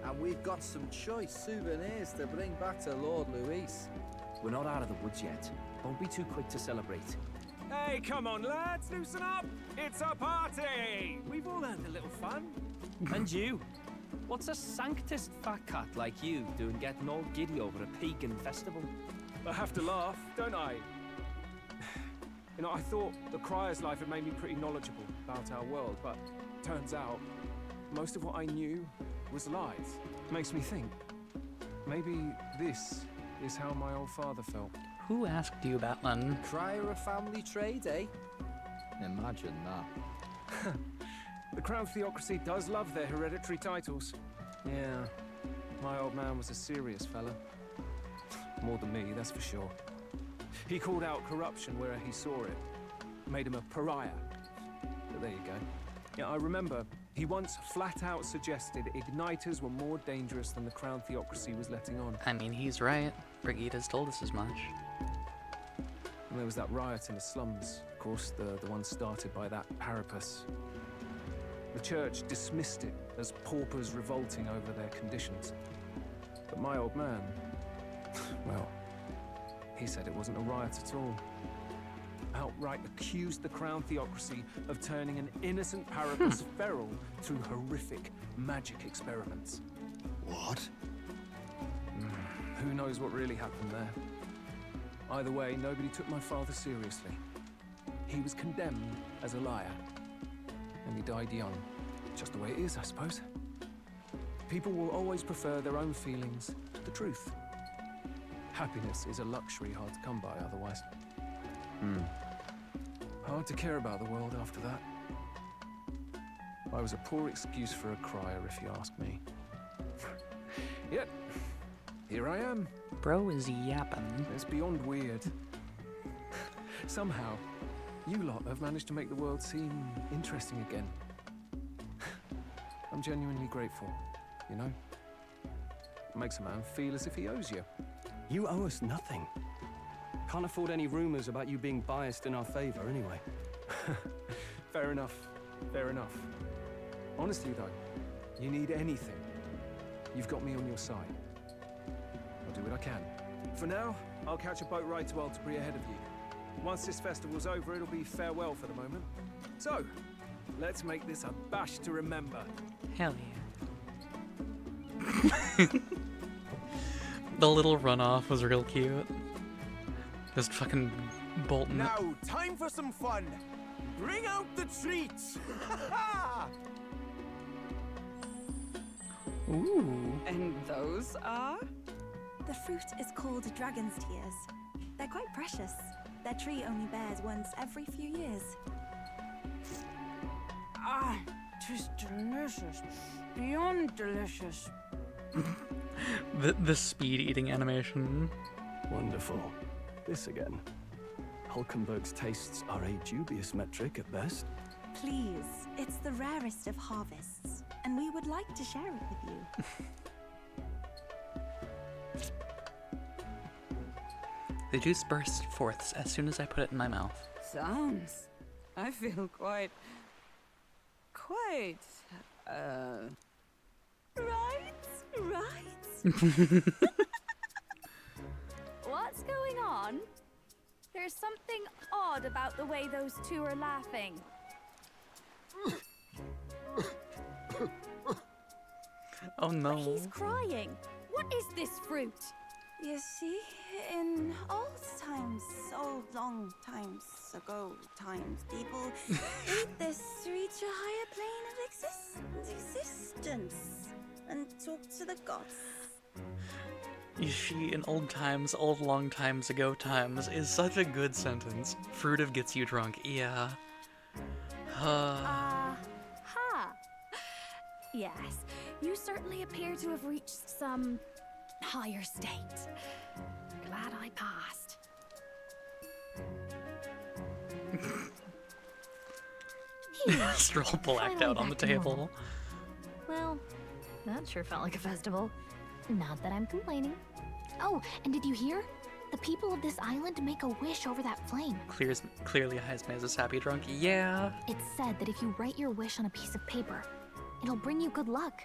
and we've got some choice souvenirs to bring back to Lord Luis. We're not out of the woods yet. Don't be too quick to celebrate. Hey, come on, lads, loosen up! It's a party! We've all had a little fun. And you? What's a sanctist fat cat like you doing getting all giddy over a pagan festival? I have to laugh, don't I? You know, I thought the Crier's life had made me pretty knowledgeable about our world, but turns out most of what I knew was lies. Makes me think, maybe this is how my old father felt. Who asked you about London? Crier a family trade, eh? Imagine that. The Crown Theocracy does love their hereditary titles. Yeah, my old man was a serious fella. More than me, that's for sure. He called out corruption where he saw it. Made him a pariah. But there you go. Yeah, I remember he once flat out suggested igniters were more dangerous than the Crown Theocracy was letting on. I mean, he's right. Brigida's told us as much. And there was that riot in the slums, of course, the one started by that Parapus. The church dismissed it as paupers revolting over their conditions. But my old man, well, he said it wasn't a riot at all. Outright accused the Crown Theocracy of turning an innocent Parapus feral through horrific magic experiments. What? Who knows what really happened there? Either way, nobody took my father seriously. He was condemned as a liar. And he died young. Just the way it is, I suppose. People will always prefer their own feelings to the truth. Happiness is a luxury hard to come by otherwise. Hard to care about the world after that. I was a poor excuse for a crier, if you ask me. Yep, here I am. Bro is yapping. It's beyond weird. Somehow, you lot have managed to make the world seem interesting again. I'm genuinely grateful, you know? It makes a man feel as if he owes you. You owe us nothing. Can't afford any rumors about you being biased in our favor anyway. Fair enough. Fair enough. Honestly, though, you need anything, you've got me on your side. I'll do what I can. For now, I'll catch a boat ride to Altabury ahead of you. Once this festival's over, it'll be farewell for the moment. So, let's make this a bash to remember. Hell yeah. The little runoff was real cute. Just fucking bolting. Now, time for some fun. Bring out the treats. Ooh. And those are? The fruit is called dragon's tears. They're quite precious. Their tree only bears once every few years. Ah, 'tis delicious. Beyond delicious. The speed eating animation. Wonderful. This again. Hulkenberg's tastes are a dubious metric at best. Please, it's the rarest of harvests, and we would like to share it with you. The juice burst forth as soon as I put it in my mouth. Sounds. I feel quite. Right. What's going on? There's something odd about the way those two are laughing. Oh no. He's crying. What is this fruit? You see, in old long times ago people ate this to reach a higher plane of existence and talk to the gods. You see, in old times, old long times ago times is such a good sentence. Fruitive gets you drunk, yeah. Ha. Yes, you certainly appear to have reached some higher state. Glad I passed. Stroll blacked out on the table. Well, that sure felt like a festival. Not that I'm complaining. Oh, and did you hear? The people of this island make a wish over that flame. Clearly Heisman is happy drunk, yeah. It's said that if you write your wish on a piece of paper, It'll bring you good luck.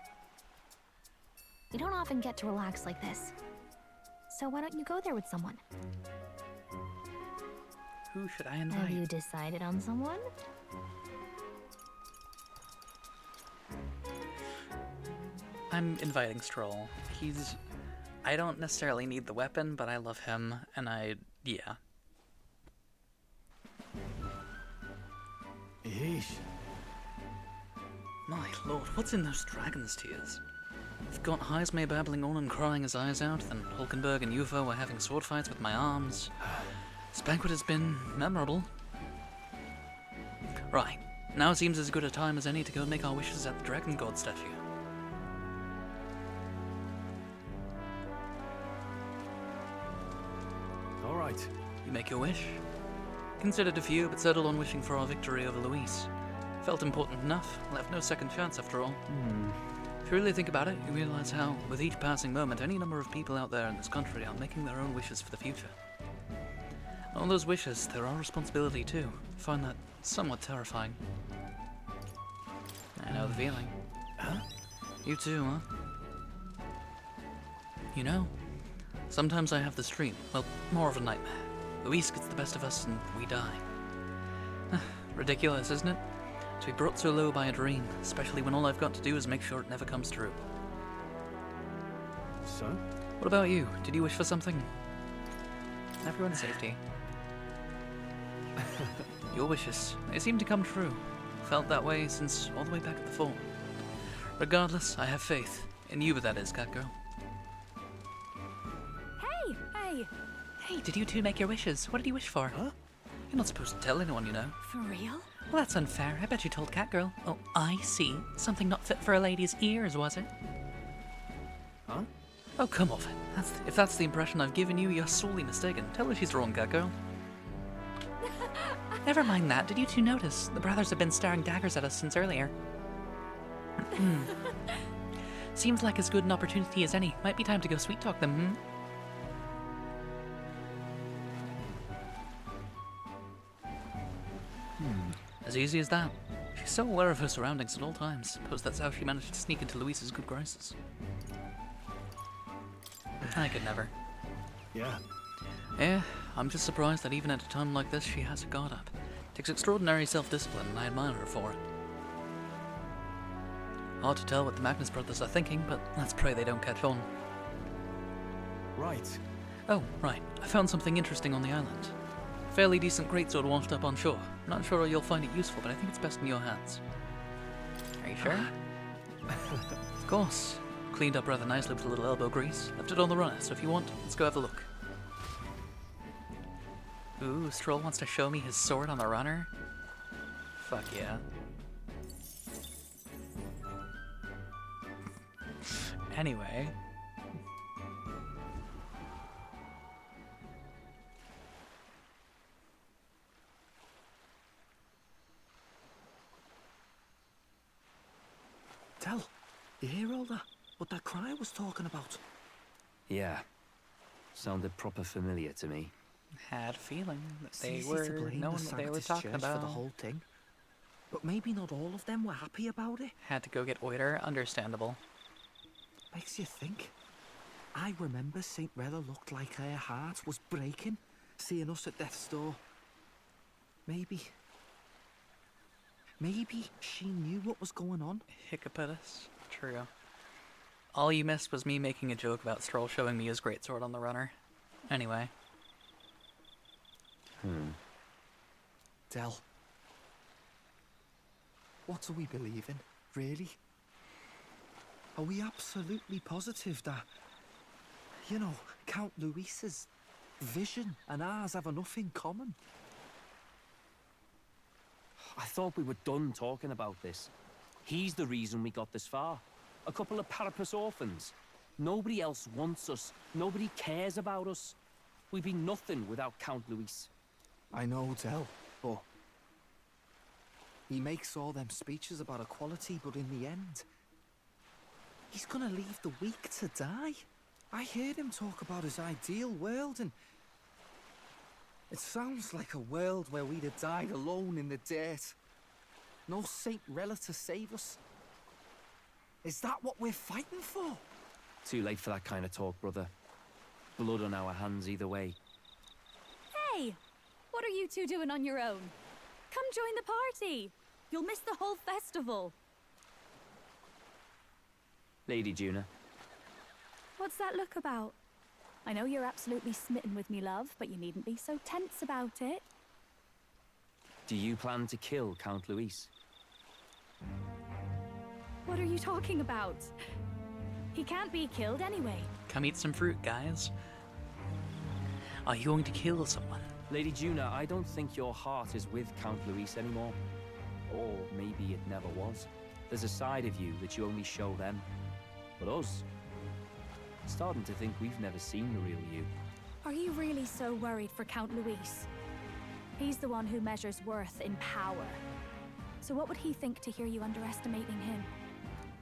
You don't often get to relax like this. So why don't you go there with someone? Who should I invite? Have you decided on someone? I'm inviting Stroll. I don't necessarily need the weapon, but I love him, and yeah. Yeesh. My lord, what's in those dragon's tears? I've got Heismay babbling on and crying his eyes out, then Hulkenberg and UFO are having sword fights with my arms. This banquet has been memorable. Right, now seems as good a time as any to go make our wishes at the Dragon God statue. Alright. You make your wish? Considered a few, but settled on wishing for our victory over Luis. Felt important enough, left no second chance after all. If you really think about it, you realize how, with each passing moment, any number of people out there in this country are making their own wishes for the future. All those wishes, they're our responsibility too. I find that somewhat terrifying. I know the feeling. Huh? You too, huh? You know, sometimes I have this dream, well, more of a nightmare. Luis gets the best of us and we die. Ridiculous, isn't it? To be brought so low by a dream, especially when all I've got to do is make sure it never comes true. So? What about you? Did you wish for something? Everyone's safety. Your wishes, they seem to come true. Felt that way since all the way back at the fort. Regardless, I have faith. In you, that is, Catgirl. Hey! Hey, did you two make your wishes? What did you wish for? Huh? You're not supposed to tell anyone, you know. For real? Well, that's unfair. I bet you told Catgirl. Oh, I see. Something not fit for a lady's ears, was it? Huh? Oh, come off it. If that's the impression I've given you, you're sorely mistaken. Tell her she's wrong, Catgirl. Never mind that. Did you two notice? The brothers have been staring daggers at us since earlier. Seems like as good an opportunity as any. Might be time to go sweet talk them, As easy as that. She's so aware of her surroundings at all times. Suppose that's how she managed to sneak into Luis's good graces. I could never. Yeah. Yeah, I'm just surprised that even at a time like this she has her guard up. Takes extraordinary self-discipline and I admire her for it. Hard to tell what the Magnus brothers are thinking, but let's pray they don't catch on. Right. Oh, right. I found something interesting on the island. Fairly decent greatsword washed up on shore. Not sure you'll find it useful, but I think it's best in your hands. Are you sure? Of course. Cleaned up rather nicely with a little elbow grease. Left it on the runner, so if you want, let's go have a look. Ooh, Stroll wants to show me his sword on the runner? Fuck yeah. Anyway. Tell, you hear all that? What that cry was talking about? Yeah. Sounded proper familiar to me. Had a feeling that It's they easy were to blame knowing the what they were Sanctus talking Church about. for the whole thing. But maybe not all of them were happy about it. Had to go get Oiter, understandable. Makes you think. I remember St. Rella looked like her heart was breaking, seeing us at death's door. Maybe she knew what was going on. Hiccupitus. True. All you missed was me making a joke about Stroll showing me his greatsword on the runner. Anyway. Del. What do we believe in, really? Are we absolutely positive that, you know, Count Luis's vision and ours have enough in common? I thought we were done talking about this. He's the reason we got this far. A couple of Parapus orphans. Nobody else wants us. Nobody cares about us. We'd be nothing without Count Luis. I know, Del, but he makes all them speeches about equality, but in the end, he's gonna leave the weak to die. I heard him talk about his ideal world, and it sounds like a world where we'd have died alone in the dirt. No Saint Rella to save us. Is that what we're fighting for? Too late for that kind of talk, brother. Blood on our hands either way. Hey! What are you two doing on your own? Come join the party! You'll miss the whole festival. Lady Juna. What's that look about? I know you're absolutely smitten with me, love, but you needn't be so tense about it. Do you plan to kill Count Luis? What are you talking about? He can't be killed anyway. Come eat some fruit, guys. Are you going to kill someone? Lady Juna, I don't think your heart is with Count Luis anymore. Or maybe it never was. There's a side of you that you only show them. But us, starting to think we've never seen the real you. Are you really so worried for Count Luis? He's the one who measures worth in power. So what would he think to hear you underestimating him?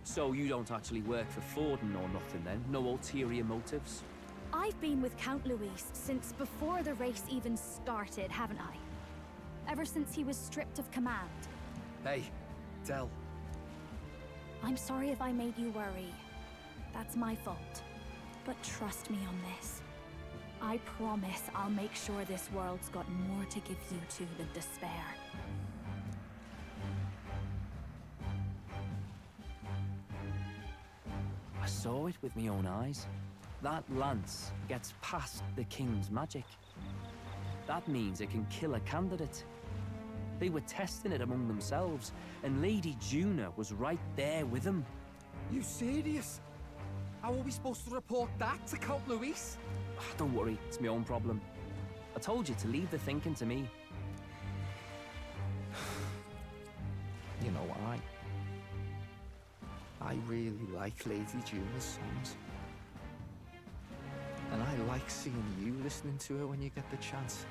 So you don't actually work for Forden or nothing then? No ulterior motives? I've been with Count Luis since before the race even started, haven't I? Ever since he was stripped of command. Hey, Del. I'm sorry if I made you worry. That's my fault. But trust me on this. I promise I'll make sure this world's got more to give you two than despair. I saw it with my own eyes. That lance gets past the king's magic. That means it can kill a candidate. They were testing it among themselves, and Lady Juna was right there with them. You serious? How are we supposed to report that to Count Luis? Don't worry, it's my own problem. I told you to leave the thinking to me. You know, I really like Lady Juna's songs. And I like seeing you listening to her when you get the chance.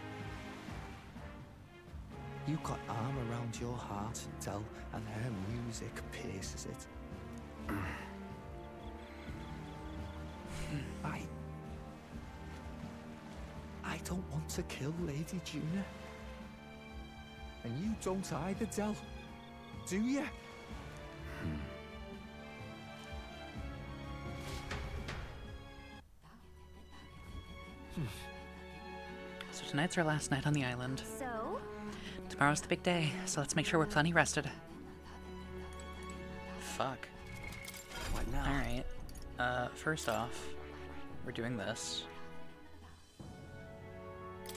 You got arm around your heart, Del, and her music pierces it. I don't want to kill Lady Juna. And you don't either, Del. Do you? So tonight's our last night on the island. So? Tomorrow's the big day, so let's make sure we're plenty rested. Fuck. What now? Alright. First off, we're doing this.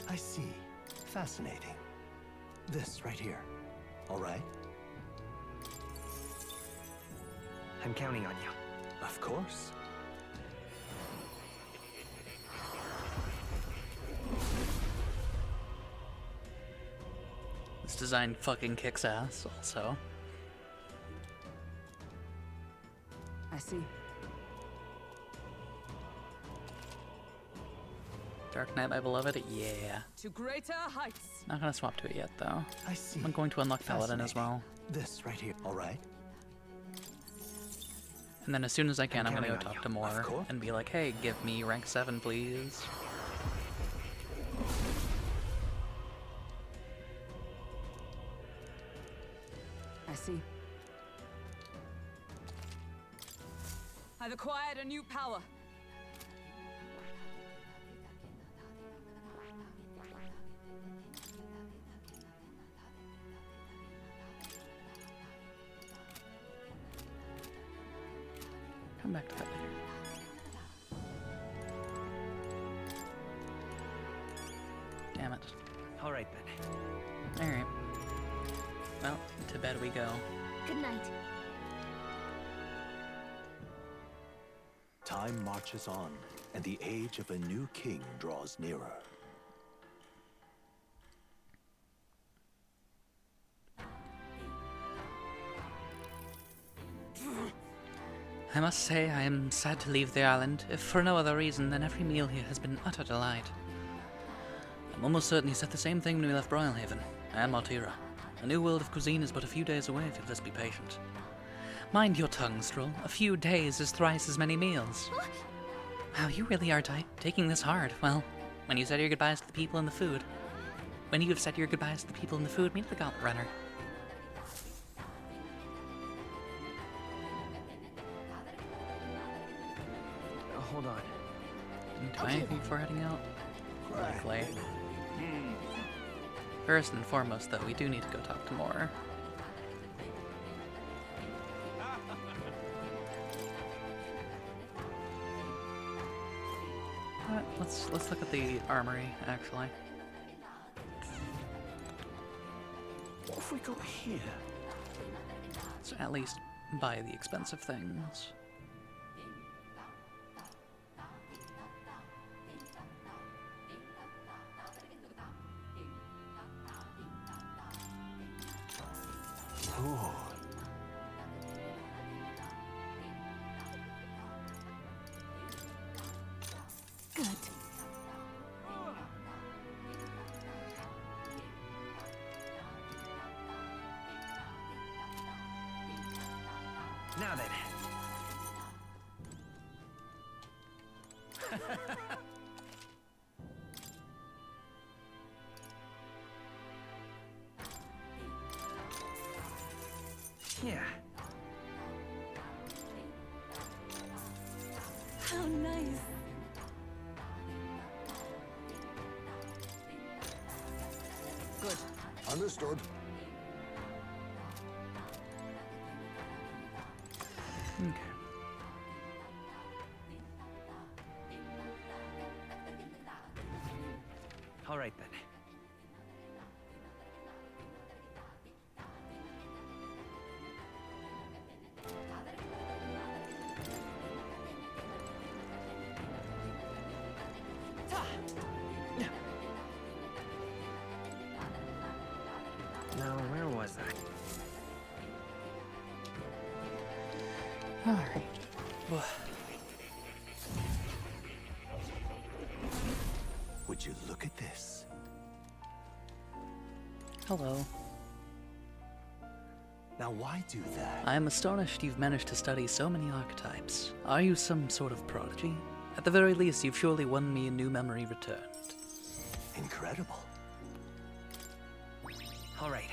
I see. Fascinating. This right here. All right? I'm counting on you. Of course. This design fucking kicks ass, also. I see. Dark Knight, my beloved? Yeah. To greater heights. Not gonna swap to it yet, though. I see. I'm going to unlock Paladin as well. This right here. All right? And then as soon as I can, I'm gonna go counting on talk you. to Moore and be like, hey, give me rank 7, please. I see. I've acquired a new power. Come back to that later. Damn it. All right, then. Alright. Well, to bed we go. Good night. Time marches on, and the age of a new king draws nearer. I must say I am sad to leave the island, if for no other reason than every meal here has been an utter delight. I'm almost certain he said the same thing when we left Broilhaven, and Maltira. A new world of cuisine is but a few days away if you'll just be patient. Mind your tongue, Stroll. A few days is thrice as many meals. Wow, you really are taking this hard. Well, when you said your goodbyes to the people and the food. When you have said your goodbyes to the people and the food, meet the Gauntlet Runner. Hold on. Do anything before heading out? Likely. First and foremost, though, we do need to go talk to Moore. Let's look at the armory, actually. What have we got here? So at least buy the expensive things. Ooh. Good. Now then. Yeah. How nice. Good. Understood. Okay. All right then. Now, where was I? Alright. Would you look at this? Hello. Now why do that? I am astonished you've managed to study so many archetypes. Are you some sort of prodigy? At the very least, you've surely won me a new memory returned. Incredible. All right.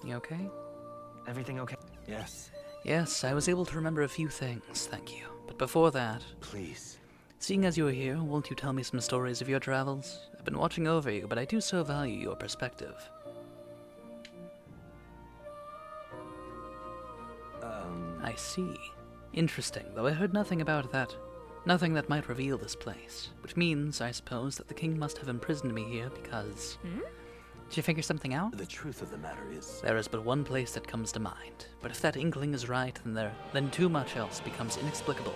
You okay? Everything okay? Yes. Yes, I was able to remember a few things, thank you. But before that... Please. Seeing as you are here, won't you tell me some stories of your travels? I've been watching over you, but I do so value your perspective. I see. Interesting, though I heard nothing about that. Nothing that might reveal this place. Which means, I suppose, that the king must have imprisoned me here because... Did you figure something out? The truth of the matter is... There is but one place that comes to mind. But if that inkling is right, then too much else becomes inexplicable.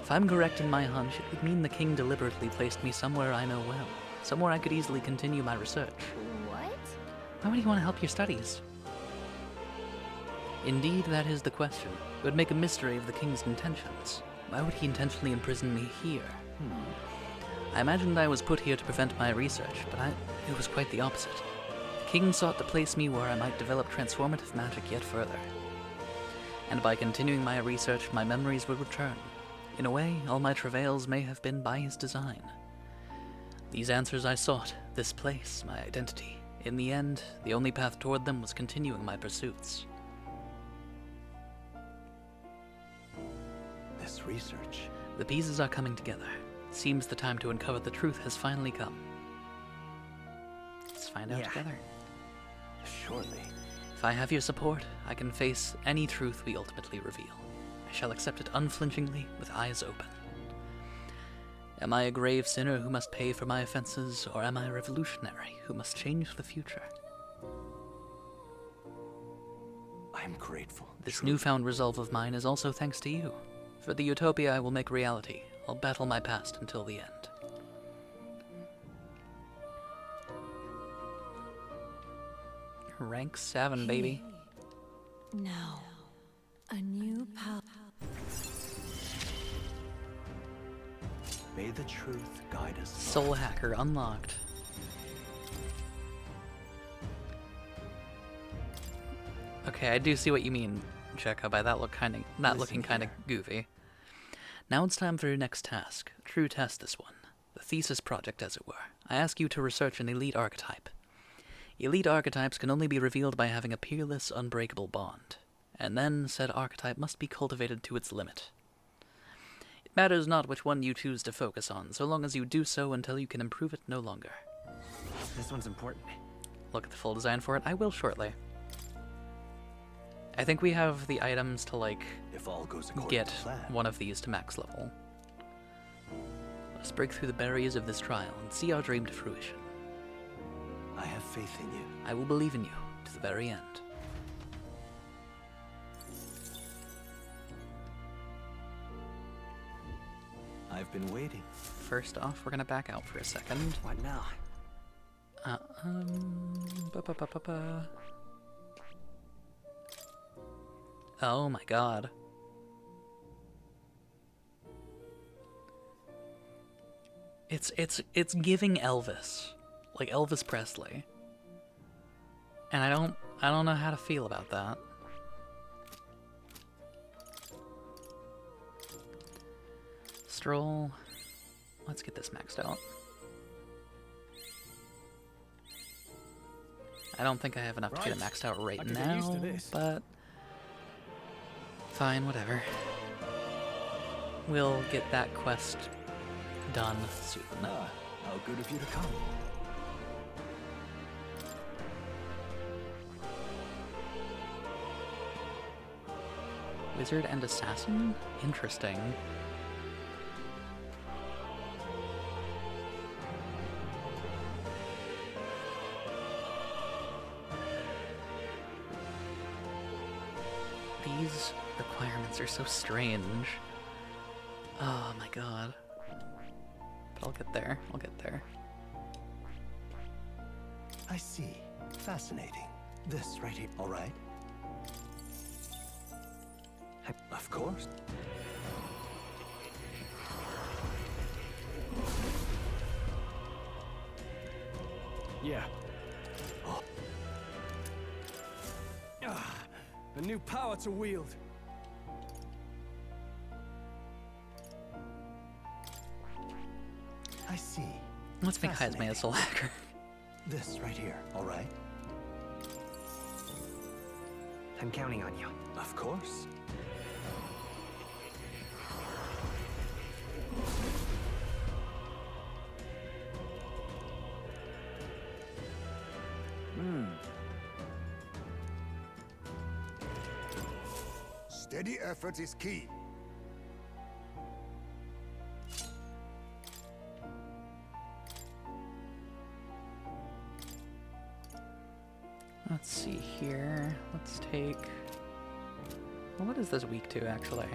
If I'm correct in my hunch, it would mean the king deliberately placed me somewhere I know well. Somewhere I could easily continue my research. What? Why would he want to help your studies? Indeed, that is the question. It would make a mystery of the king's intentions. Why would he intentionally imprison me here? I imagined I was put here to prevent my research, but it was quite the opposite. The king sought to place me where I might develop transformative magic yet further. And by continuing my research, my memories would return. In a way, all my travails may have been by his design. These answers I sought, this place, my identity. In the end, the only path toward them was continuing my pursuits. This research... The pieces are coming together. Seems the time to uncover the truth has finally come. Let's find out together. Surely. If I have your support, I can face any truth we ultimately reveal. I shall accept it unflinchingly, with eyes open. Am I a grave sinner who must pay for my offenses, or am I a revolutionary who must change the future? I'm grateful. This newfound resolve of mine is also thanks to you. For the utopia I will make reality, I'll battle my past until the end. Rank 7, baby. Now, a new power. May the truth guide us. Soul Hacker unlocked. Okay, I do see what you mean, Cheka, by that looking kind of goofy. Now it's time for your next task. True test, this one. The thesis project, as it were. I ask you to research an elite archetype. Elite archetypes can only be revealed by having a peerless, unbreakable bond, and then said archetype must be cultivated to its limit. It matters not which one you choose to focus on, so long as you do so until you can improve it no longer. This one's important. Look at the full design for it. I will shortly. I think we have the items to, like, if all goes according get to plan. one of these to max level. Let's break through the barriers of this trial and see our dream to fruition. I have faith in you. I will believe in you to the very end. I've been waiting. First off, we're gonna back out for a second. What now? Oh my god. It's giving Elvis. Like Elvis Presley. And I don't know how to feel about that. Stroll. Let's get this maxed out. I don't think I have enough to get it maxed out right now, but fine, whatever. We'll get that quest done soon. How good of you to come. Wizard and Assassin? Interesting. These requirements are so strange. Oh my god. But I'll get there. I'll get there. I see. Fascinating. This right here. All right. Of course. Yeah. Oh. A new power to wield. I see. Let's make Heisman a soul hacker. This right here. All right. I'm counting on you. Of course. Steady effort is key. Let's see here. Let's take... Well, what is this weak to, actually?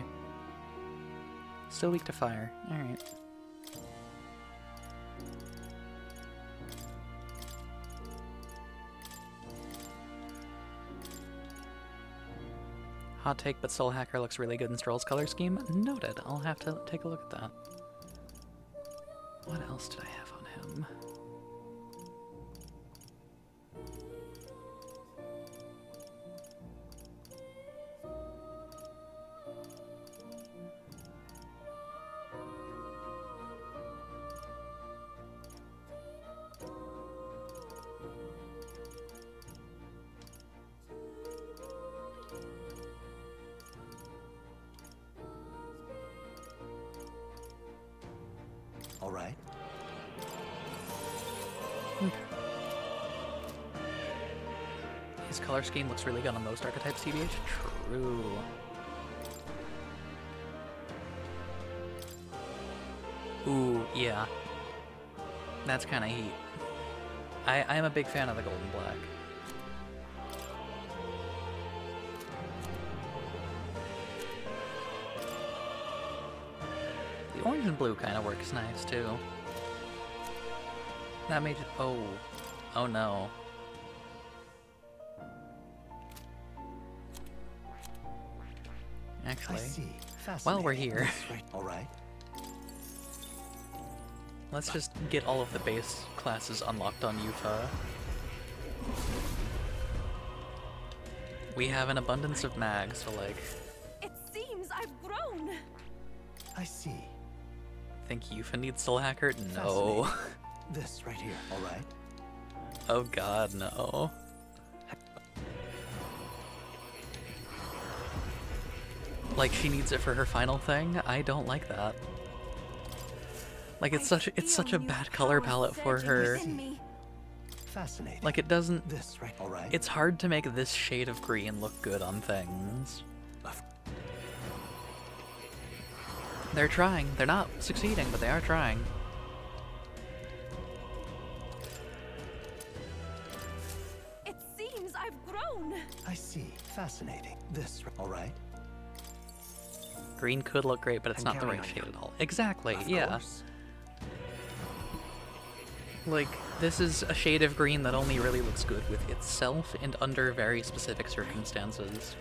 Still weak to fire. Alright. Hot take, but Soul Hacker looks really good in Stroll's color scheme. Noted. I'll have to take a look at that. What else did I have on him? All right. His color scheme looks really good on most archetypes, TBH. True. Ooh, yeah. That's kind of heat. I am a big fan of the golden black. The orange and blue kind of works nice, too. That made it... Oh. Oh, no. Actually, while we're here, all right. Let's just get all of the base classes unlocked on Yufa. We have an abundance of mags, so like... It seems I've grown! I see. Think Yufa needs Soul Hacker? No. This right here, all right. Oh god, no. Like she needs it for her final thing? I don't like that. Like it's such a bad color palette for her. Fascinating. Like it doesn't. This right, all right. It's hard to make this shade of green look good on things. They're trying. They're not succeeding, but they are trying. It seems I've grown. I see. Fascinating. This all right. Green could look great, but it's not the right shade at all. Exactly. Yeah. Like, this is a shade of green that only really looks good with itself and under very specific circumstances.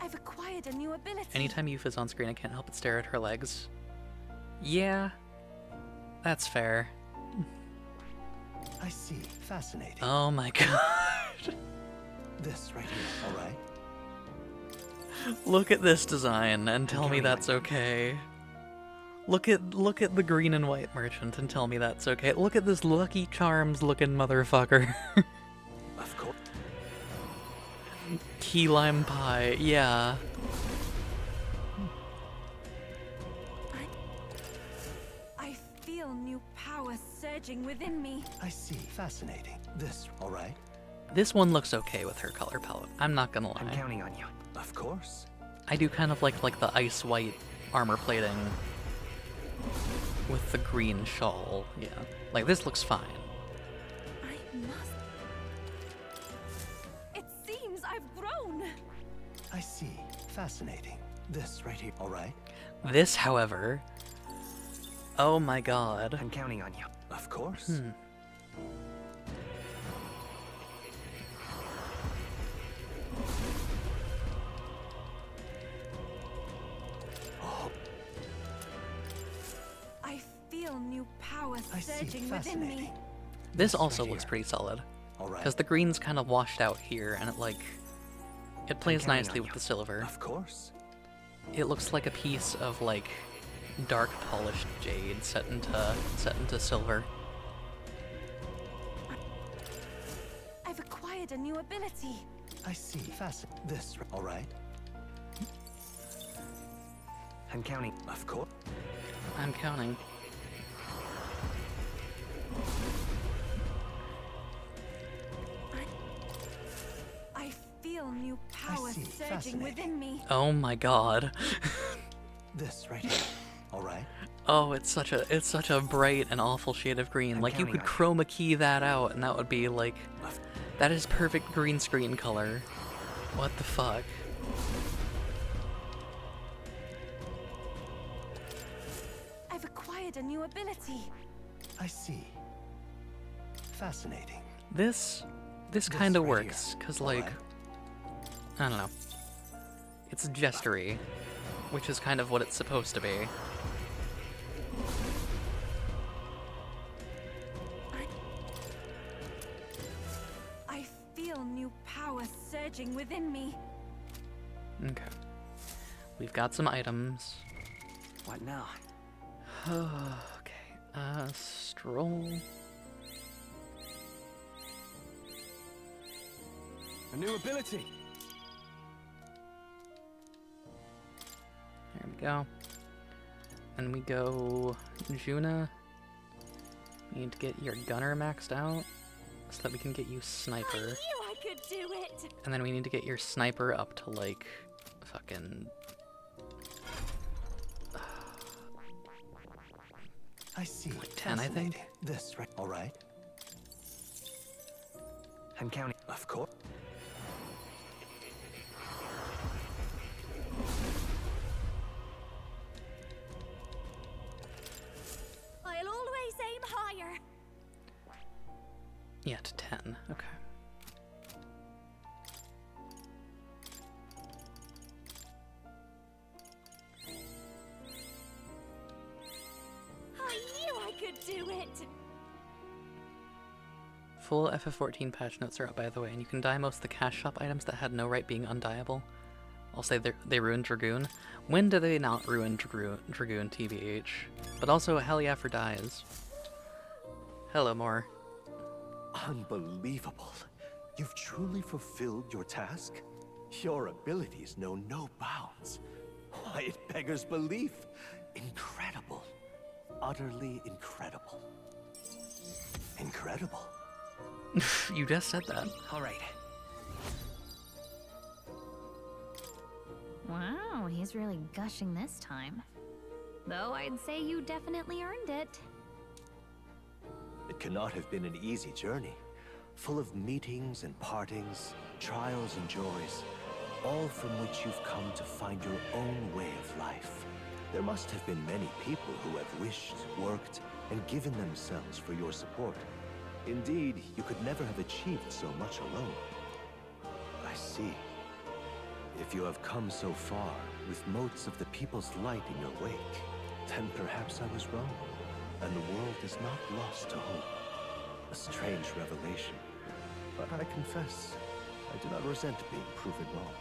I've acquired a new ability. Anytime Yuffie is on screen, I can't help but stare at her legs. Yeah, that's fair. I see. Fascinating. Oh my god. This right here, all right. Look at this design and tell me that's okay. Look at the green and white merchant and tell me that's okay. Look at this Lucky Charms looking motherfucker. Of course. Key lime pie, yeah. I feel new power surging within me. I see. Fascinating. This all right. This one looks okay with her color palette. I'm not gonna lie. I'm counting on you. Of course. I do kind of like the ice white armor plating with the green shawl. Yeah, like this looks fine. I must. It seems I've grown. I see. Fascinating. This right here, all right. This, however, oh my god. I'm counting on you. Of course. I feel new power surging within me. This also looks pretty solid. All right. Because the green's kind of washed out here, and it plays nicely with the silver. Of course. It looks like a piece of like dark polished jade set into silver. I've acquired a new ability. I see. This all right. I'm counting. Of course. I'm counting. I feel new power surging within me. Oh my god. This right here. All right. Oh, it's such a bright and awful shade of green. Like you could chroma key that out and that would be like, that is perfect green screen color. What the fuck? I've acquired a new ability. I see. Fascinating. This kind of works, cause like, I don't know. It's gestury, which is kind of what it's supposed to be. I feel new power surging within me. Okay. We've got some items. What now? Okay. Stroll. A new ability. There we go. And we go Juna. We need to get your gunner maxed out so that we can get you sniper. I knew I could do it. And then we need to get your sniper up to like fucking I see. like 10, I think. This right. All right. I'm counting. Of course. I'll always aim higher. Yeah, to 10. Okay. I knew I could do it. Full FF14 patch notes are up, by the way, and you can dye most of the cash shop items that had no right being undyeable. I'll say they ruined Dragoon. When do they not ruin Dragoon, TBH? But also, hell yeah for dyes. Hello, more. Unbelievable. You've truly fulfilled your task? Your abilities know no bounds. Why, it beggars belief. Incredible. Utterly incredible. Incredible. You just said that. All right. Wow, he's really gushing this time. Though I'd say you definitely earned it. It cannot have been an easy journey, full of meetings and partings, trials and joys, all from which you've come to find your own way of life. There must have been many people who have wished, worked, and given themselves for your support. Indeed, you could never have achieved so much alone. I see. If you have come so far, with motes of the people's light in your wake, then perhaps I was wrong, and the world is not lost to hope. A strange revelation, but I confess, I do not resent being proven wrong.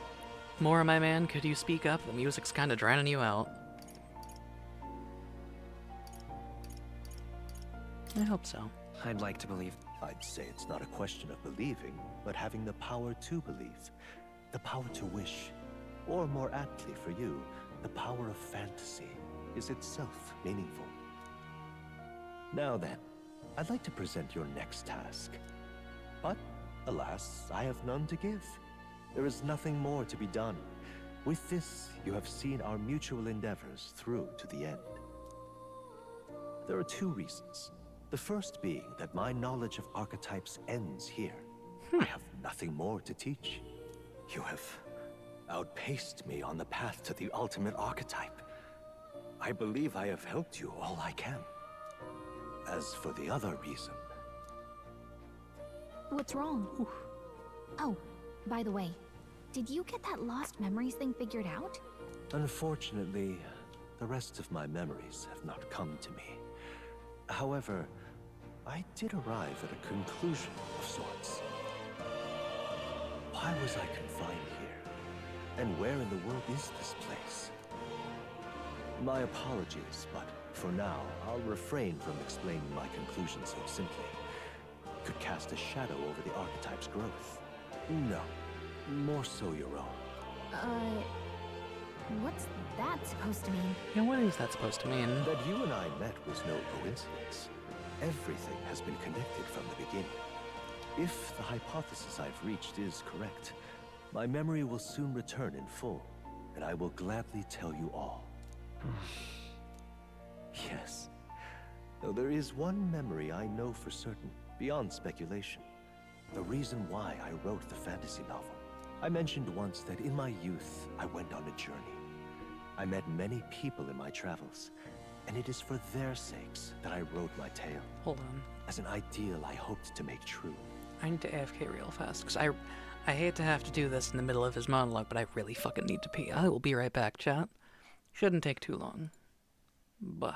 More, my man, could you speak up? The music's kinda drowning you out. I hope so. I'd like to believe. I'd say it's not a question of believing, but having the power to believe. The power to wish. Or more aptly for you, the power of fantasy is itself meaningful. Now then, I'd like to present your next task. But, alas, I have none to give. There is nothing more to be done. With this, you have seen our mutual endeavors through to the end. There are two reasons. The first being that my knowledge of archetypes ends here. I have nothing more to teach. You have outpaced me on the path to the ultimate archetype. I believe I have helped you all I can. As for the other reason... What's wrong? Oh, by the way, did you get that lost memories thing figured out? Unfortunately, the rest of my memories have not come to me. However, I did arrive at a conclusion of sorts. Why was I confined here? And where in the world is this place? My apologies, but for now, I'll refrain from explaining my conclusion so simply. It could cast a shadow over the archetype's growth. No, more so your own. What's that supposed to mean? Yeah, what is that supposed to mean? That you and I met was no coincidence. Everything has been connected from the beginning. If the hypothesis I've reached is correct, my memory will soon return in full, and I will gladly tell you all. Yes, though there is one memory I know for certain, beyond speculation. The reason why I wrote the fantasy novel. I mentioned once that in my youth, I went on a journey. I met many people in my travels, and it is for their sakes that I wrote my tale. Hold on. As an ideal I hoped to make true. I need to AFK real fast, because I hate to have to do this in the middle of his monologue, but I really fucking need to pee. I will be right back, chat. Shouldn't take too long. Bah.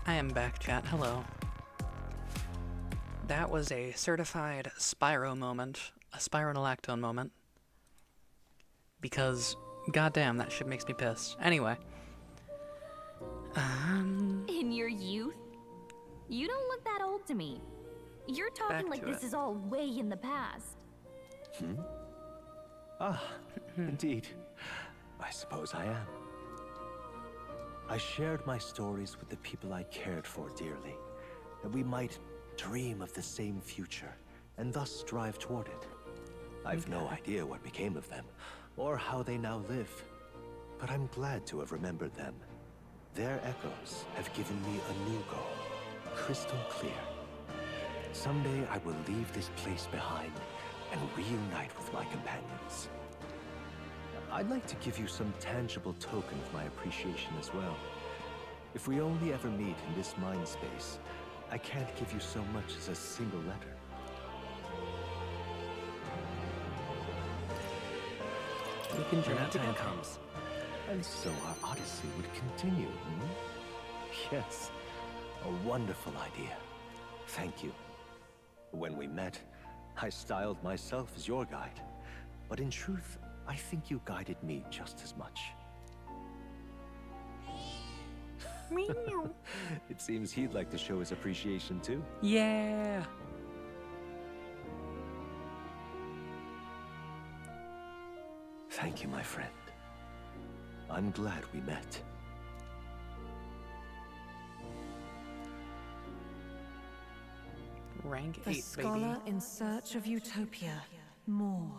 I am back, chat. Hello. That was a certified Spyro moment. A Spironolactone moment. Because, goddamn, that shit makes me piss. Anyway. In your youth? You don't look that old to me. You're talking like this is all way in the past. Ah, indeed. I suppose I am. I shared my stories with the people I cared for dearly, that we might dream of the same future, and thus strive toward it. I've no idea what became of them, or how they now live, but I'm glad to have remembered them. Their echoes have given me a new goal, crystal clear. Someday I will leave this place behind and reunite with my companions. I'd like to give you some tangible token of my appreciation as well. If we only ever meet in this mind space, I can't give you so much as a single letter. We can journey When that time together. comes, and so our odyssey would continue. Yes, a wonderful idea. Thank you. When we met, I styled myself as your guide, but in truth, I think you guided me just as much. It seems he'd like to show his appreciation too. Yeah. Thank you, my friend. I'm glad we met. Rank The 8, scholar baby. in search of utopia. More.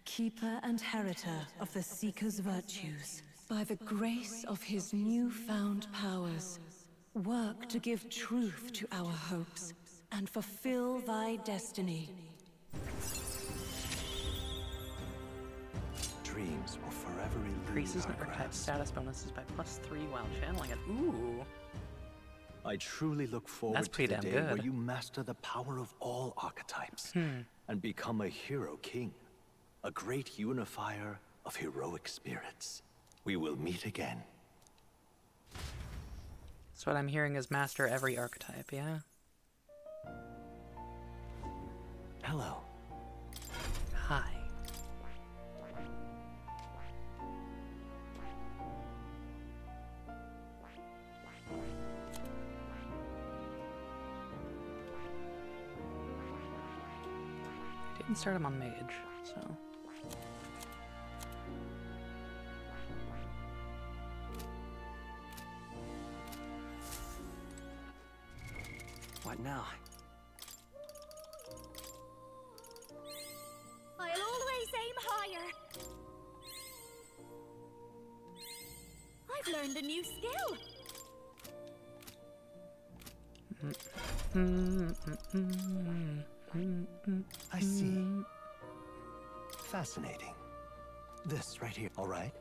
Keeper and heritor of the Seeker's virtues. By the grace of his newfound powers, work to give truth to our hopes and fulfill thy destiny. Dreams will forever elude Increases our archetype grasp. status bonuses by +3 while channeling it. Ooh. I truly look forward That's to pretty the damn day good. where you master the power of all archetypes and become a hero king, a great unifier of heroic spirits. We will meet again. So what I'm hearing is master every archetype, yeah? Hello. Hi. I didn't start him on mage, so... What now? I'll always aim higher. I've learned a new skill. I see. Fascinating. This right here, all right?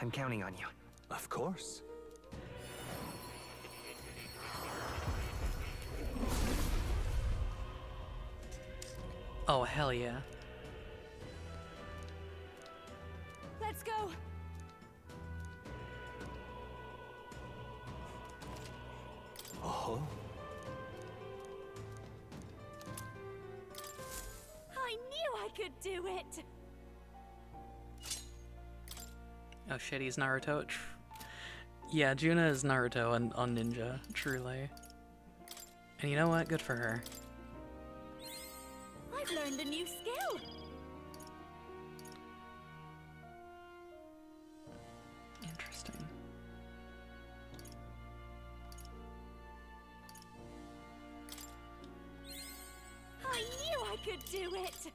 I'm counting on you. Of course. Oh, hell yeah. Let's go. Oh. I knew I could do it. Oh shit, he's Naruto. Yeah, Juna is Naruto on Ninja, truly. And you know what? Good for her. I've learned a new skill. Interesting. I knew I could do it.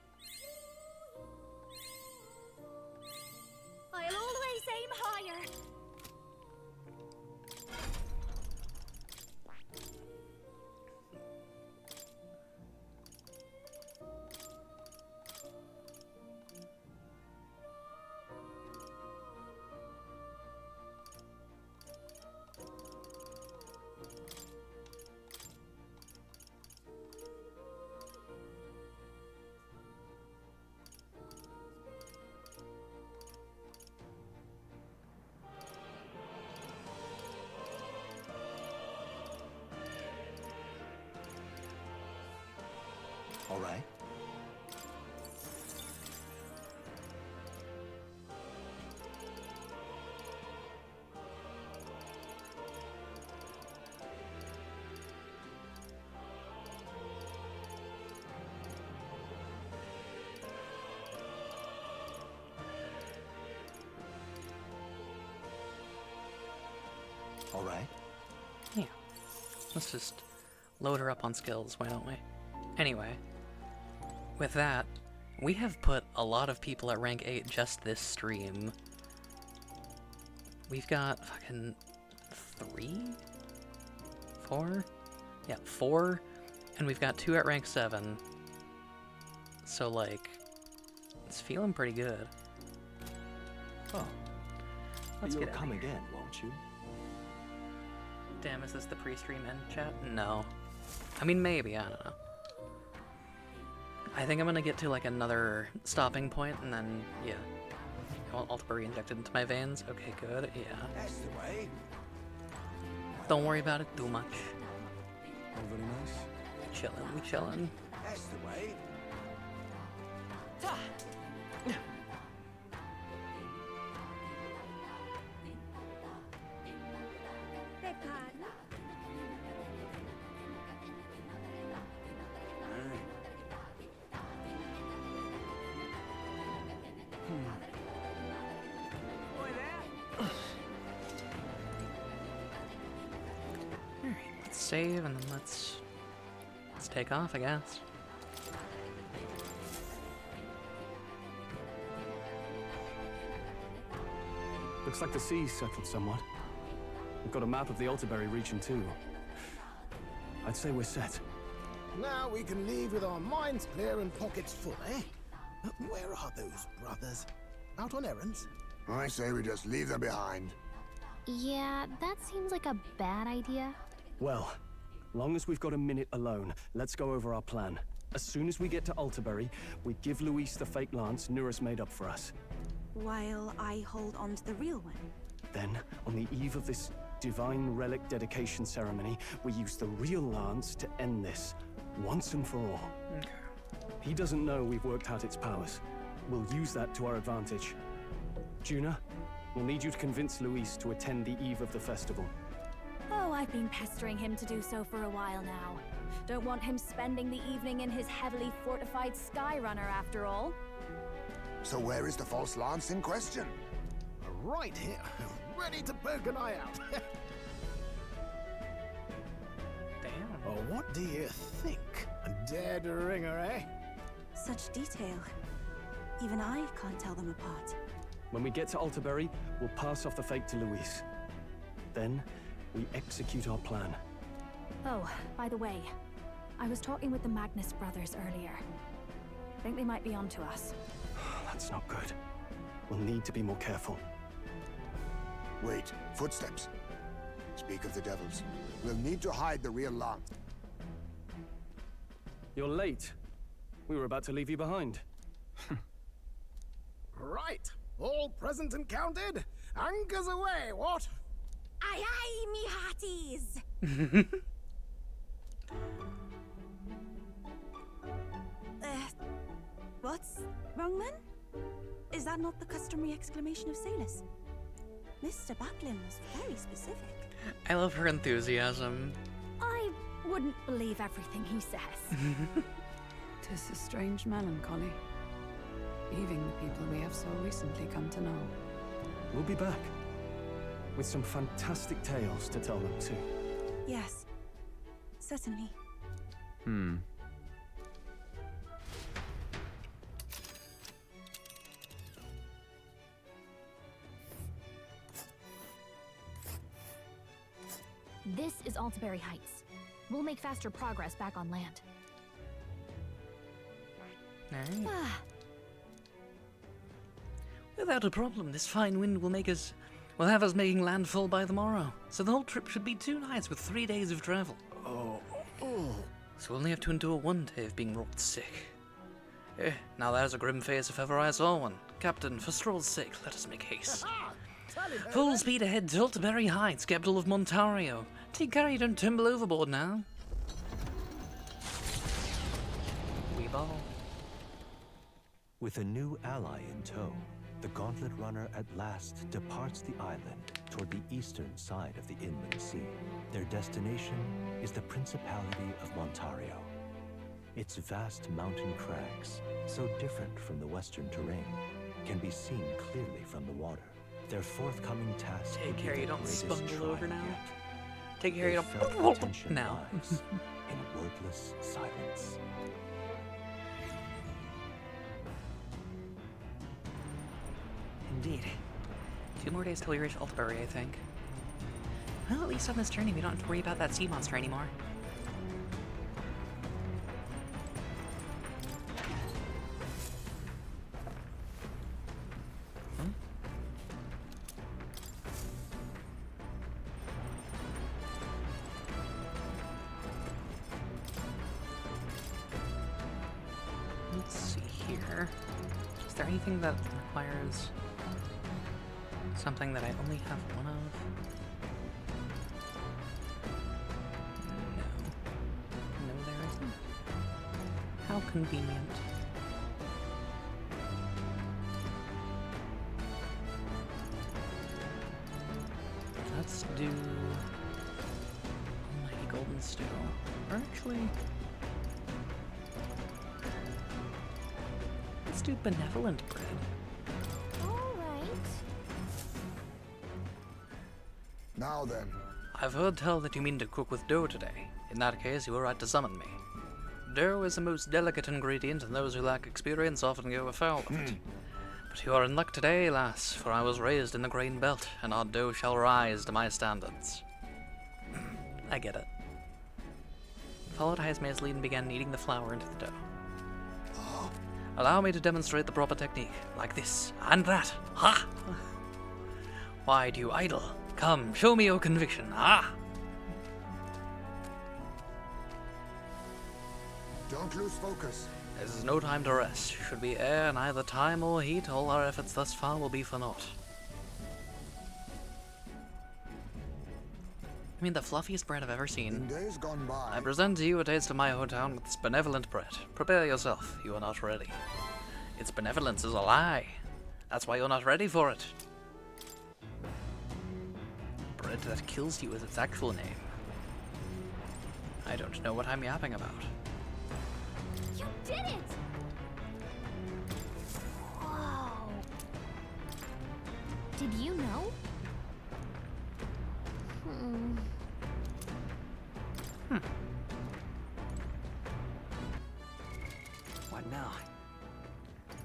I'll always aim higher. All right. Yeah. Let's just load her up on skills, why don't we? Anyway, with that, we have put a lot of people at rank 8 just this stream. We've got fucking 3? 4? Yeah, 4. And we've got 2 at rank 7. So, like, it's feeling pretty good. Oh. You'll come again, won't you? Damn, is this the pre-stream end chat? No. I mean, maybe, I don't know. I think I'm gonna get to, like, another stopping point, and then, yeah. I want Ultima injected into my veins. Okay, good, yeah. That's the way. Don't worry about it too much. Oh, very nice. Chillin', we chillin'. That's the way. Beg pardon? Alright, let's save and then let's take off, I guess. Looks like the sea's settled somewhat. We've got a map of the Altaberry region too. I'd say we're set. Now we can leave with our minds clear and pockets full, eh? Where are those brothers? Out on errands? I say we just leave them behind. Yeah, that seems like a bad idea. Well, long as we've got a minute alone, let's go over our plan. As soon as we get to Altaberry, we give Luis the fake lance Nurus made up for us. While I hold on to the real one. Then, on the eve of this divine relic dedication ceremony, we use the real lance to end this, once and for all. Okay. He doesn't know we've worked out its powers. We'll use that to our advantage. Juna, we'll need you to convince Luis to attend the eve of the festival. Oh, I've been pestering him to do so for a while now. Don't want him spending the evening in his heavily fortified Skyrunner after all. So where is the false lance in question? Right here, ready to poke an eye out. Damn. Oh, what do you think? A dead ringer, eh? Such detail. Even I can't tell them apart. When we get to Altaberry, we'll pass off the fake to Luis. Then, we execute our plan. Oh, by the way, I was talking with the Magnus brothers earlier. I think they might be onto us. That's not good. We'll need to be more careful. Wait, footsteps. Speak of the devils. We'll need to hide the real lance. You're late. We were about to leave you behind. Right, all present and counted. Anchors away, what? Aye aye, me hearties! What's wrong then? Is that not the customary exclamation of sailors? Mr. Batlin was very specific. I love her enthusiasm. I wouldn't believe everything he says. 'Tis a strange melancholy, leaving the people we have so recently come to know. We'll be back. With some fantastic tales to tell them too. Yes, certainly. This is Altaberry Heights. We'll make faster progress back on land. Alright. Without a problem, this fine wind will have us making landfall by the morrow. So the whole trip should be 2 nights with 3 days of travel. Oh. So we'll only have to endure 1 day of being wrought sick. Now that is a grim face if ever I saw one. Captain, for Stroll's sake, let us make haste. Full speed ahead to Altaberry Heights, capital of Montario. Take care you don't tumble overboard now. We ball. With a new ally in tow, the Gauntlet Runner at last departs the island toward the eastern side of the inland sea. Their destination is the Principality of Montario. Its vast mountain crags, so different from the western terrain, can be seen clearly from the water. Their forthcoming task. Take would be care, the you don't greatest stumble over trial now. yet. Take care, They you felt don't the tension now. rise in wordless silence. Indeed. 2 more days till we reach Altbury, I think. Well, at least on this journey, we don't have to worry about that sea monster anymore. Let's see here. Is there anything that requires something that I only have one of? No. No, there isn't. How convenient. Let's do Almighty Golden Stew. Or actually, let's do Benevolent Bread. Now then. I've heard tell that you mean to cook with dough today. In that case, you were right to summon me. Dough is the most delicate ingredient, and those who lack experience often go afoul of it. But you are in luck today, lass, for I was raised in the grain belt, and our dough shall rise to my standards. I get it. Followed Haisme's lead and began kneading the flour into the dough. Allow me to demonstrate the proper technique, like this, and that. Ha! Why do you idle? Come, show me your conviction, ah! Don't lose focus. This is no time to rest. Should we err in either time or heat, all our efforts thus far will be for naught. I mean, the fluffiest bread I've ever seen. In days gone by. I present to you a taste of my hometown with this benevolent bread. Prepare yourself, you are not ready. Its benevolence is a lie. That's why you're not ready for it. Bread that kills you is its actual name. I don't know what I'm yapping about. You did it! Whoa. Did you know? What now?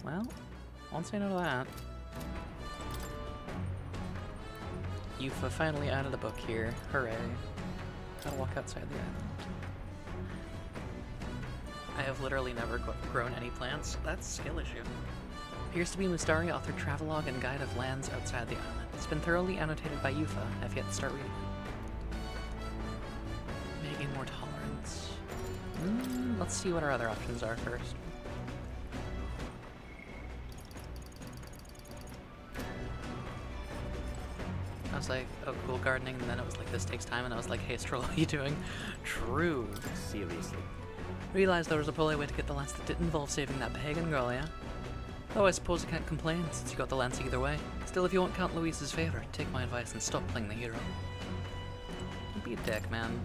Well, won't say no to that. You've finally added a book here. Hooray. How to walk outside the island. I have literally never grown any plants. That's a skill issue. Appears to be Mustari authored travelogue and guide of lands outside the island. It's been thoroughly annotated by Yufa. I've yet to start reading it. Making more tolerance. Let's see what our other options are first. I was like, oh, cool gardening, and then it was like, this takes time, and I was like, hey, Stroll, what are you doing? True. Seriously. Realized there was a polite way to get the lance that didn't involve saving that pagan girl, yeah? Though I suppose I can't complain, since you got the lance either way. Still, if you won't count Luis's favor, take my advice and stop playing the hero. Don't be a dick, man.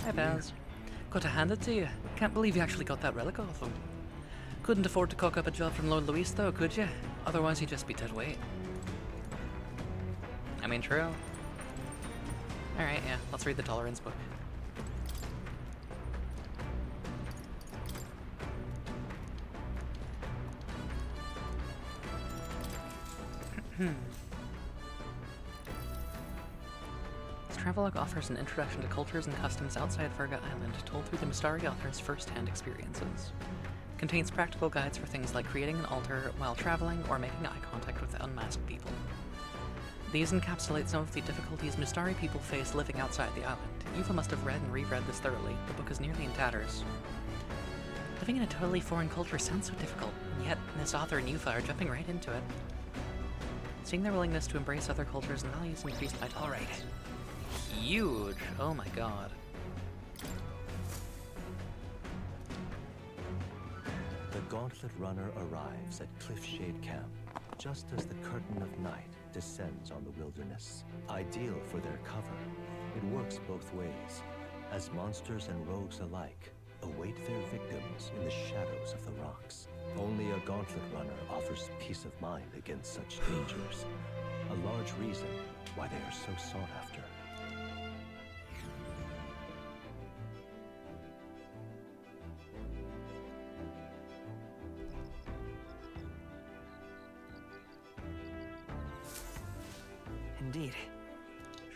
Hi, Baz. Got to hand it to you. Can't believe you actually got that relic off him. Couldn't afford to cock up a job from Lord Luis, though, could you? Otherwise, he'd just be dead weight. I mean, true. Alright, yeah, let's read the tolerance book. This travelogue offers an introduction to cultures and customs outside Virga Island, told through the Mustari author's first-hand experiences. Contains practical guides for things like creating an altar while traveling or making eye contact with unmasked people. These encapsulate some of the difficulties Mustari people face living outside the island. Yufa must have read and reread this thoroughly. The book is nearly in tatters. Living in a totally foreign culture sounds so difficult, and yet this author and Yufa are jumping right into it. Seeing their willingness to embrace other cultures and values increased my tolerance. Huge! Oh my god. The Gauntlet Runner arrives at Cliffshade Camp, just as the curtain of night descends on the wilderness. Ideal for their cover, it works both ways, as monsters and rogues alike await their victims in the shadows of the rocks. Only a Gauntlet Runner offers peace of mind against such dangers. A large reason why they are so sought after. Indeed.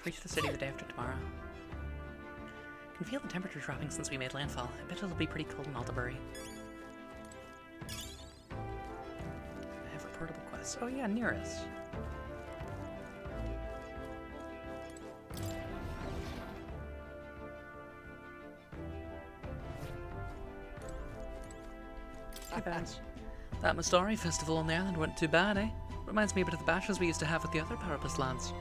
Reach the city the day after tomorrow. Can feel the temperature dropping since we made landfall. I bet it'll be pretty cold in Altabury. I have reportable quests. Oh yeah, near us. Too bad. That Mastari festival on the island went too bad, eh? Reminds me a bit of the bashes we used to have with the other Parapus lads.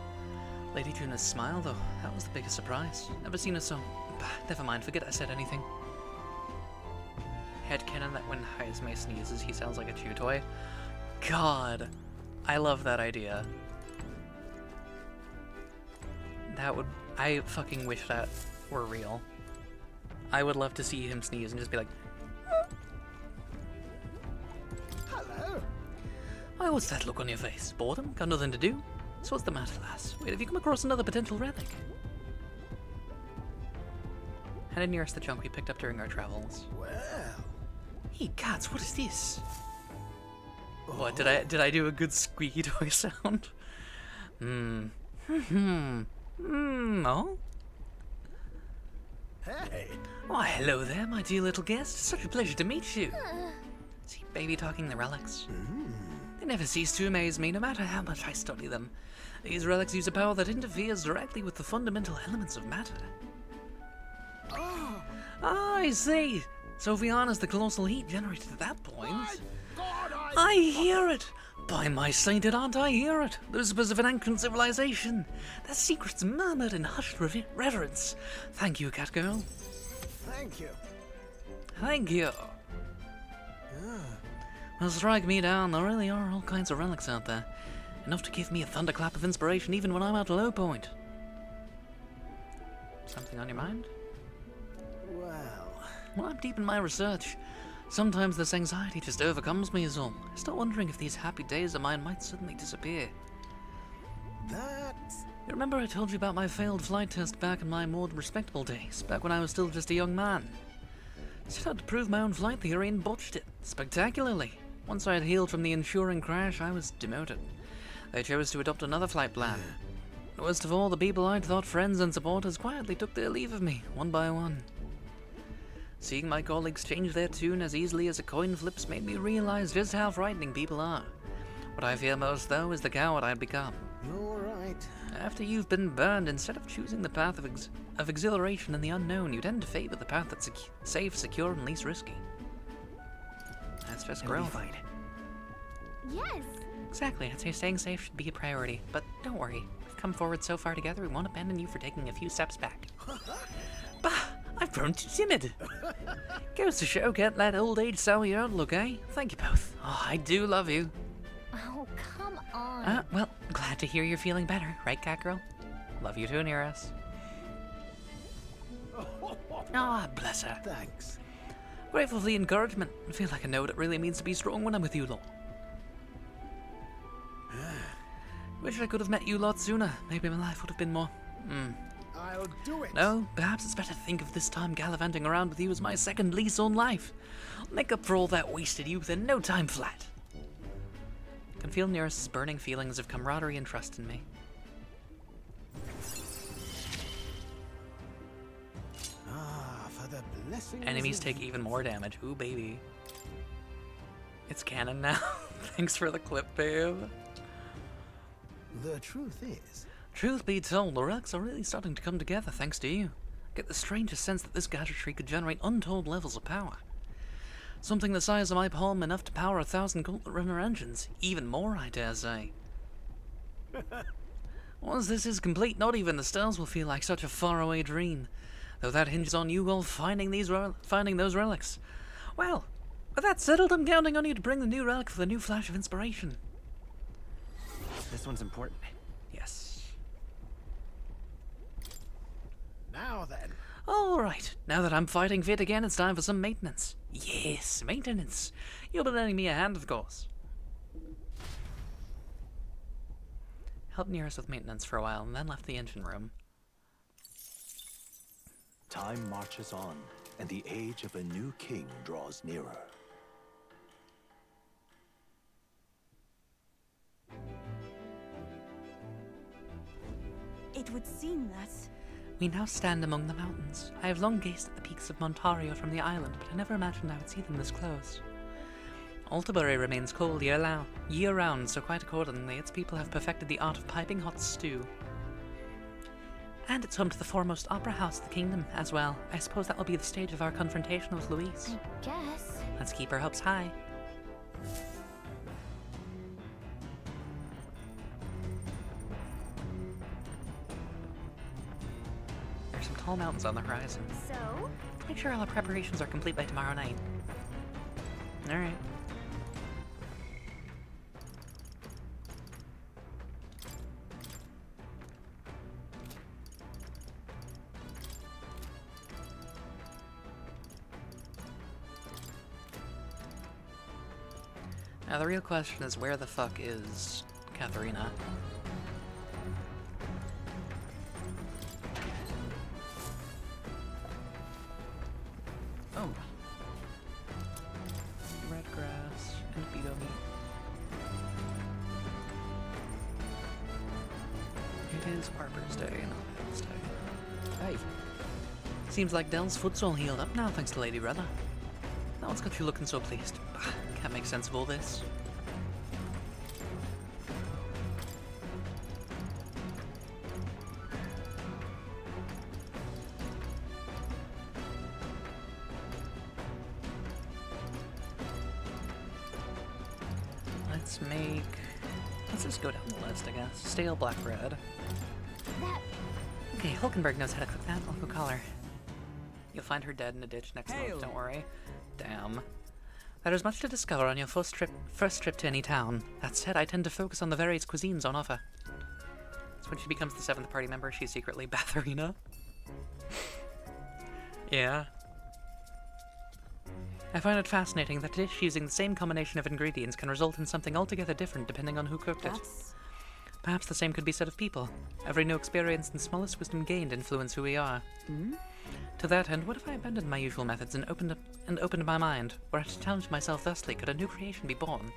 Lady Juna's smile, though, that was the biggest surprise. Never seen her so... Bah, never mind, forget I said anything. Headcanon that when Heismay sneezes, he sounds like a chew toy. God, I love that idea. That would... I fucking wish that were real. I would love to see him sneeze and just be like... Hello. Oh, what's that look on your face? Boredom? Got nothing to do? So what's the matter, lass? Wait, have you come across another potential relic? Headed nearest the junk we picked up during our travels. Well. Hey, cats, what is this? What, did I do a good squeaky toy sound? Oh? Hey. Why, hello there, my dear little guest. Such a pleasure to meet you. See, baby talking the relics. They never cease to amaze me, no matter how much I study them. These relics use a power that interferes directly with the fundamental elements of matter. Ah, I see. So if we harness the colossal heat generated at that point... I hear it! By my sainted aunt, I hear it! The whispers of an ancient civilization. Their secrets murmured in hushed reverence. Thank you, cat girl. Thank you. Thank you. Well, strike me down, there really are all kinds of relics out there. Enough to give me a thunderclap of inspiration even when I'm at a low point. Something on your mind? Well, I'm deep in my research. Sometimes this anxiety just overcomes me is all. I start wondering if these happy days of mine might suddenly disappear. You remember I told you about my failed flight test back in my more respectable days, back when I was still just a young man? I set out to prove my own flight theory and botched it, spectacularly. Once I had healed from the ensuing crash, I was demoted. They chose to adopt another flight plan. Worst of all, the people I'd thought friends and supporters quietly took their leave of me, one by one. Seeing my colleagues change their tune as easily as a coin flips made me realize just how frightening people are. What I fear most, though, is the coward I'd become. All right. After you've been burned, instead of choosing the path of exhilaration and the unknown, you tend to favor the path that's safe, secure, and least risky. That's just growth. Yes. Exactly. I'd say staying safe should be a priority. But don't worry. We've come forward so far together, we won't abandon you for taking a few steps back. Bah! I've grown too timid. Goes to show, can't let old age sour your outlook, eh? Thank you both. Oh, I do love you. Oh, come on. Well, glad to hear you're feeling better, right, cat girl? Love you too, Nearest. Ah, bless her. Thanks. Grateful for the encouragement. I feel like I know what it really means to be strong when I'm with you lot. Wish I could have met you lot sooner. Maybe my life would have been more... I'll do it. No, perhaps it's better to think of this time gallivanting around with you as my second lease on life. I'll make up for all that wasted youth in no time flat. I can feel Nearest's burning feelings of camaraderie and trust in me. For the blessings. Enemies take even more damage. Ooh, baby. It's canon now. Thanks for the clip, babe. The truth is... Truth be told, the relics are really starting to come together thanks to you. I get the strangest sense that this gadgetry could generate untold levels of power. Something the size of my palm, enough to power 1,000 Gauntlet Runner engines. Even more, I dare say. Once this is complete, not even the stars will feel like such a faraway dream. Though that hinges on you all finding those relics. Well, with that settled, I'm counting on you to bring the new relic for the new flash of inspiration. This one's important. Yes. Now then. Alright, now that I'm fighting fit again, it's time for some maintenance. Yes, maintenance. You'll be lending me a hand, of course. Helped near us with maintenance for a while, and then left the engine room. Time marches on, and the age of a new king draws nearer. It would seem that... We now stand among the mountains. I have long gazed at the peaks of Montario from the island, but I never imagined I would see them this close. Altabury remains cold year-round, so quite accordingly, its people have perfected the art of piping hot stew. And it's home to the foremost opera house of the kingdom, as well. I suppose that will be the stage of our confrontation with Louise. I guess. Let's keep our hopes high. There's some tall mountains on the horizon. So? Make sure all our preparations are complete by tomorrow night. Alright. Now the real question is, where the fuck is Katharina? Oh. Red grass and beetle meat. It is Harper's Day, not Man's Day. Hey. Seems like Dell's foot's all healed up now, thanks to Lady Rella. Now what's got you looking so pleased? Can't make sense of all this. Let's just go down the list, I guess. Stale black bread. Okay, Hulkenberg knows how to cook that. I'll go call her. You'll find her dead in a ditch next month, don't worry. Damn. There is much to discover on your first trip to any town. That said, I tend to focus on the various cuisines on offer. So when she becomes the 7th party member, she's secretly Batharina. Yeah. I find it fascinating that a dish using the same combination of ingredients can result in something altogether different depending on who cooked it. Perhaps the same could be said of people. Every new experience and smallest wisdom gained influence who we are. To that end, what if I abandoned my usual methods and opened my mind? Were I to challenge myself thusly, could a new creation be born?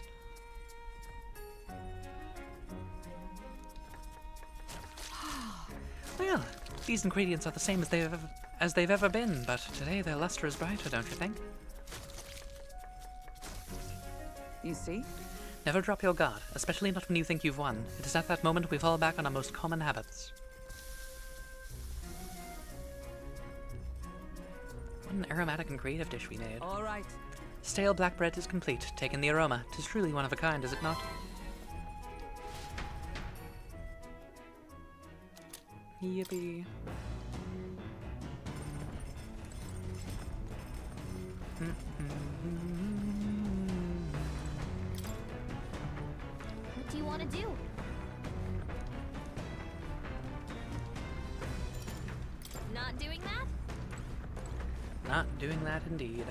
Well, these ingredients are the same as they've ever been, but today their luster is brighter, don't you think? You see? Never drop your guard, especially not when you think you've won. It is at that moment we fall back on our most common habits. What an aromatic and creative dish we made. All right. Stale black bread is complete. Take in the aroma. 'Tis truly one of a kind, is it not? Yippee. What do you want to do? Not doing that? Not doing that indeed.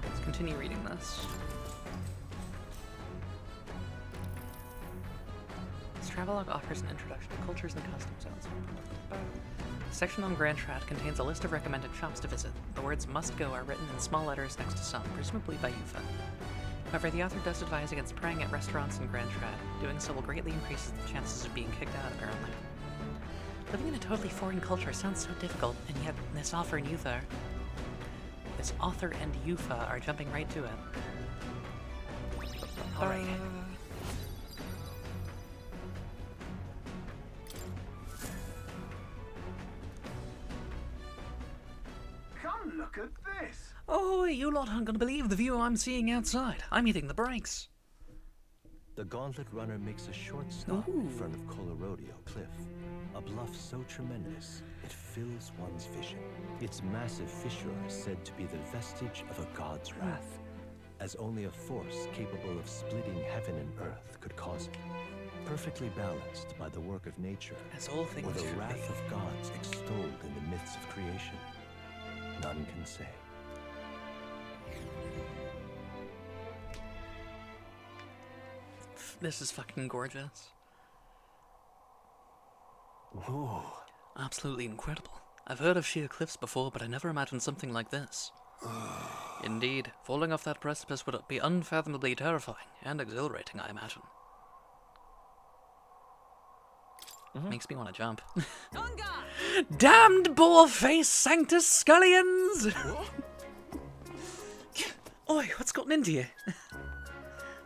Let's continue reading this. This travelogue offers an introduction to cultures and custom zones. The section on Grand Trad contains a list of recommended shops to visit. The words "must go" are written in small letters next to some, presumably by Yufa. However, the author does advise against praying at restaurants in Grand Trad. Doing so will greatly increase the chances of being kicked out, apparently. Living in a totally foreign culture sounds so difficult, and yet this author and Yufa are jumping right to it. Alright. Come look at this! Oh, you lot aren't gonna believe the view I'm seeing outside. I'm hitting the brakes. The Gauntlet Runner makes a short stop in front of Colorodeo Cliff, a bluff so tremendous it fills one's vision. Its massive fissure is said to be the vestige of a god's wrath, as only a force capable of splitting heaven and earth could cause it. perfectly balanced by the work of nature, as all things or the should wrath be. of gods extolled in the myths of creation, none can say. This is fucking gorgeous. Whoa. Absolutely incredible. I've heard of sheer cliffs before, but I never imagined something like this. Indeed, falling off that precipice would be unfathomably terrifying and exhilarating, I imagine. Makes me want to jump. Damned boar-faced Sanctus Scullions! Oi, what's gotten into you?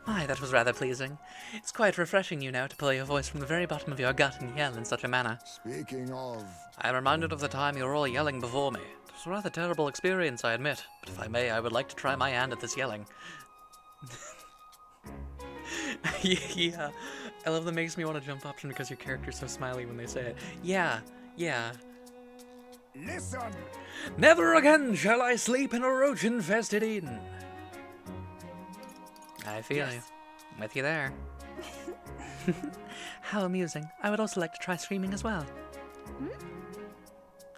My, that was rather pleasing. It's quite refreshing, you know, to pull your voice from the very bottom of your gut and yell in such a manner. Speaking of... I'm reminded of the time you were all yelling before me. It was a rather terrible experience, I admit, but if I may, I would like to try my hand at this yelling. Yeah, I love the makes me want to jump option because your character's so smiley when they say it. Yeah. Listen! Never again shall I sleep in a roach-infested Eden. I feel you. I'm with you there. How amusing. I would also like to try screaming as well.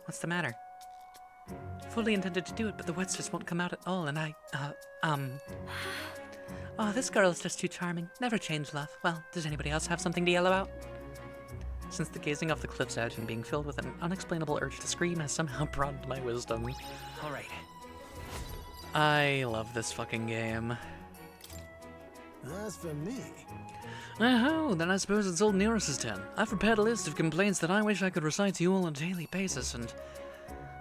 What's the matter? Fully intended to do it, but the words just won't come out at all, and Oh, this girl is just too charming. Never change, love. Well, does anybody else have something to yell about? Since the gazing off the cliff's edge and being filled with an unexplainable urge to scream has somehow broadened my wisdom. Alright. I love this fucking game. As for me... Oh, then I suppose it's old Nearest's turn. I've prepared a list of complaints that I wish I could recite to you all on a daily basis, and...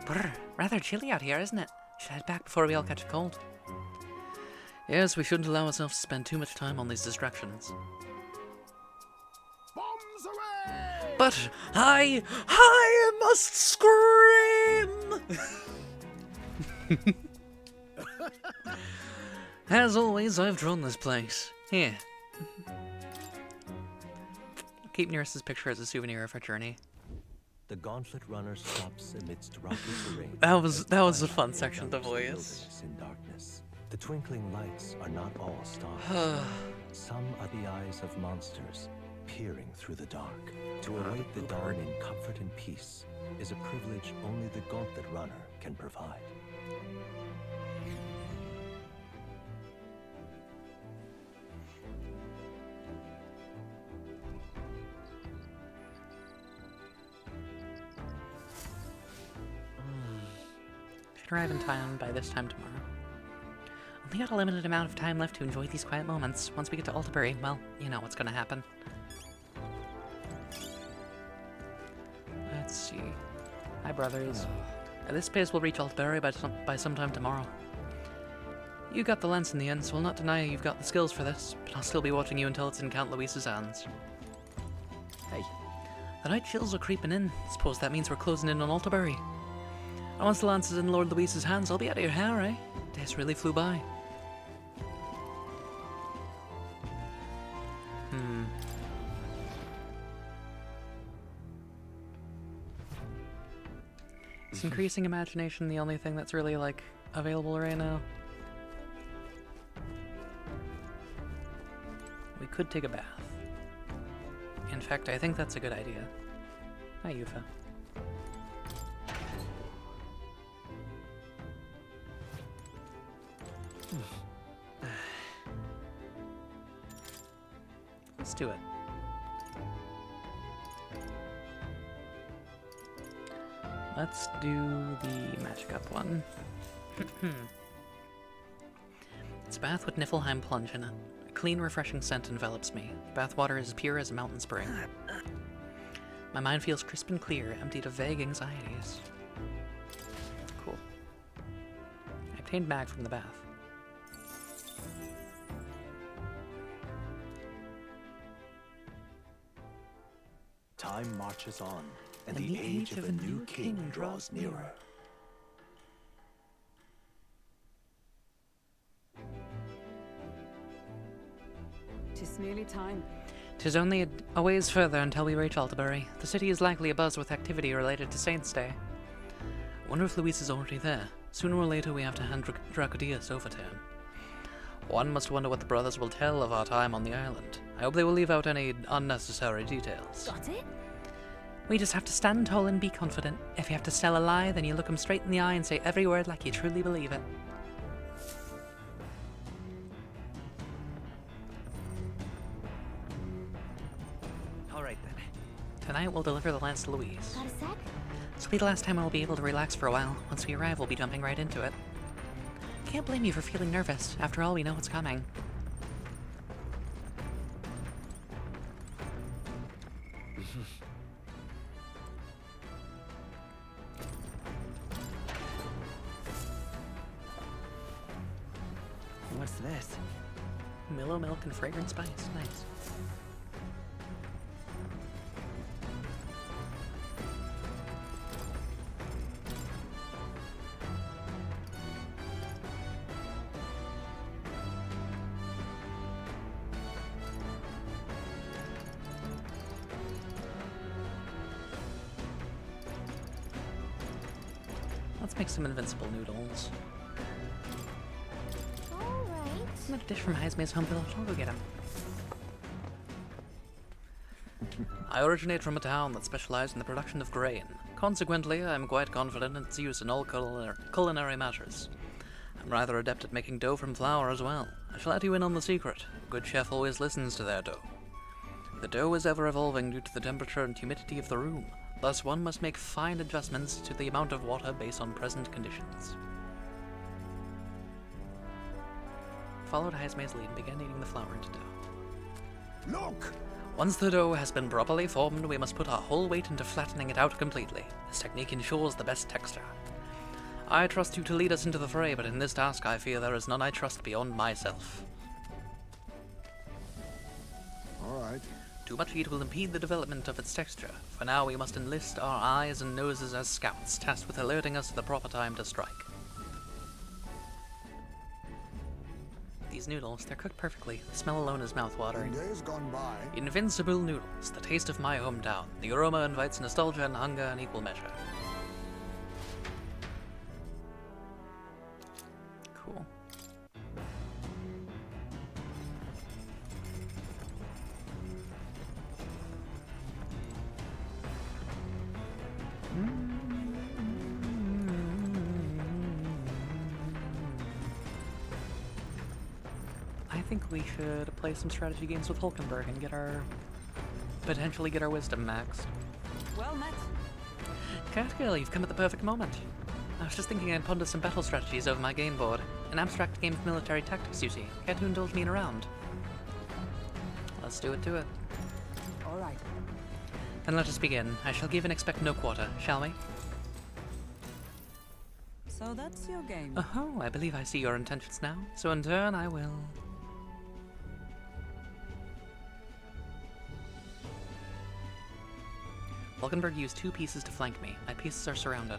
Brr, rather chilly out here, isn't it? Should head back before we all catch a cold. Yes, we shouldn't allow ourselves to spend too much time on these distractions. Bombs away! But I must scream! As always, I've drawn this place. Here. Keep Nearest's picture as a souvenir of our journey. The gauntlet runner stops amidst rocky terrain. That was a fun section to voice. In darkness. The twinkling lights are not all stars. Some are the eyes of monsters, peering through the dark. To await the dawn in comfort and peace is a privilege only the gauntlet runner can provide. Should arrive in time by this time tomorrow. Only got a limited amount of time left to enjoy these quiet moments. Once we get to Altabury, well, you know what's gonna happen. Let's see. Hi, brothers. At this pace, we'll reach Altabury by sometime tomorrow. You got the lens in the end, so I'll not deny you've got the skills for this, but I'll still be watching you until it's in Count Luis's hands. Hey. The night chills are creeping in. Suppose that means we're closing in on Altabury. And once the lance is in Lord Luis's hands, I'll be out of your hair, eh? Days really flew by. Is increasing imagination the only thing that's really, like, available right now? We could take a bath. In fact, I think that's a good idea. Hi, Yufa. Let's do it. Let's do the magic up one. It's a bath with Niflheim plunge in it. A clean, refreshing scent envelops me. The bath water is pure as a mountain spring. My mind feels crisp and clear, emptied of vague anxieties. Cool. I obtained mag from the bath. Time marches on, and the age of a new king draws nearer. Tis nearly time. 'Tis only a ways further until we reach Altabury. The city is likely abuzz with activity related to Saint's Day. Wonder if Luis is already there. Sooner or later we have to hand Dracodius over to him. One must wonder what the brothers will tell of our time on the island. hope they will leave out any unnecessary details. Got it? We just have to stand tall and be confident. If you have to tell a lie, then you look them straight in the eye and say every word like you truly believe it. Alright then. Tonight we'll deliver the lance to Louise. Got a sec? This will be the last time we'll be able to relax for a while. Once we arrive, we'll be jumping right into it. Can't blame you for feeling nervous. After all, we know what's coming. What's this? Willow milk and fragrant spice. Nice. Let's make some invincible noodles. Isn't that a dish from Heismay's home village? I'll go get him. I originate from a town that specialized in the production of grain. Consequently, I am quite confident in its use in all culinary matters. I'm rather adept at making dough from flour as well. I shall let you in on the secret. A good chef always listens to their dough. The dough is ever evolving due to the temperature and humidity of the room. Thus, one must make fine adjustments to the amount of water based on present conditions. Followed Heismay's lead and began kneading the flour into dough. Look! Once the dough has been properly formed, we must put our whole weight into flattening it out completely. This technique ensures the best texture. I trust you to lead us into the fray, but in this task I fear there is none I trust beyond myself. Alright. Too much heat will impede the development of its texture. For now, we must enlist our eyes and noses as scouts, tasked with alerting us to the proper time to strike. These noodles, they're cooked perfectly. The smell alone is mouth-watering. In days gone by. Invincible noodles, the taste of my hometown. The aroma invites nostalgia and hunger in equal measure. Cool. I think we should play some strategy games with Hulkenberg and potentially get our wisdom maxed. Well met. Catgirl, you've come at the perfect moment. I was just thinking I'd ponder some battle strategies over my game board. An abstract game of military tactics, you see. Care to indulge me in a round? Let's do it to it. All right. Then let us begin. I shall give and expect no quarter, shall we? So that's your game. Oh, I believe I see your intentions now. So in turn, I will... Hulkenberg used 2 pieces to flank me. My pieces are surrounded.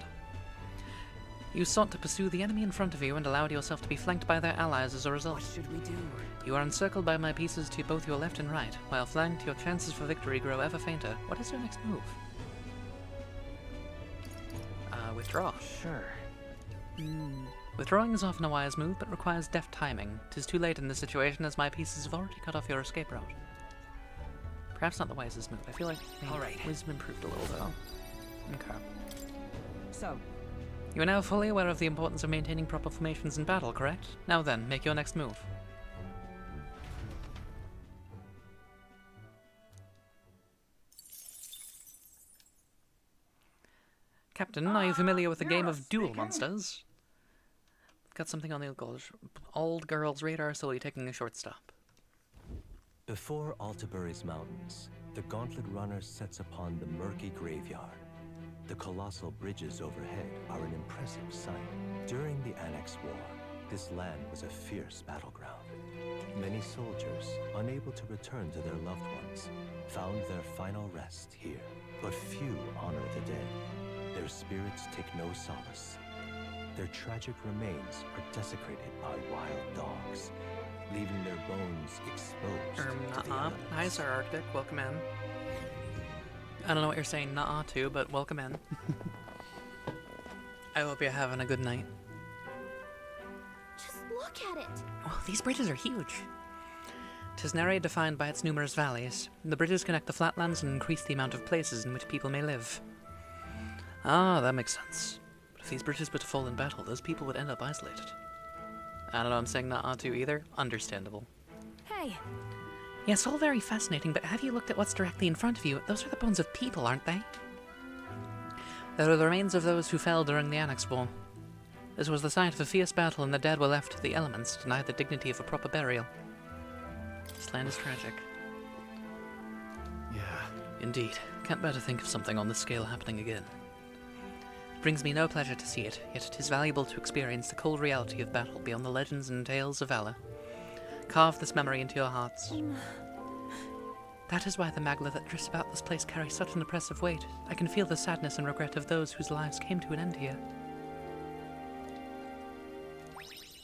You sought to pursue the enemy in front of you and allowed yourself to be flanked by their allies as a result. What should we do? You are encircled by my pieces to both your left and right. While flanked, your chances for victory grow ever fainter. What is your next move? Withdraw. Sure. Withdrawing is often a wise move, but requires deft timing. 'Tis too late in this situation, as my pieces have already cut off your escape route. Perhaps not the wisest move. I feel like wisdom improved a little, though. Okay. So, you are now fully aware of the importance of maintaining proper formations in battle, correct? Now then, make your next move. Captain, are you familiar with the game of Duel Monsters? Got something on the old girl's radar, so we're taking a short stop. Before Altabury's mountains, the Gauntlet Runner sets upon the murky graveyard. The colossal bridges overhead are an impressive sight. During the Annex War, this land was a fierce battleground. Many soldiers, unable to return to their loved ones, found their final rest here. But few honor the dead. Their spirits take no solace. Their tragic remains are desecrated by wild dogs, leaving their bones exposed to the elements. Hi, Sir Arctic. Welcome in. I don't know what you're saying nuh-uh to, but welcome in. I hope you're having a good night. Just look at it. Oh, these bridges are huge. 'Tis an area defined by its numerous valleys. The bridges connect the flatlands and increase the amount of places in which people may live. Ah, that makes sense. But if these bridges were to fall in battle, those people would end up isolated. I don't know, I'm saying not to either. Understandable. Hey! Yes, all very fascinating, but have you looked at what's directly in front of you? Those are the bones of people, aren't they? They are the remains of those who fell during the Annex War. This was the site of a fierce battle, and the dead were left to the elements, denied the dignity of a proper burial. This land is tragic. Yeah. Indeed. Can't bear to think of something on this scale happening again. It brings me no pleasure to see it, yet it is valuable to experience the cold reality of battle beyond the legends and tales of valor. Carve this memory into your hearts. That is why the magla that drifts about this place carries such an oppressive weight. I can feel the sadness and regret of those whose lives came to an end here.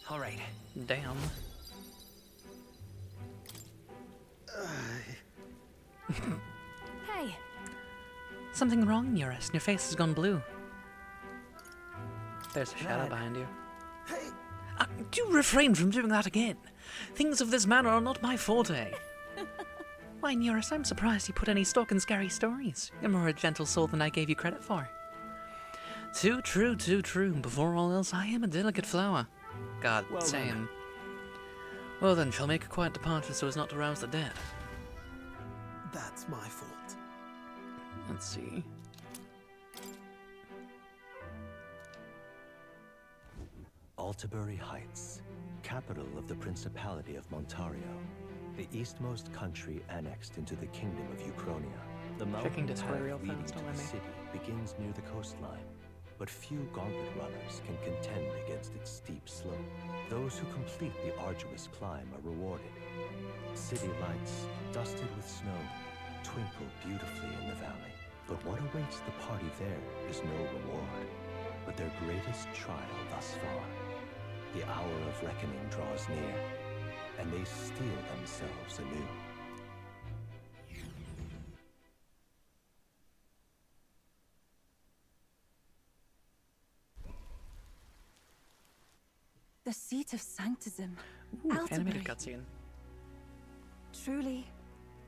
All right. Damn. Hey! Something wrong, Eurus. Your face has gone blue. There's a shadow behind you. Hey! Do refrain from doing that again. Things of this manner are not my forte. Why, Eurus, I'm surprised you put any stock in scary stories. You're more a gentle soul than I gave you credit for. Too true, too true. Before all else, I am a delicate flower. God, Well same. then. Well then, shall make a quiet departure so as not to rouse the dead. That's my fault. Let's see. Altabury Heights, capital of the Principality of Montario, the eastmost country annexed into the Kingdom of Euchronia. The mountain path leading to the city begins near the coastline, but few gauntlet runners can contend against its steep slope. Those who complete the arduous climb are rewarded. City lights, dusted with snow, twinkle beautifully in the valley. But what awaits the party there is no reward, but their greatest trial thus far. The hour of reckoning draws near, and they steel themselves anew. The seat of sanctism. Ooh, Altabury. animated cutscene. Truly,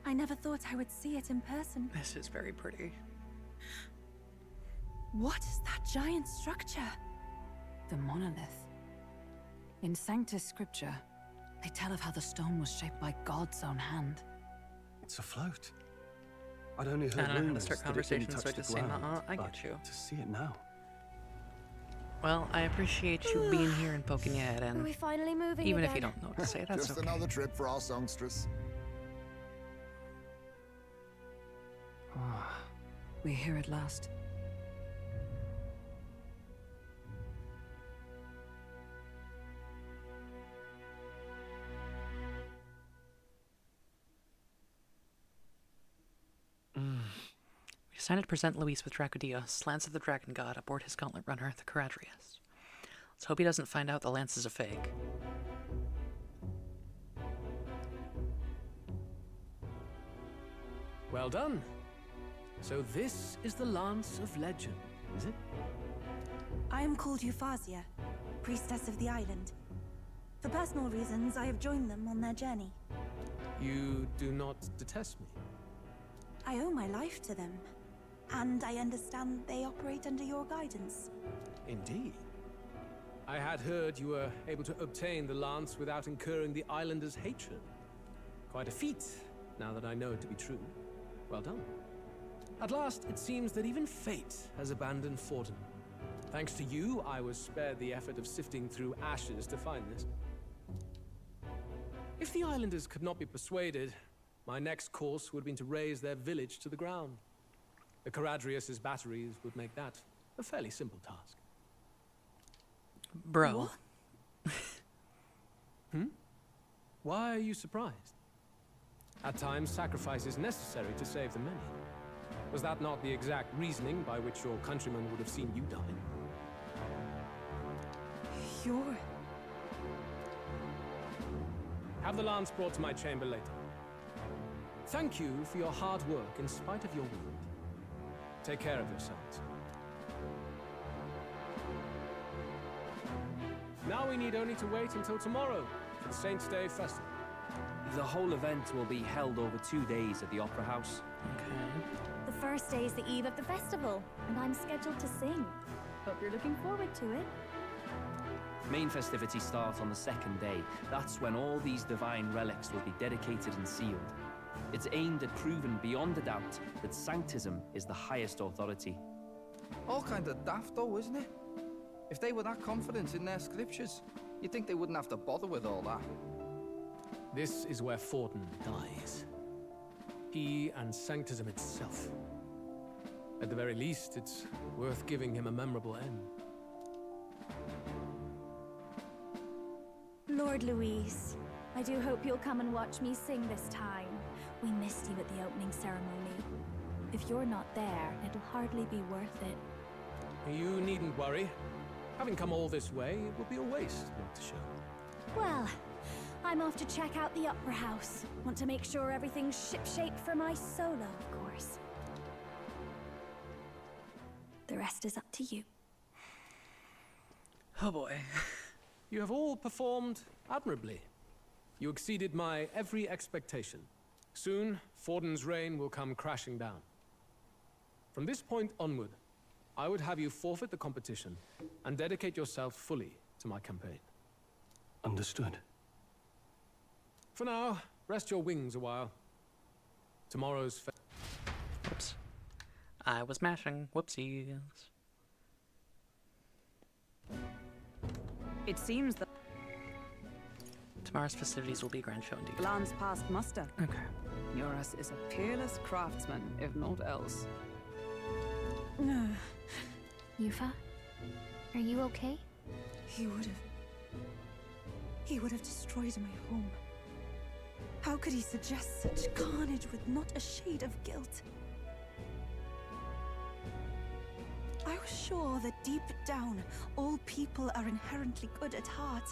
I never thought I would see it in person. This is very pretty. What is that giant structure? The monolith. In Sanctus Scripture, they tell of how the stone was shaped by God's own hand. It's afloat. I'd only heard I don't know how to rumors start that it didn't conversations, so I touch the just say, ground, "Nuh-uh, I but get you." To see it now. Well, I appreciate you being here and poking your head Are in. we finally moving Even again? if you don't know what to say, that's Just okay. another trip for our songstress. We're here at last. We decided to present Luis with Dracodios, Lance of the Dragon God, aboard his gauntlet runner, the Caradrius. Let's hope he doesn't find out the lance is a fake. Well done. So this is the Lance of Legend, is it? I am called Euphrasia, priestess of the island. For personal reasons, I have joined them on their journey. You do not detest me? I owe my life to them, and I understand they operate under your guidance. Indeed. I had heard you were able to obtain the lance without incurring the islanders' hatred. Quite a feat, now that I know it to be true. Well done. At last, it seems that even fate has abandoned Fortin. Thanks to you, I was spared the effort of sifting through ashes to find this. If the islanders could not be persuaded, my next course would have been to raise their village to the ground. The Caradrius' batteries would make that a fairly simple task. Bro. Why are you surprised? At times, sacrifice is necessary to save the many. Was that not the exact reasoning by which your countrymen would have seen you die? You're... Have the lance brought to my chamber later. Thank you for your hard work in spite of your wound. Take care of yourselves. Now we need only to wait until tomorrow for the Saints' Day festival. The whole event will be held over 2 days at the Opera House. Okay. The first day is the eve of the festival, and I'm scheduled to sing. Hope you're looking forward to it. Main festivities start on the second day. That's when all these divine relics will be dedicated and sealed. It's aimed at proving beyond a doubt that Sanctism is the highest authority. All kind of daft though, isn't it? If they were that confident in their scriptures, you'd think they wouldn't have to bother with all that. This is where Forden dies. He and Sanctism itself. At the very least, it's worth giving him a memorable end. Lord Louise, I do hope you'll come and watch me sing this time. We missed you at the opening ceremony. If you're not there, it'll hardly be worth it. You needn't worry. Having come all this way, it would be a waste not to show. Well, I'm off to check out the Opera House. Want to make sure everything's shipshape for my solo, of course. The rest is up to you. Oh boy. You have all performed admirably. You exceeded my every expectation. Soon, Forden's reign will come crashing down. From this point onward, I would have you forfeit the competition and dedicate yourself fully to my campaign. Understood. For now, rest your wings a while. Tomorrow's Whoops. I was mashing. Whoopsies. It seems that Tomorrow's festivities will be a grand show indeed. glance past muster. Okay. Eurus is a peerless craftsman, if not else. Yufa? Are you okay? He would have destroyed my home. How could he suggest such carnage with not a shade of guilt? I was sure that deep down, all people are inherently good at heart.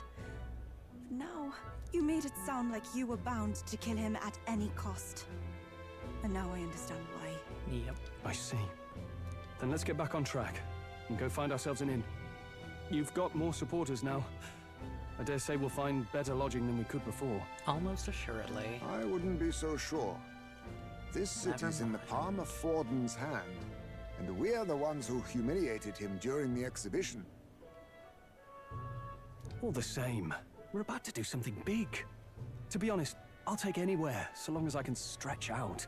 But now, you made it sound like you were bound to kill him at any cost. And now I understand why. Yep. I see. Then let's get back on track and go find ourselves an inn. You've got more supporters now. I dare say we'll find better lodging than we could before. Almost assuredly. I wouldn't be so sure. This city's in the palm of Forden's hand, and we're the ones who humiliated him during the exhibition. All the same, we're about to do something big. To be honest, I'll take anywhere, so long as I can stretch out.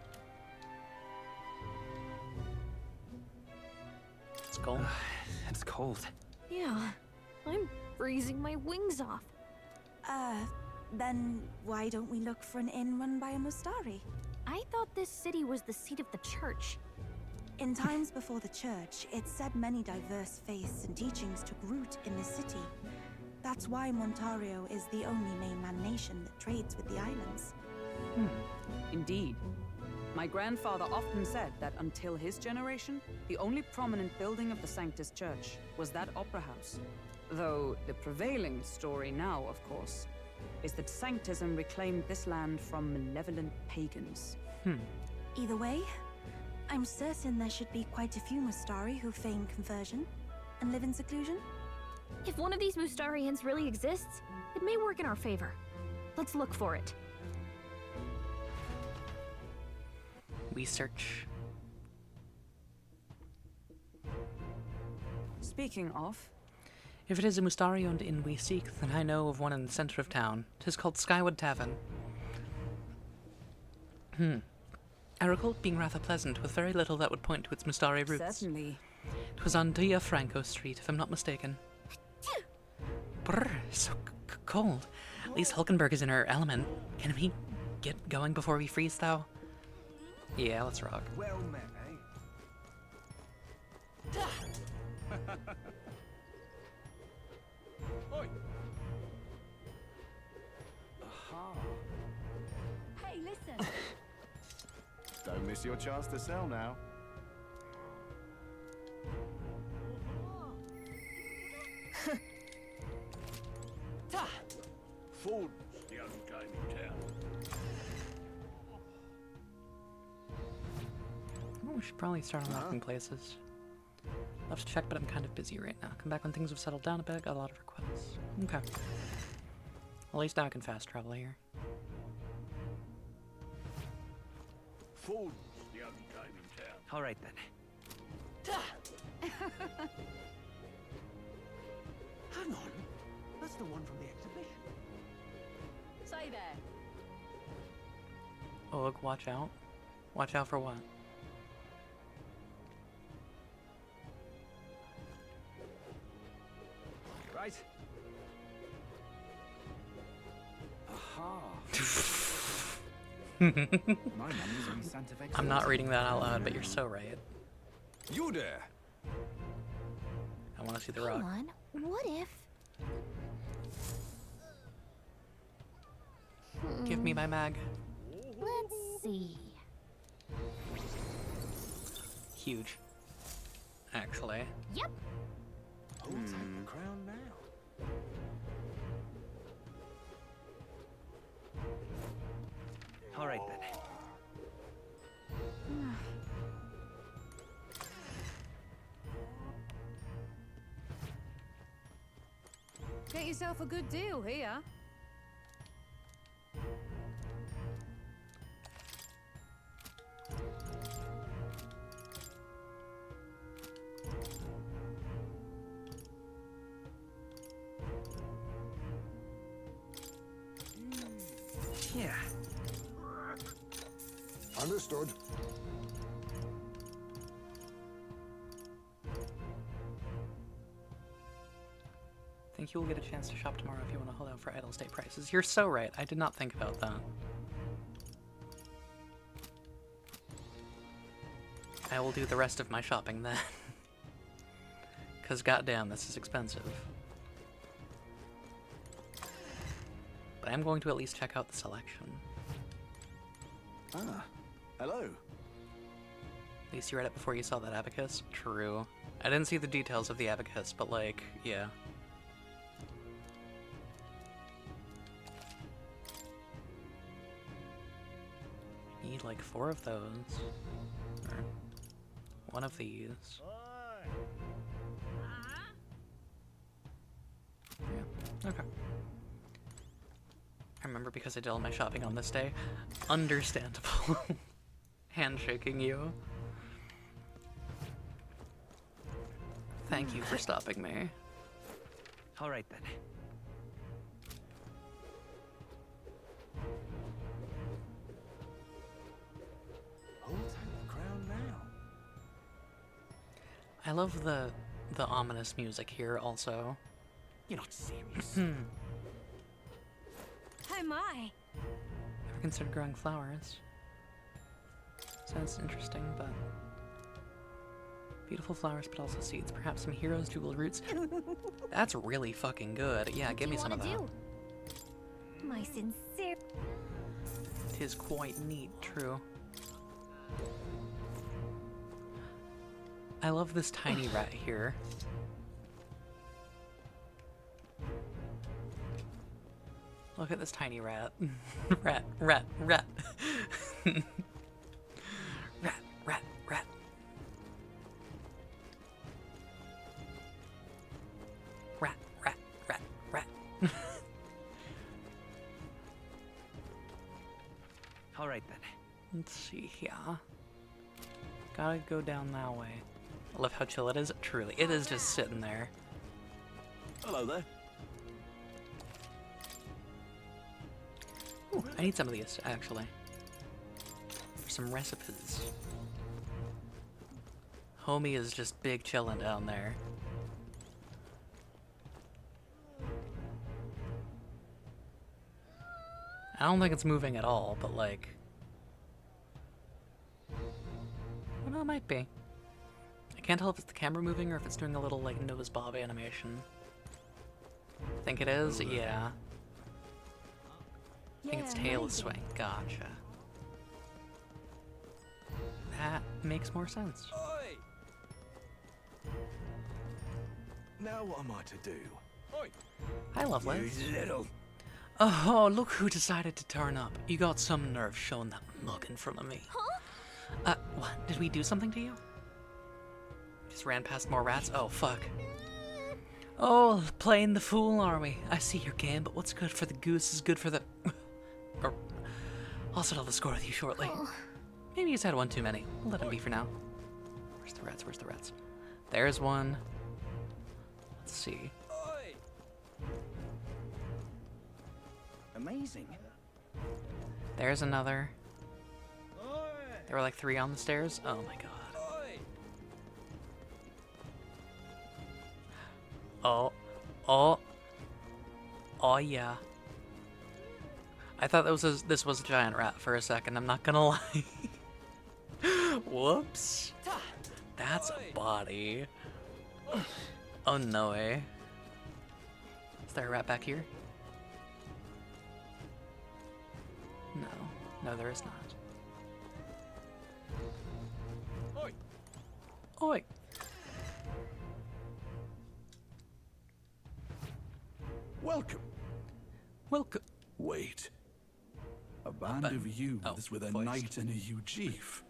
It's cold. It's cold. Yeah, I'm freezing my wings off. Then why don't we look for an inn run by a Mustari? I thought this city was the seat of the church. In times before the church, it said many diverse faiths and teachings took root in this city. That's why Montario is the only mainland nation that trades with the islands. Indeed. My grandfather often said that until his generation, the only prominent building of the Sanctus Church was that opera house. Though the prevailing story now, of course, is that Sanctism reclaimed this land from malevolent pagans. Either way, I'm certain there should be quite a few Mustari who feign conversion and live in seclusion. If one of these Mustarians really exists, it may work in our favor. Let's look for it. We search. Speaking of, If it is a Mustari-owned inn we seek, then I know of one in the center of town. 'Tis called Skywood Tavern. I recall it being rather pleasant, with very little that would point to its Mustari roots. certainly. It was on Dia Franco Street, if I'm not mistaken. Brr, so cold. At least Hulkenberg is in her element. Can we get going before we freeze, though? Yeah, let's rock. Well met, eh? Oi! Aha! Hey, listen! Don't miss your chance to sell now. Ford's the only game in town. Oh, we should probably start unlocking places. I'll have to check, but I'm kind of busy right now. Come back when things have settled down a bit. Got a lot of requests. Okay. At least now I can fast travel here. Food's the only game in town. All right then. Hang on. That's the one from the exhibition. Say there. Oh, look, watch out. Watch out for what? Right. Aha. My memory's only Santa Fe. I'm not reading that out loud, but you're so right. You there. I want to see the Hang rock. on. What if? Give me my mag. Let's see. Huge. Actually. Yep. Who'll take the crown now? All right then. Get yourself a good deal here. Yeah. Understood. Think you will get a chance to shop tomorrow if you want to hold out for idle state prices. You're so right. I did not think about that. I will do the rest of my shopping then. Because goddamn, this is expensive. But I'm going to at least check out the selection. Ah, hello. At least you read it before you saw that abacus? True. I didn't see the details of the abacus, but like, yeah. Need like 4 of those. Or 1 of these. Yeah, okay. I remember because I did all my shopping on this day. Understandable. Handshaking you. Thank you for stopping me. All right then. Who'll take the crown now? I love the ominous music here also. You're not serious. Oh my. Never considered growing flowers. Sounds interesting, but beautiful flowers, but also seeds. Perhaps some heroes, jewel roots. That's really fucking good. Yeah, give me some of that. My sincere. Tis quite neat, true. I love this tiny rat here. Look at this tiny rat. rat. Rat, rat, rat. Rat. All right then. Let's see here. Gotta go down that way. I love how chill it is. Truly, it is just sitting there. Hello there. Ooh, I need some of these, actually. For some recipes. Homie is just big chilling down there. I don't think it's moving at all, but like... Well, it might be. I can't tell if it's the camera moving or if it's doing a little, like, nose bob animation. I think it is? Yeah. I think its tail is swaying. Gotcha. That makes more sense. Oi! Now what am I to do? Oi! Hi, Lovely. You little... Oh, look who decided to turn up. You got some nerve showing that mug in front of me. Huh? What? Did we do something to you? Just ran past more rats? Oh, fuck. Oh, playing the fool, are we? I see your game, but what's good for the goose is good for the... I'll settle the score with you shortly. Maybe he's had one too many. We'll let him be for now. Where's the rats? Where's the rats? There's one. Let's see. Amazing. There's another. There were like 3 on the stairs. Oh my god. Oh. Oh. Oh yeah. I thought this was a giant rat for a second, I'm not gonna lie. Whoops. That's a body. Oh no way. Is there a rat back here? No. No, there is not. Oi! Oi! Welcome. Welcome. Wait. A band of youths with a knight and a Ujif.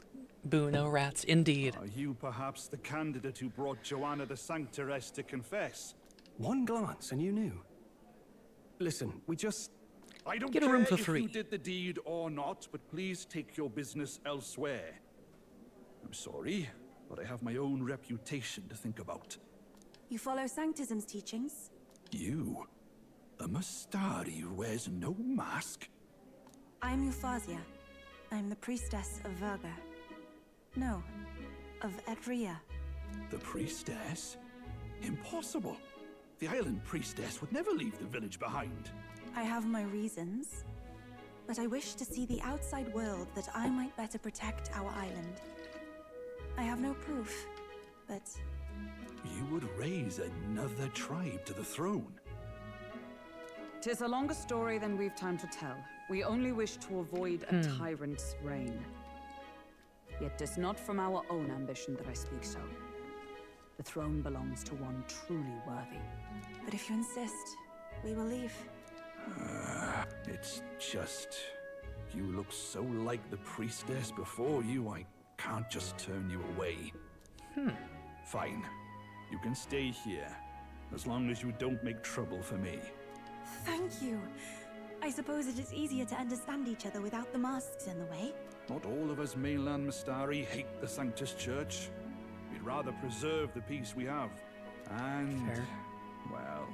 Boo, no rats, indeed. Are you perhaps the candidate who brought Joanna the Sanctoress to confess? One glance and you knew. Listen, we just... I don't Get a care room for if free. you did the deed or not, but please take your business elsewhere. I'm sorry, but I have my own reputation to think about. You follow Sanctism's teachings? You? A Mastari who wears no mask? I'm Euphausia. I'm the priestess of Verga. No, of Edria. The priestess? Impossible. The island priestess would never leave the village behind. I have my reasons, but I wish to see the outside world that I might better protect our island. I have no proof, but... You would raise another tribe to the throne. 'Tis a longer story than we've time to tell. We only wish to avoid a tyrant's reign. Yet 'tis not from our own ambition that I speak so. The throne belongs to one truly worthy. But if you insist, we will leave. It's just... You look so like the priestess before you, I can't just turn you away. Fine. You can stay here, as long as you don't make trouble for me. Thank you. I suppose it is easier to understand each other without the masks in the way. Not all of us mainland Mastari hate the Sanctus Church. We'd rather preserve the peace we have. And... Fair. Well,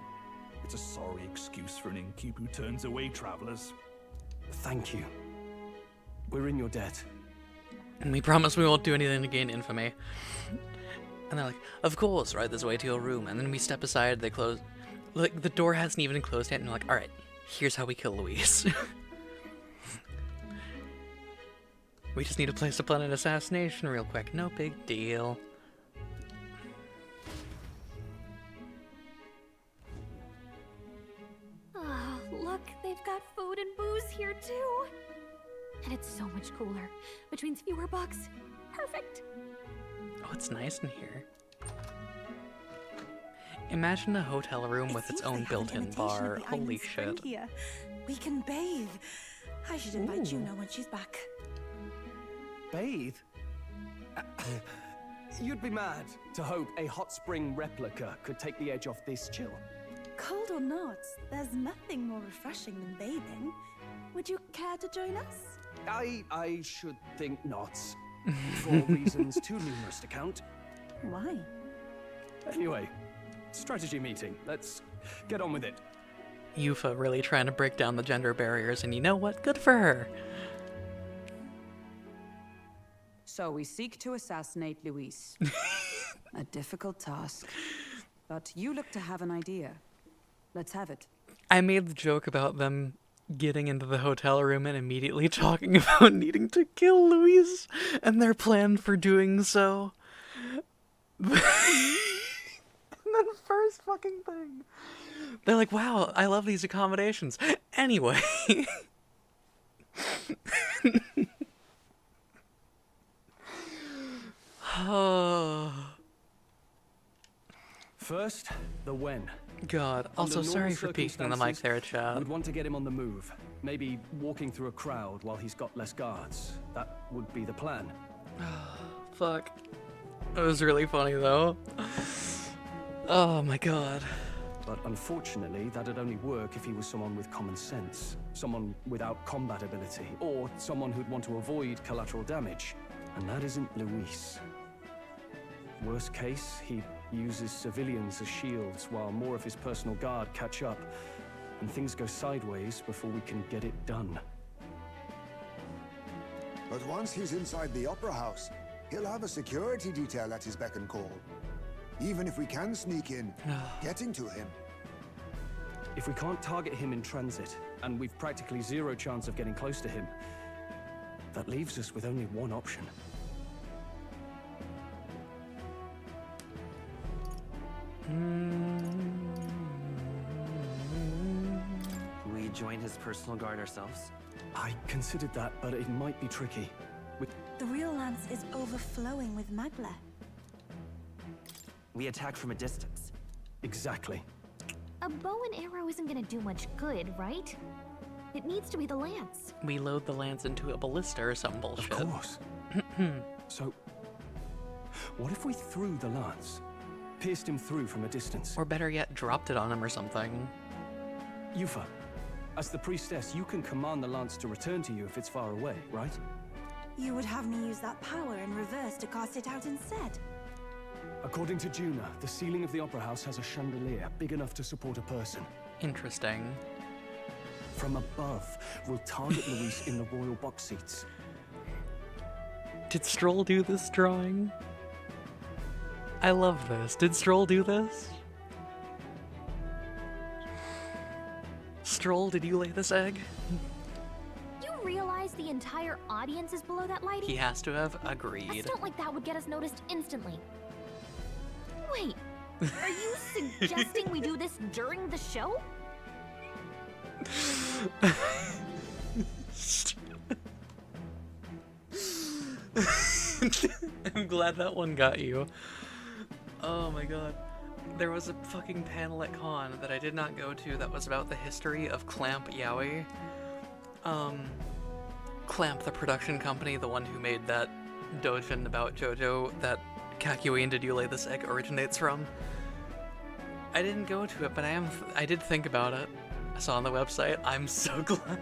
it's a sorry excuse for an innkeep who turns away travelers. Thank you. We're in your debt. And we promise we won't do anything to gain infamy. And they're like, of course, right this way to your room. And then we step aside, they close... Like, the door hasn't even closed yet, and they're like, alright, here's how we kill Luis. We just need to place to plan an assassination real quick. No big deal. Ah, look, they've got food and booze here too. And it's so much cooler, which means fewer bugs. Perfect. Oh, it's nice in here. Imagine a hotel room with its own built-in bar. Holy shit. Here. We can bathe. I should invite Juno when she's back. Bathe? You'd be mad to hope a hot spring replica could take the edge off this chill. Cold or not, there's nothing more refreshing than bathing. Would you care to join us? I should think not. For reasons too numerous to count. Why? Anyway, strategy meeting. Let's get on with it. Yufa really trying to break down the gender barriers, and you know what? Good for her. So we seek to assassinate Luis. A difficult task. But you look to have an idea. Let's have it. I made the joke about them getting into the hotel room and immediately talking about needing to kill Luis and their plan for doing so. And then first fucking thing, they're like, wow, I love these accommodations. Anyway. First, the when. God, also Under sorry normal for peeking the mic there, chat. We'd want to get him on the move. Maybe walking through a crowd while he's got less guards. That would be the plan. Fuck. It was really funny though. Oh my god. But unfortunately, that'd only work if he was someone with common sense, someone without combat ability, or someone who'd want to avoid collateral damage. And that isn't Luis. Worst case, he uses civilians as shields while more of his personal guard catch up, and things go sideways before we can get it done. But once he's inside the Opera House, he'll have a security detail at his beck and call. Even if we can sneak in, getting to him. If we can't target him in transit, and we've practically zero chance of getting close to him, that leaves us with only one option. We join his personal guard ourselves? I considered that, but it might be tricky. The real lance is overflowing with magla. We attack from a distance. Exactly. A bow and arrow isn't gonna do much good, right? It needs to be the lance. We load the lance into a ballista or some bullshit. Of course. So, what if we threw the lance? Pierced him through from a distance? Or better yet, dropped it on him or something. Yufa, as the priestess, you can command the lance to return to you if it's far away, right? You would have me use that power in reverse to cast it out instead. According to Juna, the ceiling of the Opera House has a chandelier big enough to support a person. Interesting. From above, we'll target Luis in the royal box seats. Did Stroll do this drawing? I love this. Did Stroll do this? Stroll, did you lay this egg? You realize the entire audience is below that lighting? He has to have A agreed. stunt like that would get us noticed instantly. Wait, are you suggesting we do this during the show? I'm glad that one got you. Oh my god. There was a fucking panel at Con that I did not go to that was about the history of Clamp Yaoi. Clamp, the production company, the one who made that doujin about JoJo that Kakyoin and Did You Lay This Egg originates from. I didn't go to it, but I did think about it. I saw on the website. I'm so glad.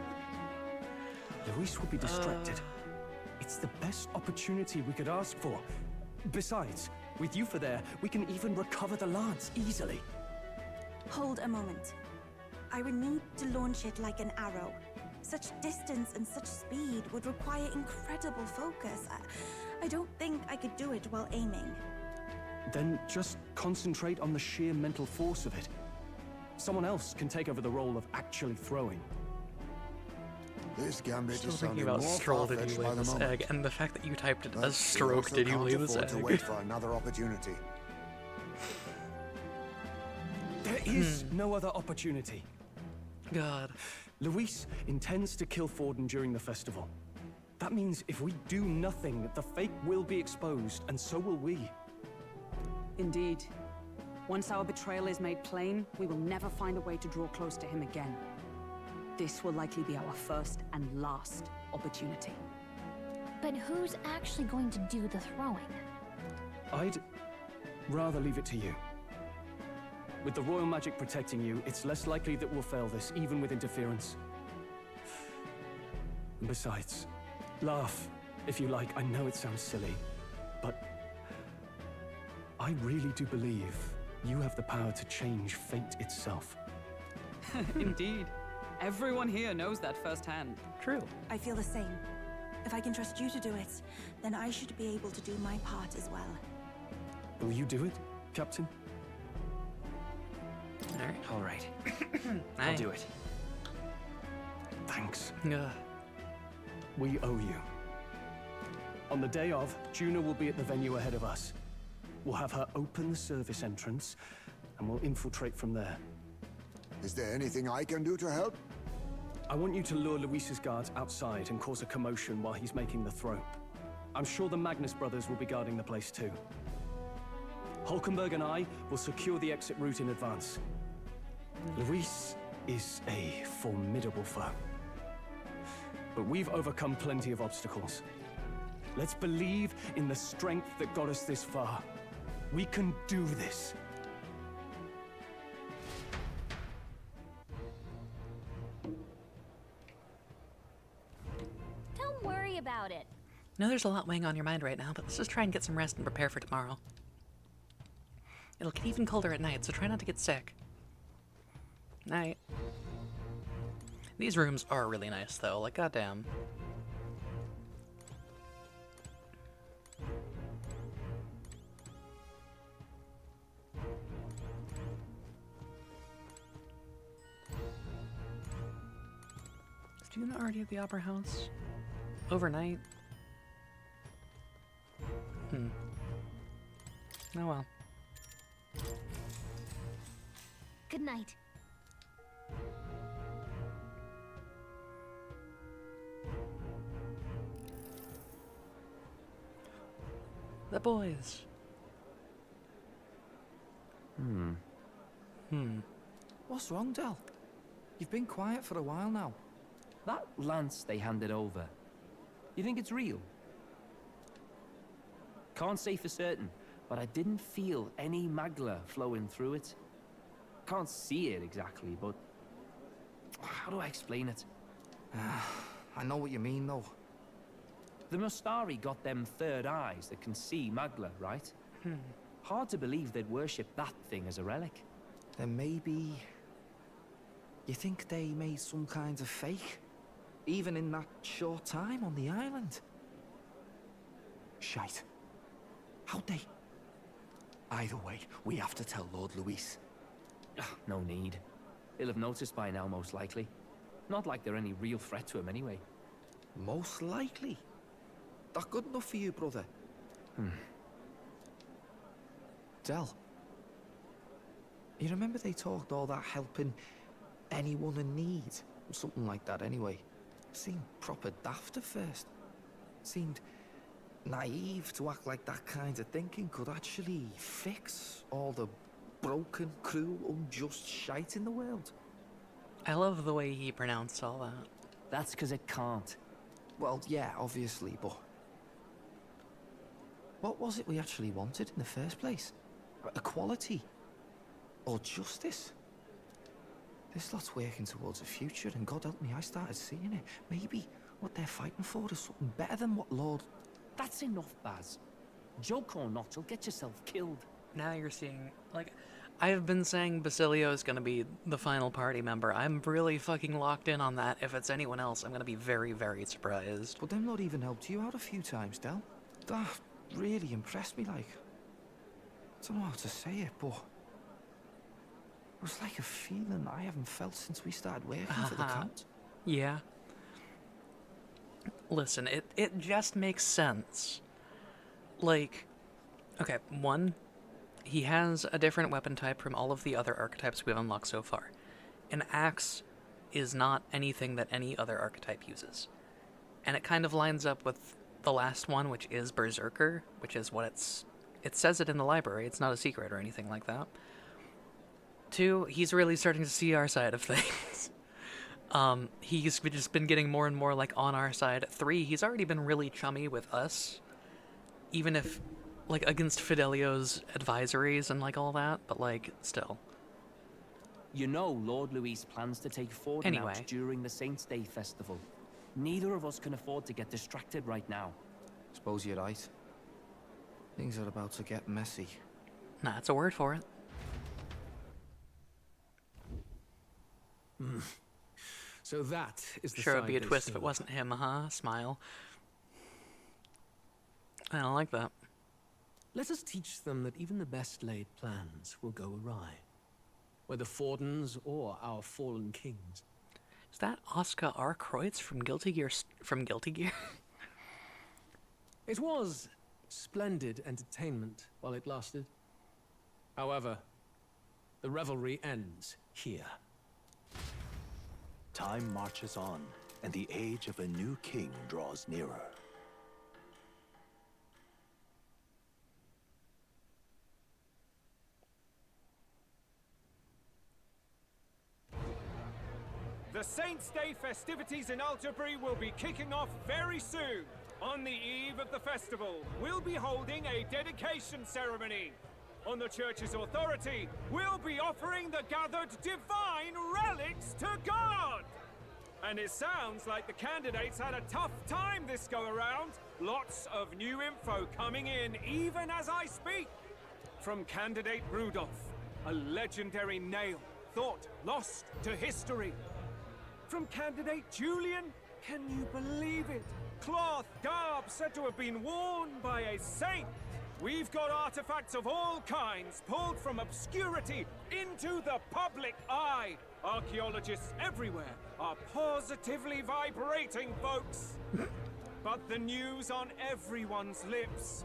Luis will be distracted. It's the best opportunity we could ask for. Besides, with Yufa there, we can even recover the lance easily. Hold a moment. I would need to launch it like an arrow. Such distance and such speed would require incredible focus. I don't think I could do it while aiming. Then just concentrate on the sheer mental force of it. Someone else can take over the role of actually throwing. This gambit Still is thinking sounding about more Stroll, did far-fetched you by lay the this moment. egg, and the fact that you typed it But as we stroke, also did you can't lay this afford to egg? wait for another opportunity. There is no other opportunity. God. Luis intends to kill Forden during the festival. That means if we do nothing, the fake will be exposed, and so will we. Indeed. Once our betrayal is made plain, we will never find a way to draw close to him again. This will likely be our first and last opportunity. But who's actually going to do the throwing? I'd rather leave it to you. With the royal magic protecting you, it's less likely that we'll fail this, even with interference. And besides, laugh if you like. I know it sounds silly, but I really do believe you have the power to change fate itself. Indeed. Everyone here knows that firsthand. True. I feel the same. If I can trust you to do it, then I should be able to do my part as well. Will you do it, Captain? All right. I'll do it. Thanks. Yeah. We owe you. On the day of, Juna will be at the venue ahead of us. We'll have her open the service entrance, and we'll infiltrate from there. Is there anything I can do to help? I want you to lure Luis's guards outside and cause a commotion while he's making the throw. I'm sure the Magnus brothers will be guarding the place too. Hulkenberg and I will secure the exit route in advance. Luis is a formidable foe. But we've overcome plenty of obstacles. Let's believe in the strength that got us this far. We can do this. worry about it. I know there's a lot weighing on your mind right now, but let's just try and get some rest and prepare for tomorrow. It'll get even colder at night, so try not to get sick. Night. These rooms are really nice, though. Like, goddamn. Is Juna already at the Opera House? Overnight? Oh well. Good night. The boys. What's wrong, Del? You've been quiet for a while now. That lance they handed over, you think it's real? Can't say for certain, but I didn't feel any magla flowing through it. Can't see it exactly, but how do I explain it? I know what you mean, though. The Mustari got them third eyes that can see magla, right? Hard to believe they'd worship that thing as a relic. Then maybe... You think they made some kind of fake? Even in that short time on the island? Shite. How'd they? Either way, we have to tell Lord Luis. No need. He'll have noticed by now, most likely. Not like they're any real threat to him anyway. Most likely? That good enough for you, brother? Del, you remember they talked all that helping anyone in need? Something like that anyway. Seemed proper daft at first. Seemed naive to act like that kind of thinking could actually fix all the broken, cruel, unjust shite in the world. I love the way he pronounced all that. That's because it can't. Well, yeah, obviously, but... What was it we actually wanted in the first place? Equality? Or justice? This lot's working towards a future, and God help me, I started seeing it. Maybe what they're fighting for is something better than what Lord... That's enough, Baz. Joke or not, you'll get yourself killed. Now you're seeing, like, I've been saying Basilio is gonna be the final party member. I'm really fucking locked in on that. If it's anyone else, I'm gonna be very, very surprised. But them not even helped you out a few times, Del. That really impressed me, like. I don't know how to say it, but... It was like a feeling I haven't felt since we started working for the Count. Yeah. Listen, it just makes sense. Like, okay, one, he has a different weapon type from all of the other archetypes we've unlocked so far. An axe is not anything that any other archetype uses. And it kind of lines up with the last one, which is Berserker, which is what it says it in the library. It's not a secret or anything like that. Two, he's really starting to see our side of things. He's just been getting more and more, like, on our side. Three, he's already been really chummy with us. Even if, like, against Fidelio's advisories and, like, all that. But, like, still. You know Lord Luis plans to take Forden out during the Saints' Day festival. Neither of us can afford to get distracted right now. Suppose you're right. Things are about to get messy. Nah, that's a word for it. So that is the sure, it'd be a side twist if it wasn't him, huh? Smile. I don't like that. Let us teach them that even the best laid plans will go awry. Whether Forden's or our fallen kings. Is that Oscar R. Kreutz from Guilty Gear? It was splendid entertainment while it lasted. However, the revelry ends here. Time marches on, and the age of a new king draws nearer. The Saints' Day festivities in Alderbury will be kicking off very soon. On the eve of the festival, we'll be holding a dedication ceremony. On the church's authority, we'll be offering the gathered divine relics to God. And it sounds like the candidates had a tough time this go around. Lots of new info coming in even as I speak. From candidate Rudolph, a legendary nail, thought lost to history. From candidate Julian, can you believe it? Cloth garb said to have been worn by a saint. We've got artifacts of all kinds pulled from obscurity into the public eye. Archaeologists everywhere are positively vibrating, folks. But the news on everyone's lips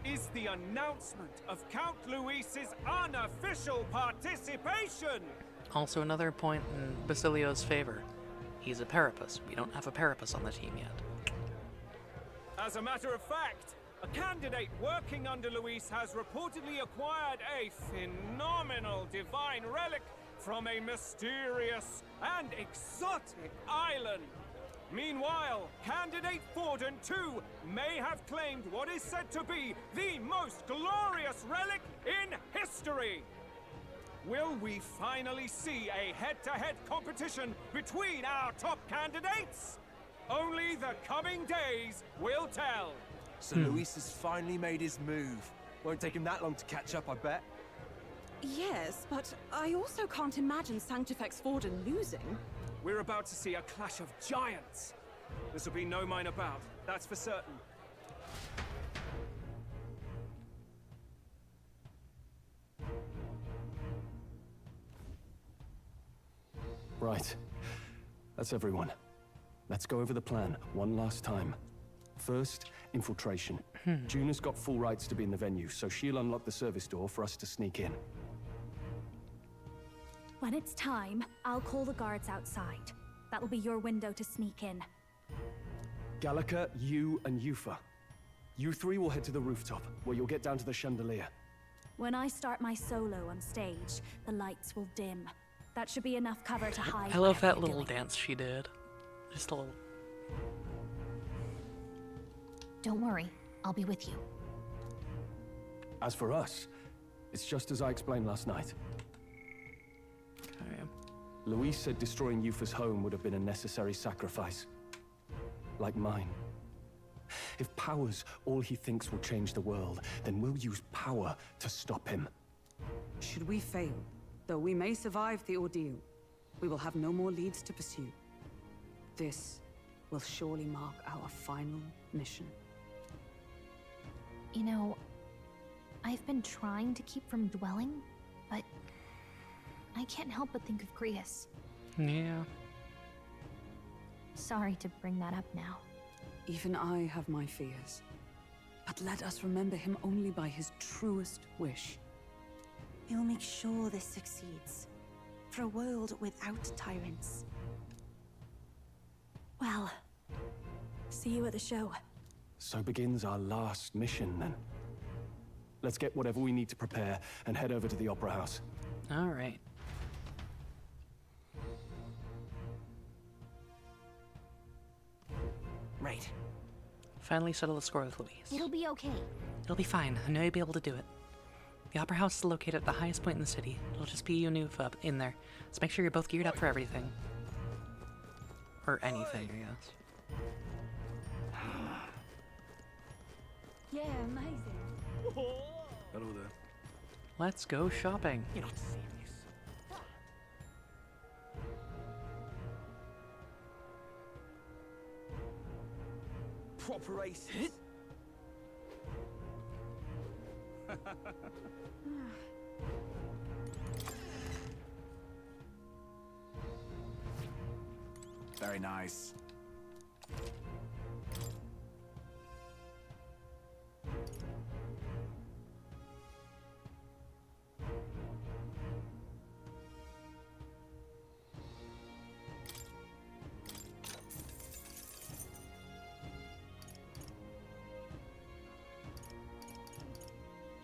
is the announcement of Count Luis's unofficial participation. Also another point in Basilio's favor. He's a Parapus. We don't have a Parapus on the team yet. As a matter of fact, a candidate working under Luis has reportedly acquired a phenomenal divine relic from a mysterious and exotic island. Meanwhile, candidate Forden too may have claimed what is said to be the most glorious relic in history. Will we finally see a head-to-head competition between our top candidates? Only the coming days will tell. So Luis has finally made his move. Won't take him that long to catch up, I bet. Yes, but I also can't imagine Sanctifex Forden losing. We're about to see a clash of giants. This will be no minor bout, that's for certain. Right. That's everyone. Let's go over the plan one last time. First, infiltration. Juna's got full rights to be in the venue, so she'll unlock the service door for us to sneak in. When it's time, I'll call the guards outside. That'll be your window to sneak in. Gallica, you, and Yufa. You three will head to the rooftop, where you'll get down to the chandelier. When I start my solo on stage, the lights will dim. That should be enough cover to hide. I love that little dance she did. Just a little. Don't worry, I'll be with you. As for us, it's just as I explained last night. Okay. Luis said destroying Yufa's home would have been a necessary sacrifice. Like mine. If power's all he thinks will change the world, then we'll use power to stop him. Should we fail, though we may survive the ordeal, we will have no more leads to pursue. This will surely mark our final mission. You know, I've been trying to keep from dwelling, but I can't help but think of Grius. Yeah. Sorry to bring that up now. Even I have my fears. But let us remember him only by his truest wish. We'll make sure this succeeds. For a world without tyrants. Well, see you at the show. So begins our last mission, then. Let's get whatever we need to prepare and head over to the Opera House. All right. Right. Finally settle the score with Luis. It'll be okay. It'll be fine. I know you'll be able to do it. The Opera House is located at the highest point in the city. It'll just be you and Yufa up in there. So make sure you're both geared up for everything. Or anything, I guess. Yeah, amazing. Hello there. Let's go shopping. You're not serious. Proper aces. Very nice.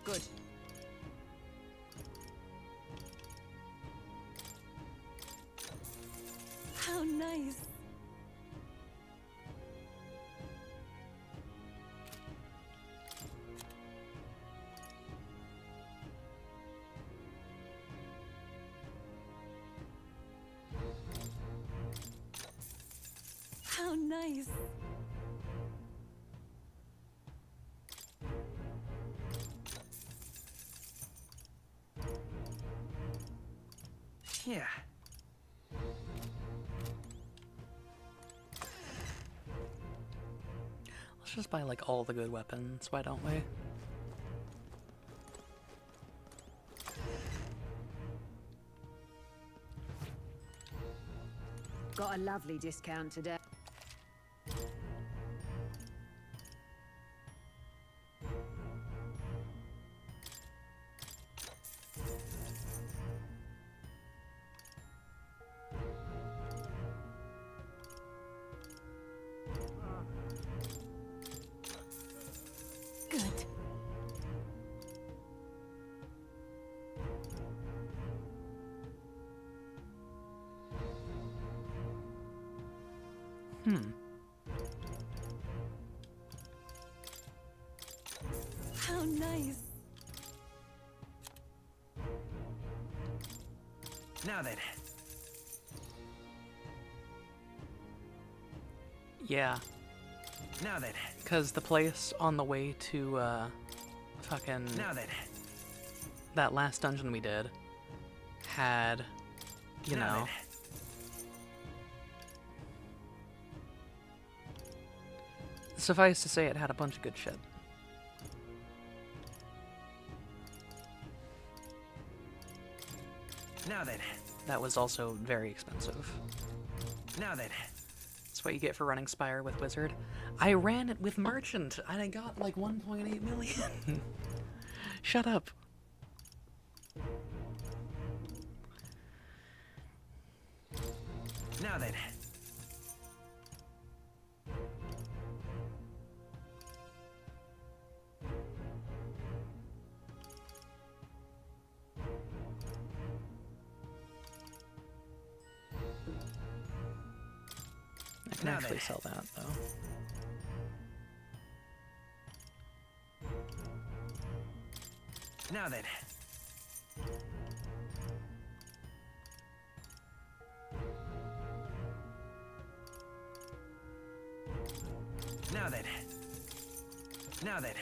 Good. How nice. nice. Yeah. Let's just buy like all the good weapons, why don't we? Got a lovely discount today. Good. How nice. Now then. Yeah. Now then. Because the place on the way to, fucking... Now then. that last dungeon we did had, you Now know... then. Suffice to say, it had a bunch of good shit. Now then. That was also very expensive. Now then. That's what you get for running Spire with Wizard. I ran it with Merchant, and I got like 1.8 million. Shut up. Now then. I can actually sell that, though. Now then. Now then. Now then.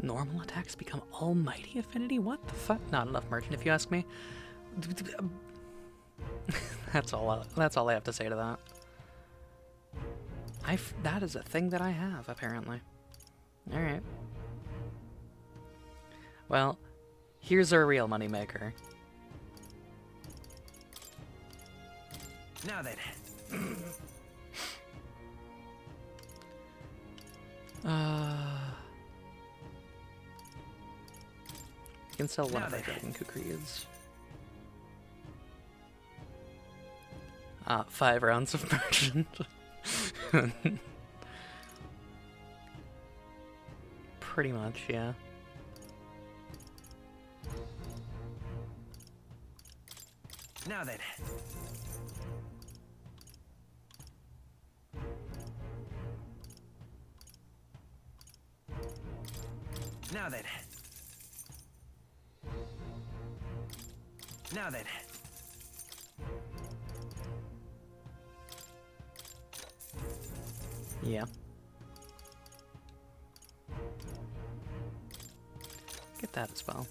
Normal attacks become almighty affinity? What the fuck? Not enough Merchant, if you ask me. That's all I have to say to that. That is a thing that I have, apparently. Alright. Well, here's our real moneymaker. Now then. You can sell one of our Dragon Kukrids. 5 rounds of Merchant. Pretty much, yeah. Now then. Now then. Now then. Yeah. Get that as well.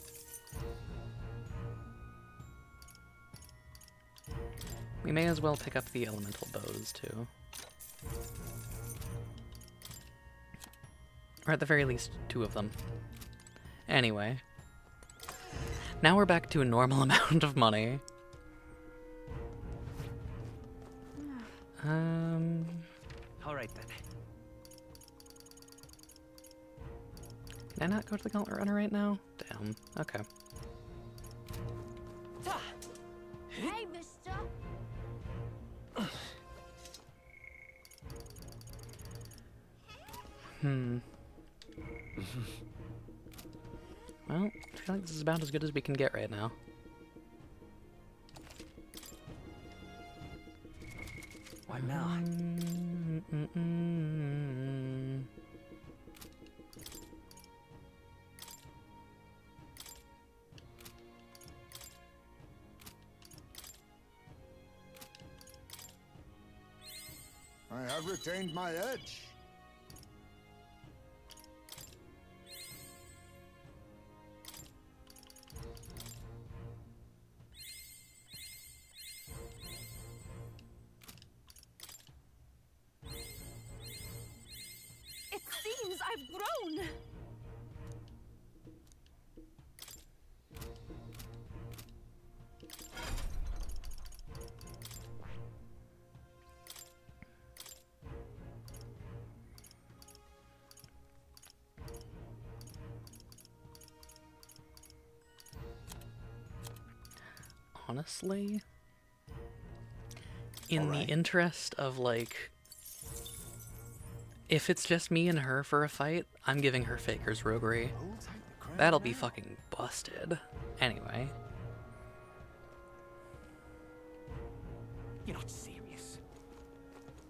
We may as well pick up the elemental bows too. Or at the very least, 2 of them. Anyway. Now we're back to a normal amount of money. Alright then. Can I not go to the Gauntlet Runner right now? Damn. Okay. Hey, mister. Well, I feel like this is about as good as we can get right now. What now? I have retained my edge. It seems I've grown! Honestly, in the interest of, like, if it's just me and her for a fight, I'm giving her Faker's Roguery. That'll be fucking busted. Anyway. You're not serious.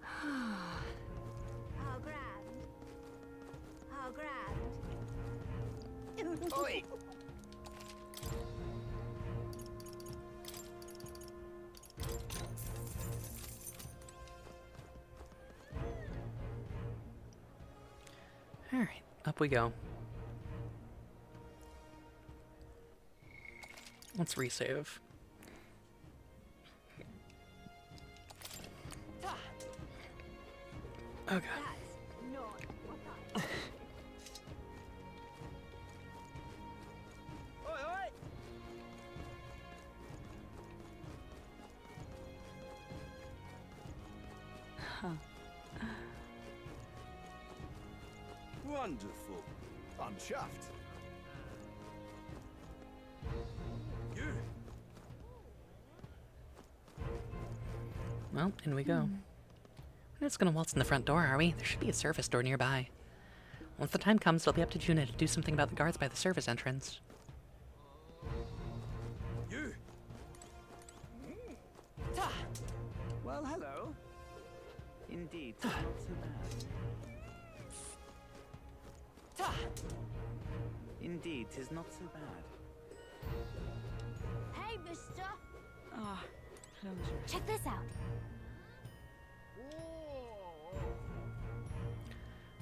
How grand. How grand. Oi! Alright, up we go. Let's resave. Okay. Wonderful. I'm chuffed. You. Well, in we go. We're just gonna waltz in the front door, are we? There should be a service door nearby. Once the time comes, it'll be up to Juna to do something about the guards by the service entrance. You. Well, hello. Indeed, not so bad. Indeed, 'tis not so bad. Hey, mister! Ah, closure. Check this out.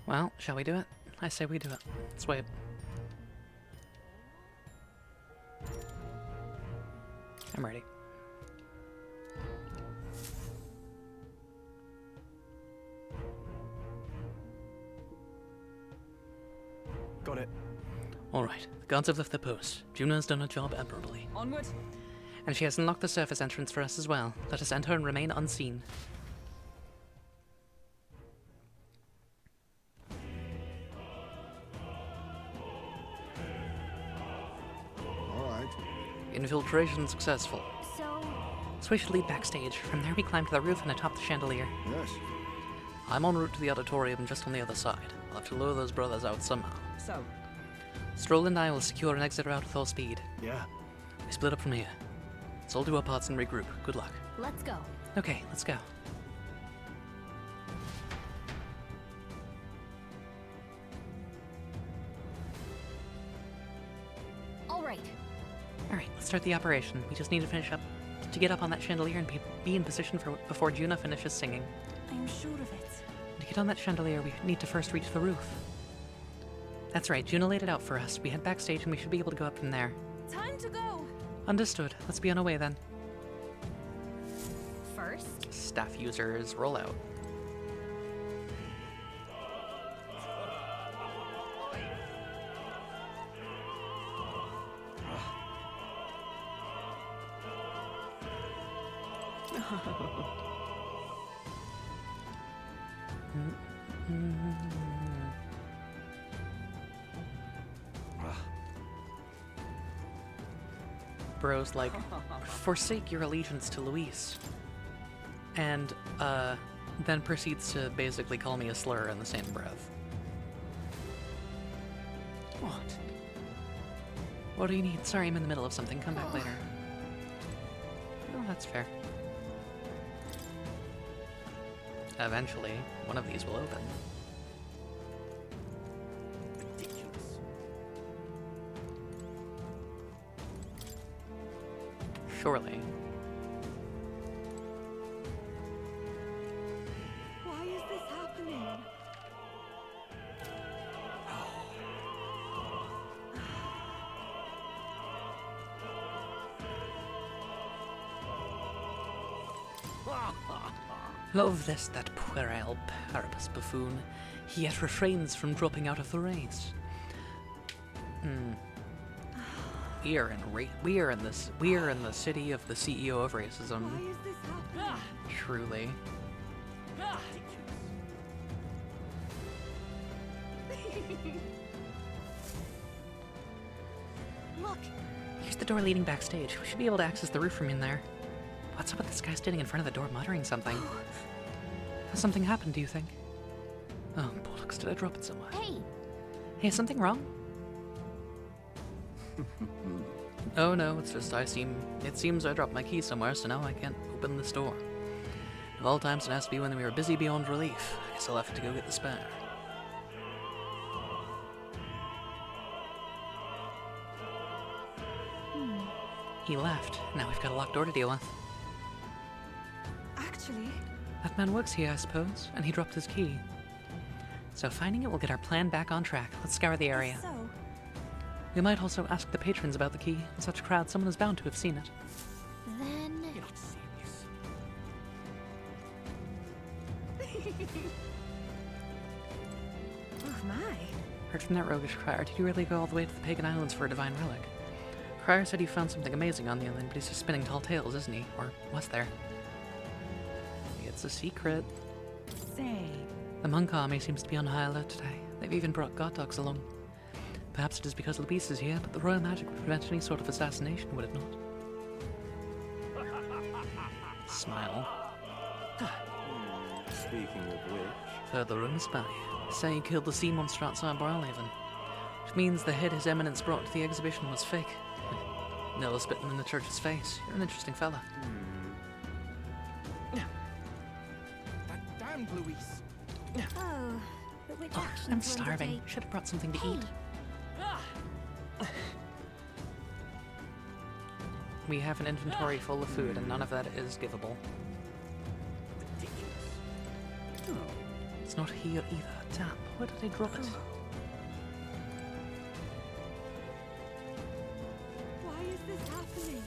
Well, shall we do it? I say we do it. Let's wait. I'm ready. Got it. Alright, the gods have left their post. Juna's done her job admirably. Onward. And she has unlocked the surface entrance for us as well. Let us enter and remain unseen. All right. Infiltration successful. So We should lead backstage. From there we climb to the roof and atop the chandelier. Yes. I'm en route to the auditorium just on the other side. I'll have to lure those brothers out somehow. So, Stroll and I will secure an exit route with all speed. Yeah. We split up from here. Let's all do our parts and regroup. Good luck. let's go. Okay, let's go. All right. Alright, let's start the operation. We just need to get up on that chandelier and be in position for before Juna finishes singing. I'm sure of it. To get on that chandelier, we need to first reach the roof. That's right, Juna laid it out for us. We head backstage and we should be able to go up from there. Time to go! Understood. Let's be on our way then. First, Staff users, roll out. Bro's like, forsake your allegiance to Luis. And, then proceeds to basically call me a slur in the same breath. What? What do you need? Sorry, I'm in the middle of something. Come back later. Oh, that's fair. Eventually, one of these will open. Ridiculous. Surely. Why is Love this, that puerile parapus buffoon. He yet refrains from dropping out of the race. We're in the city of the CEO of racism. Truly. Look! Here's the door leading backstage. We should be able to access the roof from in there. What's up with this guy standing in front of the door muttering something? Has something happened, do you think? Oh, bollocks, did I drop it somewhere? Hey! Hey, is something wrong? Oh no, it's just it seems I dropped my key somewhere, so now I can't open this door. Of all times, it has to be when we were busy beyond relief. I guess I'll have to go get the spare. He left. Now we've got a locked door to deal with. Actually... That man works here, I suppose, and he dropped his key. So finding it will get our plan back on track. Let's scour the area. So... We might also ask the patrons about the key. In such a crowd, someone is bound to have seen it. Then... You're not serious. Oh my. Heard from that roguish crier. Did you really go all the way to the Pagan Islands for a divine relic? Crier said he found something amazing on the island, but he's just spinning tall tales, isn't he? Or was there? It's a secret. Say... The monk army seems to be on high alert today. They've even brought guard dogs along. Perhaps it is because Luis is here, but the royal magic would prevent any sort of assassination, would it not? Smile. Speaking of which... Heard the rumours about you. Say you killed the sea monster outside Brownhaven. Which means the head His Eminence brought to the exhibition was fake. Nilla spitting in the church's face. You're an interesting fella. That damned Luis. Oh, but which actions I'm to starving. undertake? Should have brought something to eat. We have an inventory full of food, and none of that is giveable. It's not here either. Damn, where did I drop it? Why is this happening?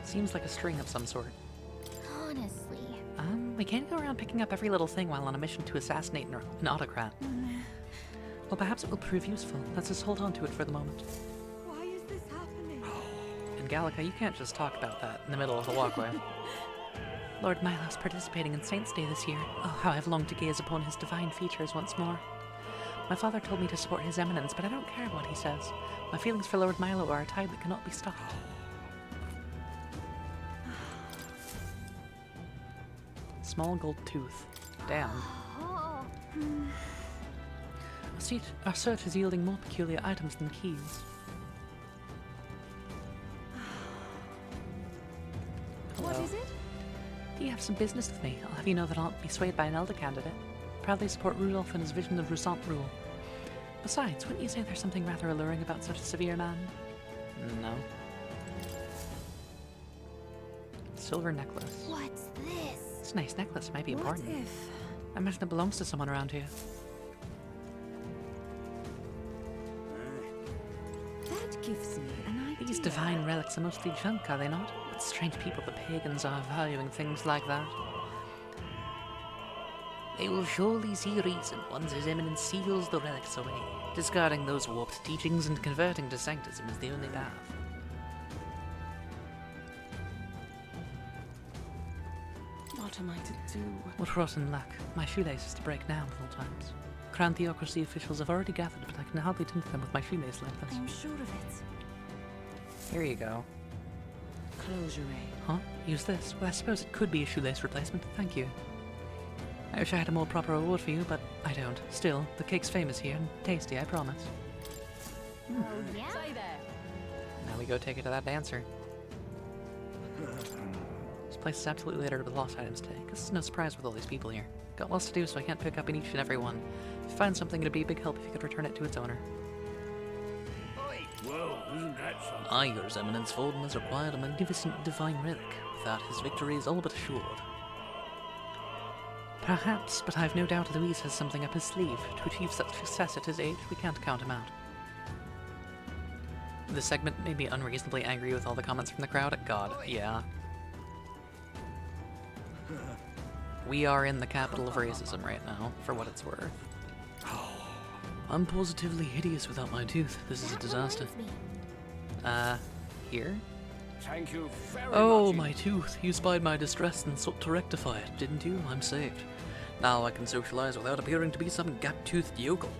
Seems like a string of some sort. Honestly. We can't go around picking up every little thing while on a mission to assassinate an autocrat. Well, perhaps it will prove useful. Let's just hold on to it for the moment. Why is this happening? And Gallica, you can't just talk about that in the middle of the walkway. Lord Milo's participating in Saints' Day this year. Oh, how I've longed to gaze upon his divine features once more. My father told me to support His Eminence, but I don't care what he says. My feelings for Lord Milo are a tide that cannot be stopped. Small gold tooth. Damn. Our search is yielding more peculiar items than keys. What is it? Do you have some business with me? I'll have you know that I'll not be swayed by an elder candidate. Proudly support Rudolph in his vision of Roussant rule. Besides, wouldn't you say there's something rather alluring about such a severe man? No. Silver necklace. What's this? It's a nice necklace, might be important. What if... I imagine it belongs to someone around here. That gives me an idea. These divine relics are mostly junk, are they not? What strange people the pagans are valuing things like that. They will surely see reason once His Eminence seals the relics away. Discarding those warped teachings and converting to sanctism is the only path. What am I to do? What rotten luck. My shoelace is to break now at all times. Crown theocracy officials have already gathered, but I can hardly tint them with my shoelace like this. I'm sure of it. Here you go. Closure. Huh? Use this? Well, I suppose it could be a shoelace replacement. Thank you. I wish I had a more proper reward for you, but I don't. Still, the cake's famous here and tasty, I promise. Oh, yeah? Say there. Now we go take it to that dancer. This place is absolutely littered with lost items today. Guess it's no surprise with all these people here. Got lots to do, so I can't pick up in each and every one. If you find something, it'd be a big help if you could return it to its owner. Whoa, isn't that something? I, Your Eminence, Volden has acquired a magnificent divine relic. Without his victory is all but assured. Perhaps, but I've no doubt Luis has something up his sleeve. To achieve such success at his age, we can't count him out. This segment made me unreasonably angry with all the comments from the crowd. God, yeah. We are in the capital of racism right now, for what it's worth. I'm positively hideous without my tooth. This is a disaster. Here? Thank you very Oh, much. my tooth. You spied my distress and sought to rectify it, didn't you? I'm saved. Now I can socialize without appearing to be some gap-toothed yokel.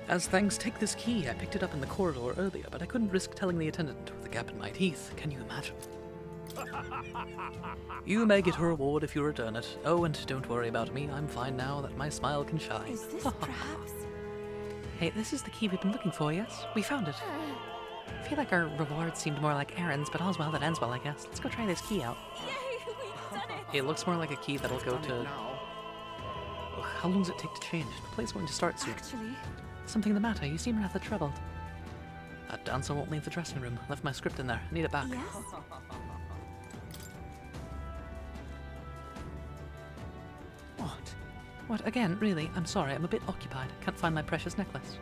As thanks, take this key. I picked it up in the corridor earlier, but I couldn't risk telling the attendant with a gap in my teeth. Can you imagine? You may get a reward if you return it. Oh, and don't worry about me. I'm fine now that my smile can shine. Is this perhaps? Hey, this is the key we've been looking for, yes? We found it. I feel like our reward seemed more like errands, but all's well that ends well, I guess. Let's go try this key out. Yay, we've done it! It looks more like a key that'll go to... Ugh, how long does it take to change? The play's going to start soon. Actually, Something the matter? You seem rather troubled. That dancer won't leave the dressing room. Left my script in there. I need it back. yes? What? What? Again? Really? I'm sorry. I'm a bit occupied. Can't find my precious necklace.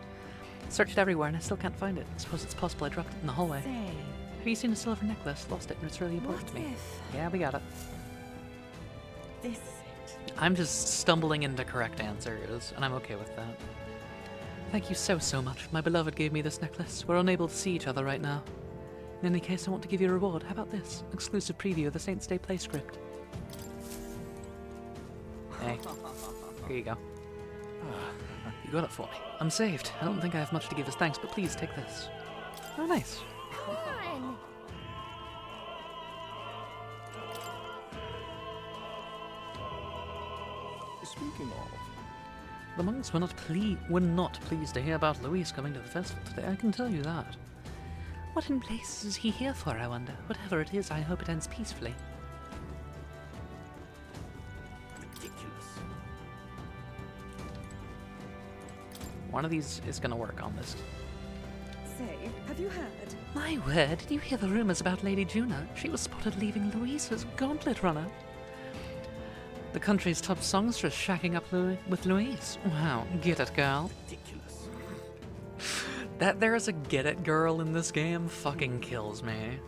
Searched everywhere and I still can't find it. Suppose it's possible I dropped it in the hallway. Say, Have you seen a silver necklace? Lost it and it's really important what to me. if Yeah, we got it. this is it? I'm just stumbling into correct answers, and I'm okay with that. Thank you so much. My beloved gave me this necklace. We're unable to see each other right now. In any case, I want to give you a reward. How about this? Exclusive preview of the Saints Day play script. Hey, here you go. You got it for me. I'm saved. I don't think I have much to give as thanks, but please take this. Oh, nice. Come on. Speaking of, The monks were not pleased to hear about Luis coming to the festival today, I can tell you that. What in place is he here for, I wonder? Whatever it is, I hope it ends peacefully. ridiculous. One of these is gonna work on this. Say, have you heard? My word, did you hear the rumors about Lady Juna? She was spotted leaving Luis as Gauntlet Runner. The country's top songstress shacking up with Luis. Wow, get it, girl. Ridiculous. That there's a get it girl in this game fucking kills me.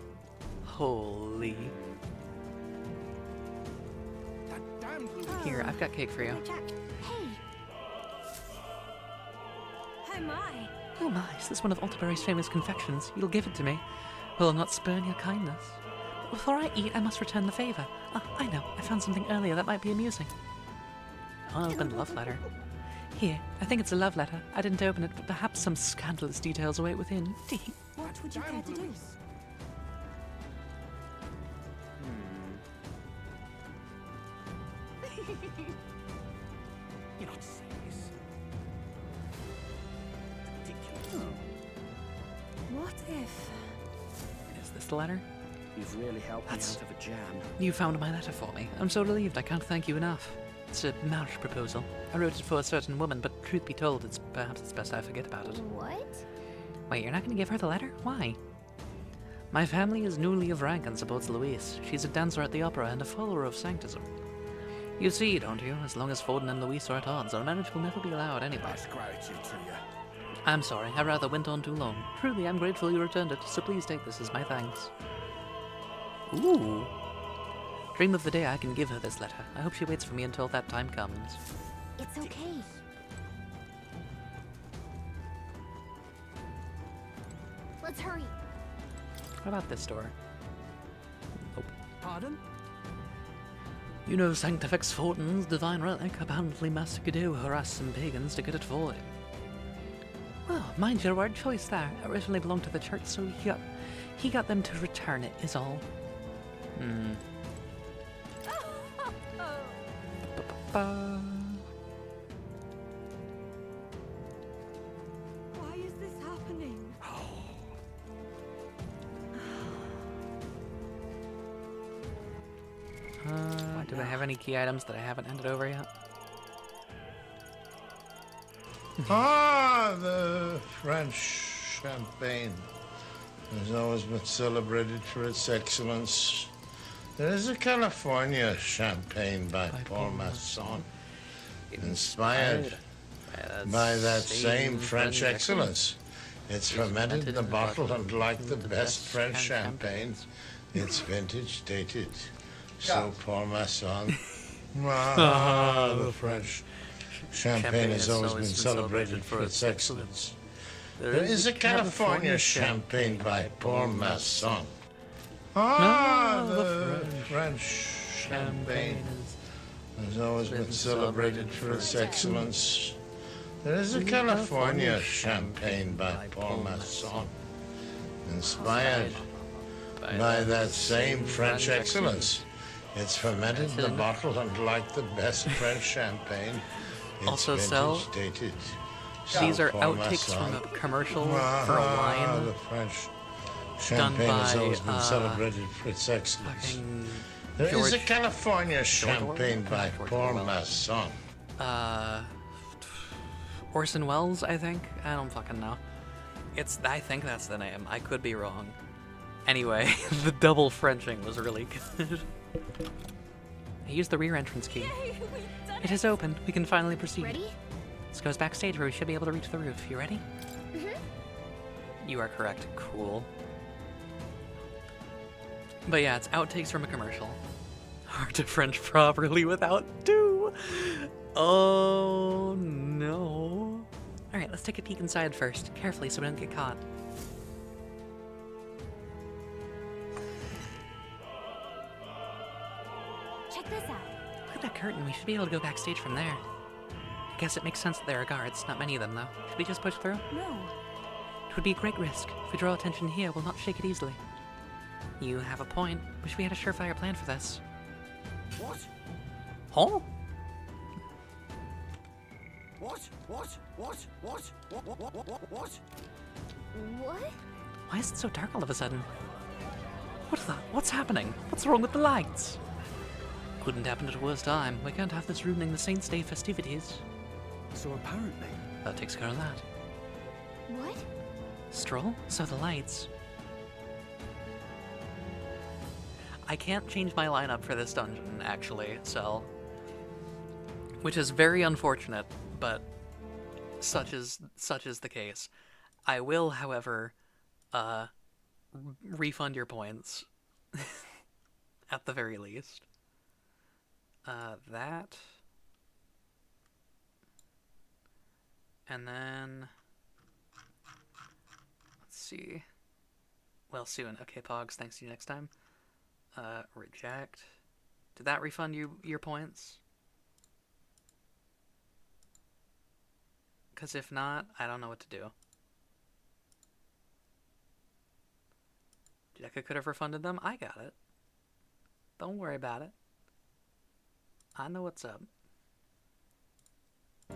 Holy. That damned Louis. Here, I've got cake for you. Jack, hey. Oh my! Oh my, is this one of Altaberry's famous confections? You'll give it to me. Will I not spurn your kindness? But before I eat, I must return the favor. Ah, I know. I found something earlier that might be amusing. Unopened love letter. Here, I think it's a love letter. I didn't open it, but perhaps some scandalous details await within. What would you care to do? You're not serious. Ridiculous. What if? Is this the letter? You've really helped me out of a jam. You found my letter for me. I'm so relieved I can't thank you enough. It's a marriage proposal. I wrote it for a certain woman, but truth be told, perhaps it's best I forget about it. What? Wait, you're not going to give her the letter? Why? My family is newly of rank and supports Louise. She's a dancer at the opera and a follower of Sanctism. You see, don't you? As long as Forden and Louise are at odds, our marriage will never be allowed anyway. That's gratitude to you. I'm sorry, I rather went on too long. Truly, I'm grateful you returned it, so please take this as my thanks. Ooh. Dream of the day I can give her this letter. I hope she waits for me until that time comes. It's okay. Let's hurry. How about this door? Nope. Pardon? You know Sanctifex Fortin's divine relic. Apparently Master Godot harassed some pagans to get it for him. Well, mind your word choice there. It originally belonged to the church, so he got them to return it, is all. Why is this happening? Do I have any key items that I haven't handed over yet? The French champagne has always been celebrated for its excellence. There is a California champagne by Paul Masson, inspired by that same French excellence. It's fermented in the bottle, and like the best French champagne, it's vintage dated. So Paul Masson The French. Champagne has always been celebrated for its excellence. There is a California champagne by Paul Masson. The French champagne has always been celebrated for its excellence. There is a California champagne by Paul Masson, inspired by that same French excellence. It's fermented in the bottle, and like the best French champagne, it's Also sell. dated. These are outtakes from a commercial for a wine. The French done champagne has by, always been celebrated for its excellence. There is George a California champagne by George Paul Orwell. Masson. Orson Welles, I think? I don't fucking know. I think that's the name. I could be wrong. Anyway, the double Frenching was really good. I used the rear entrance key. It is open. We can finally proceed. Ready? This goes backstage where we should be able to reach the roof. You ready? You are correct. Cool. But yeah, it's outtakes from a commercial. Hard to French properly without do. Oh no. Alright, let's take a peek inside first. Carefully so we don't get caught. Check this out. Look at that curtain. We should be able to go backstage from there. I guess it makes sense that there are guards. Not many of them, though. Should we just push through? No. It would be a great risk. If we draw attention here, we'll not shake it easily. You have a point. Wish we had a surefire plan for this. What? Huh? What? What? What? What? What? What? Why is it so dark all of a sudden? What's happening? What's wrong with the lights? Couldn't happen at a worse time. We can't have this ruining the Saints' Day festivities. So apparently... That takes care of that. What? Stroll? So the lights. I can't change my lineup for this dungeon, actually, so... Which is very unfortunate, but such is the case. I will, however, refund your points. At the very least. That. And then... Let's see. Well, soon. Okay, Pogs, thanks to you next time. Reject. Did that refund you your points? Because if not, I don't know what to do. Jekka could have refunded them. I got it. Don't worry about it. I know what's up. I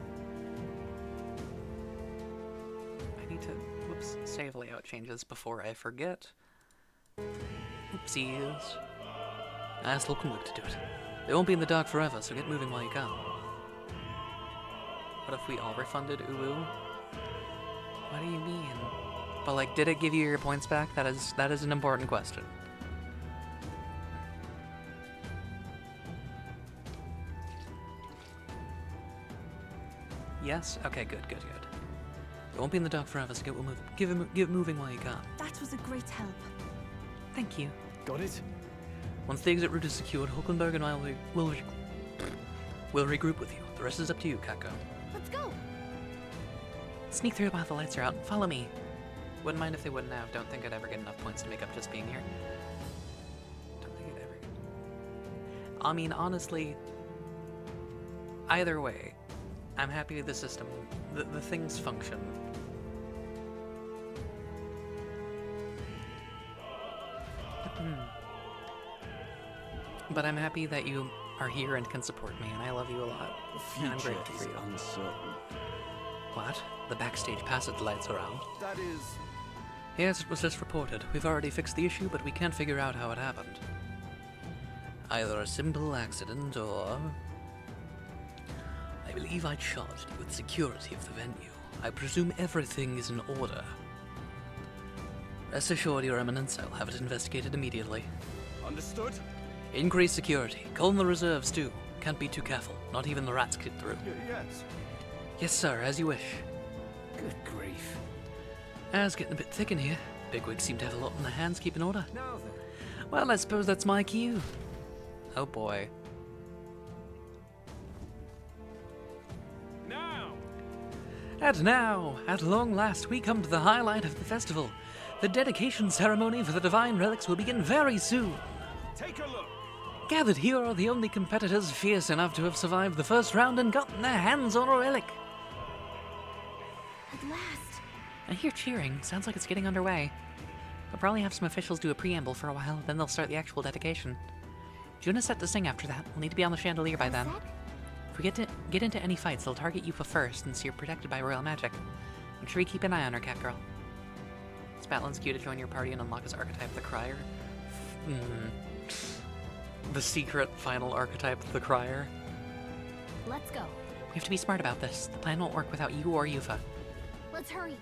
need to, whoops, save layout changes before I forget. Oopsies. I still can work to do it. They won't be in the dark forever, so get moving while you can. What if we all refunded Uwu? What do you mean? But like, did it give you your points back? That is an important question. Yes? Okay, good. They won't be in the dark forever, so get moving while you can. That was a great help. Thank you. Got it? Once the exit route is secured, Hulkenberg and I will regroup with you. The rest is up to you, Kako. Let's go. Sneak through while the lights are out. Follow me. Wouldn't mind if they wouldn't have. Don't think I'd ever get enough points to make up just being here. Don't think I'd ever get... I mean, honestly, either way, I'm happy with the system. The things function. But I'm happy that you are here and can support me, and I love you a lot. The and I'm future grateful is for you. uncertain. What? The backstage pass with the lights around? That is... Yes, it was just reported. We've already fixed the issue, but we can't figure out how it happened. Either a simple accident, or... I believe I charged you with security of the venue. I presume everything is in order. Rest assured, Your Eminence, I'll have it investigated immediately. Understood? Increase security. Call in the reserves, too. Can't be too careful. Not even the rats get through. Yes. Yes, sir, as you wish. Good grief. It's getting a bit thick in here. Bigwigs seem to have a lot in their hands keeping order. Now then. Well, I suppose that's my cue. Oh boy. And now, at long last, we come to the highlight of the festival. The dedication ceremony for the divine relics will begin very soon. Take a look. Gathered here are the only competitors fierce enough to have survived the first round and gotten their hands on a relic. At last. I hear cheering. Sounds like it's getting underway. They'll probably have some officials do a preamble for a while, then they'll start the actual dedication. Juna's set to sing after that. We'll need to be on the chandelier by then. If we get into any fights, they'll target you first, since you're protected by royal magic. Make sure you keep an eye on her, cat girl. Spatlin's cue to join your party and unlock his archetype, the Crier. The secret final archetype, the Crier. Let's go. We have to be smart about this. The plan won't work without you or Yufa. Let's hurry.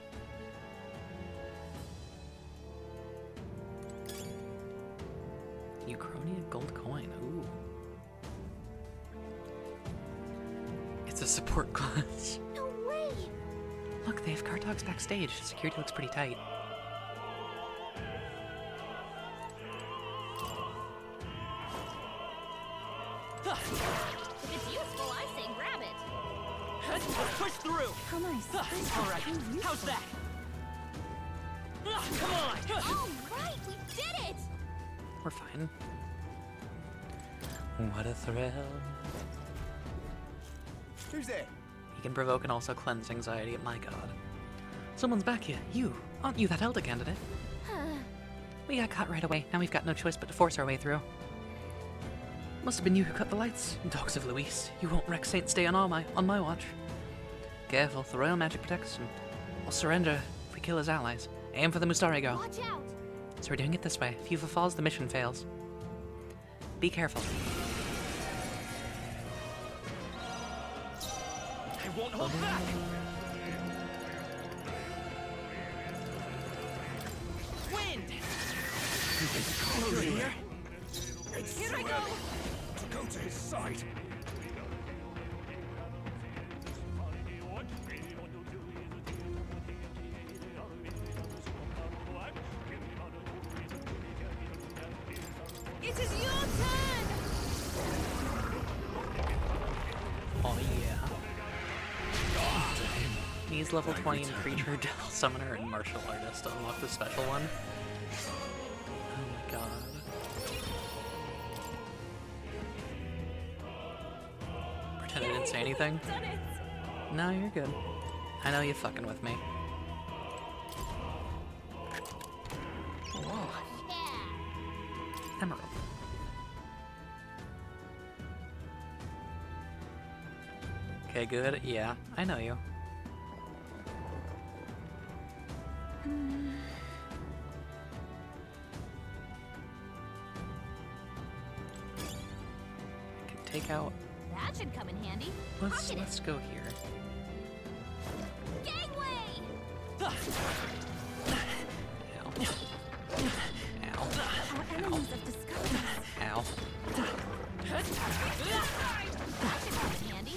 Uchronia gold coin. Ooh. It's a support class. No way! Look, they have car dogs backstage. Security looks pretty tight. If it's useful, I say grab it. Push through. How nice. All right. How's that? Come on. All right, we did it! We're fine. What a thrill. Who's there? He can provoke and also cleanse anxiety. My god. Someone's back here. You. Aren't you that elder candidate? We got caught right away. Now we've got no choice but to force our way through. Must have been you who cut the lights. Dogs of Luis. You won't wreck Saint's Day on my watch. Careful, the royal magic protects him. We'll surrender if we kill his allies. Aim for the Mustari girl. Watch out! So we're doing it this way. If Yufa falls, the mission fails. Be careful. I won't hold back. Wind. You're here? It's Here I go. to go to his side. It is your turn! Oh yeah. He's level 20 in creature, devil summoner, and martial artist to unlock the special one. Oh my god. Pretend I didn't say anything? No, you're good. I know you're fucking with me. Whoa. Emerald. Okay, good. Yeah, I know you. I can take out. That should come in handy. Let's go here. Gangway! Ow. Ow. Our enemies have discovered us. Ow. That should come in handy.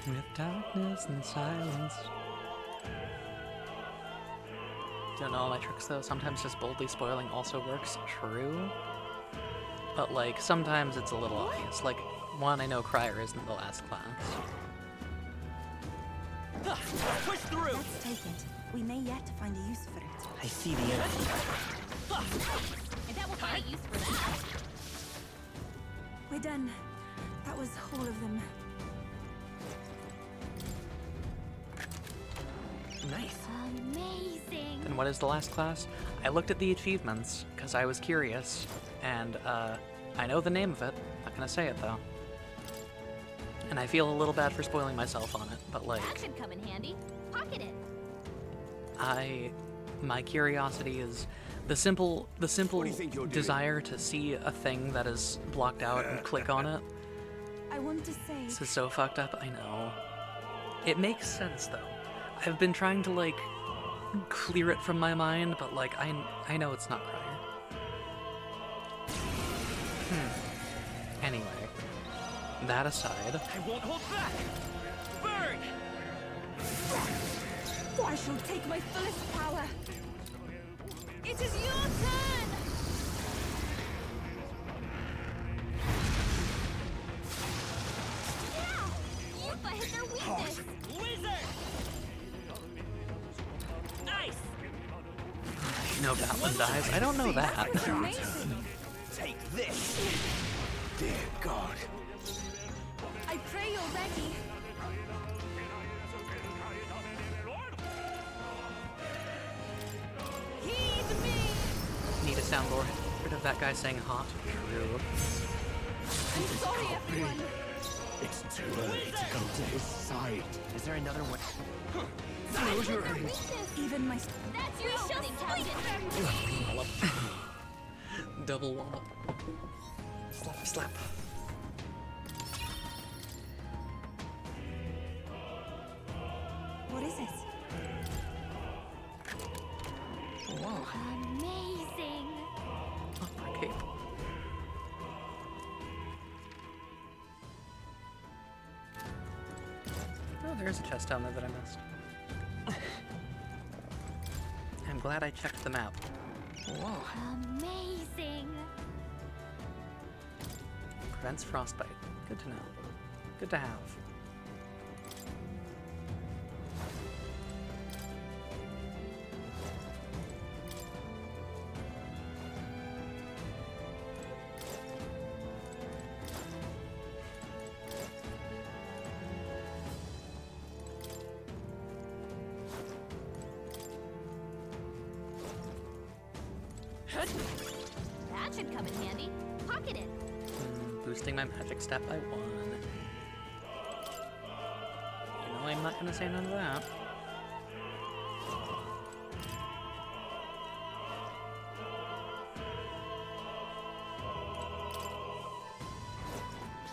With darkness and silence. Don't know all my tricks though. Sometimes just boldly spoiling also works. True. But like, sometimes it's a little obvious. Like, one, I know Crier isn't the last class. Push through. Let's take it. We may yet find a use for it. I see the enemy. And that will find a use for that. We're done. That was all of them. Nice. Amazing. And what is the last class? I looked at the achievements, because I was curious, and I know the name of it. Not gonna say it though. And I feel a little bad for spoiling myself on it, but like, That should come in handy. Pocket it. my curiosity is the simple desire to see a thing that is blocked out and click on it. I want to say. This is so fucked up, I know. It makes sense though. I've been trying to like clear it from my mind, but like I know it's not Crier. Anyway, that aside. I won't hold back. Burn. I shall take my fullest power. It is your turn! Yeah! Yupa hit their weakness! Wizard! Nice! You know Batman dies? I don't know that. Take this! Dear God. I pray you're ready. Heed me! Need a soundboard. Rid of that guy saying hot. True. I'm sorry, everyone. It's too early to go to his side. Is there another way? Close your eyes. Even my... That's your opening, Captain! Double wallop. Slap, slap. What is it? Whoa. Amazing! Opera cape. Oh, there's a chest down there that I missed. I'm glad I checked the map. Whoa. Amazing! Prevents frostbite. Good to know. Good to have. That should come in handy. Pocket it. Boosting my magic stat by 1. You know I'm not gonna say none of that.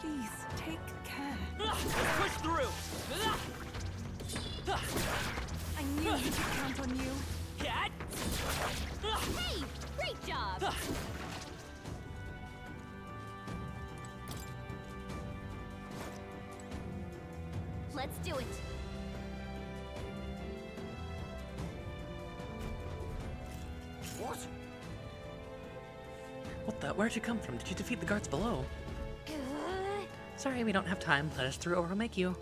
Please, take care. Push through! I knew we could count on you. Cat! Hey! Great job! Let's do it. What? What the? Where'd you come from? Did you defeat the guards below? Sorry, we don't have time. Let us through or we'll make you.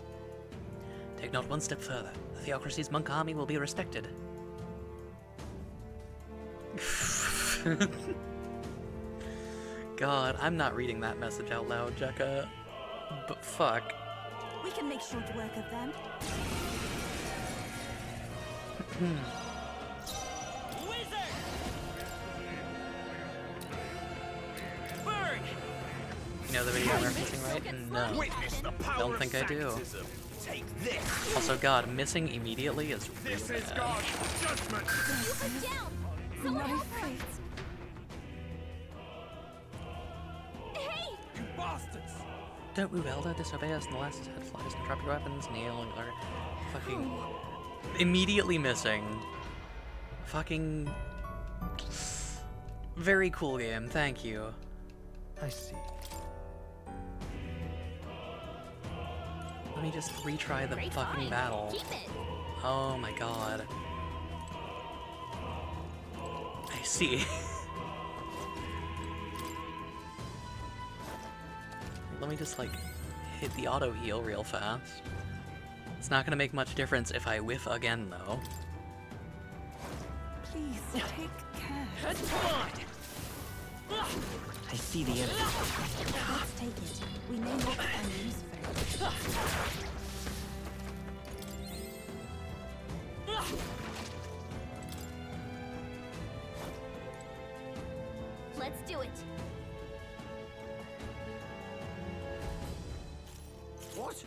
Take not one step further. The Theocracy's monk army will be respected. God, I'm not reading that message out loud, Jekka. But fuck. We can make short work of them. Burn! You know the video I'm referencing, right? No. Witness the power Don't think of I do. Sanctism. Take this! Also, God, missing immediately is really This is bad. God's judgment! You put down! Someone help her! Hey! You bastards! Don't move, Elder. Disobey us unless head flies. Drop your weapons. Kneel or fucking immediately missing. Fucking very cool game. Thank you. I see. Let me just retry the Great fucking find. battle. Keep it. Oh my god. I see. Let me just like hit the auto heal real fast. It's not gonna make much difference if I whiff again though. Please, take care. I see the enemy. Let's take it. We may not find use for it. Let's do it. What?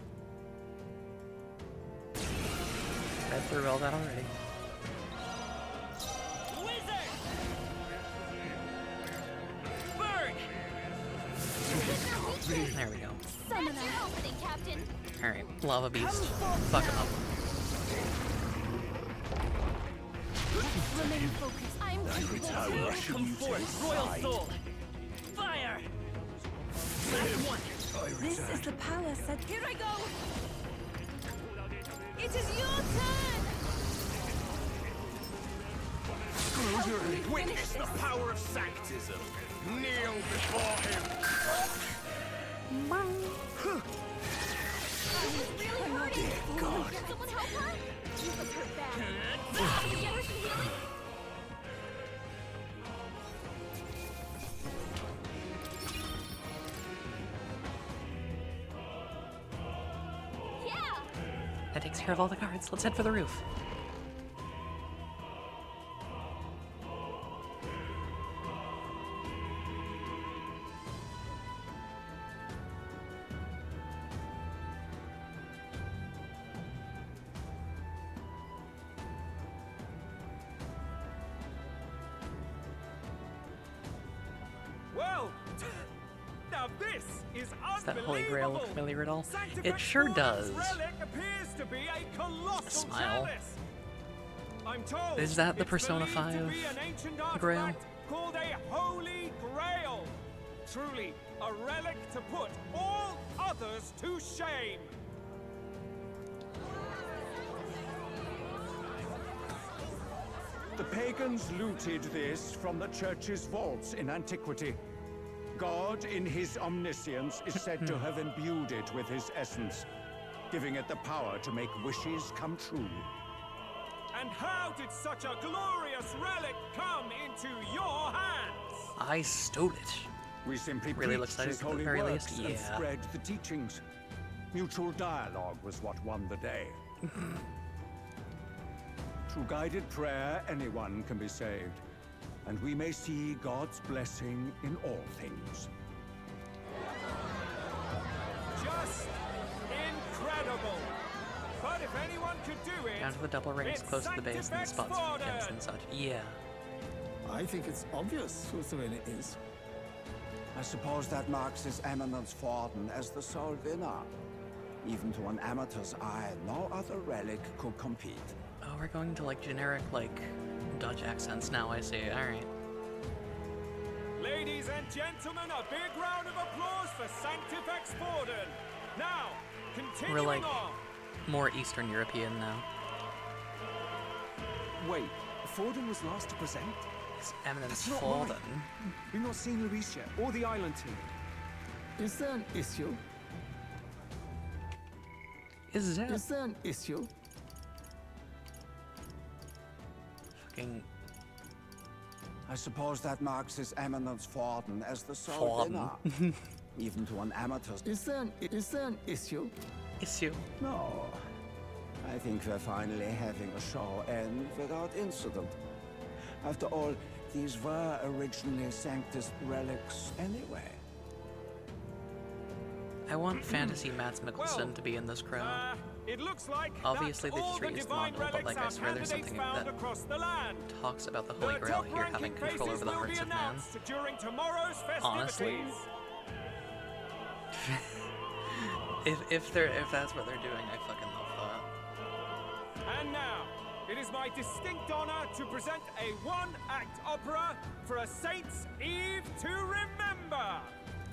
Read through all that already. Wizard! Burn! There we go. That's your opening, Captain. Alright, Lava Beast. Fuck him up. Remain focused. I'm Every time I rush Come you to his forth, Royal side, Soul! Fire! This is the power set. Here I go! It is your turn! Close your eyes. Witness the power of sanctism. Kneel before him. Dear God. Can someone help her? She was hurt bad. Can we get her some healing? That takes care of all the guards. Let's head for the roof. Well, now this is Does that Holy Grail look unbelievable. familiar at all? Sanctifex It sure Fallen's does. relic appears to be a colossal Smile. chalice. I'm told Is that the it's Persona believed to 5 be an ancient Grail? artifact called a Holy Grail. Truly, a relic to put all others to shame. The pagans looted this from the church's vaults in antiquity. God, in his omniscience, is said to have imbued it with his essence, giving it the power to make wishes come true. And how did such a glorious relic come into your hands? I stole it. We simply Really preached excited his at the holy very works least. and Yeah. spread the teachings. Mutual dialogue was what won the day. Through guided prayer, anyone can be saved, and we may see God's blessing in all things. Just incredible. But if anyone could do it, Down to the double rings it's close to the base and the Sanctifex spots for gems Fallen. and such. Yeah. I think it's obvious whose the winner is. I suppose that marks His Eminence Forden as the sole winner. Even to an amateur's eye, no other relic could compete. Oh, we're going to like generic like Dutch accents now. I see. All right. Ladies and gentlemen, a big round of applause for Sanctifex Forden. Now, continuing We're like on. more Eastern European now. Wait, Forden was last to present? His Eminence That's not Fallen. right. We've not seen Luis yet, or the island team. Is there an issue? Is there? Is there an issue? Fucking I suppose that marks His Eminence Forden as the sole Forden. winner. Even to an amateur's... Is there an issue? Issue? No. I think we're finally having a show end without incident. After all, these were originally Sanctus relics anyway. I want fantasy Mads Mikkelsen to be in this crowd. It looks like Obviously, they that's just all reused the divine module, but relics like I our swear there's candidates something found that across the land. talks about the Holy The Grail here top-ranking having control faces over the will be hearts of man. announced during tomorrow's festivities. Honestly, if that's what they're doing, I fucking love that. And now, it is my distinct honor to present a one-act opera for a Saints' Eve to remember.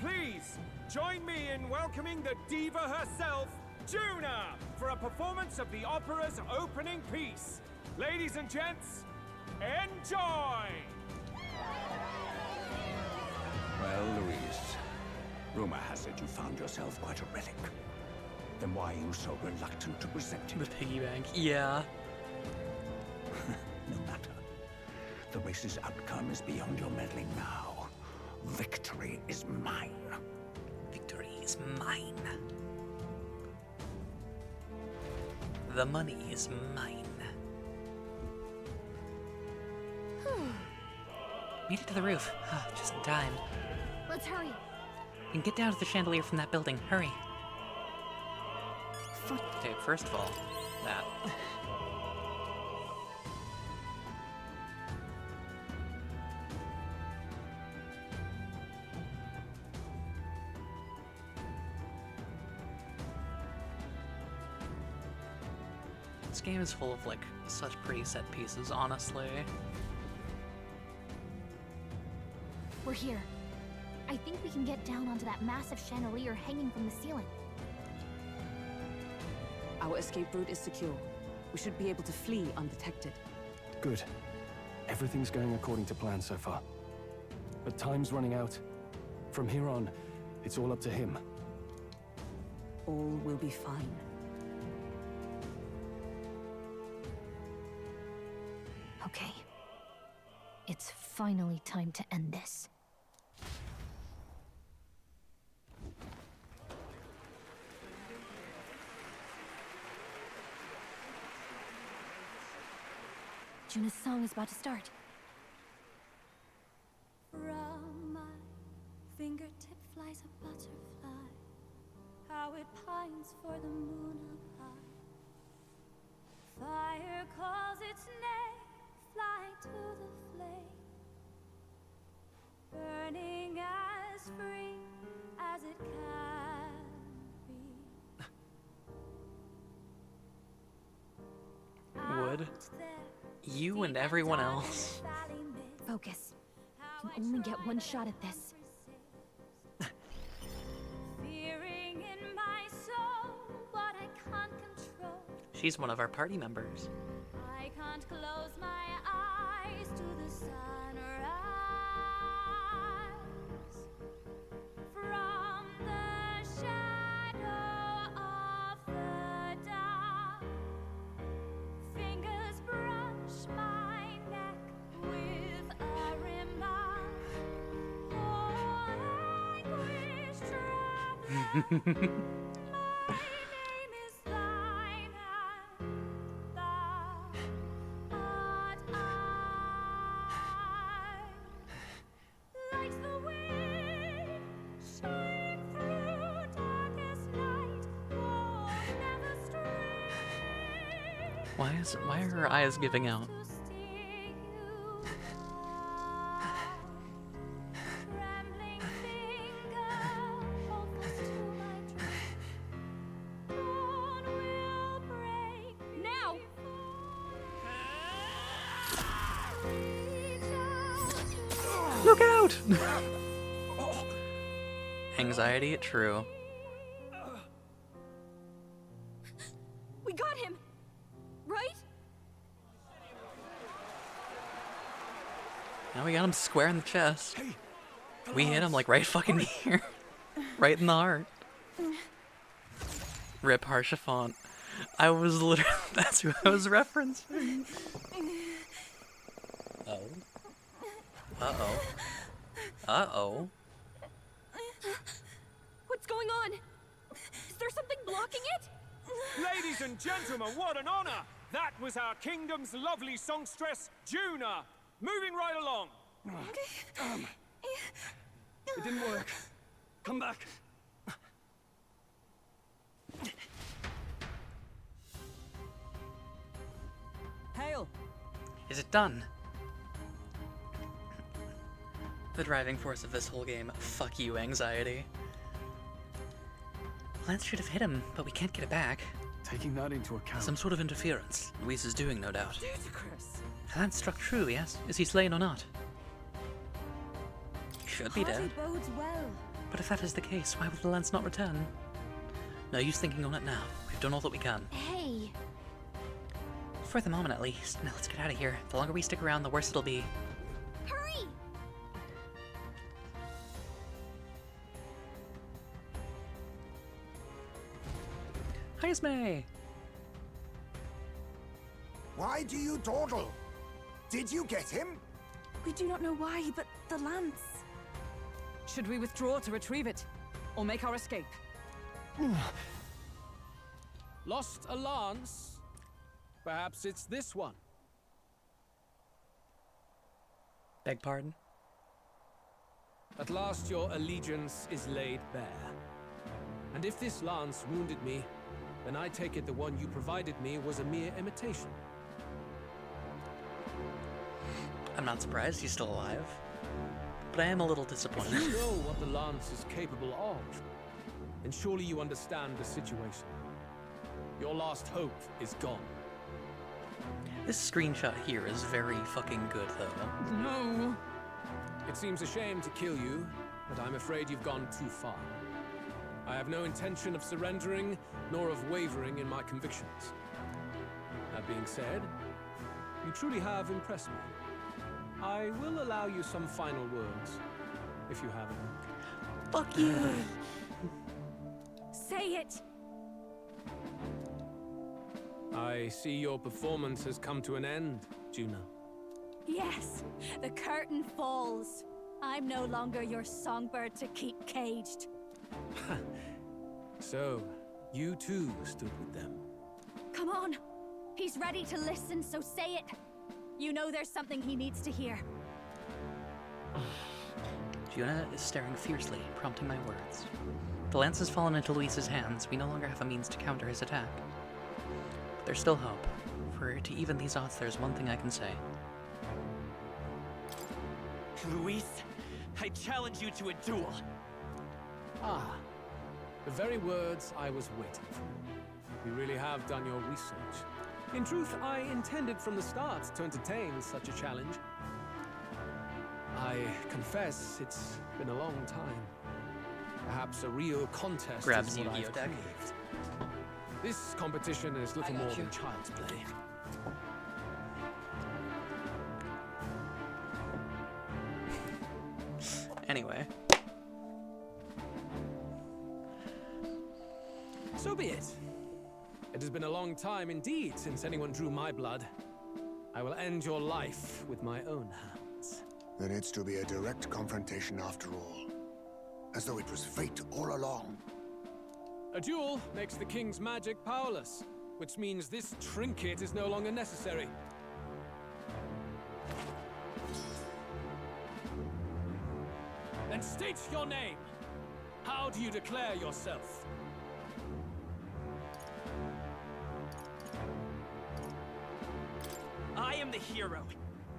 Please join me in welcoming the diva herself, Juna, for a performance of the opera's opening piece. Ladies and gents, enjoy! Well, Louise, rumor has it you found yourself quite a relic. Then why are you so reluctant to present it? The piggy bank, yeah. No matter. The race's outcome is beyond your meddling now. Victory is mine. Victory is mine. The money is mine. Made it to the roof. Just in time. Let's hurry. We can get down to the chandelier from that building. Hurry. Okay, first of all, that. This game is full of, like, such pretty set pieces, honestly. We're here. I think we can get down onto that massive chandelier hanging from the ceiling. Our escape route is secure. We should be able to flee undetected. Good. Everything's going according to plan so far. But time's running out. From here on, it's all up to him. All will be fine. Okay. It's finally time to end this. Juna's song is about to start. From my fingertip flies a butterfly, how it pines for the moon up high. Fire calls its name, flying to the flame, burning as free as it can be. Would you and everyone else. Focus. You only get one shot at this. Fearing in my soul what I can't control. She's one of our party members. I can't close my eyes to the sunrise. From the shadow of the dark, fingers brush my neck with a remark. Oh, anguish traveler. Why are her eyes giving out? Now! Look out! Anxiety, true. We got him! Right? Now we got him square in the chest. We hit him like right fucking here. Right in the heart. Rip Harshafont. I was literally, that's who I was referencing. Oh. Uh-oh. Uh-oh. What's going on? Is there something blocking it? Ladies and gentlemen, what an honor! That was our kingdom's lovely songstress, Juna. Moving right along. It didn't work. Come back. Hail! Is it done? The driving force of this whole game. Fuck you, anxiety. Lance should have hit him, but we can't get it back. Taking that into account. Some sort of interference. Luis is doing, no doubt. Ludicrous. Lance struck true, yes? Is he slain or not? He should be dead. Hardly bodes well. But if that is the case, why would the Lance not return? No use thinking on it now. We've done all that we can. Hey! For the moment, at least. Now let's get out of here. The longer we stick around, the worse it'll be. Hurry! Hi, Esme! Why do you dawdle? Did you get him? We do not know why, but the lance. Should we withdraw to retrieve it? Or make our escape? Lost a lance? Perhaps it's this one. Beg pardon? At last your allegiance is laid bare. And if this lance wounded me, then I take it the one you provided me was a mere imitation. I'm not surprised he's still alive. But I am a little If disappointed. you know what the lance is capable of, then surely you understand the situation. Your last hope is gone. This screenshot here is very fucking good, though. No! It seems a shame to kill you, but I'm afraid you've gone too far. I have no intention of surrendering, nor of wavering in my convictions. That being said, you truly have impressed me. I will allow you some final words, if you have any. Fuck you! Say it! I see your performance has come to an end, Juna. Yes, the curtain falls. I'm no longer your songbird to keep caged. So, you too stood with them. Come on! He's ready to listen, so say it! You know there's something he needs to hear. Juna is staring fiercely, prompting my words. The lance has fallen into Luis's hands. We no longer have a means to counter his attack. But there's still hope. For to even these odds, there's one thing I can say. Luis, I challenge you to a duel. Ah, the very words I was waiting for. You really have done your research. In truth, I intended from the start to entertain such a challenge. I confess it's been a long time. Perhaps a real contest Grabs is what Yu-Gi-Oh I've deck. craved. This competition is little more than child's play. Anyway. So be it. It has been a long time indeed since anyone drew my blood. I will end your life with my own hands. Then it's to be a direct confrontation after all. As though it was fate all along. A duel makes the king's magic powerless, which means this trinket is no longer necessary. Then state your name. How do you declare yourself? I am the hero,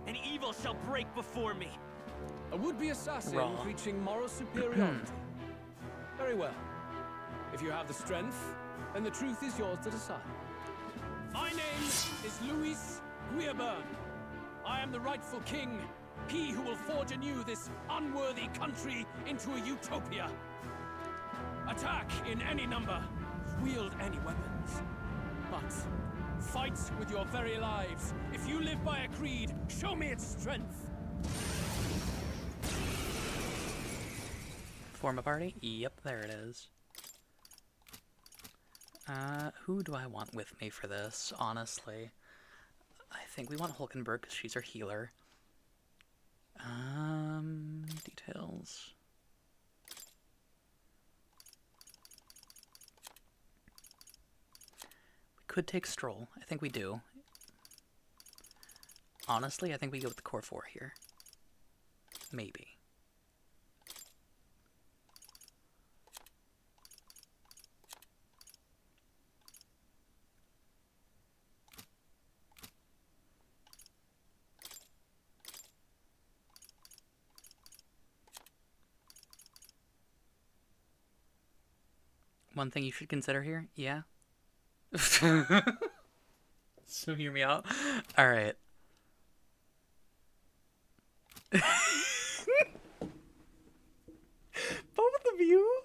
and evil shall break before me. A would-be assassin Raw. preaching moral superiority. Very well. If you have the strength, then the truth is yours to decide. My name is Luis Guiaburn. I am the rightful king, he who will forge anew this unworthy country into a utopia. Attack in any number, wield any weapons. But fight with your very lives. If you live by a creed, show me its strength. Form a party? Yep, there it is. Who do I want with me for this, honestly? I think we want Hulkenberg because she's our healer. Details. We could take Stroll. I think we do. Honestly, I think we go with the core 4 here. Maybe. One thing you should consider here, yeah? So hear me out. Alright. Both of you?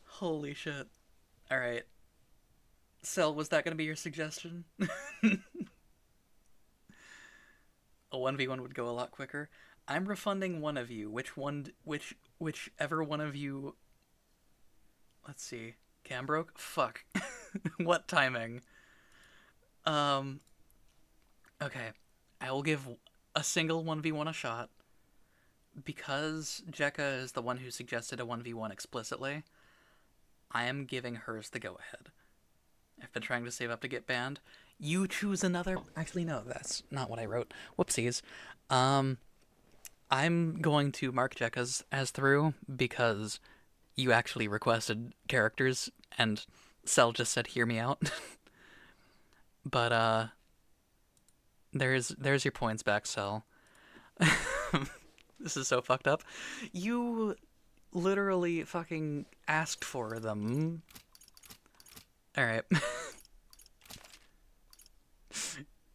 Holy shit. Alright. Cell, was that gonna be your suggestion? A 1v1 would go a lot quicker. I'm refunding one of you. Whichever one of you... Let's see. Cam broke? Fuck. What timing? Okay. I will give a single 1v1 a shot. Because Jekka is the one who suggested a 1v1 explicitly, I am giving hers the go-ahead. I've been trying to save up to get banned. You choose another... Actually, no, that's not what I wrote. Whoopsies. I'm going to mark Jekka's as through because you actually requested characters and Cell just said, hear me out. But, there's your points back, Cell. This is so fucked up. You literally fucking asked for them. Alright.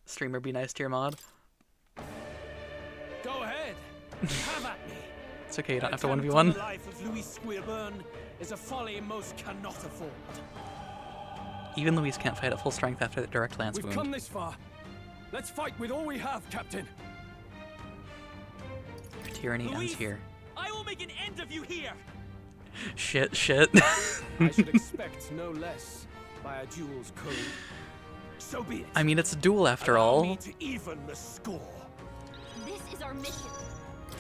Streamer, be nice to your mod. Go ahead. It's okay, you don't have to Attempt 1v1. on the life of Louis Squeerburn is a folly most cannot afford. Even Louise can't fight at full strength after the direct lance We've wound. come this far. Let's fight with all we have, Captain. Tyranny ends here. I will make an end of you here. Shit, shit. I should expect no less by a duel's code. So be it. I mean, it's a duel after Allow all. me to even the score. This is our mission.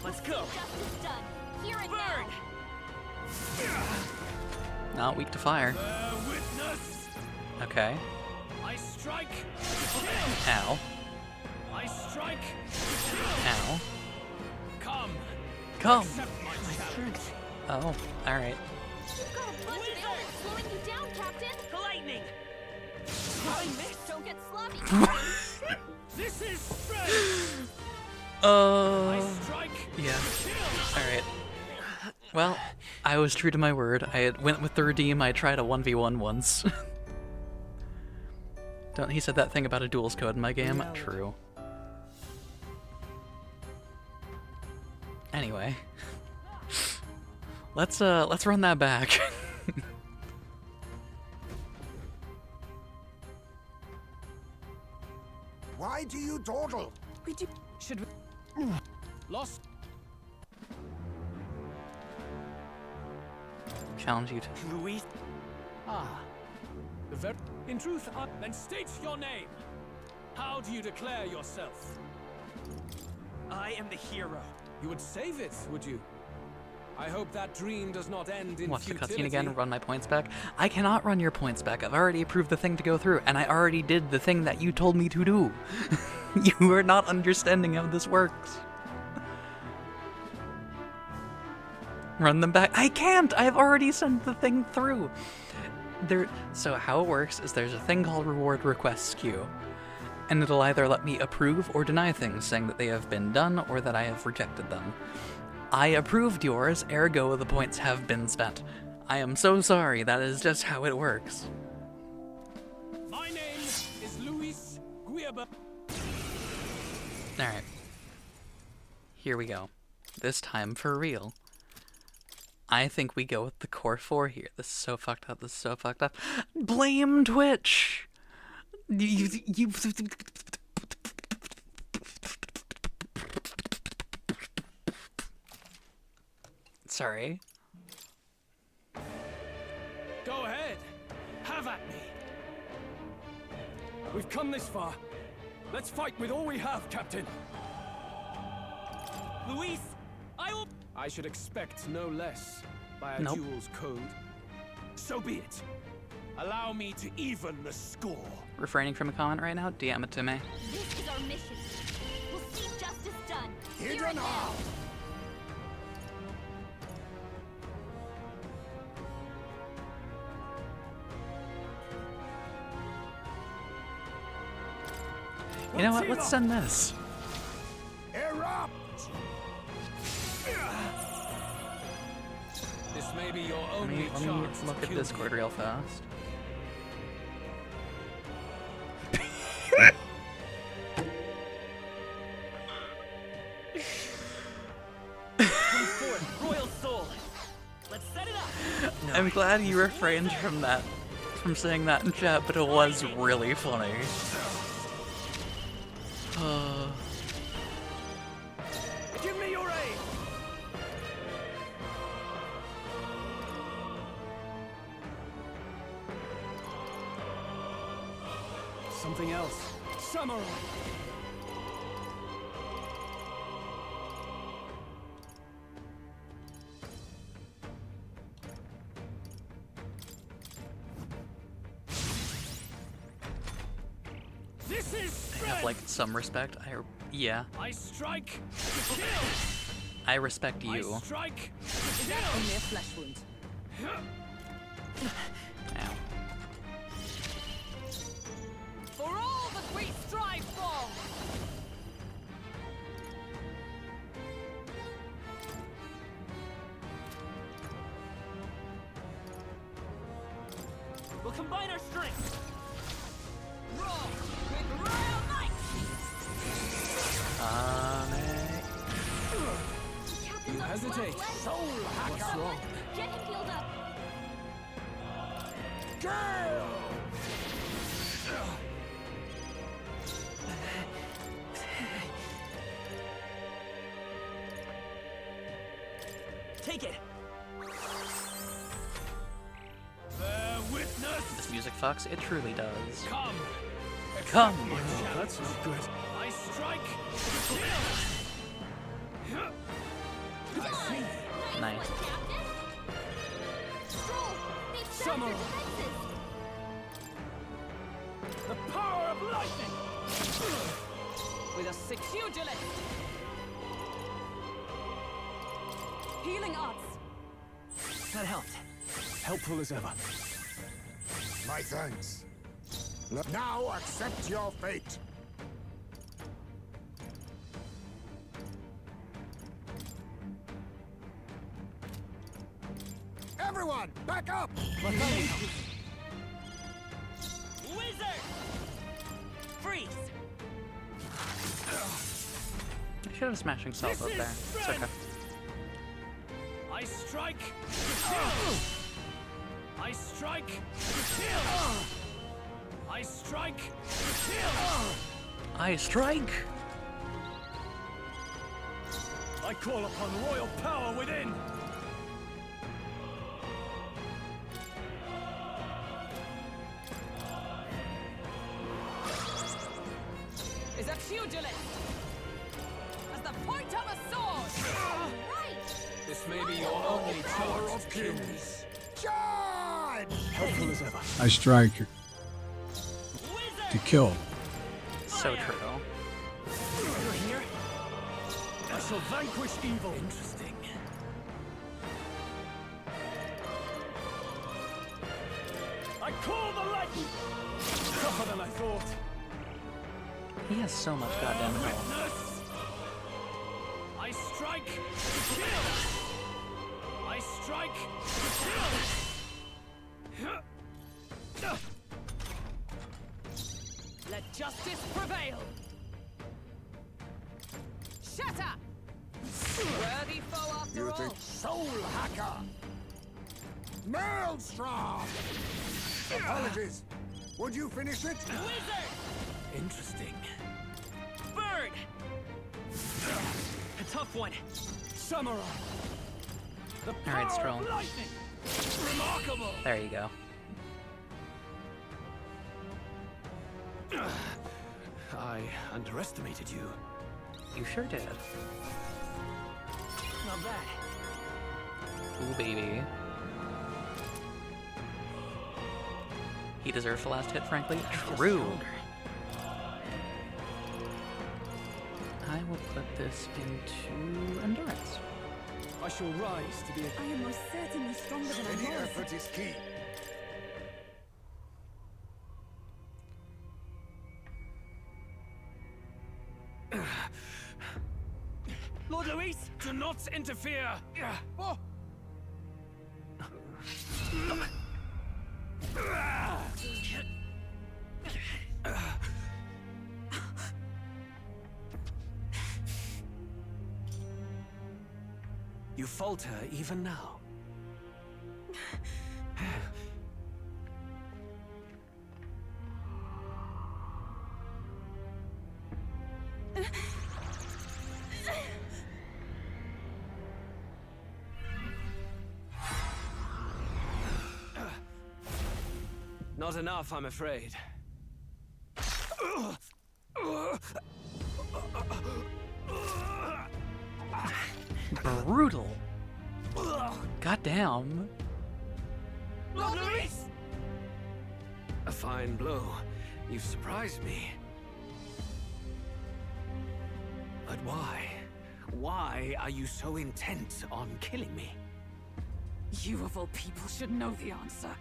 Let's go. Justice done. Here and Burn. Not weak to fire. Bear witness. Okay. I strike. Kill. Ow. I strike. Kill. Ow. Come. Come. Accept my challenge. Oh, alright. You've got a bunch of arrows slowing you down, Captain. Lightning. Don't get sloppy. This is strength. Uh. I strike. Yeah. Kill. Alright. Well, I was true to my word. I had went with the redeem. I tried a 1v1 once. Don't he said that thing about a duels code in my game? True. Anyway. Let's run that back. Why do you dawdle? Should we? Lost. Challenge you to. Louis. Ah. The very. In truth, then state your name. How do you declare yourself? I am the hero. You would save it, would you? I hope that dream does not end in Watch the futility. cutscene again, run my points back. I cannot run your points back. I've already approved the thing to go through, and I already did the thing that you told me to do. You are not understanding how this works. Run them back. I can't! I've already sent the thing through. So how it works is there's a thing called reward requests queue, and it'll either let me approve or deny things, saying that they have been done or that I have rejected them. I approved yours, ergo the points have been spent. I am so sorry, that is just how it works. My name is Louis Guiaba. Alright. Here we go. This time for real. I think we go with the core 4 here. This is so fucked up, this is so fucked up. Blame Twitch! You Sorry. Go ahead. Have at me. We've come this far. Let's fight with all we have, Captain. Luis, I will. I should expect no less by a Nope. duel's code. So be it. Allow me to even the score. Refraining from a comment right now? DM it to me. This is our mission. We'll see justice done. Here Here and now. now. You know what? Let's send this. Erupt! This may be your Let only me chance look to at kill Discord me. real fast. Come forth, royal soul. Let's set it up. I'm glad you refrained from that, from saying that in chat, but it was really funny. Give me your aid. Something else. Samurai! This is I have like some respect. Yeah, I strike. Kill. I respect you. I strike. Is that only a flesh wound? Ow. For all that we strive for! We'll combine our strength. Roll with royal might! You hesitate. What's wrong? Get him healed up. Take it. Bear witness. This music fucks. It truly does. Come. Come. Oh, that's not good. I strike. Nice. Summer. The power of lightning. With a 6 pugilist. Healing arts. That helped. Helpful as ever. My thanks. Now accept your fate. Everyone, back up! Wizard! Freeze! I should have smashing salve up there. It's okay. I strike. I strike. I strike. I strike. I call upon royal power within. Is a pugilist. As the point of a sword. This may be your only chance of kings. Charge! Helpful as ever. I strike to kill. So true. You're here? I shall vanquish evil. Interesting. I call the lightning. Tougher than I thought. He has so much goddamn health. Witness. I strike to kill. I strike to kill. Let justice prevail. Shatter. Worthy foe after You all. think soul hacker? Maelstrom! Apologies. Would you finish it? Wizard! Interesting. Bird! A tough one. Samurai. The All right, power Stroll. of lightning. Remarkable. There you go. I underestimated you. You sure did. Not bad. Ooh, baby. He deserves the last hit, frankly. True. I will put this into endurance. I shall rise to be a... I am most certainly stronger than Any I was. effort is key. Lord Luis, do not interfere. Oh. You falter even now. Not enough, I'm afraid. Brutal. Goddamn. Lord Luis! A fine blow. You've surprised me. But why? Why are you so intent on killing me? You of all people should know the answer.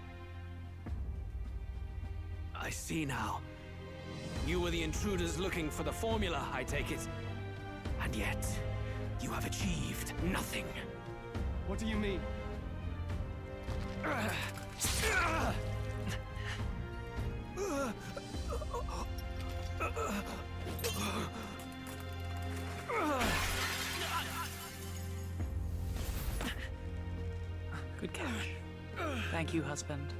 I see now. You were the intruders looking for the formula, I take it. And yet, you have achieved nothing. What do you mean? Thank you, husband.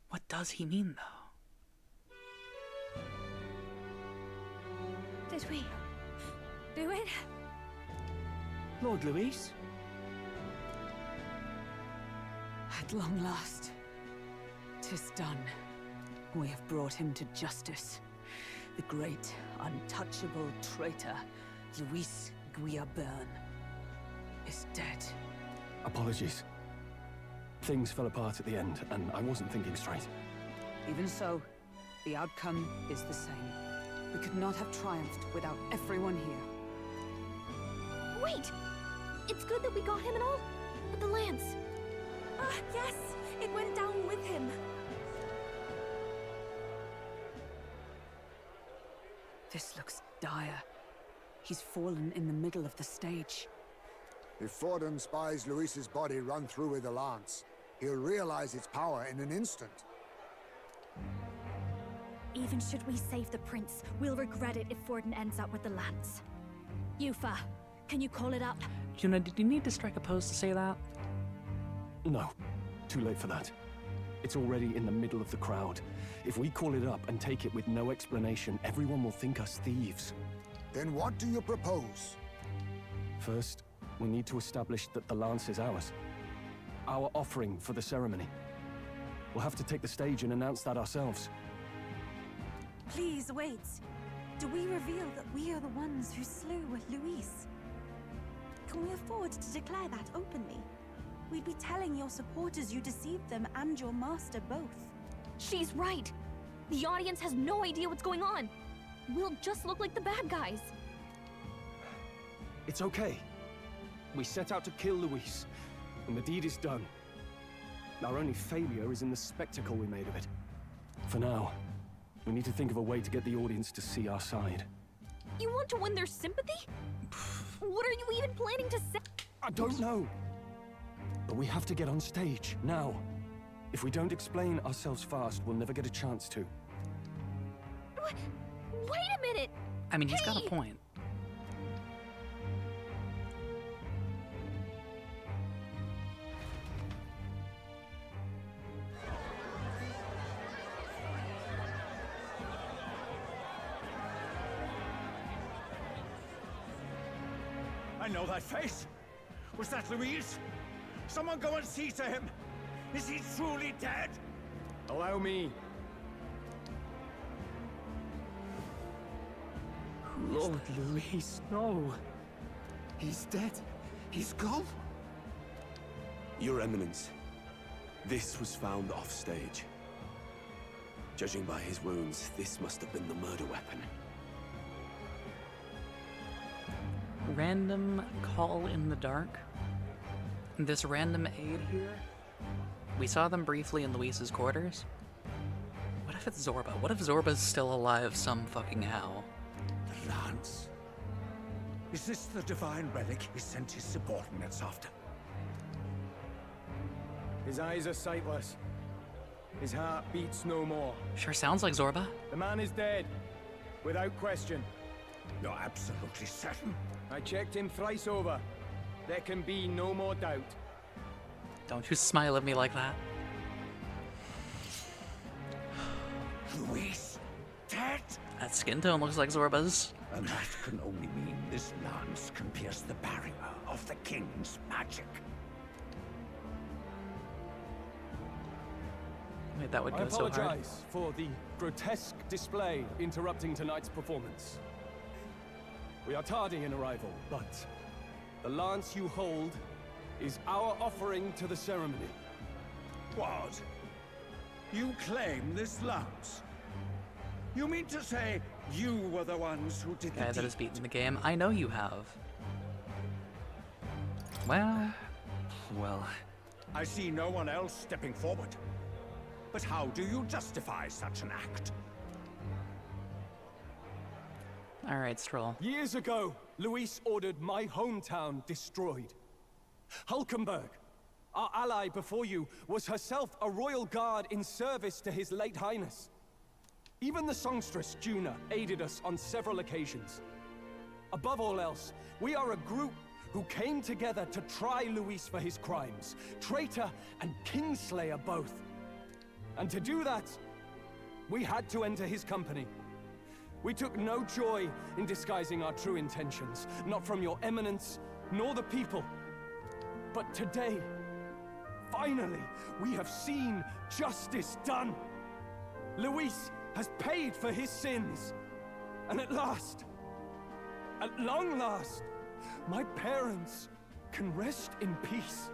What does he mean, though? Did we do it? Lord Luis? At long last, 'tis done. We have brought him to justice. The great, untouchable traitor, Luis Guillaburn, is dead. Apologies. Things fell apart at the end, and I wasn't thinking straight. Even so, the outcome is the same. We could not have triumphed without everyone here. Wait! It's good that we got him and all, but the lance. Ah, yes! It went down with him. This looks dire. He's fallen in the middle of the stage. If Forden spies Luis's body run through with a lance, he'll realize its power in an instant. Even should we save the prince, we'll regret it if Forden ends up with the lance. Yufa, can you call it up? Juna, did you need to strike a pose to say that? No. Too late for that. It's already in the middle of the crowd. If we call it up and take it with no explanation, everyone will think us thieves. Then what do you propose? First, we need to establish that the lance is ours. Our offering for the ceremony. We'll have to take the stage and announce that ourselves. Please wait. Do we reveal that we are the ones who slew Luis? Can we afford to declare that openly? We'd be telling your supporters you deceived them and your master both. She's right. The audience has no idea what's going on. We'll just look like the bad guys. It's okay. We set out to kill Luis, and the deed is done. Our only failure is in the spectacle we made of it. For now, we need to think of a way to get the audience to see our side. You want to win their sympathy? What are you even planning to say? I don't know. But we have to get on stage, now. If we don't explain ourselves fast, we'll never get a chance to. Wait a minute! I mean, he's got a point. I know that face. Was that Luis? Someone go and see to him. Is he truly dead? Allow me. Lord Luis, no. He's dead. He's gone. Your Eminence, this was found off-stage. Judging by his wounds, this must have been the murder weapon. Random call in the dark. This random aide here. We saw them briefly in Luis's quarters. What if it's Zorba? What if Zorba's still alive some fucking how? The lance. Is this the divine relic he sent his subordinates after? His eyes are sightless. His heart beats no more. Sure sounds like Zorba. The man is dead. Without question. You're absolutely certain? I checked him thrice over. There can be no more doubt. Don't you smile at me like that. Luis, dead? That skin tone looks like Zorba's. And that can only mean this lance can pierce the barrier of the king's magic. Wait, that would I go so hard. apologize for the grotesque display interrupting tonight's performance. We are tardy in arrival, but the lance you hold is our offering to the ceremony. What? You claim this lance? You mean to say you were the ones who did the Guy that has beaten the game. I know you have. Well... I see no one else stepping forward. But how do you justify such an act? Alright, Stroll. Years ago, Luis ordered my hometown destroyed. Hulkenberg, Our ally before you was herself a royal guard in service to His late Highness. Even the songstress, Juna, aided us on several occasions. Above all else, we are a group who came together to try Luis for his crimes, traitor and kingslayer both. And to do that, we had to enter his company. We took no joy in disguising our true intentions, not from your eminence, nor the people. But today, finally, we have seen justice done. Luis has paid for his sins. And at last, at long last, my parents can rest in peace.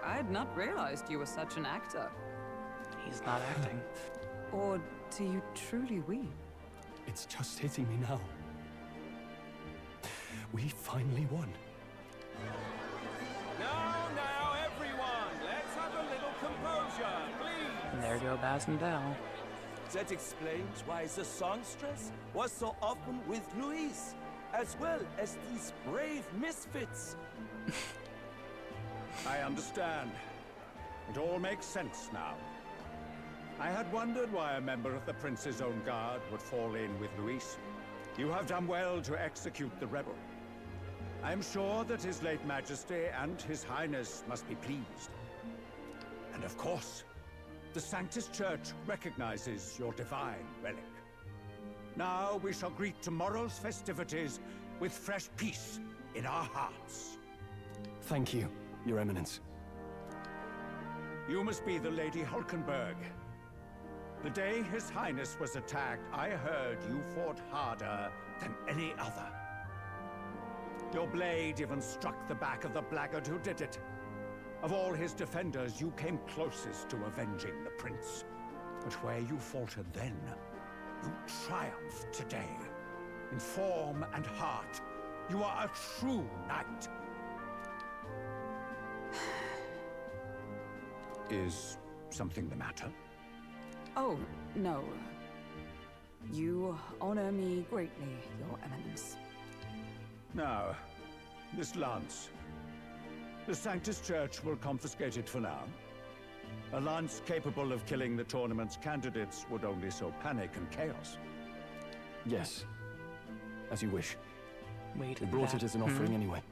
I had not realized you were such an actor. He's not acting. Or do you truly weep? It's just hitting me now. We finally won. Now, everyone, let's have a little composure, please. And there go Baz and Dal. That explains why the songstress was so often with Luis, as well as these brave misfits. I understand. It all makes sense now. I had wondered why a member of the Prince's own guard would fall in with Luis. You have done well to execute the rebel. I am sure that His late Majesty and His Highness must be pleased. And of course, the Sanctus Church recognizes your divine relic. Now we shall greet tomorrow's festivities with fresh peace in our hearts. Thank you, Your Eminence. You must be the Lady Hulkenberg. The day His Highness was attacked, I heard you fought harder than any other. Your blade even struck the back of the blackguard who did it. Of all his defenders, you came closest to avenging the prince. But where you faltered then, you triumphed today. In form and heart, you are a true knight. Is something the matter? Oh, no. You honor me greatly, Your Eminence. Now, this lance. The Sanctus Church will confiscate it for now. A lance capable of killing the tournament's candidates would only sow panic and chaos. Yes. As you wish. Wait, We brought it as an offering anyway.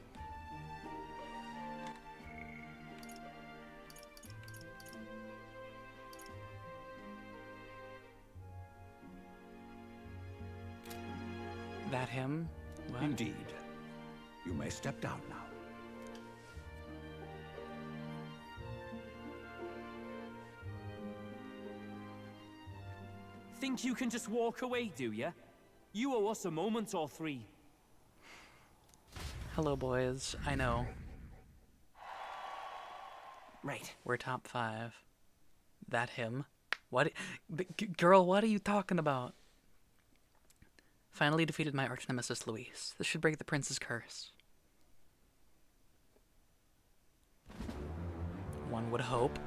That him? What? Indeed. You may step down now. Think you can just walk away, do ya? You owe us a moment or three. Hello, boys. I know. Right. We're top 5. That him? What? Girl, what are you talking about? Finally defeated my arch nemesis Luis. This should break the prince's curse. One would hope.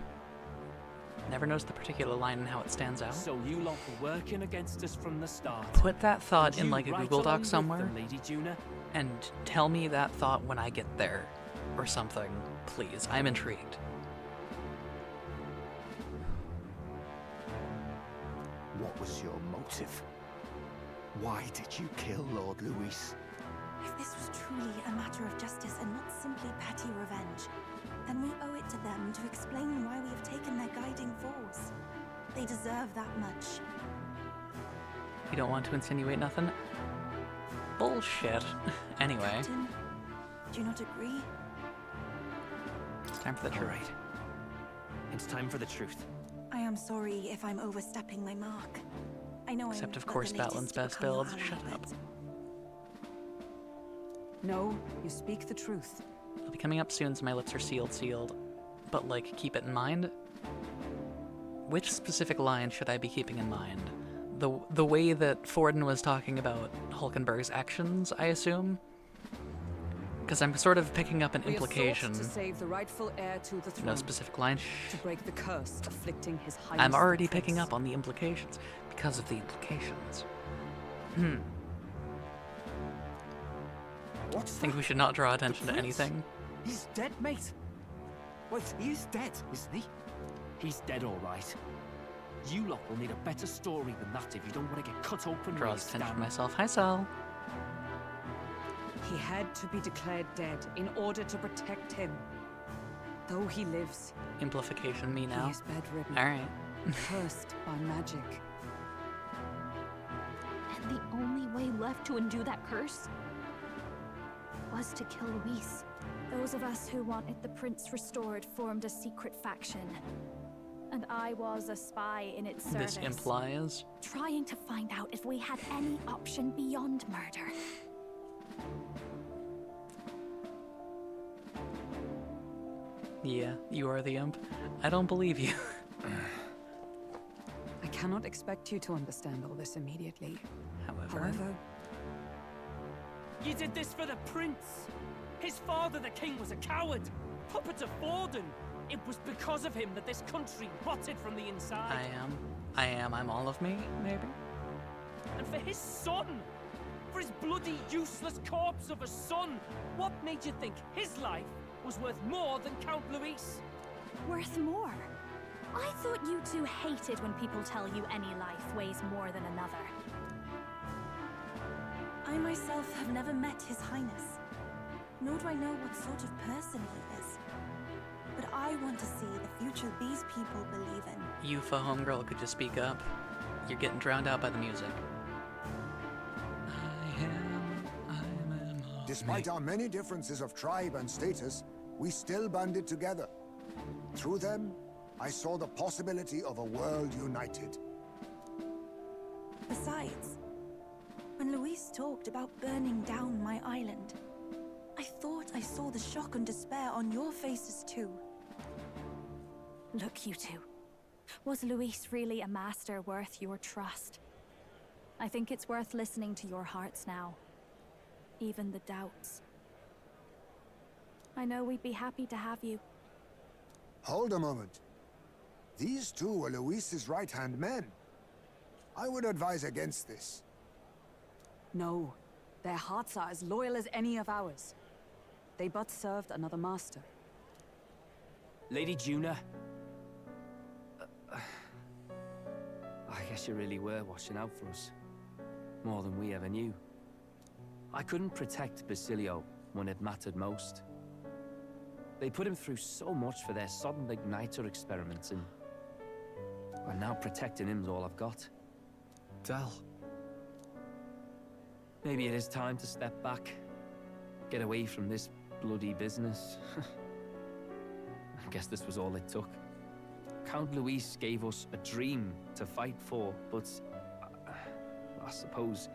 Never knows the particular line and how it stands out. So you lot were working against us from the start. Put that thought And in you like a right Google along Doc with somewhere them, Lady Juna. and tell me that thought when I get there or something, please. I'm intrigued. What was your motive? Why did you kill Lord Luis? If this was truly a matter of justice and not simply petty revenge, then we owe it to them to explain why we have taken their guiding force. They deserve that much. You don't want to insinuate nothing? Bullshit. Anyway, Captain, do you not agree? it's time for the truth. Right. It's time for the truth. I am sorry if I'm overstepping my mark. I know Except, I'm of but course, the latest Batlin's to best become your build. ally, Shut up. but No, you speak the truth. It'll be coming up soon, so my lips are sealed. But, like, keep it in mind. Which specific line should I be keeping in mind? The way that Forden was talking about Hulkenberg's actions, I assume? Because I'm sort of picking up an We have implication. sought to save the rightful heir to the throne. No specific line. To break the curse afflicting his highness. I'm already the picking prince. up on the implications because of the implications. I think we should not draw attention to anything. He's dead, mate. Wait, he is dead, isn't he? He's dead, all right. You lot will need a better story than that if you don't want to get cut open. Draws attention to myself. Hi, Sal. He had to be declared dead in order to protect him. Though he lives, Amplification me now. he is bedridden. Alright. Cursed by magic. And the only way left to undo that curse was to kill Luis. Those of us who wanted the prince restored formed a secret faction. And I was a spy in its service. This implies. Trying to find out if we had any option beyond murder. Yeah, you are the imp. I don't believe you. I cannot expect you to understand all this immediately. However, You did this for the prince. His father, the king, was a coward. Puppet of Forden. It was because of him that this country rotted from the inside. I'm all of me, maybe? And for his son! For his bloody, useless corpse of a son! What made you think his life was worth more than Count Luis? Worth more? I thought you two hated when people tell you any life weighs more than another. I myself have never met His Highness, nor do I know what sort of person he is. But I want to see the future these people believe in. You, for homegirl, could just speak up. You're getting drowned out by the music. Despite our many differences of tribe and status, we still banded together. Through them, I saw the possibility of a world united. Besides, when Luis talked about burning down my island, I thought I saw the shock and despair on your faces too. Look, you two. Was Luis really a master worth your trust? I think it's worth listening to your hearts now. Even the doubts. I know we'd be happy to have you. Hold a moment. These two were Luis's right-hand men. I would advise against this. No, their hearts are as loyal as any of ours. They but served another master. Lady Juna. I guess you really were watching out for us. More than we ever knew. I couldn't protect Basilio when it mattered most. They put him through so much for their sudden igniter experiments, and now protecting him's all I've got. Del. Maybe it is time to step back. Get away from this bloody business. I guess this was all it took. Count Luis gave us a dream to fight for, but I suppose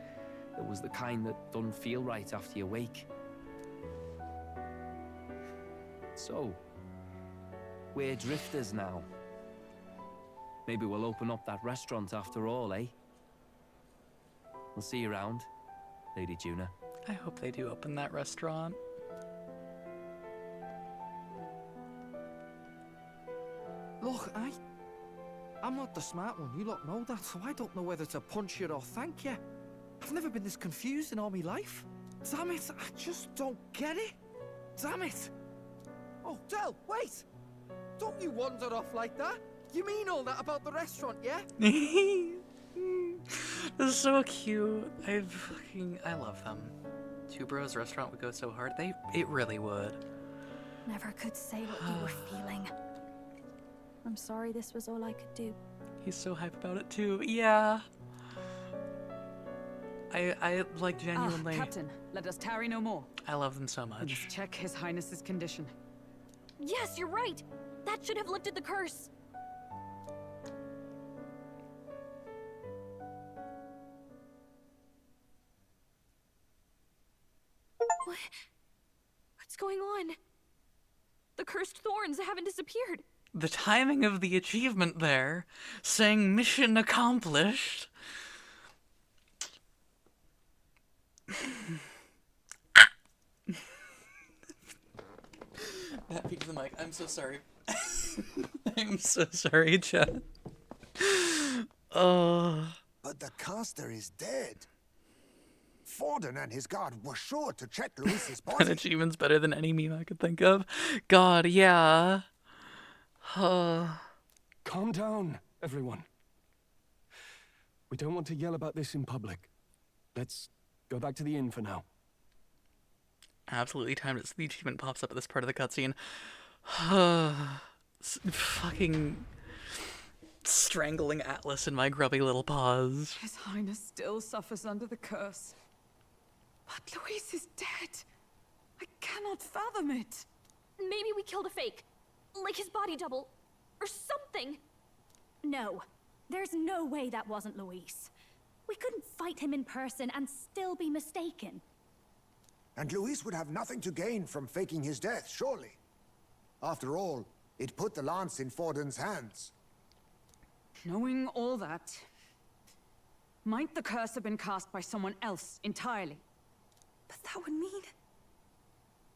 it was the kind that doesn't feel right after you wake. So, we're drifters now. Maybe we'll open up that restaurant after all, eh? We'll see you around, Lady Juna. I hope they do open that restaurant. Look, I'm not the smart one, you lot know that, so I don't know whether to punch you or thank you. I've never been this confused in all my life. Damn it, I just don't get it. Damn it. Oh, Del, wait! Don't you wander off like that. You mean all that about the restaurant, yeah? This is so cute. I love them. Two Bros restaurant would go so hard. It really would. Never could say what you were feeling. I'm sorry this was all I could do. He's so hype about it too. Yeah. I like genuinely. Captain, let us tarry no more. I love them so We much. must check His Highness's condition. Yes, you're right! That should have lifted the curse! What's going on? The cursed thorns haven't disappeared. The timing of the achievement there, saying mission accomplished. That peaked the mic. I'm so sorry. I'm so sorry, chat. But the caster is dead. Forden and his guard were sure to check Luis's body. That achievement's better than any meme I could think of. God, yeah. Calm down, everyone. We don't want to yell about this in public. Let's go back to the inn for now. Absolutely timed it so the achievement pops up at this part of the cutscene. Fucking strangling Atlas in my grubby little paws. His Highness still suffers under the curse. But Luis is dead. I cannot fathom it. Maybe we killed a fake. Like his body double. Or something. No. There's no way that wasn't Luis. We couldn't fight him in person and still be mistaken. And Luis would have nothing to gain from faking his death, surely. After all, it put the lance in Forden's hands. Knowing all that, might the curse have been cast by someone else entirely? But that would mean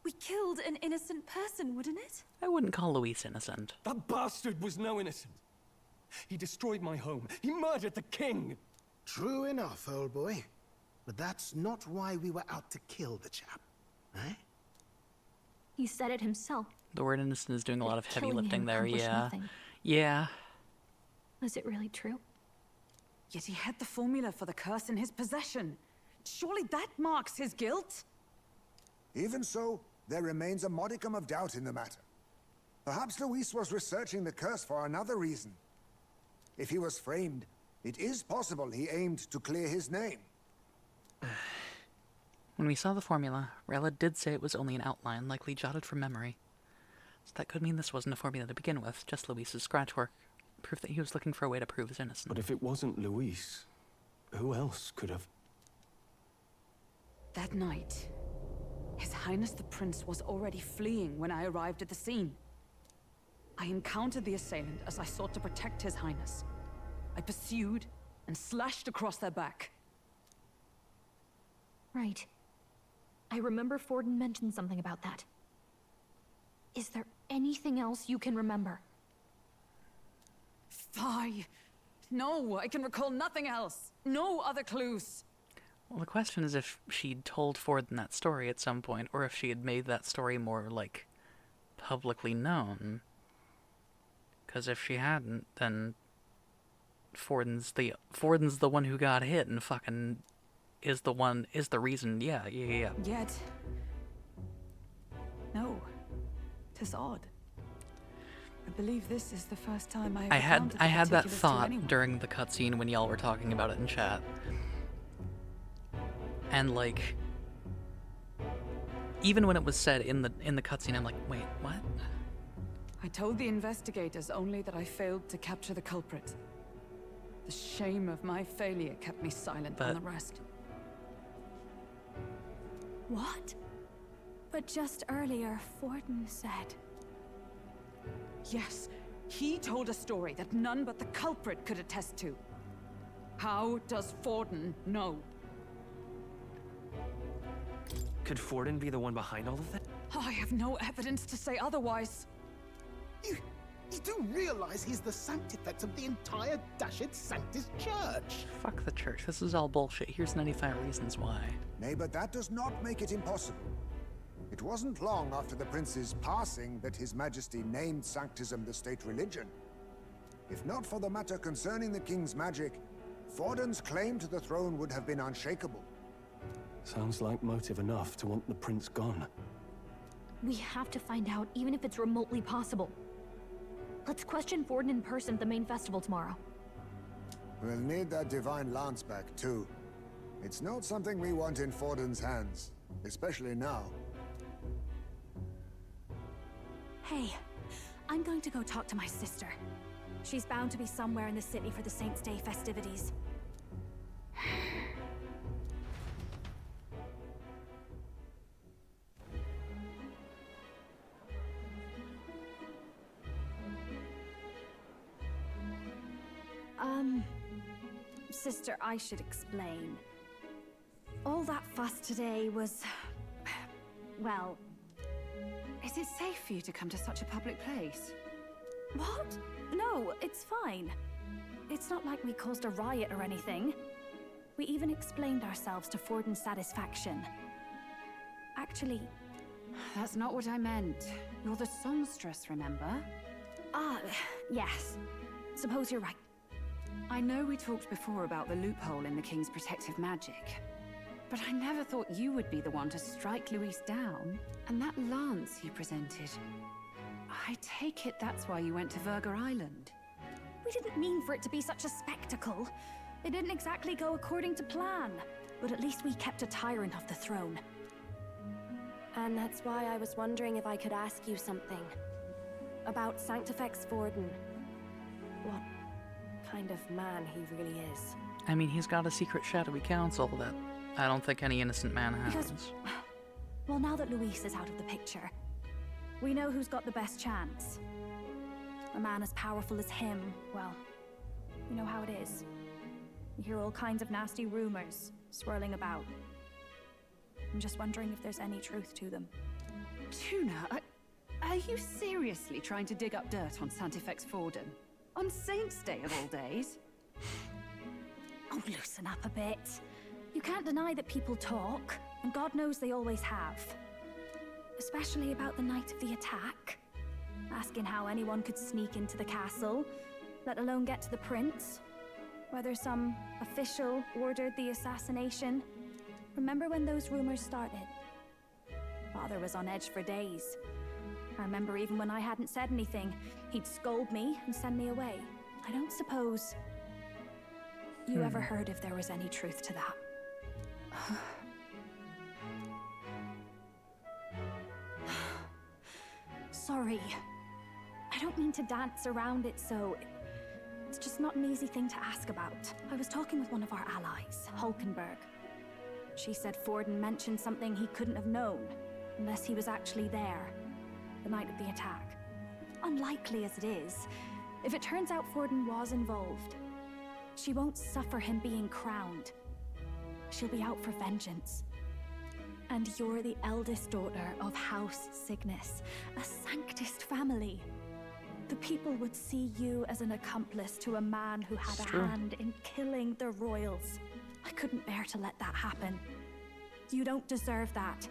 we killed an innocent person, wouldn't it? I wouldn't call Luis innocent. That bastard was no innocent. He destroyed my home. He murdered the king. True enough, old boy. But that's not why we were out to kill the chap, eh? He said it himself. The word innocent is doing a lot of heavy Killing lifting him there, accomplished yeah. nothing. Yeah. Was it really true? Yet he had the formula for the curse in his possession. Surely that marks his guilt? Even so, there remains a modicum of doubt in the matter. Perhaps Luis was researching the curse for another reason. If he was framed, it is possible he aimed to clear his name. When we saw the formula, Rella did say it was only an outline, likely jotted from memory. So that could mean this wasn't a formula to begin with, just Luis's scratch work. Proof that he was looking for a way to prove his innocence. But if it wasn't Luis, who else could have? That night, His Highness the Prince was already fleeing when I arrived at the scene. I encountered the assailant as I sought to protect His Highness. I pursued and slashed across their back. Right. I remember Forden mentioned something about that. Is there anything else you can remember? Fie! No, I can recall nothing else. No other clues. Well, the question is if she'd told Forden that story at some point, or if she had made that story more, like, publicly known. Because if she hadn't, then Forden's the one who got hit and fucking is the reason. Yeah. Yet, no, 'tis odd. I believe this is the first time I had that thought during the cutscene when y'all were talking about it in chat. And like, even when it was said in the cutscene, I'm like, wait, what? I told the investigators only that I failed to capture the culprit. The shame of my failure kept me silent on the rest. What? But just earlier, Forden said... Yes, he told a story that none but the culprit could attest to. How does Forden know? Could Forden be the one behind all of that? I have no evidence to say otherwise. You do realize he's the sanctifex of the entire dashed Sanctus Church? Fuck the church. This is all bullshit. Here's 95 reasons why. Nay, but that does not make it impossible. It wasn't long after the prince's passing that His Majesty named Sanctism the state religion. If not for the matter concerning the king's magic, Forden's claim to the throne would have been unshakable. Sounds like motive enough to want the prince gone. We have to find out, even if it's remotely possible. Let's question Forden in person at the main festival tomorrow. We'll need that divine lance back, too. It's not something we want in Forden's hands, especially now. Hey, I'm going to go talk to my sister. She's bound to be somewhere in the city for the Saints' Day festivities. Sister, I should explain. All that fuss today was... well... Is it safe for you to come to such a public place? What? No, it's fine. It's not like we caused a riot or anything. We even explained ourselves to Forden's satisfaction. Actually... That's not what I meant. You're the songstress, remember? Yes. Suppose you're right. I know we talked before about the loophole in the King's protective magic, but I never thought you would be the one to strike Luis down. And that lance he presented... I take it that's why you went to Verga Island. We didn't mean for it to be such a spectacle. It didn't exactly go according to plan. But at least we kept a tyrant off the throne. And that's why I was wondering if I could ask you something. About Sanctifex Forden. What kind of man he really is. I mean, he's got a secret shadowy council that I don't think any innocent man has. Because, well, now that Luis is out of the picture, we know who's got the best chance. A man as powerful as him, well, you know how it is. You hear all kinds of nasty rumors swirling about. I'm just wondering if there's any truth to them. Tuna, are you seriously trying to dig up dirt on Sanctifex Forden? On Saint's Day of all days? Oh, loosen up a bit. You can't deny that people talk, and God knows they always have. Especially about the night of the attack. Asking how anyone could sneak into the castle, let alone get to the prince. Whether some official ordered the assassination. Remember when those rumors started? Father was on edge for days. I remember even when I hadn't said anything, he'd scold me and send me away. I don't suppose you ever heard if there was any truth to that. Sorry. I don't mean to dance around it, so... It's just not an easy thing to ask about. I was talking with one of our allies, Hulkenberg. She said Forden mentioned something he couldn't have known, unless he was actually there, the night of the attack. Unlikely as it is, if it turns out Forden was involved, she won't suffer him being crowned. She'll be out for vengeance. And you're the eldest daughter of House Cygnus, a Sanctist family. The people would see you as an accomplice to a man who had a hand in killing the royals. I couldn't bear to let that happen. You don't deserve that.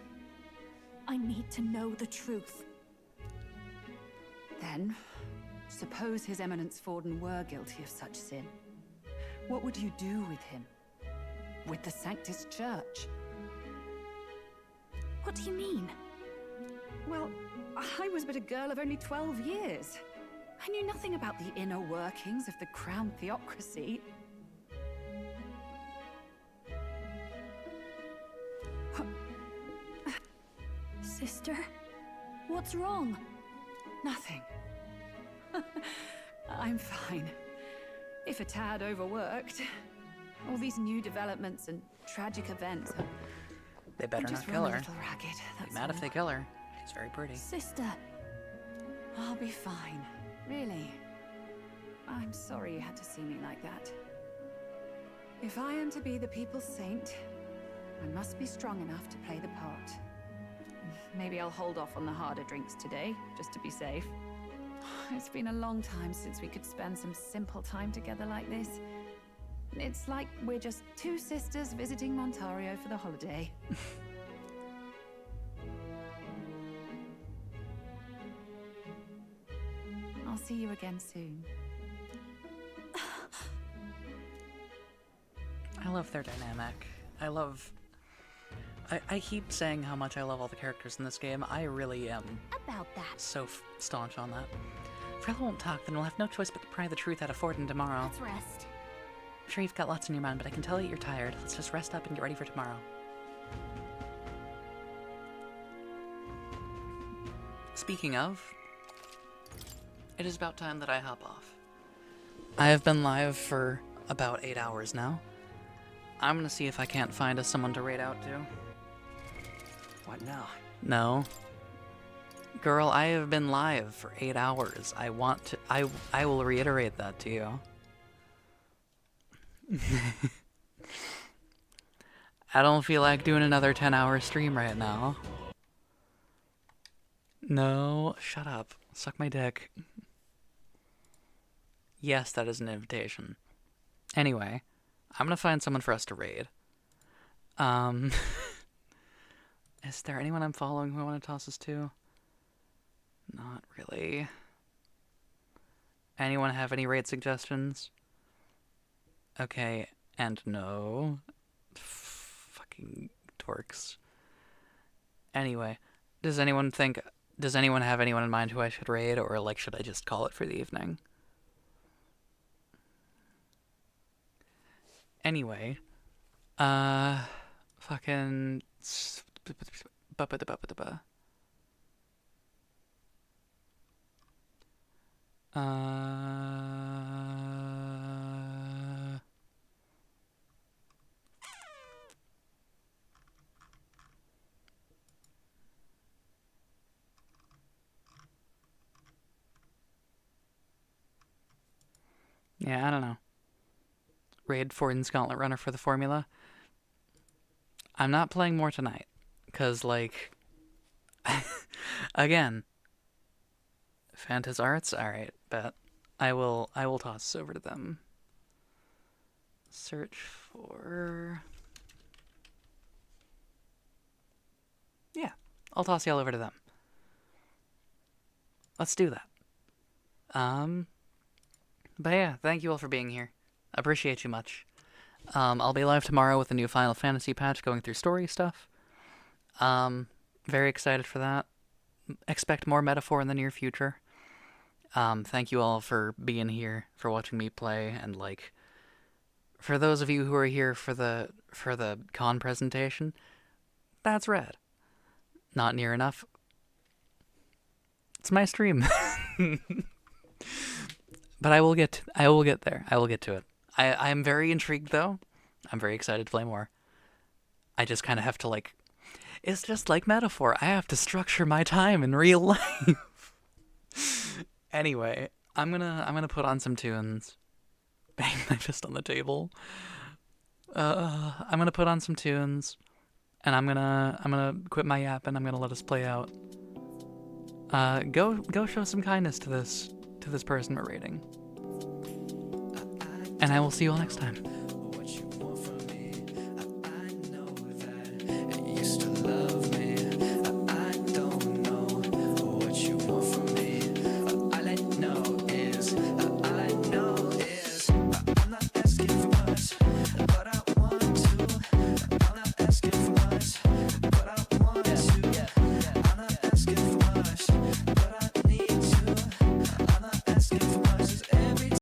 I need to know the truth. Then, suppose His Eminence Forden were guilty of such sin. What would you do with him? With the Sanctus Church? What do you mean? Well, I was but a girl of only 12 years. I knew nothing about the inner workings of the crown theocracy. Sister? What's wrong? Nothing. I'm fine. If a tad overworked. All these new developments and tragic events. They better not kill her. Be mad if they kill her. She's very pretty. Sister. I'll be fine. Really. I'm sorry you had to see me like that. If I am to be the people's saint, I must be strong enough to play the part. Maybe I'll hold off on the harder drinks today, just to be safe. It's been a long time since we could spend some simple time together like this. It's like we're just two sisters visiting Montario for the holiday. I'll see you again soon. I love their dynamic. I keep saying how much I love all the characters in this game. I really am. About that. So staunch on that. Frella won't talk, then we'll have no choice but to pry the truth out of Forden tomorrow. Let's rest. I'm sure you've got lots on your mind, but I can tell that you're tired. Let's just rest up and get ready for tomorrow. Speaking of, it is about time that I hop off. I have been live for about 8 hours now. I'm gonna see if I can't find us someone to raid out to. What now? No. Girl, I have been live for 8 hours. I will reiterate that to you. I don't feel like doing another 10-hour stream right now. No, shut up. Suck my dick. Yes, that is an invitation. Anyway, I'm gonna find someone for us to raid. Is there anyone I'm following who I want to toss this to? Not really. Anyone have any raid suggestions? Okay, and no. Fucking dorks. Anyway, does anyone have anyone in mind who I should raid, or like should I just call it for the evening? Anyway, fucking yeah, I don't know. Raid Fortin's Gauntlet Runner for the formula. I'm not playing more tonight, cause like, again, Fantas Arts. All right, bet I will toss this over to them. Search for. Yeah, I'll toss y'all over to them. Let's do that. But yeah, thank you all for being here. Appreciate you much. I'll be live tomorrow with a new Final Fantasy patch going through story stuff. Very excited for that. Expect more Metaphor in the near future. Thank you all for being here, for watching me play, and like, for those of you who are here for the con presentation, that's rad. Not near enough. It's my stream. But I will get there. I will get to it. I am very intrigued though. I'm very excited to play more. I just kind of have to like, it's just like Metaphor. I have to structure my time in real life. Anyway, I'm gonna put on some tunes. Bang my fist on the table. I'm gonna put on some tunes, and I'm gonna quit my yap, and I'm gonna let us play out. Go show some kindness to this person we're raiding. And I will see you all next time.